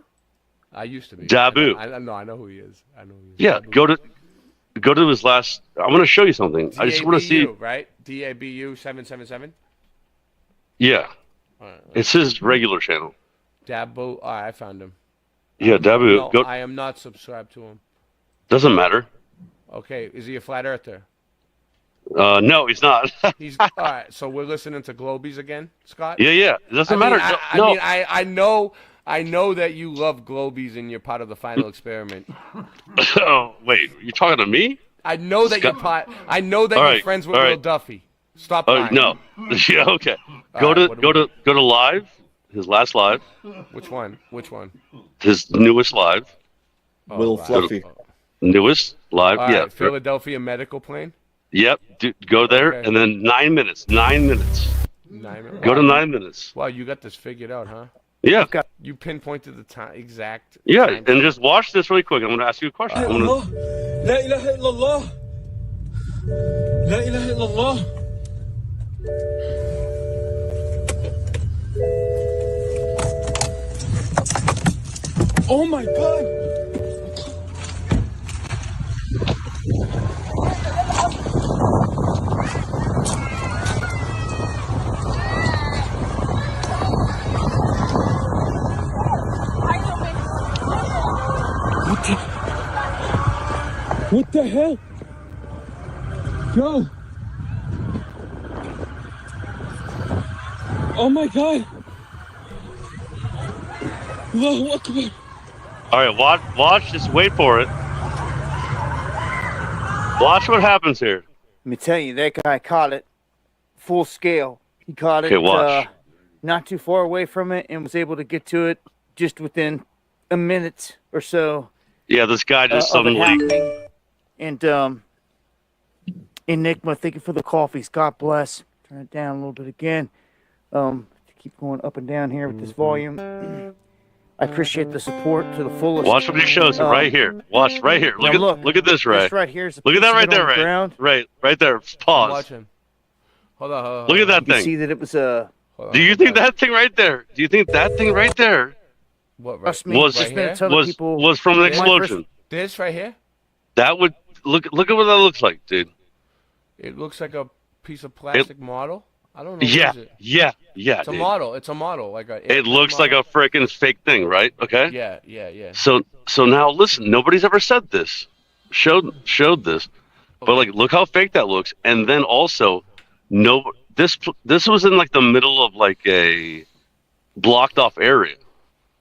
I used to be. Dabu. I know who he is. I know who he is. Yeah. Dabu. Go to his last. I want to show you something. I just want to see. DABU, right? DABU 777. Yeah. All right, It's his regular channel. Dabu. Oh, I found him. Yeah, Dabu. No, I am not subscribed to him. Doesn't matter. Okay, is he a flat earther? No, he's not. He's all right. So we're listening to Globies again, Scott. Yeah. It doesn't matter. I know that you love Globies and you're part of the final experiment. Oh wait, you talking to me? I know that you're friends with Will Duffy. Stop lying. No. Yeah. Okay. Go to live. His last live. Which one? His newest live. Will Fluffy. Newest live. All yeah. right, Philadelphia medical plane. Yep. Go there and then 9 minutes. 9 minutes. 9 minutes. Go to 9 minutes. Wow, you got this figured out, huh? Yeah. You pinpointed the time exact. Yeah, time. and just watch this really quick. I'm going to ask you a question. La ilaha illallah. La ilaha illallah. Oh my God. What the hell? Yo. Oh my God. Allahu Akbar. All right, watch. Just wait for it. Watch what happens here. Let me tell you, that guy caught it full scale. He caught it watch. Not too far away from it and was able to get to it just within a minute or so. Yeah, this guy just suddenly. And Enigma, thank you for the coffees. God bless. Turn it down a little bit again. Keep going up and down here with this volume. I appreciate the support to the fullest. Watch what he shows you right here. Watch right here. Look at this, Ray. This right here is look at that right there, Ray. Right there. Pause. Watch him. Hold on. Look at that you thing. See that it was a. Do you think that thing right there? Do you think that thing right there? What? Trust me, was from an explosion? This right here. That would look at what that looks like, dude. It looks like a piece of plastic model. I don't know. Yeah. It's a dude. model. It's a model. Like a. It looks like a freaking fake thing, right? Okay. Yeah. So now listen. Nobody's ever said this, showed this, but like look how fake that looks. And then also, this was in like the middle of like a blocked off area.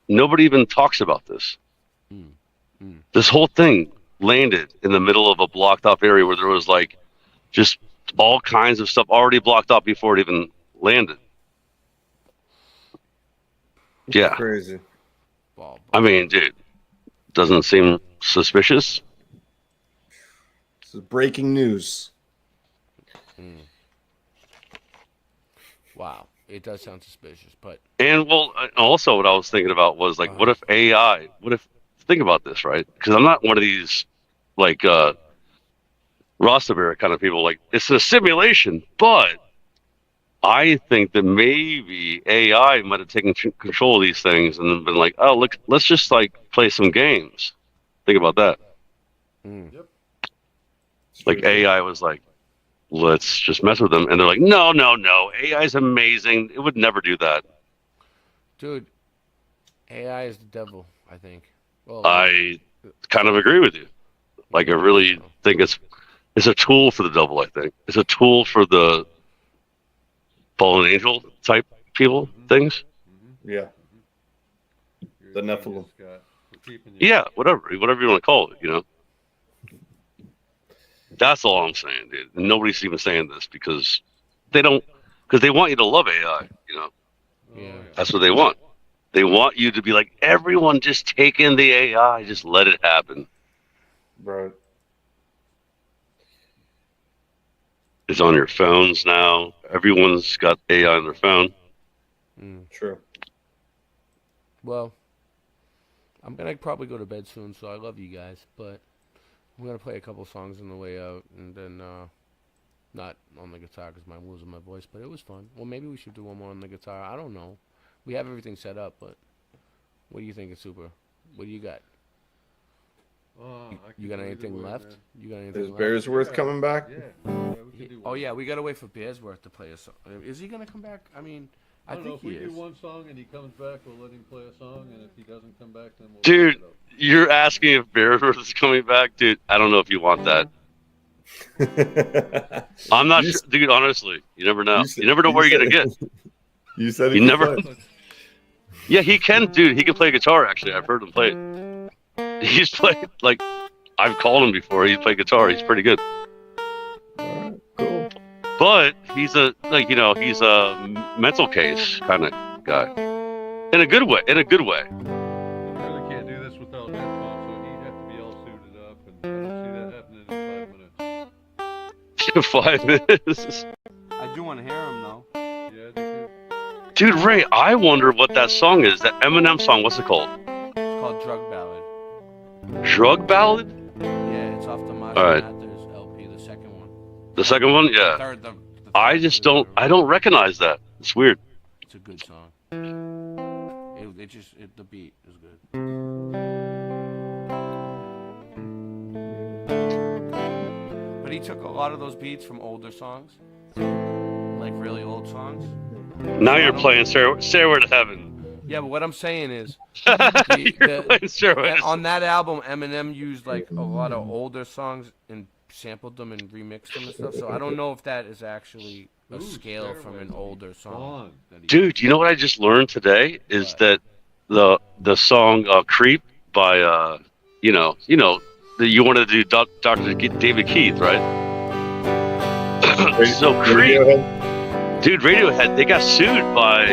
Nobody even talks about this. This whole thing landed in the middle of a blocked off area where there was like just all kinds of stuff already blocked off before it even landed. Yeah. Crazy. I mean, dude, doesn't seem suspicious. This is breaking news. Wow. It does sound suspicious, but. And well, also what I was thinking about was like, what if AI, think about this, right? Because I'm not one of these like Rostaberry kind of people. Like it's a simulation, but I think that maybe AI might have taken control of these things and then been like, oh, look, let's just like play some games. Think about that. Yep. Like AI was like, let's just mess with them, and they're like, no, AI is amazing. It would never do that. Dude, AI is the devil, I think. Well, I kind of agree with you. Like, I really think it's a tool for the devil, I think. It's a tool for the fallen angel type people, things. Yeah. The Nephilim. Yeah, whatever you want to call it, you know. That's all I'm saying, dude. And nobody's even saying this because they want you to love AI, you know. Yeah. That's what they want. They want you to be like, everyone just take in the AI, just let it happen. Right. It's on your phones now. Everyone's got AI on their phone. True. Well, I'm gonna probably go to bed soon, so I love you guys, but We're gonna play a couple songs on the way out, and then not on the guitar because I'm losing my voice. But it was fun. Well, maybe we should do one more on the guitar. I don't know. We have everything set up, but what do you think, Super? What do you got? You got anything left? Man. You got anything Is left? Bearsworth coming back? Oh yeah, we gotta wait for Bearsworth to play a song. Is he gonna come back? I mean, I don't know. think If we he do is. one song and he comes back, we'll let him play a song, and if he doesn't come back, then we'll. Dude, you're asking if Bearsworth is coming back, dude. I don't know if you want that. I'm not sure, dude. Honestly, you never know. You never know where you're gonna get. You said you never. Yeah, he can, dude. He can play guitar. Actually, I've heard him play it. He's played like I've called him before. He's played guitar. He's pretty good. Cool. But he's a he's a mental case kind of guy. In a good way. In a good way. You really can't do this without headphones, so he'd have to be all suited up, and I don't see that happening in 5 minutes. 5 minutes. I do want to hear him though. Yeah, I do too. Dude, Ray, I wonder what that song is. That Eminem song. What's it called? It's called Drug Ballad. Drug Ballad? Yeah, it's off the Marshall All right. Mathers LP, the second one. The second one? Yeah. I just don't. I don't recognize that. It's weird. It's a good song. The beat is good. But he took a lot of those beats from older songs, like really old songs. Now you're playing Stairway to Heaven. Yeah, but what I'm saying is, You're playing Stairway to on that album, Eminem used like a lot of older songs and sampled them and remixed them and stuff. So I don't know if that is actually a scale from an older song. Dude, you know what I just learned today is that the song "Creep" by you wanted to do Dr. David Keith, right? So Creep, dude, Radiohead, they got sued by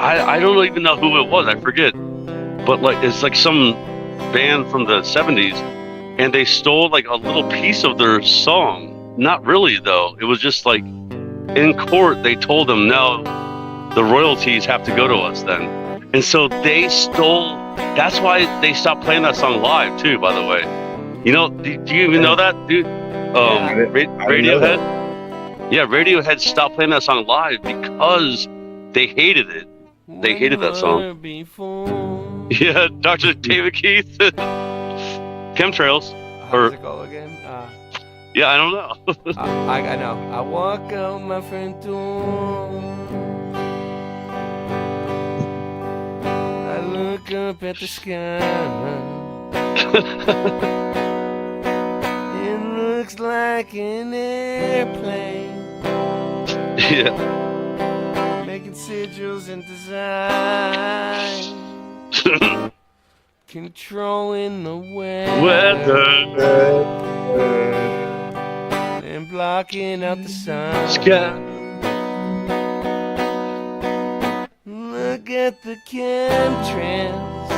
I don't even know who it was, I forget, but like it's like some band from the 70s, and they stole like a little piece of their song. Not really though. It was just like in court they told them no, the royalties have to go to us then. And so they stole. That's why they stopped playing that song live too. By the way, do you even know that, dude? Radiohead. Yeah, Radiohead stopped playing that song live because they hated it. They hated that song. Yeah, Dr. David Keith. Chemtrails. How's it go again? Yeah, I don't know. I know. I walk out my front door. I look up at the sky. It looks like an airplane. Yeah. Making sigils and design. Controlling the weather. And blocking out the sun. Sky. Look at the chemtrails.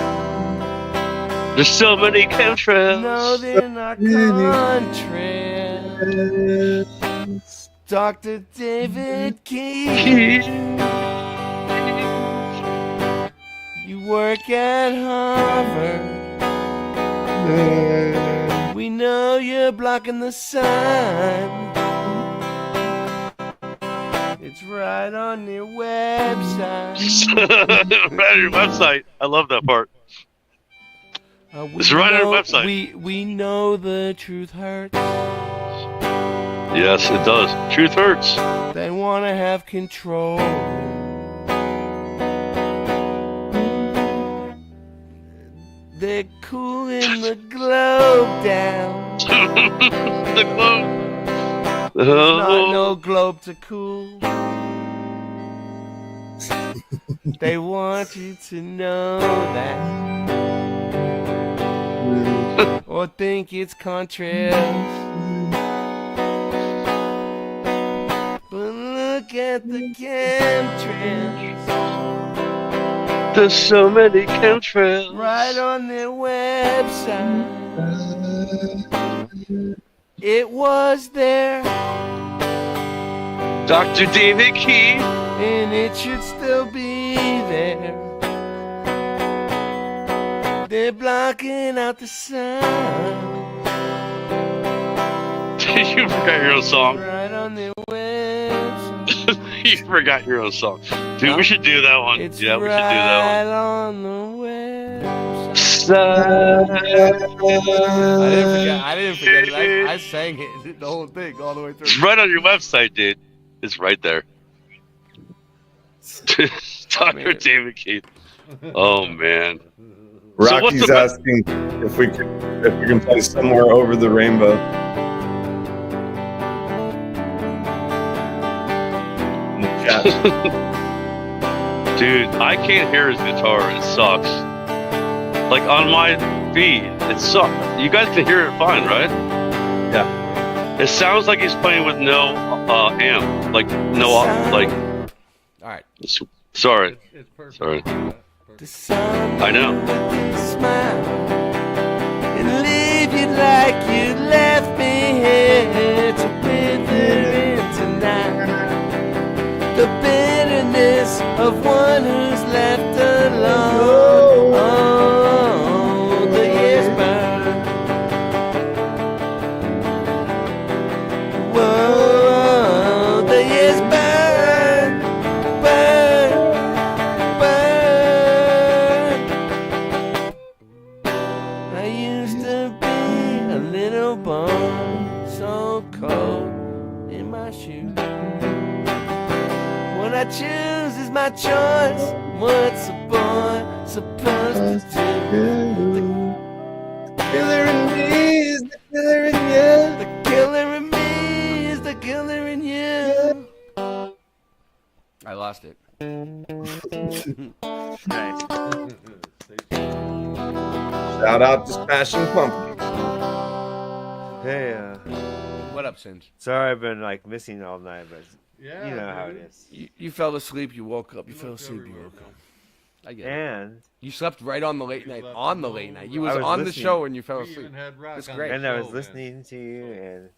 There's so many chemtrails. No, they're not contrails. Dr. David Keith. You work at Harvard. We know you're blocking the sun. It's right on your website. Right on your website. I love that part. It's right on your website. We know the truth hurts. Yes, it does. Truth hurts. They want to have control. They're cooling the globe down. The globe. There's not no globe to cool. They want you to know that. Or think it's contrails. But look at the chemtrails. There's so many chemtrails. Right on their website. It was there. Dr. David Keith. And it should still be there. They're blocking out the sun. You forgot your own song. Right on their website. You forgot your own song. Dude, we should do that one. It's Yeah, we should do right that one. on the website. I didn't forget it. I sang it, the whole thing, all the way through. It's right on your website, dude. It's right there. Dr. David Keith. Oh, man. Rocky's asking if we can play Somewhere Over the Rainbow. In the chat. Dude, I can't hear his guitar. It sucks. Like on my feed, it sucks. You guys can hear it fine, right? Yeah. It sounds like he's playing with no amp. Like, no, like. Alright. Sorry. Sorry. I know. Smile and leave you like you left me here to wither in tonight. The bitterness of one who's left alone. Oh, the years burn. Whoa, the years burn, burn, burn. I used to be a little bone, so cold in my shoes. What I choose is my choice. What's a boy supposed to do? The killer in me is the killer in you. The killer in me is the killer in you. I lost it. Nice. Shout out to Smashing Pumpkins. Hey, What up, Singe? sorry I've been like missing all night, but Yeah, you know how it dude. is. You fell asleep, you woke up. You fell asleep, you woke up. I get it. And You slept right on the late night. On the late night. You I was was on the listening. show and you fell We asleep. even had rock That's on great. the and I was show, listening to you, and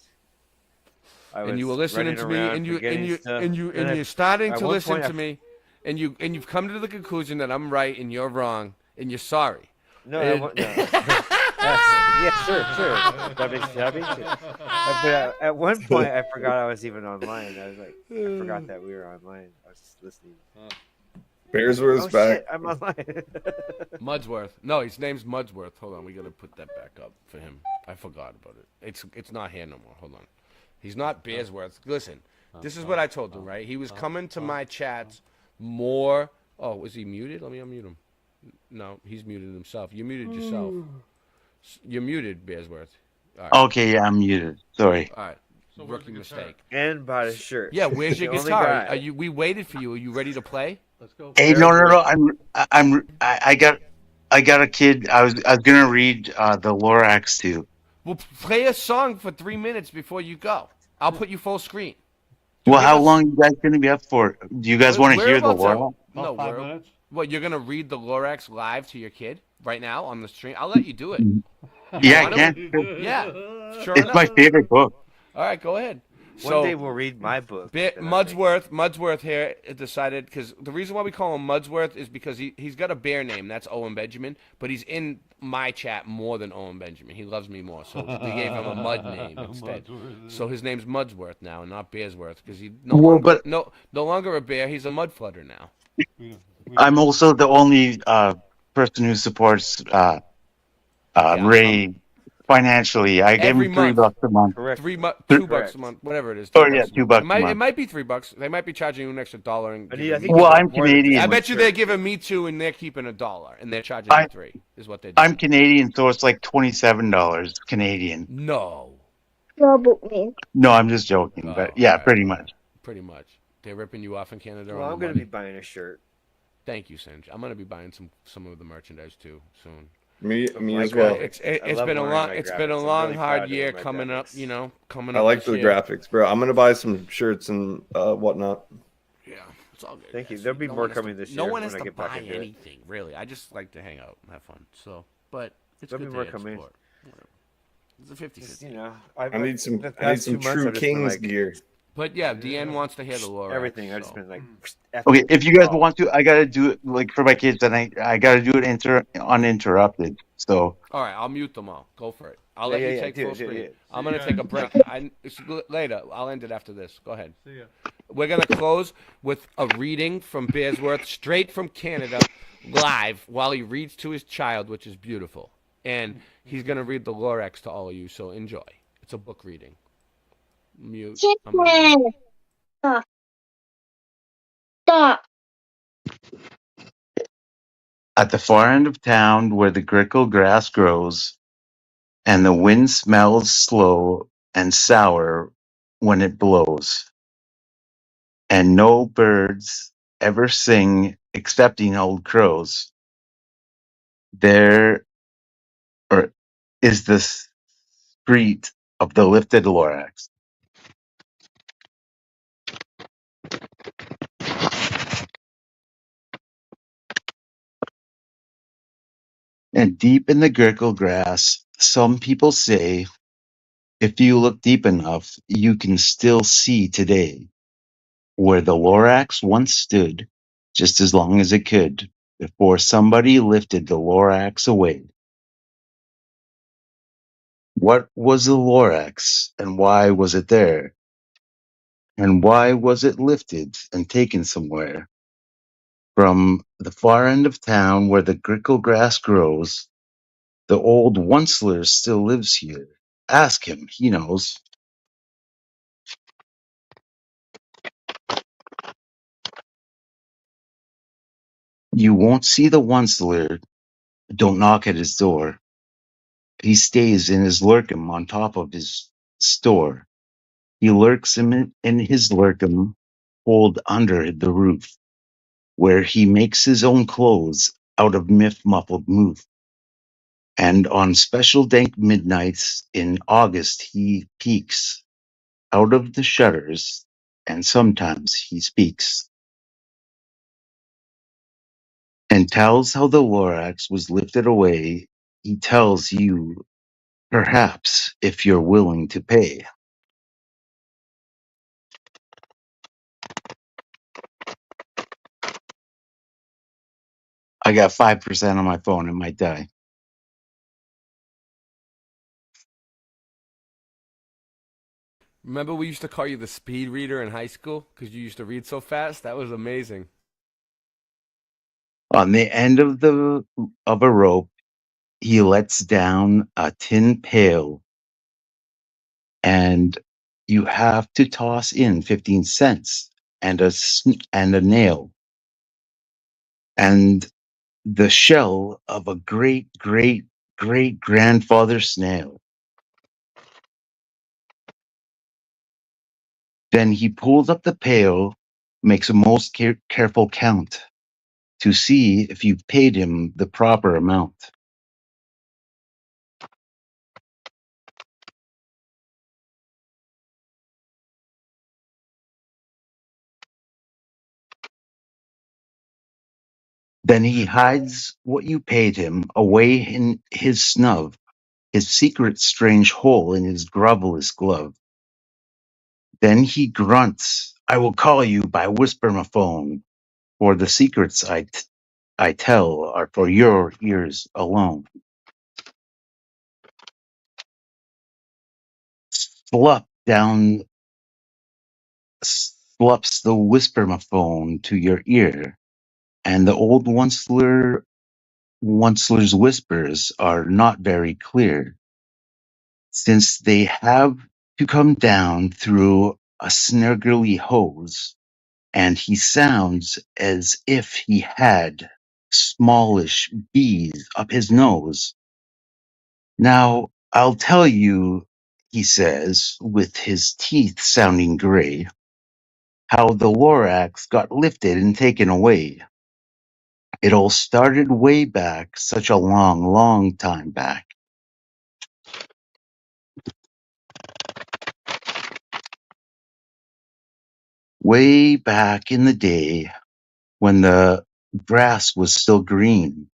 I was And you were listening running to me, around and you forgetting and you stuff. and you And and I- you're starting at to one listen point I to me, and you've come to the conclusion that I'm right and you're wrong, and you're sorry. No, And- no. Yeah, sure. That makes you happy. But at one point, I forgot I was even online. I was like, I forgot that we were online. I was just listening. Bearsworth's Oh, back. shit, I'm online. Mudsworth. No, his name's Mudsworth. Hold on, we gotta put that back up for him. I forgot about it. It's not here no more. Hold on. He's not Bearsworth. Listen, this is what I told him, right? He was coming to my chats more. Oh, was he muted? Let me unmute him. No, he's muted himself. You muted yourself. You're muted, Bearsworth. All right. Okay, yeah, I'm muted. Sorry. All right. Rookie mistake. And bought a shirt. Yeah, where's your The only guitar? guy. Are you? We waited for you. Are you ready to play? Let's go. Hey, no. I got a kid. I was gonna read the Lorax too. Well, play a song for 3 minutes before you go. I'll put you full screen. Well, how long you guys gonna be up for? Do you guys want to hear the about to- Lorax? No, About 5 we're, minutes? what, you're going to read the Lorax live to your kid right now on the stream? I'll let you do it. Yeah, I want can. to? Yeah, sure It's enough. my favorite book. All right, go ahead. One day we'll read my book. Mudsworth here decided, because the reason why we call him Mudsworth is because he's got a bear name. That's Owen Benjamin, but he's in my chat more than Owen Benjamin. He loves me more, so we gave him a mud name instead. So his name's Mudsworth now, not Bearsworth, because he no longer a bear. He's a mud flooder now. I'm also the only person who supports Ray financially. I give Every him month. $3 a month. Correct. $2 a month, whatever it is. Oh, $2 yeah, a $2 month. a month. It might be $3. They might be charging you an extra $1. And I giving think me- Well, I'm more than Canadian. I bet you shirt. they're giving me $2 and they're keeping $1, and they're charging me $3. Is what they're doing. I'm Canadian, so it's like $27 Canadian. No. No, I'm just joking, but yeah, pretty much. Pretty much. They're ripping you off in Canada. Well, on I'm the going to money. be buying a shirt. Thank you, Singe. I'm gonna be buying some of the merchandise too soon. Me My as well. graphics. It's I love been a wearing long my it's graphics. been a I'm long really hard proud of year my coming up. graphics. You know, coming I up. like this the year. graphics, bro. I'm gonna buy some shirts and whatnot. Yeah, it's all good. Thank you. guys. There'll be No more one has coming to- this No year one when has I to get back buy into it. anything, really. I just like to hang out and have fun. So, but it's There'll good be more to coming. support. Whatever. It's a 50-50. You know, I need some the I need past some 2 months True I've just been Kings like, gear. But yeah, Deanne wants to hear the Lorax. Everything. I've just so. been like. Okay, if you guys want to, I gotta do it like for my kids, and I gotta do it uninterrupted. So All right, I'll mute them all. Go for it. I'll Yeah, let you yeah, take do full it, do it, screen. yeah. I'm gonna See take ya. a break. Later. I'll end it after this. Go ahead. See ya. We're gonna close with a reading from Bearsworth, straight from Canada, live, while he reads to his child, which is beautiful. And he's gonna read the Lorax to all of you. So enjoy. It's a book reading. Mute. I'm gonna mute. Stop. Stop. at the far end of town, where the grickle grass grows, and the wind smells slow and sour when it blows, and no birds ever sing excepting old crows, there is the street of the lifted Lorax. And deep in the grickle grass, some people say, if you look deep enough, you can still see today where the Lorax once stood, just as long as it could, before somebody lifted the Lorax away. What was the Lorax, and why was it there? And why was it lifted and taken somewhere? From the far end of town where the grickle grass grows, the old Onceler still lives here. Ask him, he knows. You won't see the Onceler. Don't knock at his door. He stays in his lurkum on top of his store. He lurks in his lurkum, holed under the roof, where he makes his own clothes out of muffled moof. And on special dank midnights in August he peeks out of the shutters, and sometimes he speaks, and tells how the Lorax was lifted away. He tells you, perhaps, if you're willing to pay. I got 5% on my phone. It might die. Remember we used to call you the speed reader in high school because you used to read so fast? That was amazing. On the end of a rope, he lets down a tin pail, and you have to toss in 15 cents and a nail and the shell of a great great great grandfather snail. Then he pulls up the pail, makes a most careful count to see if you've paid him the proper amount. Then he hides what you paid him away in his snub, his secret strange hole in his grovelous glove. Then he grunts, I will call you by whispermaphone, for the secrets I tell are for your ears alone. Slup down, slups the whispermaphone to your ear, and the old Onceler's whispers are not very clear, since they have to come down through a snurgly hose, and he sounds as if he had smallish bees up his nose. Now, I'll tell you, he says, with his teeth sounding gray, how the Lorax got lifted and taken away. It all started way back, such a long, long time back. Way back in the day when the grass was still green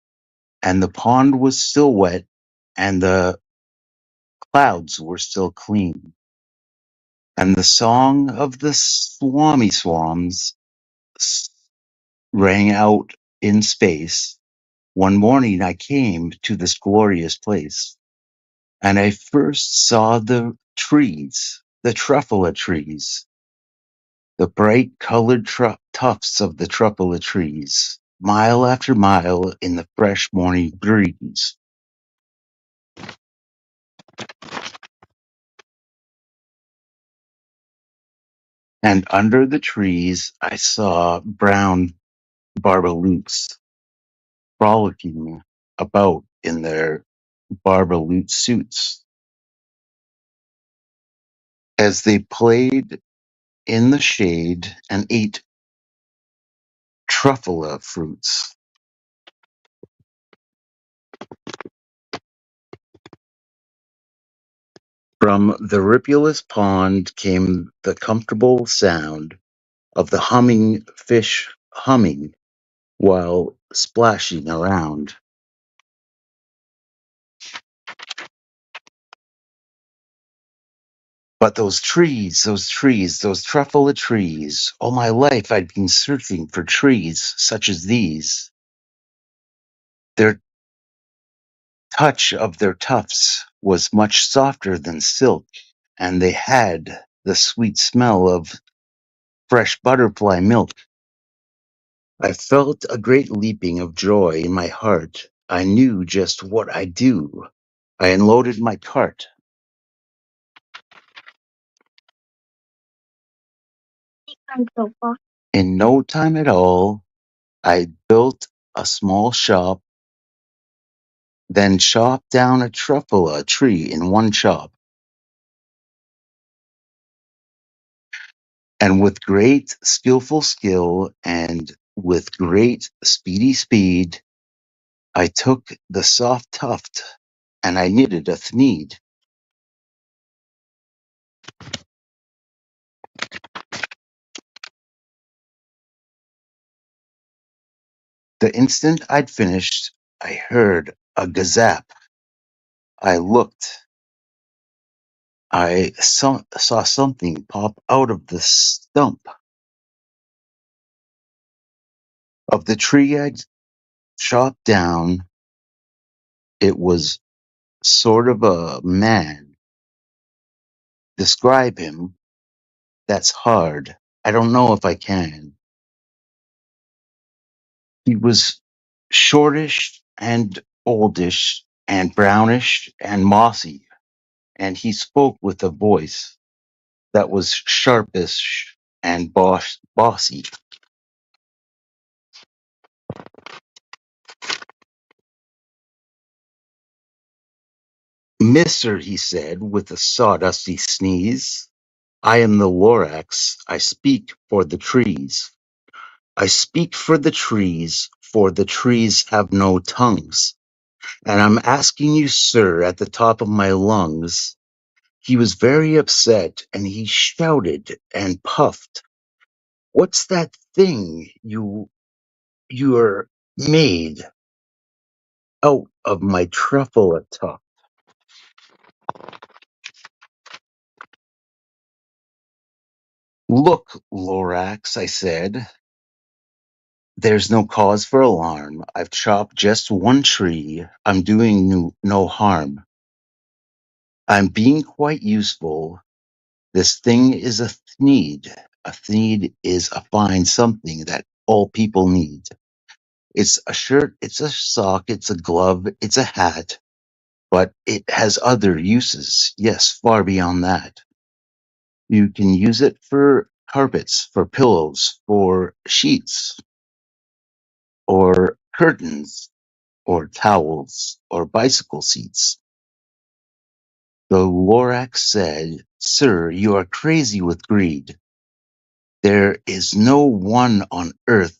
and the pond was still wet and the clouds were still clean. And the song of the Swami Swams rang out in space. One morning I came to this glorious place, and I first saw the trees, the truffula trees, the bright colored tufts of the truffula trees, mile after mile in the fresh morning breeze. And under the trees I saw brown barbaloots frolicking about in their barbaloot suits as they played in the shade and ate truffula fruits. From the ripulous pond came the comfortable sound of the humming fish humming while splashing around. But those trees, those truffula trees, all my life I'd been searching for trees such as these. Their touch of their tufts was much softer than silk, and they had the sweet smell of fresh butterfly milk. I felt a great leaping of joy in my heart. I knew just what I'd do. I unloaded my cart. In no time at all, I built a small shop, then chopped down a truffula tree in one chop. And with great skillful skill and with great speedy speed, I took the soft tuft and I knitted a thneed. The instant I'd finished, I heard a gazap. I looked. I saw something pop out of the stump of the tree I'd chopped down. It was sort of a man. Describe him. That's hard. I don't know if I can. He was shortish and oldish and brownish and mossy, and he spoke with a voice that was sharpish and bossy. Mister, he said with a sawdusty sneeze, I am the Lorax. I speak for the trees. I speak for the trees have no tongues. And I'm asking you, sir, at the top of my lungs. He was very upset and he shouted and puffed. What's that thing you're made out of my truffle tuft? Look, Lorax, I said. There's no cause for alarm. I've chopped just one tree. I'm doing no harm. I'm being quite useful. This thing is a thneed. A thneed is a fine something that all people need. It's a shirt, it's a sock, it's a glove, it's a hat, but it has other uses. Yes, far beyond that. You can use it for carpets, for pillows, for sheets, or curtains, or towels, or bicycle seats. The Lorax said, Sir, you are crazy with greed. There is no one on earth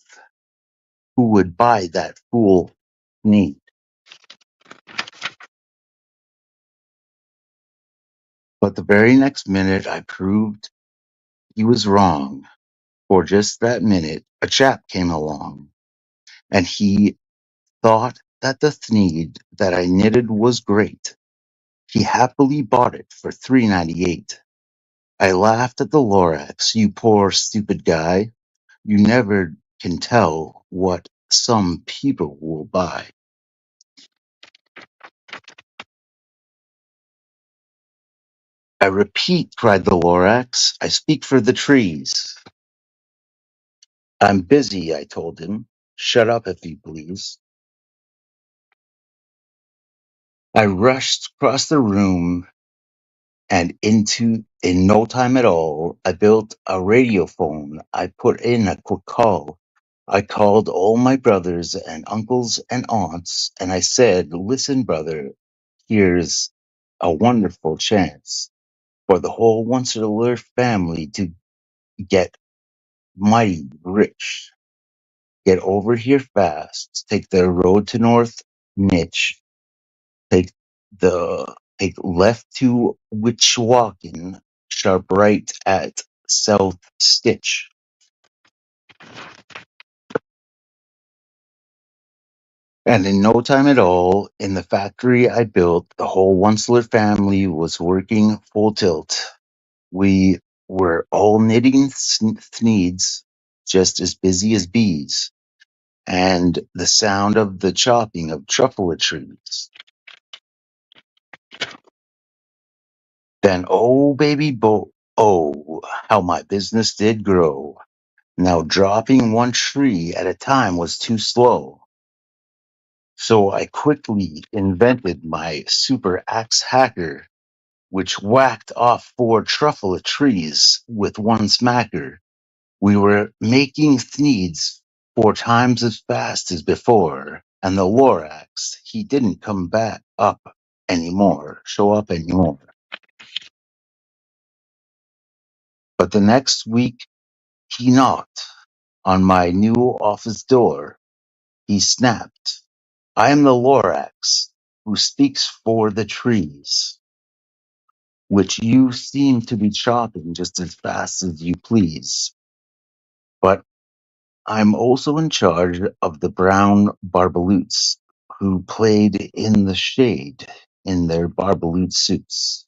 who would buy that fool need. But the very next minute I proved he was wrong. For just that minute, a chap came along, and he thought that the thneed that I knitted was great. He happily bought it for $3.98. I laughed at the Lorax. You poor stupid guy. You never can tell what some people will buy. I repeat, cried the Lorax. I speak for the trees. I'm busy, I told him. Shut up, if you please. I rushed across the room and in no time at all, I built a radio phone. I put in a quick call. I called all my brothers and uncles and aunts, and I said, listen, brother, here's a wonderful chance for the whole Once family to get mighty rich. Get over here fast. Take the road to North Niche. Take take left to Witchwalkin, sharp right at South Stitch. And in no time at all, in the factory I built, the whole Onceler family was working full tilt. We were all knitting thneeds, just as busy as bees, and the sound of the chopping of truffle trees. Then, oh baby oh, how my business did grow. Now dropping one tree at a time was too slow. So I quickly invented my super axe hacker, which whacked off 4 truffle trees with one smacker. We were making thneeds 4 times as fast as before, and the Lorax, he didn't show up anymore. But the next week, he knocked on my new office door. He snapped, I am the Lorax who speaks for the trees, which you seem to be chopping just as fast as you please. But I'm also in charge of the brown Barbaloots who played in the shade in their Barbaloot suits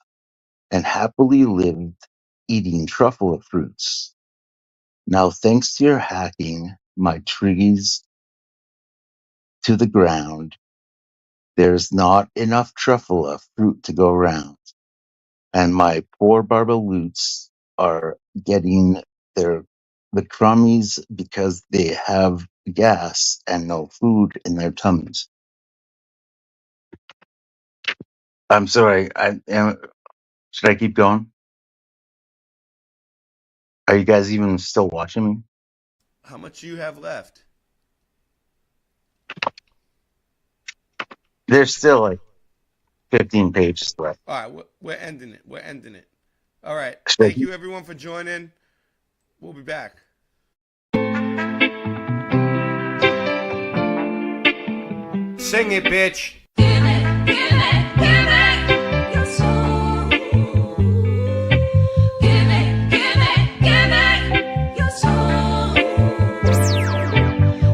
and happily lived eating truffle fruits. Now, thanks to your hacking my trees to the ground, there's not enough truffle fruit to go round, and my poor Barbaloots are getting the crummies because they have gas and no food in their tummies. I'm sorry. Should I keep going? Are you guys even still watching me? How much you have left? There's still like 15 pages left. All right, we're ending it. We're ending it. All right. Should I Thank keep- you, everyone, for joining. We'll be back. Sing it, bitch.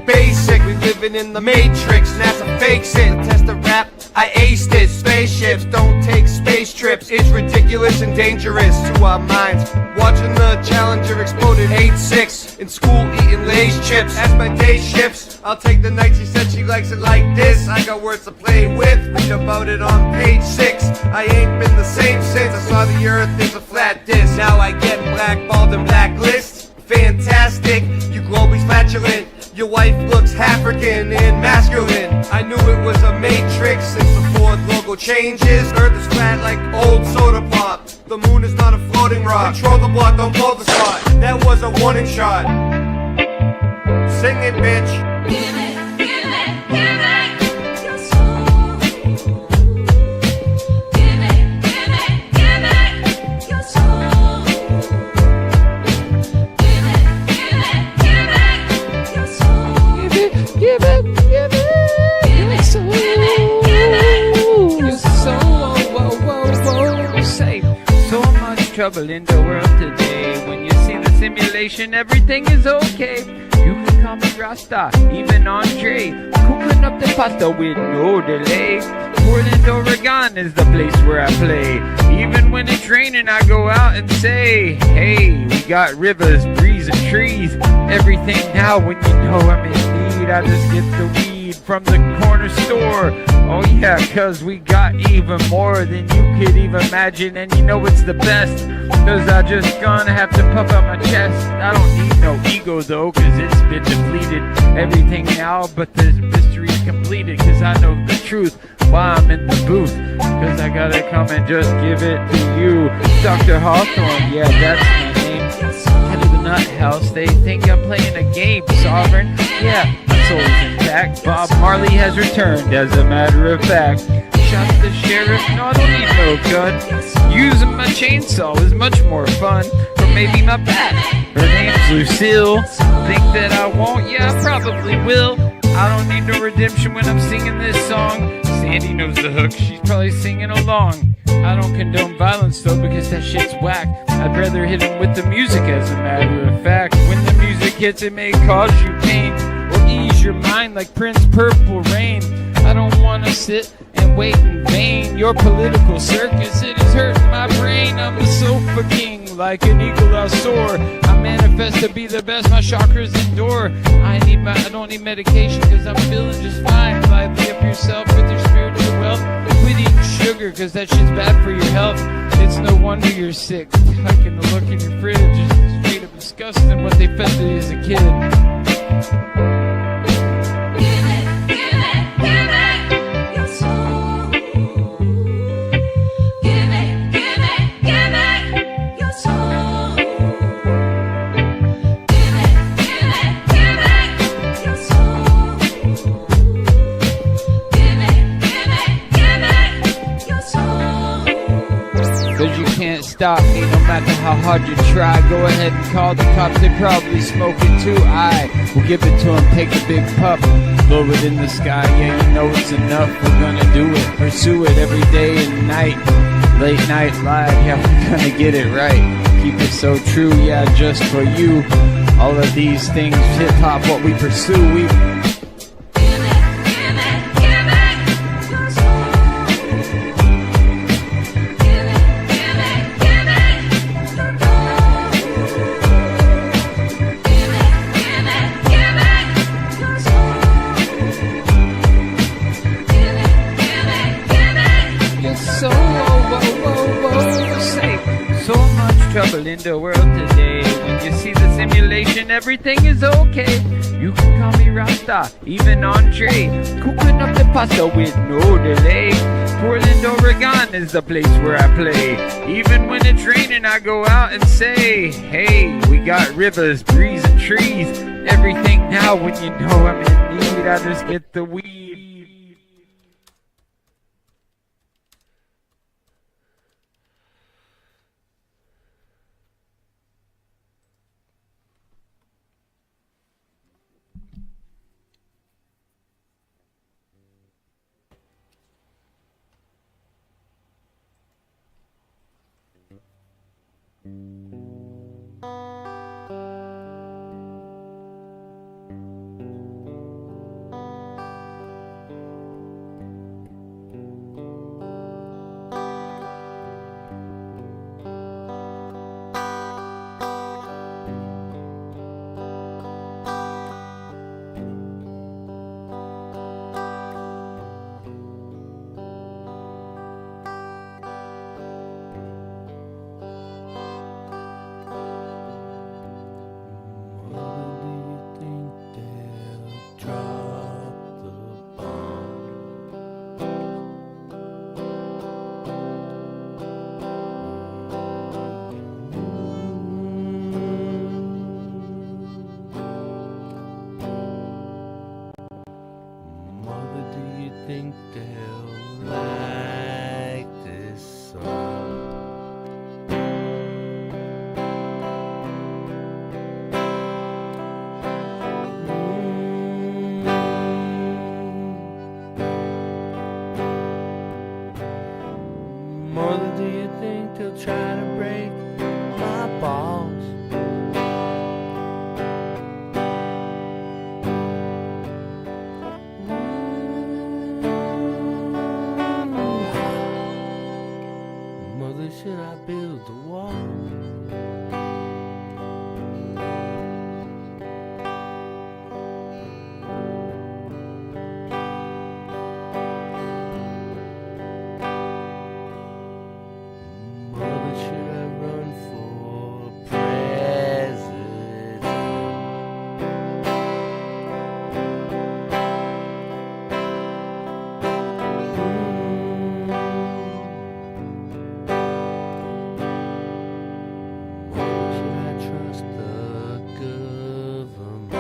Basic, we living in the matrix. NASA fakes it. Test the rap, I aced it. Spaceships don't take space trips. It's ridiculous and dangerous to our minds. Watching the Challenger exploded 8-6. In school eating Lay's chips. As my day shifts, I'll take the night. She said she likes it like this. I got words to play with. Read about it on page 6. I ain't been the same since I saw the earth is a flat disc. Now I get blackballed and blacklist. Fantastic, you globally flatulent. Your wife looks African and masculine. I knew it was a matrix since the Ford logo changes. Earth is flat like old soda pop. The moon is not a floating rock. Control the block, don't blow the spot. That was a warning shot. Sing it, bitch. Give it, give it, give it. Your soul. Give it, give it, give it. Your soul. Give it, give it, give it. Your soul. Give it, give it, give it. Give it, give it, give it. Your soul. Whoa, whoa, whoa. Say, so much trouble in the world today. When you see the simulation, everything is okay. You can call me Rasta, even Andre. Cooking up the pasta with no delay. Portland, Oregon is the place where I play. Even when it's raining, I go out and say, hey, we got rivers, breeze, and trees. Everything now when you know I'm in need, I just get the weed from the corner store. Oh yeah, cause we got even more than you could even imagine. And you know it's the best, cause I just gonna have to puff out my chest. I don't need no ego though, cause it's been depleted. Everything now but the mystery's completed, cause I know the truth why I'm in the booth. Cause I gotta come and just give it to you. Dr. Hawthorne, yeah, that's my name. Head of the nut house, they think I'm playing a game. Sovereign, yeah, my soul is intact. Bob Marley has returned, as a matter of fact. Shot the sheriff, no, I don't need no gun. Using my chainsaw is much more fun. Or maybe my bat. Her name's Lucille. Think that I won't? Yeah, I probably will. I don't need no redemption when I'm singing this song. Sandy knows the hook, she's probably singing along. I don't condone violence though, because that shit's whack. I'd rather hit him with the music, as a matter of fact. When the music hits, it may cause you pain, or ease your mind like Prince Purple Rain. I don't wanna sit and wait in vain. Your political circus, it is hurting my brain. I'm a sofa king, like an eagle I soar. I manifest to be the best, my chakras endure. I don't need medication, cause I'm feeling just fine. Lively up yourself with your spiritual wealth. Quit eating sugar, cause that shit's bad for your health. It's no wonder you're sick. Liking the look in your fridge is straight up disgusting what they fed to you as a kid. Cause you can't stop me no matter how hard you try. Go ahead and call the cops, they probably smoke it too. I will give it to them, take a big puff, blow it in the sky. Yeah, you know it's enough, we're gonna do it. Pursue it every day and night. Late night live, yeah, we're gonna get it right. Keep it so true, yeah, just for you. All of these things, hip hop, what we pursue, we trouble in the world today. When you see the simulation, everything is okay. You can call me Rasta, even Andre. Cooking up the pasta with no delay. Portland, Oregon is the place where I play. Even when it's raining, I go out and say, hey, we got rivers, breeze, and trees. Everything now when you know I'm in need, I just get the weed. think they'll like this song. Mother, do you think they'll try to break my balls? should I build the wall? Mother, should I run for president? Should I trust the government?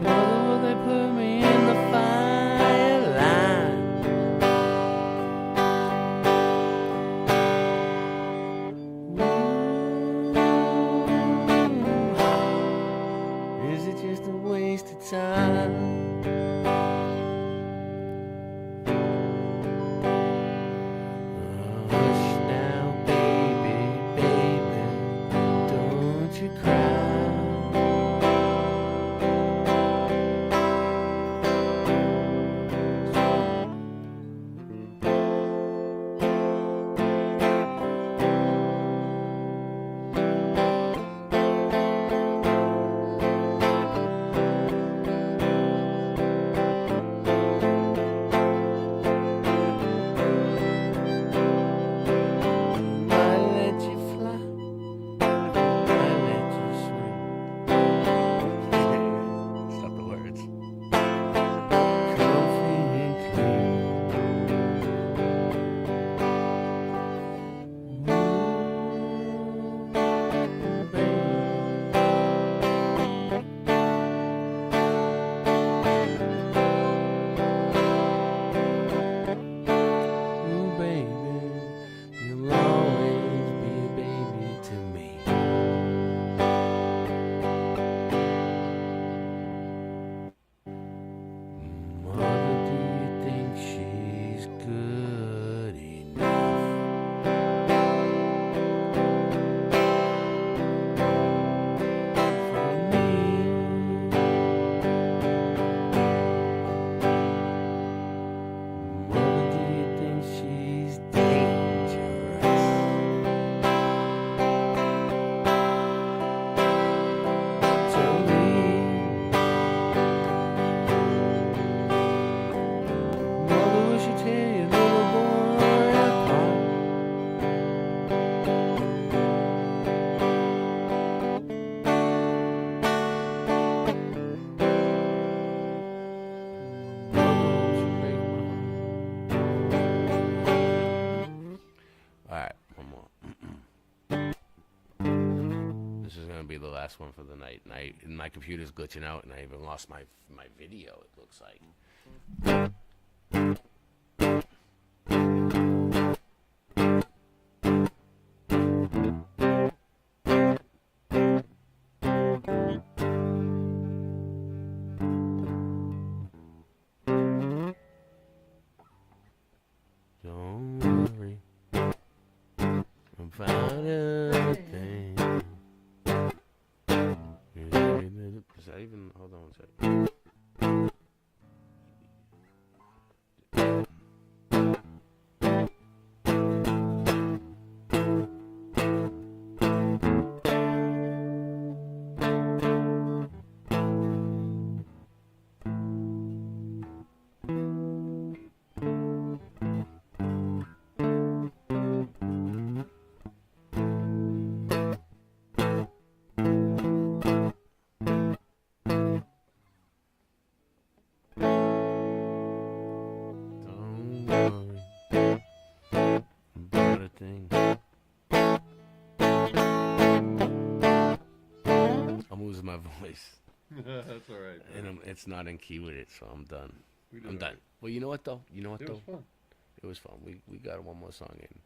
Mother, will they put me in the fire line? Is it just a waste of time? Hush now, baby, baby, don't you cry. I let you fly, I let you swim. Stop the words. Comfy and Ooh, baby, you'll always be a baby to me. Mother, do you think she's good enough for me? Mother, do you think she's dangerous? Tell me. Mother, we should tear your little boy apart. Alright, one more. This is gonna be the last one for the night. And my computer's glitching out, and I even lost my video, it looks like. Don't worry about a thing. Is that even? Hold on one second. My voice. That's all right. And it's not in key with it, so I'm done. We did I'm all done. right. Well, you know what though? You know what It though? was fun. It was fun. We got one more song in.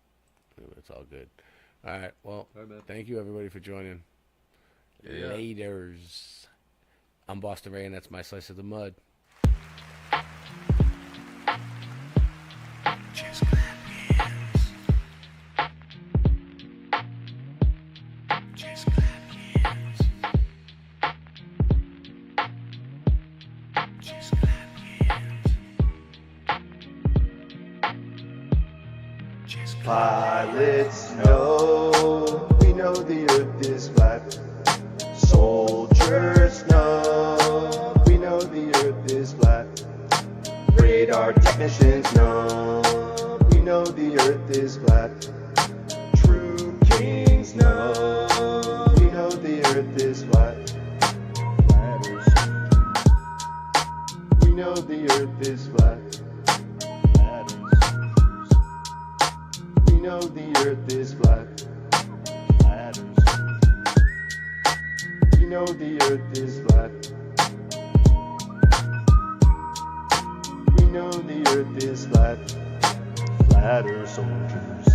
It's all good. All right. Well, All right, man. thank you everybody for joining. Yeah. Laters. I'm Boston Ray, and that's my slice of the mud. Just clap your hands. Just clap your hands. Pilots know, we know the earth is flat. Soldiers know, we know the earth is flat. Radar technicians know, we know the earth is flat. True kings know, we know the earth is flat. Flatters, we know the earth is flat. We know the earth is flat. Flatters. We know the earth is flat. We know the earth is flat. Flatter soldiers.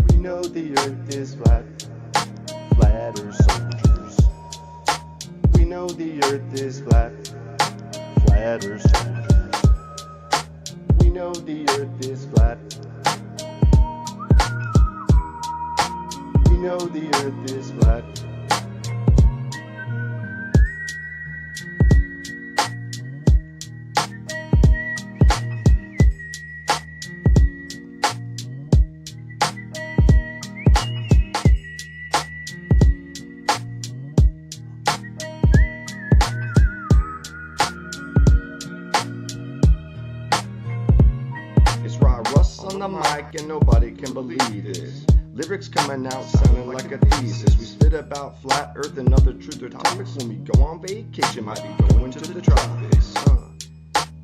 We know the earth is flat. Flatter soldiers. We know the earth is flat. Flatter soldiers. We know the earth is flat. We know the earth is flat. It's Rod Russ on the mic and nobody can believe this. Lyrics coming out sounding like a thesis. We spit about flat earth and other truth or topics. When we go on vacation, might be going to the tropics.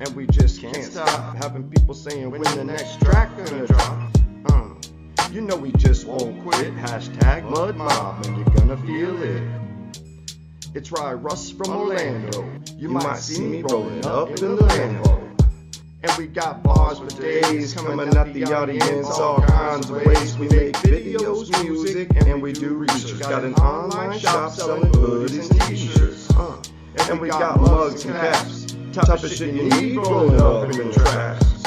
And we just can't stop having people saying when the next track gonna drop. You know we just won't quit. Hashtag mudmob and you're gonna feel it. It's Rye Russ from Orlando. You might see me rolling up in the Lambo. And we got bars for days coming at the audience all kinds of ways. We make videos, music, and we do research. Got an online shop selling hoodies and t-shirts. And we got mugs and caps. Type of shit you need rolling up in the tracks.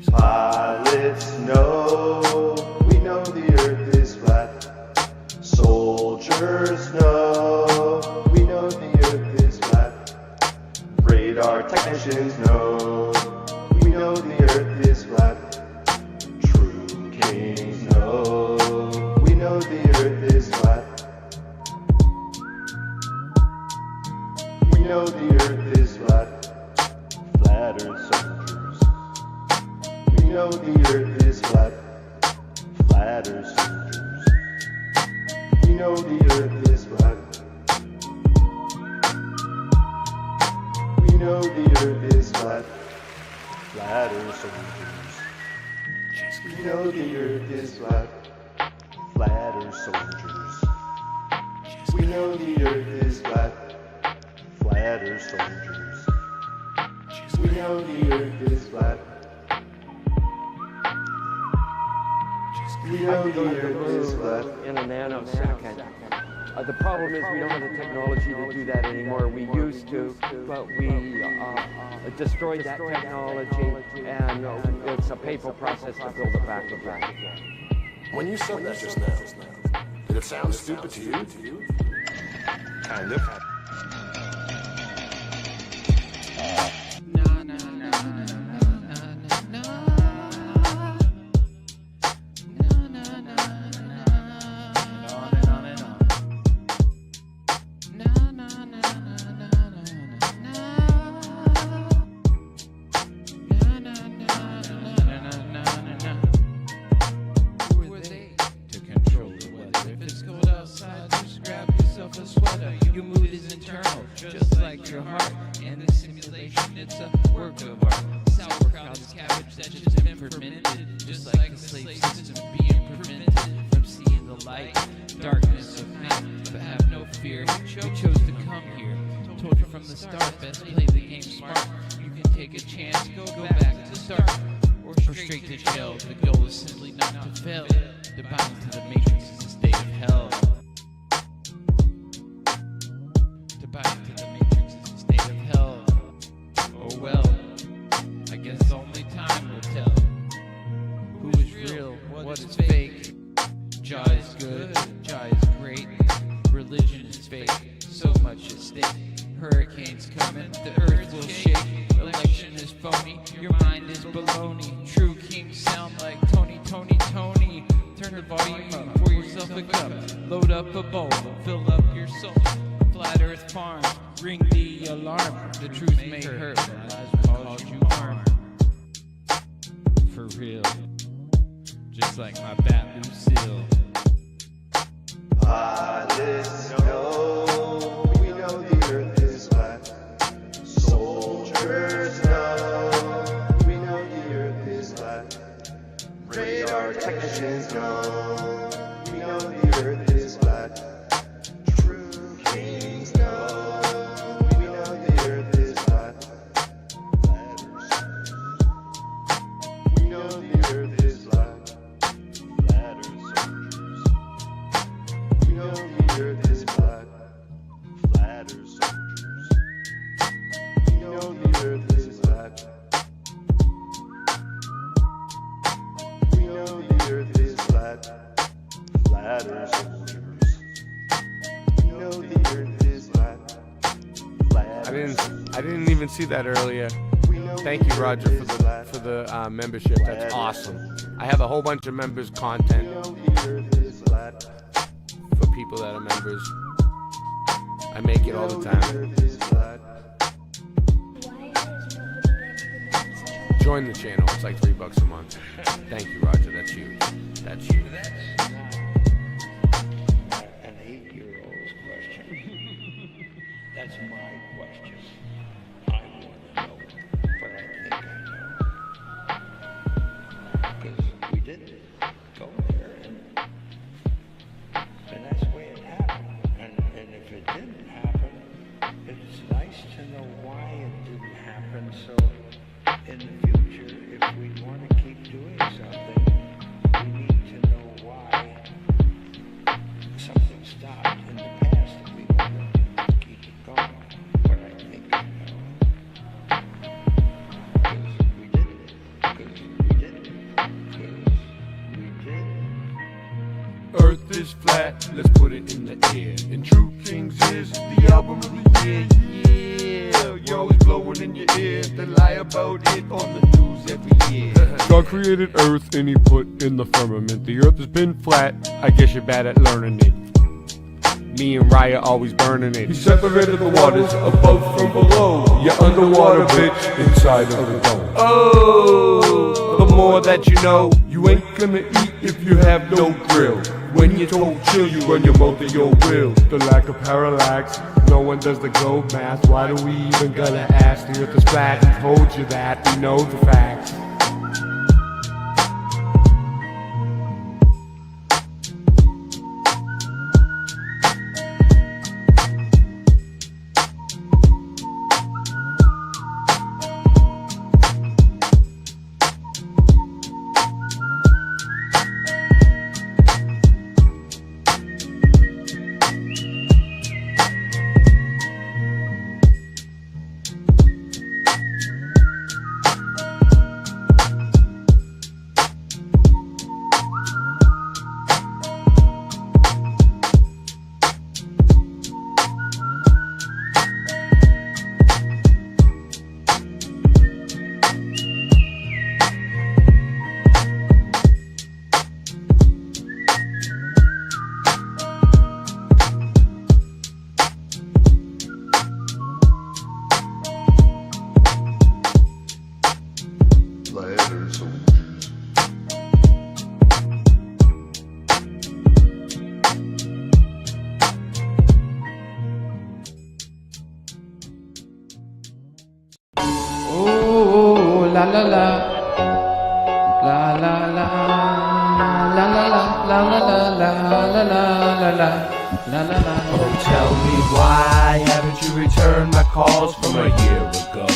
Pilots know, we know the earth is flat. Soldiers know, we know the earth is flat. Radar technicians know, we know the earth is flat. True kings know, we know the earth is flat. We know the earth is flat. Flatter soldiers. We know the earth is flat. Flatter soldiers. We know the earth is flat. We know the earth is flat. Flatter soldiers. We know the earth is flat. Flatter soldiers. We know the earth is flat. Flatter soldiers. We know the earth is flat. We know the earth is flat. In a nanosecond. The problem is we don't have the technology to do that anymore. We used to, but we destroyed that technology, and it's a painful process to build it back again. When you said that just now, did it sound stupid to you? Kind of. Your mood is internal, just like your heart. And the simulation, it's a work of art. Sauerkraut is cabbage that's just been fermented, just like a slave system being prevented from seeing the light, darkness of men. But have no fear, you chose to come here. Told you from the start, best play the game smart. You can take a chance, go back to start, or straight to jail. The goal is simply not to fail. The bound to the matrix is a state of hell. Back to the matrix is a state of hell. Oh well, I guess only time will tell. Who is real, what is fake? Jah is good, Jah is great. Religion is fake, so much at stake. Hurricanes coming, the earth will shake. Election is phony, your mind is baloney. True kings sound like Tony, turn the volume up, pour yourself a cup, load up a bowl, fill up your soul. Flat Earth Farm, ring the alarm. The truth may hurt, but lies will cause you harm. For real, just like my bat Lucille. Pilots know, we know the earth is flat. Soldiers know, we know the earth is flat. Radar technicians know, we know the earth is flat. True kings know, we know the earth is flat. We know the earth is flat. Flat earth soldiers. We know the earth is flat. Flat earth soldiers. We know the earth is flat. We know the earth is flat. Flat earth soldiers. We know the earth is flat. Flat. I didn't even see that earlier. Thank you, Roger, for the membership. That's awesome. I have a whole bunch of members content for people that are members. I make it all the time. Join the channel. It's like $3 a month. Thank you, Roger. That's huge. That's huge. An 8-year-old's question. That's my question. I want to know, but I think I know. Because we did go there, and that's the way it happened. And if it didn't happen, it's nice to know why it didn't happen. So in the future, if we want to keep doing something, we need to know why something stopped in the past that we want to keep it going. But I think I know. Because we did it. Because we did it. Because we did it. Earth is flat, let's put it in the air. And True Kings is the album of the year, yeah. You're always blowing in your ear, they lie about it on the news every year. God created Earth and he put in the firmament. The Earth has been flat, I guess you're bad at learning it. Me and Raya always burning it. He separated the waters above from below. You're underwater, bitch, inside of the dome. Oh, the more that you know, You ain't gonna eat if you have no grill. When you're told chill, you run your mouth at your will. The lack of parallax, no one does the globe math. Why do we even gotta ask? The earth is flat, he told you that, we know the facts. Oh, la la la. La la la. La la la. La la la. La la la. La la. La la la. Oh, tell me why haven't you returned my calls from a year ago?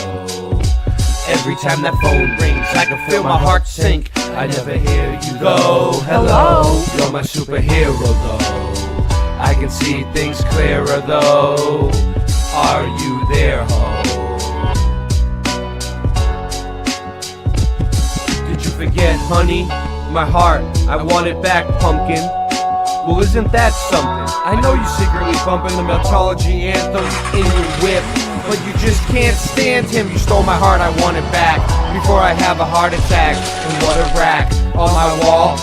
Every time that phone rings, I can feel my heart sink. I never hear you go. Hello, you're my superhero though. I can see things clearer though. Are you there, ho? Did you forget, honey? My heart, I want it back, pumpkin. Well, isn't that something? I know you secretly bumping the Meltology anthem in your whip, but you just can't stand him. You stole my heart, I want it back before I have a heart attack. And what a rack on my wall,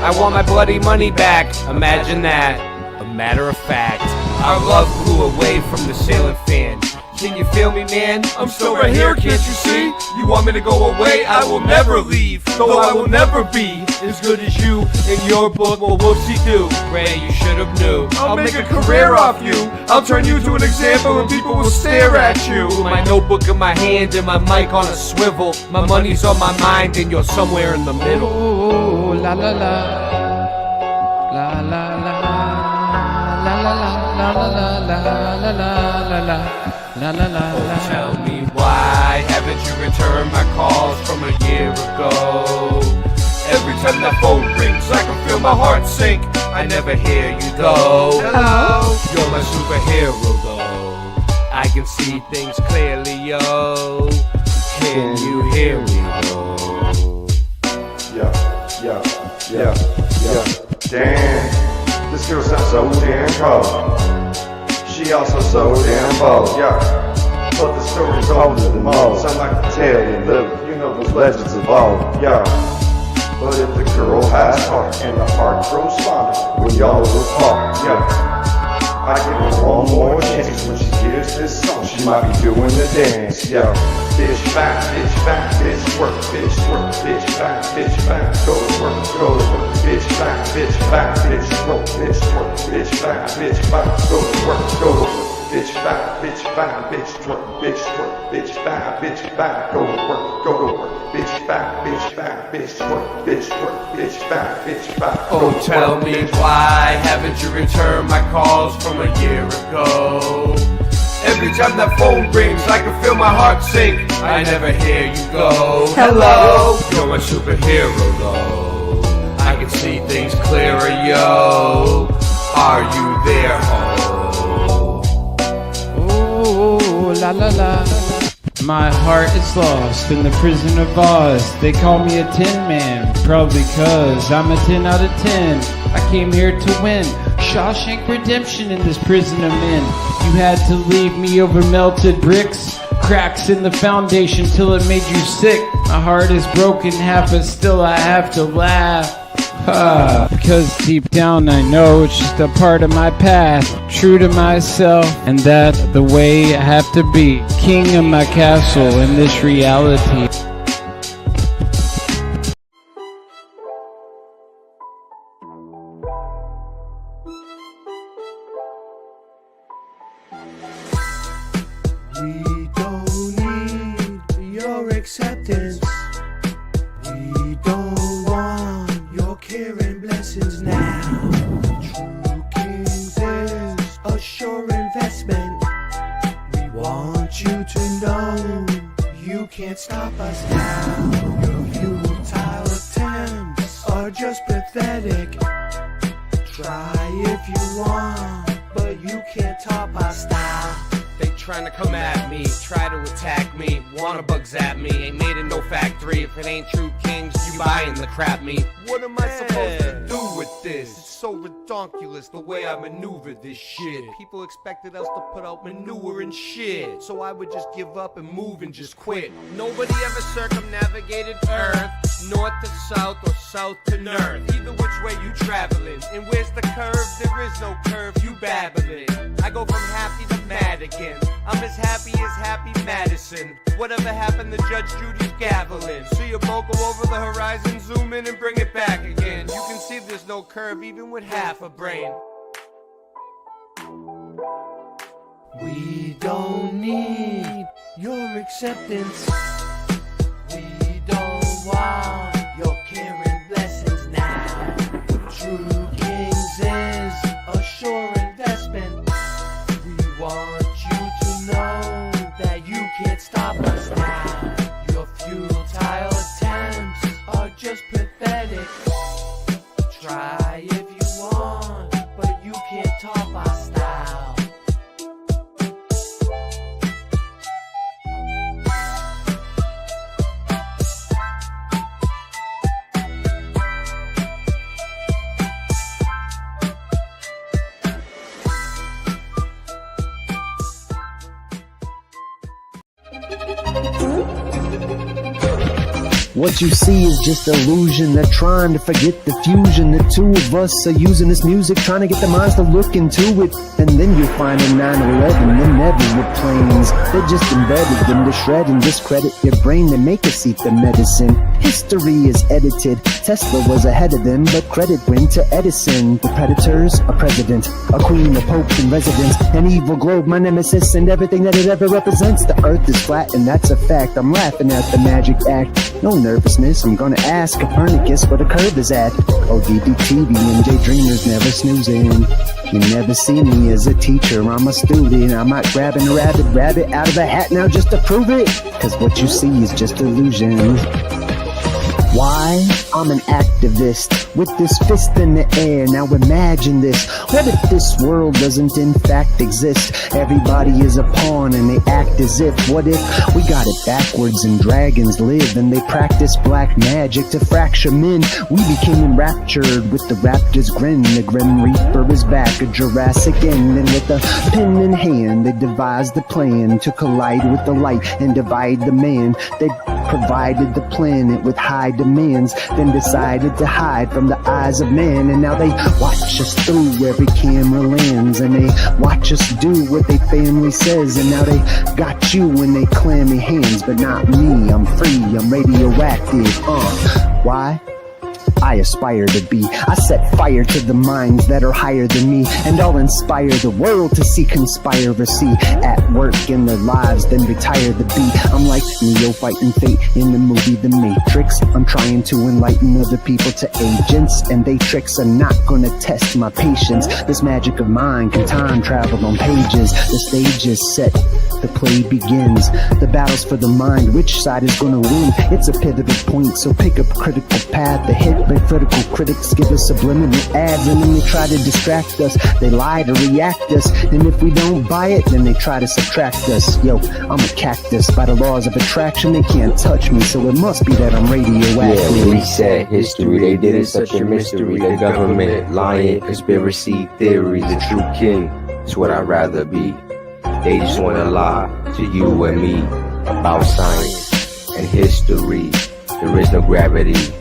I want my bloody money back. Imagine that. A matter of fact, our love blew away from the ceiling fan. Can you feel me, man? I'm still right here, can't you see? You want me to go away? I will never leave, though I will never be as good as you in your book. Well, whoopsie-doo, Ray, you should have knew. I'll make a career off you. I'll turn you to an example and people will stare at you. My notebook in my hand and my mic on a swivel. My money's on my mind and you're somewhere in the middle. Oh, la la la. La la la. La la la la la la la la la la. La, la, la, oh, tell me why haven't you returned my calls from a year ago? Every time that phone rings, I can feel my heart sink. I never hear you though. Hello, you're my superhero though. I can see things clearly, yo. Can you hear me, though? Yeah. Damn, this girl sounds so damn cold. She also so damn bold, yeah. But the story's older than most. I like to tell you, little, you know those legends of old, yeah. But if the girl has heart and the heart grows fonder when y'all are apart, yeah. I give her one more chance when she hears this song. She might be doing the dance, yeah. Bitch back, bitch work, bitch work, bitch back, go to work, bitch back, bitch work, bitch back, go to work, go to work. Bitch back, bitch twerk, bitch back, go to work, bitch back, twerk, bitch back. Oh, tell me why haven't you returned my calls from a year ago? Every time that phone rings, I can feel my heart sink. I never hear you go. Hello, you're my superhero though. I can see things clearer, yo. Are you there, ho? oh, la la la. My heart is lost in the prison of Oz. They call me a Tin Man, probably cause I'm a 10 out of 10. I came here to win Shawshank Redemption in this prison I'm in. You had to leave me over melted bricks, cracks in the foundation till it made you sick. My heart is broken half, but still I have to laugh. Because deep down I know it's just a part of my path. True to myself, and that the way I have to be. King of my castle in this reality. We don't need your acceptance. We don't want your care and blessings now. True Kings is a sure investment. We want you to know you can't stop us now. Your futile attempts are just pathetic. Try if you want, but you can't top our style. They trying to come at me, try to attack me, wanna bug zap me. Ain't made in no factory. If it ain't True Kings, you buying the crap me. What am I supposed to do with this? It's so redonkulous the way I maneuver this shit. People expected us to put out manure and shit, so I would just give up and move and just quit. Nobody ever circumnavigated Earth, north to south or south to north. Either which way you traveling, and where's the curve? There is no curve, you babbling. I go from happy to mad again. I'm as Happy Madison. Whatever happened to Judge Judy's gaveling? See a boat go over the horizon, zoom in and bring it back again. You can see there's no curve even with half a brain. We don't need your acceptance. We don't want your care and blessings now. True Kings is a sure investment. We want you to know that you can't stop us now. Your futile attempts are just pathetic. Try if you want, but you can't top our style. What you see is just illusion. They're trying to forget the fusion. The two of us are using this music, trying to get the minds to look into it. And then you'll find in 9/11, they're never with planes. They're just embedded them to shred and discredit your brain. They make us eat the medicine. History is edited. Tesla was ahead of them, but credit went to Edison. The predators, a president, a queen, a pope in residence, an evil globe, my nemesis, and everything that it ever represents. The earth is flat, and that's a fact. I'm laughing at the magic act. No nervousness, I'm gonna ask Copernicus where the curve is at. Oh, DBTV and Daydreamers never snoozing. You never see me as a teacher, I'm a student. I'm not grabbing a rabbit out of a hat now just to prove it. Cause what you see is just illusion. Why? I'm an activist with this fist in the air. Now imagine this. What if this world doesn't in fact exist? Everybody is a pawn and they act as if. What if we got it backwards and dragons live and they practice black magic to fracture men? We became enraptured with the raptor's grin. The Grim Reaper is back, a Jurassic end. And with a pen in hand they devised the plan to collide with the light and divide the man. They provided the planet with high demands, then decided to hide from the eyes of man. And now they watch us through every camera lens, and they watch us do what they family says. And now they got you in they clammy hands, but not me. I'm free, I'm radioactive. Why? I aspire to be. I set fire to the minds that are higher than me, and I'll inspire the world to see conspiracy at work in their lives, then retire the beat. I'm like Neo fighting fate in the movie The Matrix. I'm trying to enlighten other people to agents, and they tricks are not gonna test my patience. This magic of mine can time travel on pages. The stage is set, the play begins. The battle's for the mind, which side is gonna win? It's a pivotal point, so pick up a critical path to hit. But critical critics give us subliminal ads, and then they try to distract us. They lie to react us, and if we don't buy it, then they try to subtract us. Yo, I'm a cactus. By the laws of attraction, they can't touch me, so it must be that I'm radioactive. Yeah, reset history. They did it such a mystery. The government lying, conspiracy theory. The true king is what I'd rather be. They just wanna lie to you and me about science and history. There is no gravity,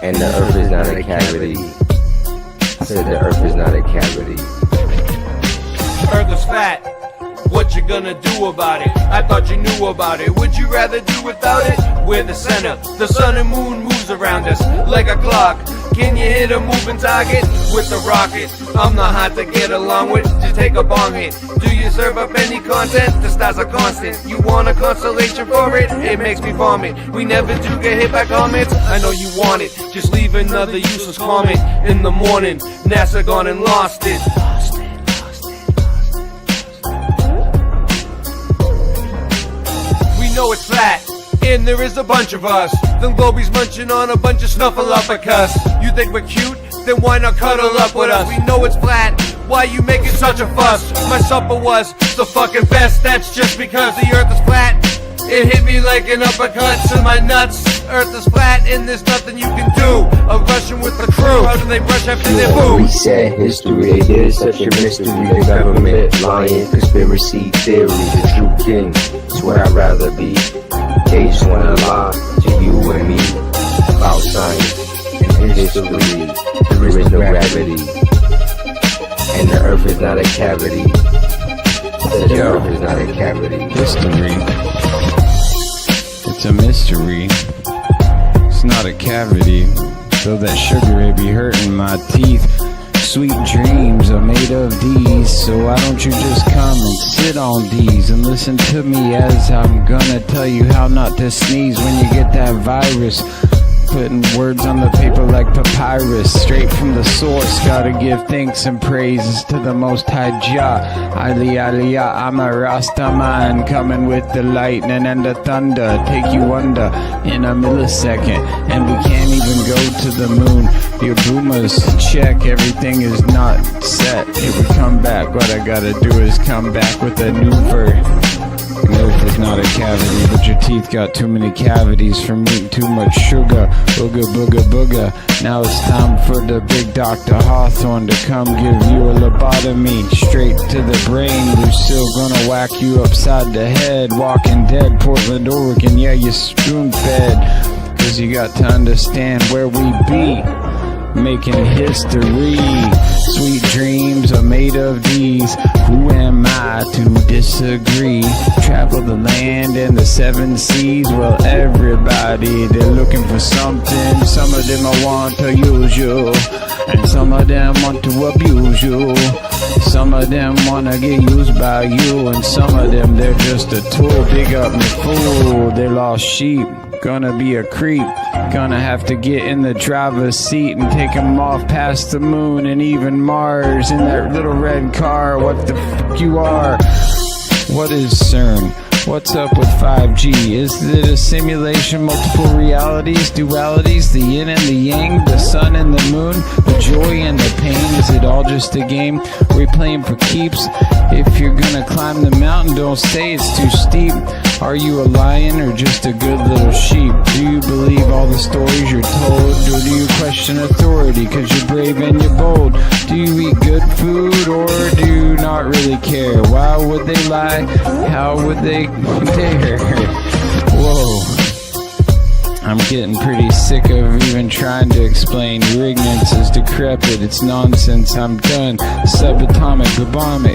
and the earth is not a cavity. I said the earth is not a cavity. Earth is fat. What you gonna do about it? I thought you knew about it. Would you rather do without it? We're the center. The sun and moon moves around us like a clock. Can you hit a moving target with the rocket? I'm not hard to get along with. Just take a bong hit. Do you serve up any content? The stars are constant. You want a constellation for it? It makes me vomit. We never do get hit by comments. I know you want it. Just leave another useless comment in the morning. NASA gone and lost it. We know it's flat, and there is a bunch of us. Them globies munching on a bunch of snuffleupagus. You think we're cute? Then why not cuddle up with us? We know it's flat. Why you making such a fuss? My supper was the fucking best. That's just because the earth is flat. It hit me like an uppercut to my nuts. Earth is flat and there's nothing you can do. A Russian with the crew. How do they brush after their food? Reset history. They did it such a mystery. The government lying, conspiracy theory. The true king is what I'd rather be. They just wanna lie to you and me about science and history. There is no gravity, and the earth is not a cavity. The earth is not a cavity. History. It's a mystery. It's not a cavity. Though that sugar it be hurting my teeth. Sweet dreams are made of these, so why don't you just come and sit on these and listen to me as I'm gonna tell you how not to sneeze when you get that virus. Putting words on the paper like papyrus, straight from the source. Gotta give thanks and praises to the Most High Jah. Aliyah, I'm a Rastaman, coming with the lightning and the thunder. Take you under in a millisecond, and we can't even go to the moon. Your boomers check, everything is not set. If we come back, what I gotta do is come back with a new verse. And Earth is not a cavity, but your teeth got too many cavities from eating too much sugar. Booga, booga, booga. Now it's time for the big Dr. Hawthorne to come give you a lobotomy straight to the brain. Who's still gonna whack you upside the head. Walking Dead, Portland, Oregon, yeah, you're spoon-fed. Cause you got to understand where we be. Making history. Sweet dreams are made of these. Who am I to disagree? Travel the land and the 7 seas. Well, everybody, they're looking for something. Some of them want to use you, and some of them want to abuse you. Some of them wanna get used by you, and some of them, they're just a tool. Big up me fool, they're lost sheep. Gonna be a creep. Gonna have to get in the driver's seat and take him off past the moon and even Mars in that little red car. What the fuck you are? What is CERN? What's up with 5G? Is it a simulation, multiple realities, dualities, the yin and the yang, the sun and the moon, the joy and the pain? Is it all just a game we're playing for keeps? If you're gonna climb the mountain, don't say it's too steep. Are you a lion or just a good little sheep? Do you believe all the stories you're told? Or do you question authority cause you're brave and you're bold? Do you eat good food or do you not really care? Why would they lie? How would they dare? Whoa. I'm getting pretty sick of even trying to explain. Your ignorance is decrepit, it's nonsense, I'm done. Subatomic, bubonic,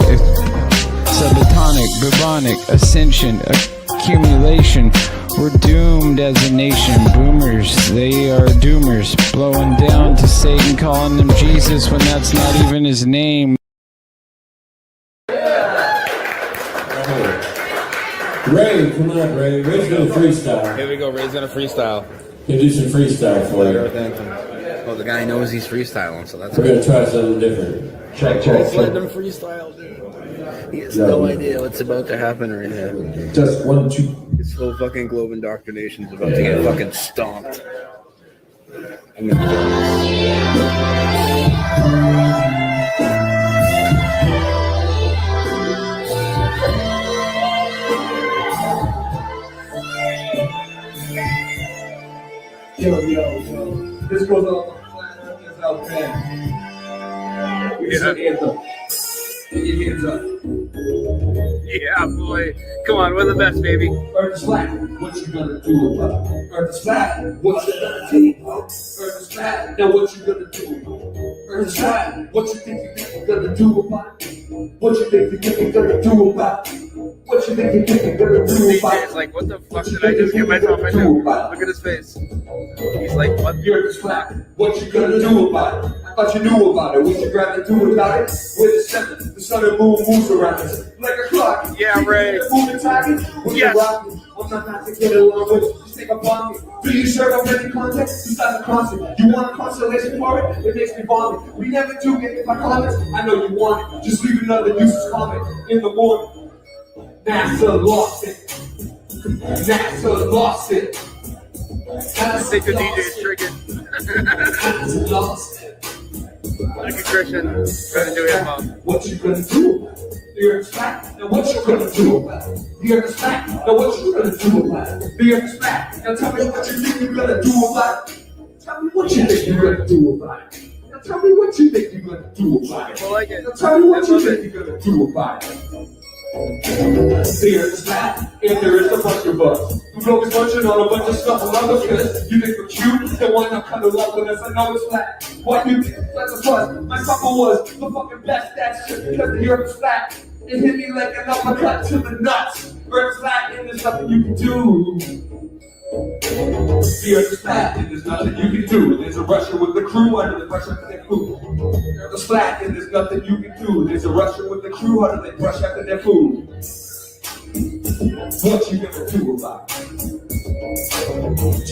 ascension, accumulation. We're doomed as a nation. Boomers, they are doomers. Blowing down to Satan, calling him Jesus when that's not even his name. Ray, come on, Ray. Ray's gonna freestyle. Here we go. Ray's gonna freestyle. He'll do some freestyle for you. Oh, the guy knows he's freestyling, so that's We're gonna try something different. Check. Let him freestyle, dude. He has no idea what's about to happen right now. Just 1, 2. His whole fucking globe indoctrination's about to get fucking stomped. Yo. This goes on out there. We just hands up. Get your hands up. Yeah, boy. Come on, we're the best, baby. Earth is flat. What you gonna do about it? Earth is flat. What you gonna do? Earth is flat. Now what you gonna do? Earth is flat. What you think you're gonna do about it? What you think you're gonna do about it? What you think you're gonna do about it? He's like, what the fuck did I just get myself into? Look at his face. He's like, what? The earth is flat. What you gonna do about it? I thought you knew about it. What you rather do about it? We're the center. The sun and moon moves around us like a clock. Yeah, Ray. Moving target. Yes. I'm not to get along with you. Just take a pocket. Do you serve up any context? It's not a constant. You want a constellation for it? It makes me vomit. We never do get my comments. I know you want it. Just leave another useless comment in the morning. NASA lost it. NASA lost it. I think the DJ is triggered. NASA lost it. Look at Christian trying to do hip hop. What you gonna do? The earth's flat. Now what you gonna do about it? The earth's flat. Now what you gonna do about it? The earth's flat. Now tell me what you think you're gonna do about it. Tell me what you think you're gonna do about it. Now tell me what you think you're gonna do about it. I like it. Now tell me what you think you're gonna do about it. The earth is flat, and there is a bunch of us who's always munching on a bunch of stuff around us. You think we're cute, then why not cuddle up with us? I know it's flat. Why you think that's a fuss? My papa was the fucking best. That's just because the earth is flat. It hit me like an uppercut to the nuts. Earth is flat, and there's nothing you can do. The earth is flat, and there's nothing you can do. There's a Russian with the crew under the pressure after their food. The earth is flat, and there's nothing you can do. There's a Russian with the crew under the pressure after their food. What you gonna do about it?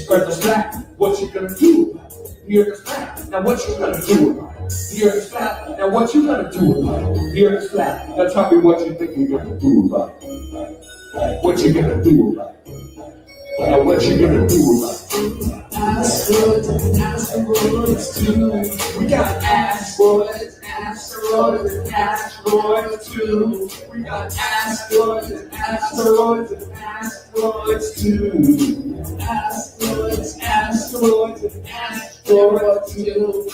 Earth is flat, what you gonna do about it? The earth is flat, now what you gonna do about it? The earth is flat, now what you gonna do about it? The earth is flat, now tell me what you think you're gonna do about it. What you gonna do about it? Now what you gonna do about it? Asteroids too. We got asteroids asteroids and asteroids too. We got asteroids and asteroids and asteroids too. Asteroids, asteroids and asteroids too.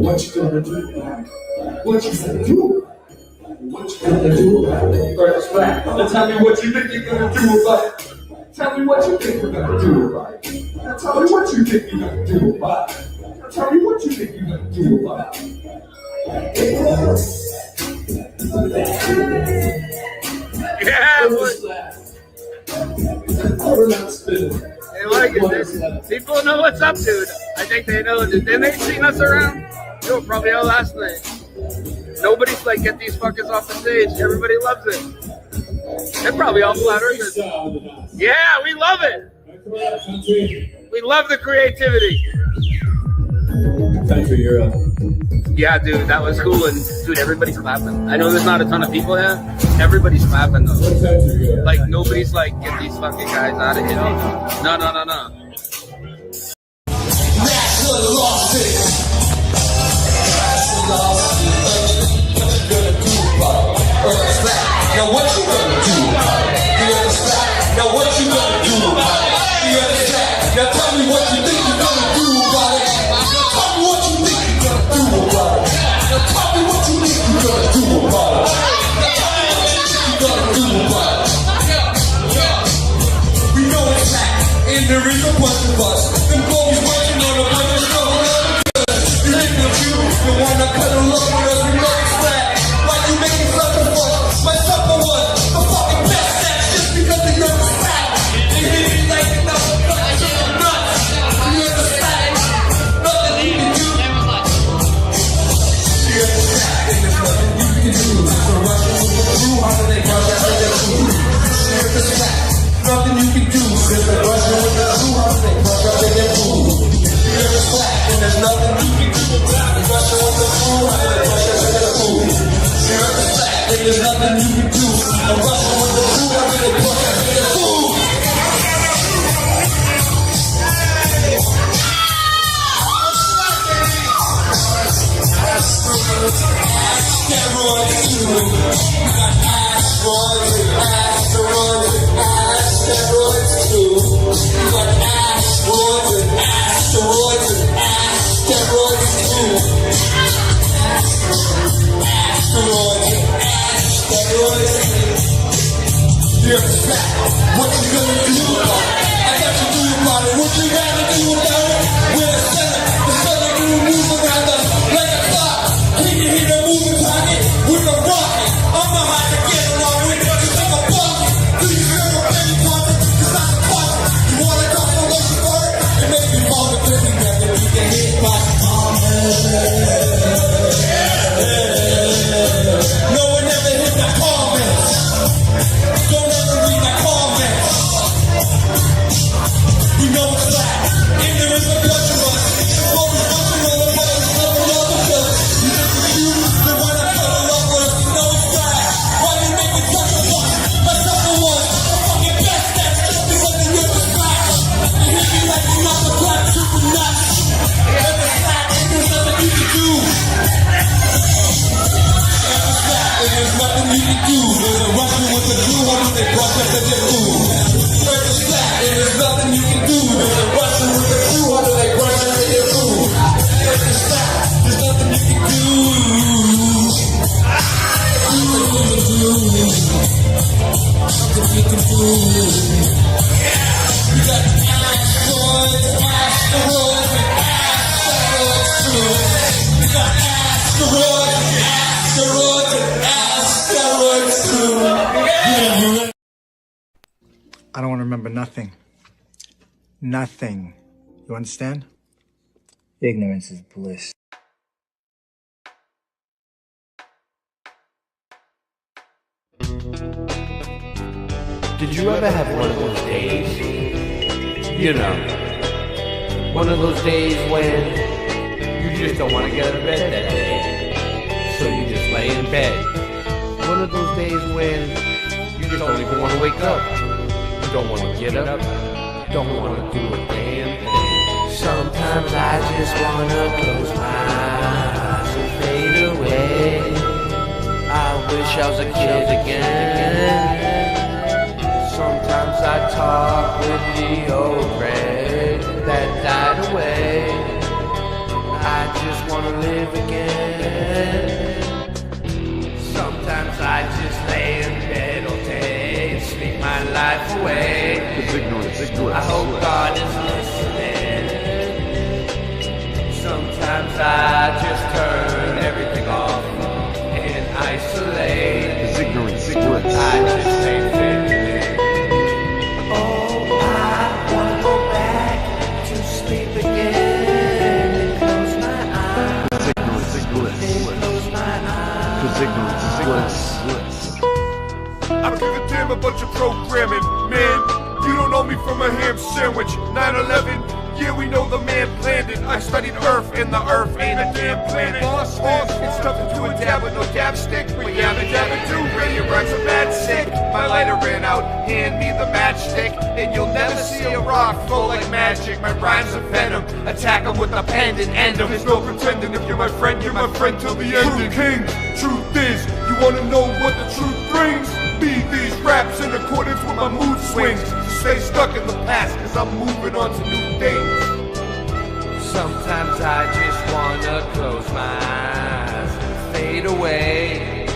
What you gonna do? What you gonna do? What you gonna do about it? First flat. Now tell me what you think you're gonna do about it. Tell me what you think we're gonna do about it. Now tell me what you think you're gonna do about it. Now tell me what you think you're gonna do about it. Yeah, they like it. People know what's up, dude. I think they know. Didn't they seen us around? They were probably out last night. Nobody's like, get these fuckers off the stage. Everybody loves it. They're probably all flat earthers. Yeah, we love it. We love the creativity. Thanks for your Yeah, dude, that was cool. And dude, everybody's clapping. I know there's not a ton of people here. Everybody's clapping though. Like nobody's like, get these fucking guys out of here. No, no, no, no. Now what you gonna do about it? You understand? Now what you gonna do about it? You understand? Now tell me what you think you're gonna do about it. Now tell me what you think you're gonna do about it. Now tell me what you think you're gonna do about it. Now tell me what you think you're gonna do about it. We know it's that, and there is a bunch of us. Them boys working on a bunch of stuff. You think of you wanna cuddle up with us, we know it's that. Why you making such a fuss? My supper was the fucking best sex just because of your fat. They hit me like enough to cut your nuts. You understand? Nothing you can do. You understand? And there's nothing you can do. So Russian with the crew, how do they brush after their food? You understand? Nothing you can do. There's the Russian with the crew, how do they brush after their food? You understand? And there's nothing you can do. The Russian with the crew, how do they brush after their food? You understand? There's nothing you can do. I'm rushing with the food, I'm gonna push after the food. Asteroids too. We got asteroids and asteroids and asteroids too. We got asteroids and asteroids and asteroids too. Asteroids. You're fat. What you gonna do about it? I got to do about it. What you gotta do about it? We're the center gonna move around us like a clock. Can you hear the moving target? We're a rocket. I'm the hot to get along with. Just like a bucket. Do you hear a baby talking? Cause I'm a talker. You wanna talk so much about it? It makes me fall to thinking that you can hit my no one ever hit my comments. Don't ever read my comments. We know it's flat, and there is a bunch of us. Always watching all the brothers, loving all the brothers. You think it's you, the one I cuddle up with. You know it's flat. Why you make it such a fuss? Myself the one, the fucking best that's just because the river's flat. You hit me like you're not the black super nuts. And it's flat, and there's nothing you can do. There's nothing you can do. There's a Russian with the crew, how do they brush up their food? Earth is flat, and there's nothing you can do. There's a Russian with the crew, how do they brush up their food? Earth is flat, there's nothing you can do. Nothing you can do. Nothing you can do. You got asteroids, asteroids, and asteroids too. You got asteroids, asteroids, and asteroids too. I don't want to remember nothing. Nothing. You understand? Ignorance is bliss. Did you ever have one of those days? You know, one of those days when you just don't want to get out of bed that day, so you just lay in bed. One of those days when you just don't even want to wake up. You don't want to get up. Don't want to do a damn thing. Sometimes I just want to close my eyes. wish I was a kid again. Sometimes I talk with the old Ray that died away. I just wanna live again. Sometimes I just lay in bed all day and sleep my life away. I hope God is listening. Sometimes I just turn everything off and isolate. I just ain't fitting. Oh, I wanna go back to sleep again and close my eyes. Close my eyes. I don't give a damn about your programming, man. You don't know me from a ham sandwich. 9/11, yeah, we know the man planned it. I studied Earth, and the Earth ain't a damn planet. Boss, it's tough to do a dab with no dab stick. But yabba dabba do, radio rhymes are bad sick. My lighter ran out, hand me the matchstick, and you'll never see a rock flow like magic. My rhymes are venom, attack 'em with a pen and end 'em. There's no pretending, if you're my friend till the end. True king, truth is, you wanna know what the truth brings? Be these raps in accordance with my mood swings. Stay stuck in the past, cause I'm moving on to new things. Sometimes I just wanna close my eyes and fade away.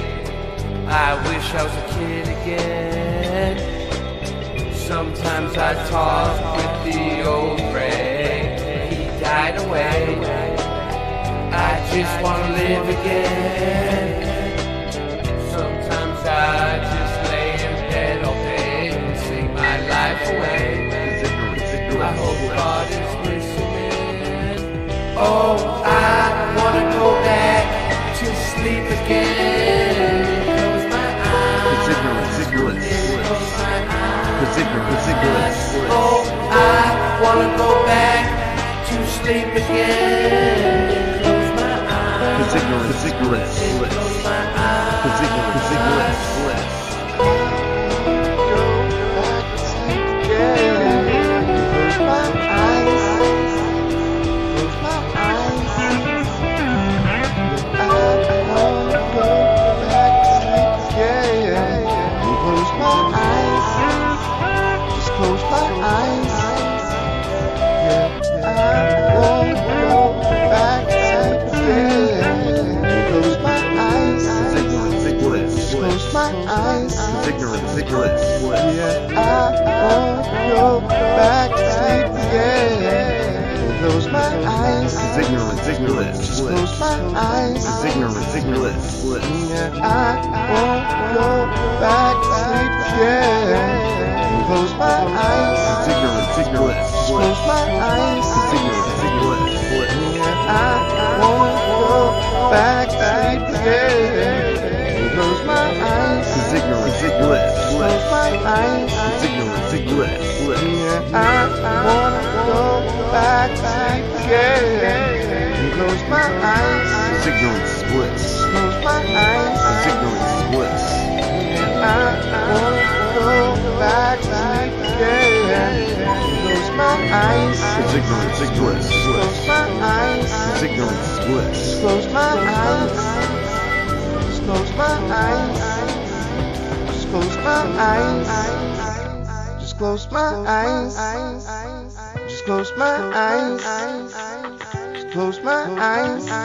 I wish I was a kid again. Sometimes I talk with the old Ray, he died away. I just wanna live again. Sometimes I just lay in bed all day and sleep my life away. I hope God is listening. Oh, I wanna go back to sleep again. Close my eyes. Close my eyes. Oh, I wanna go back to sleep again. Close my eyes. Close my eyes.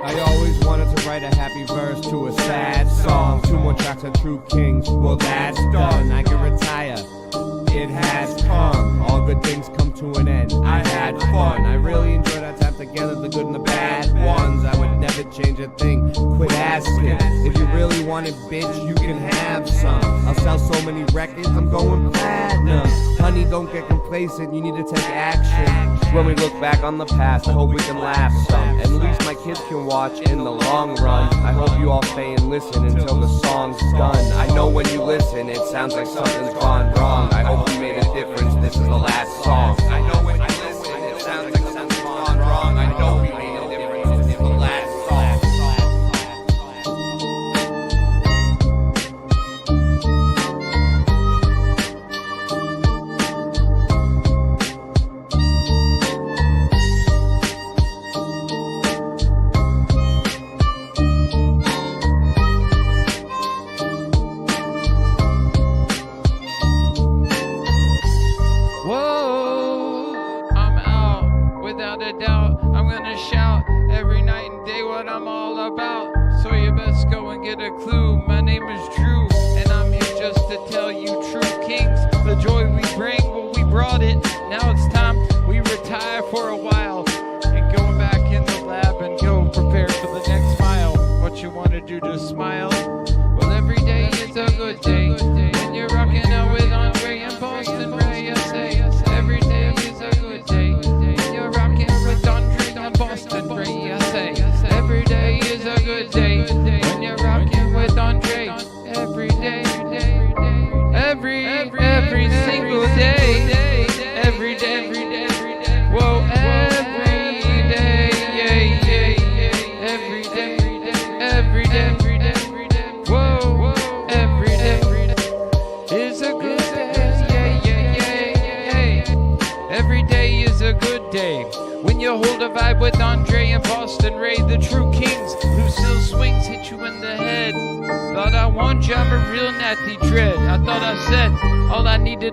I always wanted to write a happy verse to a sad song. 2 more tracks of True Kings, well that's done. I can retire, it has come. All good things come to an end, I had fun. I really enjoyed our time together, the good and the bad ones. I would never change a thing, quit asking. If you really want it, bitch, you can have some. I'll sell so many records, I'm going platinum. Honey, don't get complacent, you need to take action. When we look back on the past, I hope we can laugh some. At least my kids can watch in the long run. I hope you all stay and listen until the song's done. I know when you listen, it sounds like something's gone wrong. I hope we made a difference, this is the last song. I know when you listen, it sounds like something's gone wrong. I know we made a difference, this is the last song.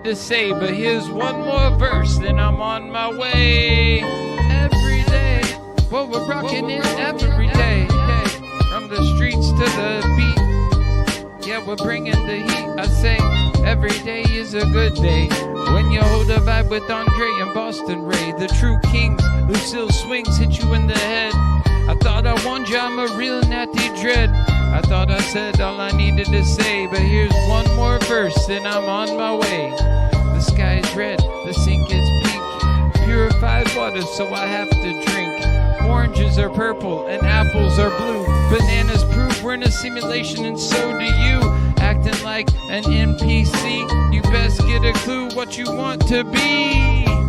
To say, but here's one more verse, then I'm on my way. Every day, well, we're rocking it every day. From the streets to the beat, yeah, we're bringing the heat. I say, every day is a good day. When you hold a vibe with Andre and Boston Ray, the true kings, Lucille swings hit you in the head. I thought I warned you, I'm a real natty dread. I thought I said all I needed to say, but here's one more verse, then I'm on my way. The sky is red, the sink is pink, purified water, so I have to drink. Oranges are purple and apples are blue. Bananas prove we're in a simulation, and so do you. Acting like an NPC, you best get a clue what you want to be.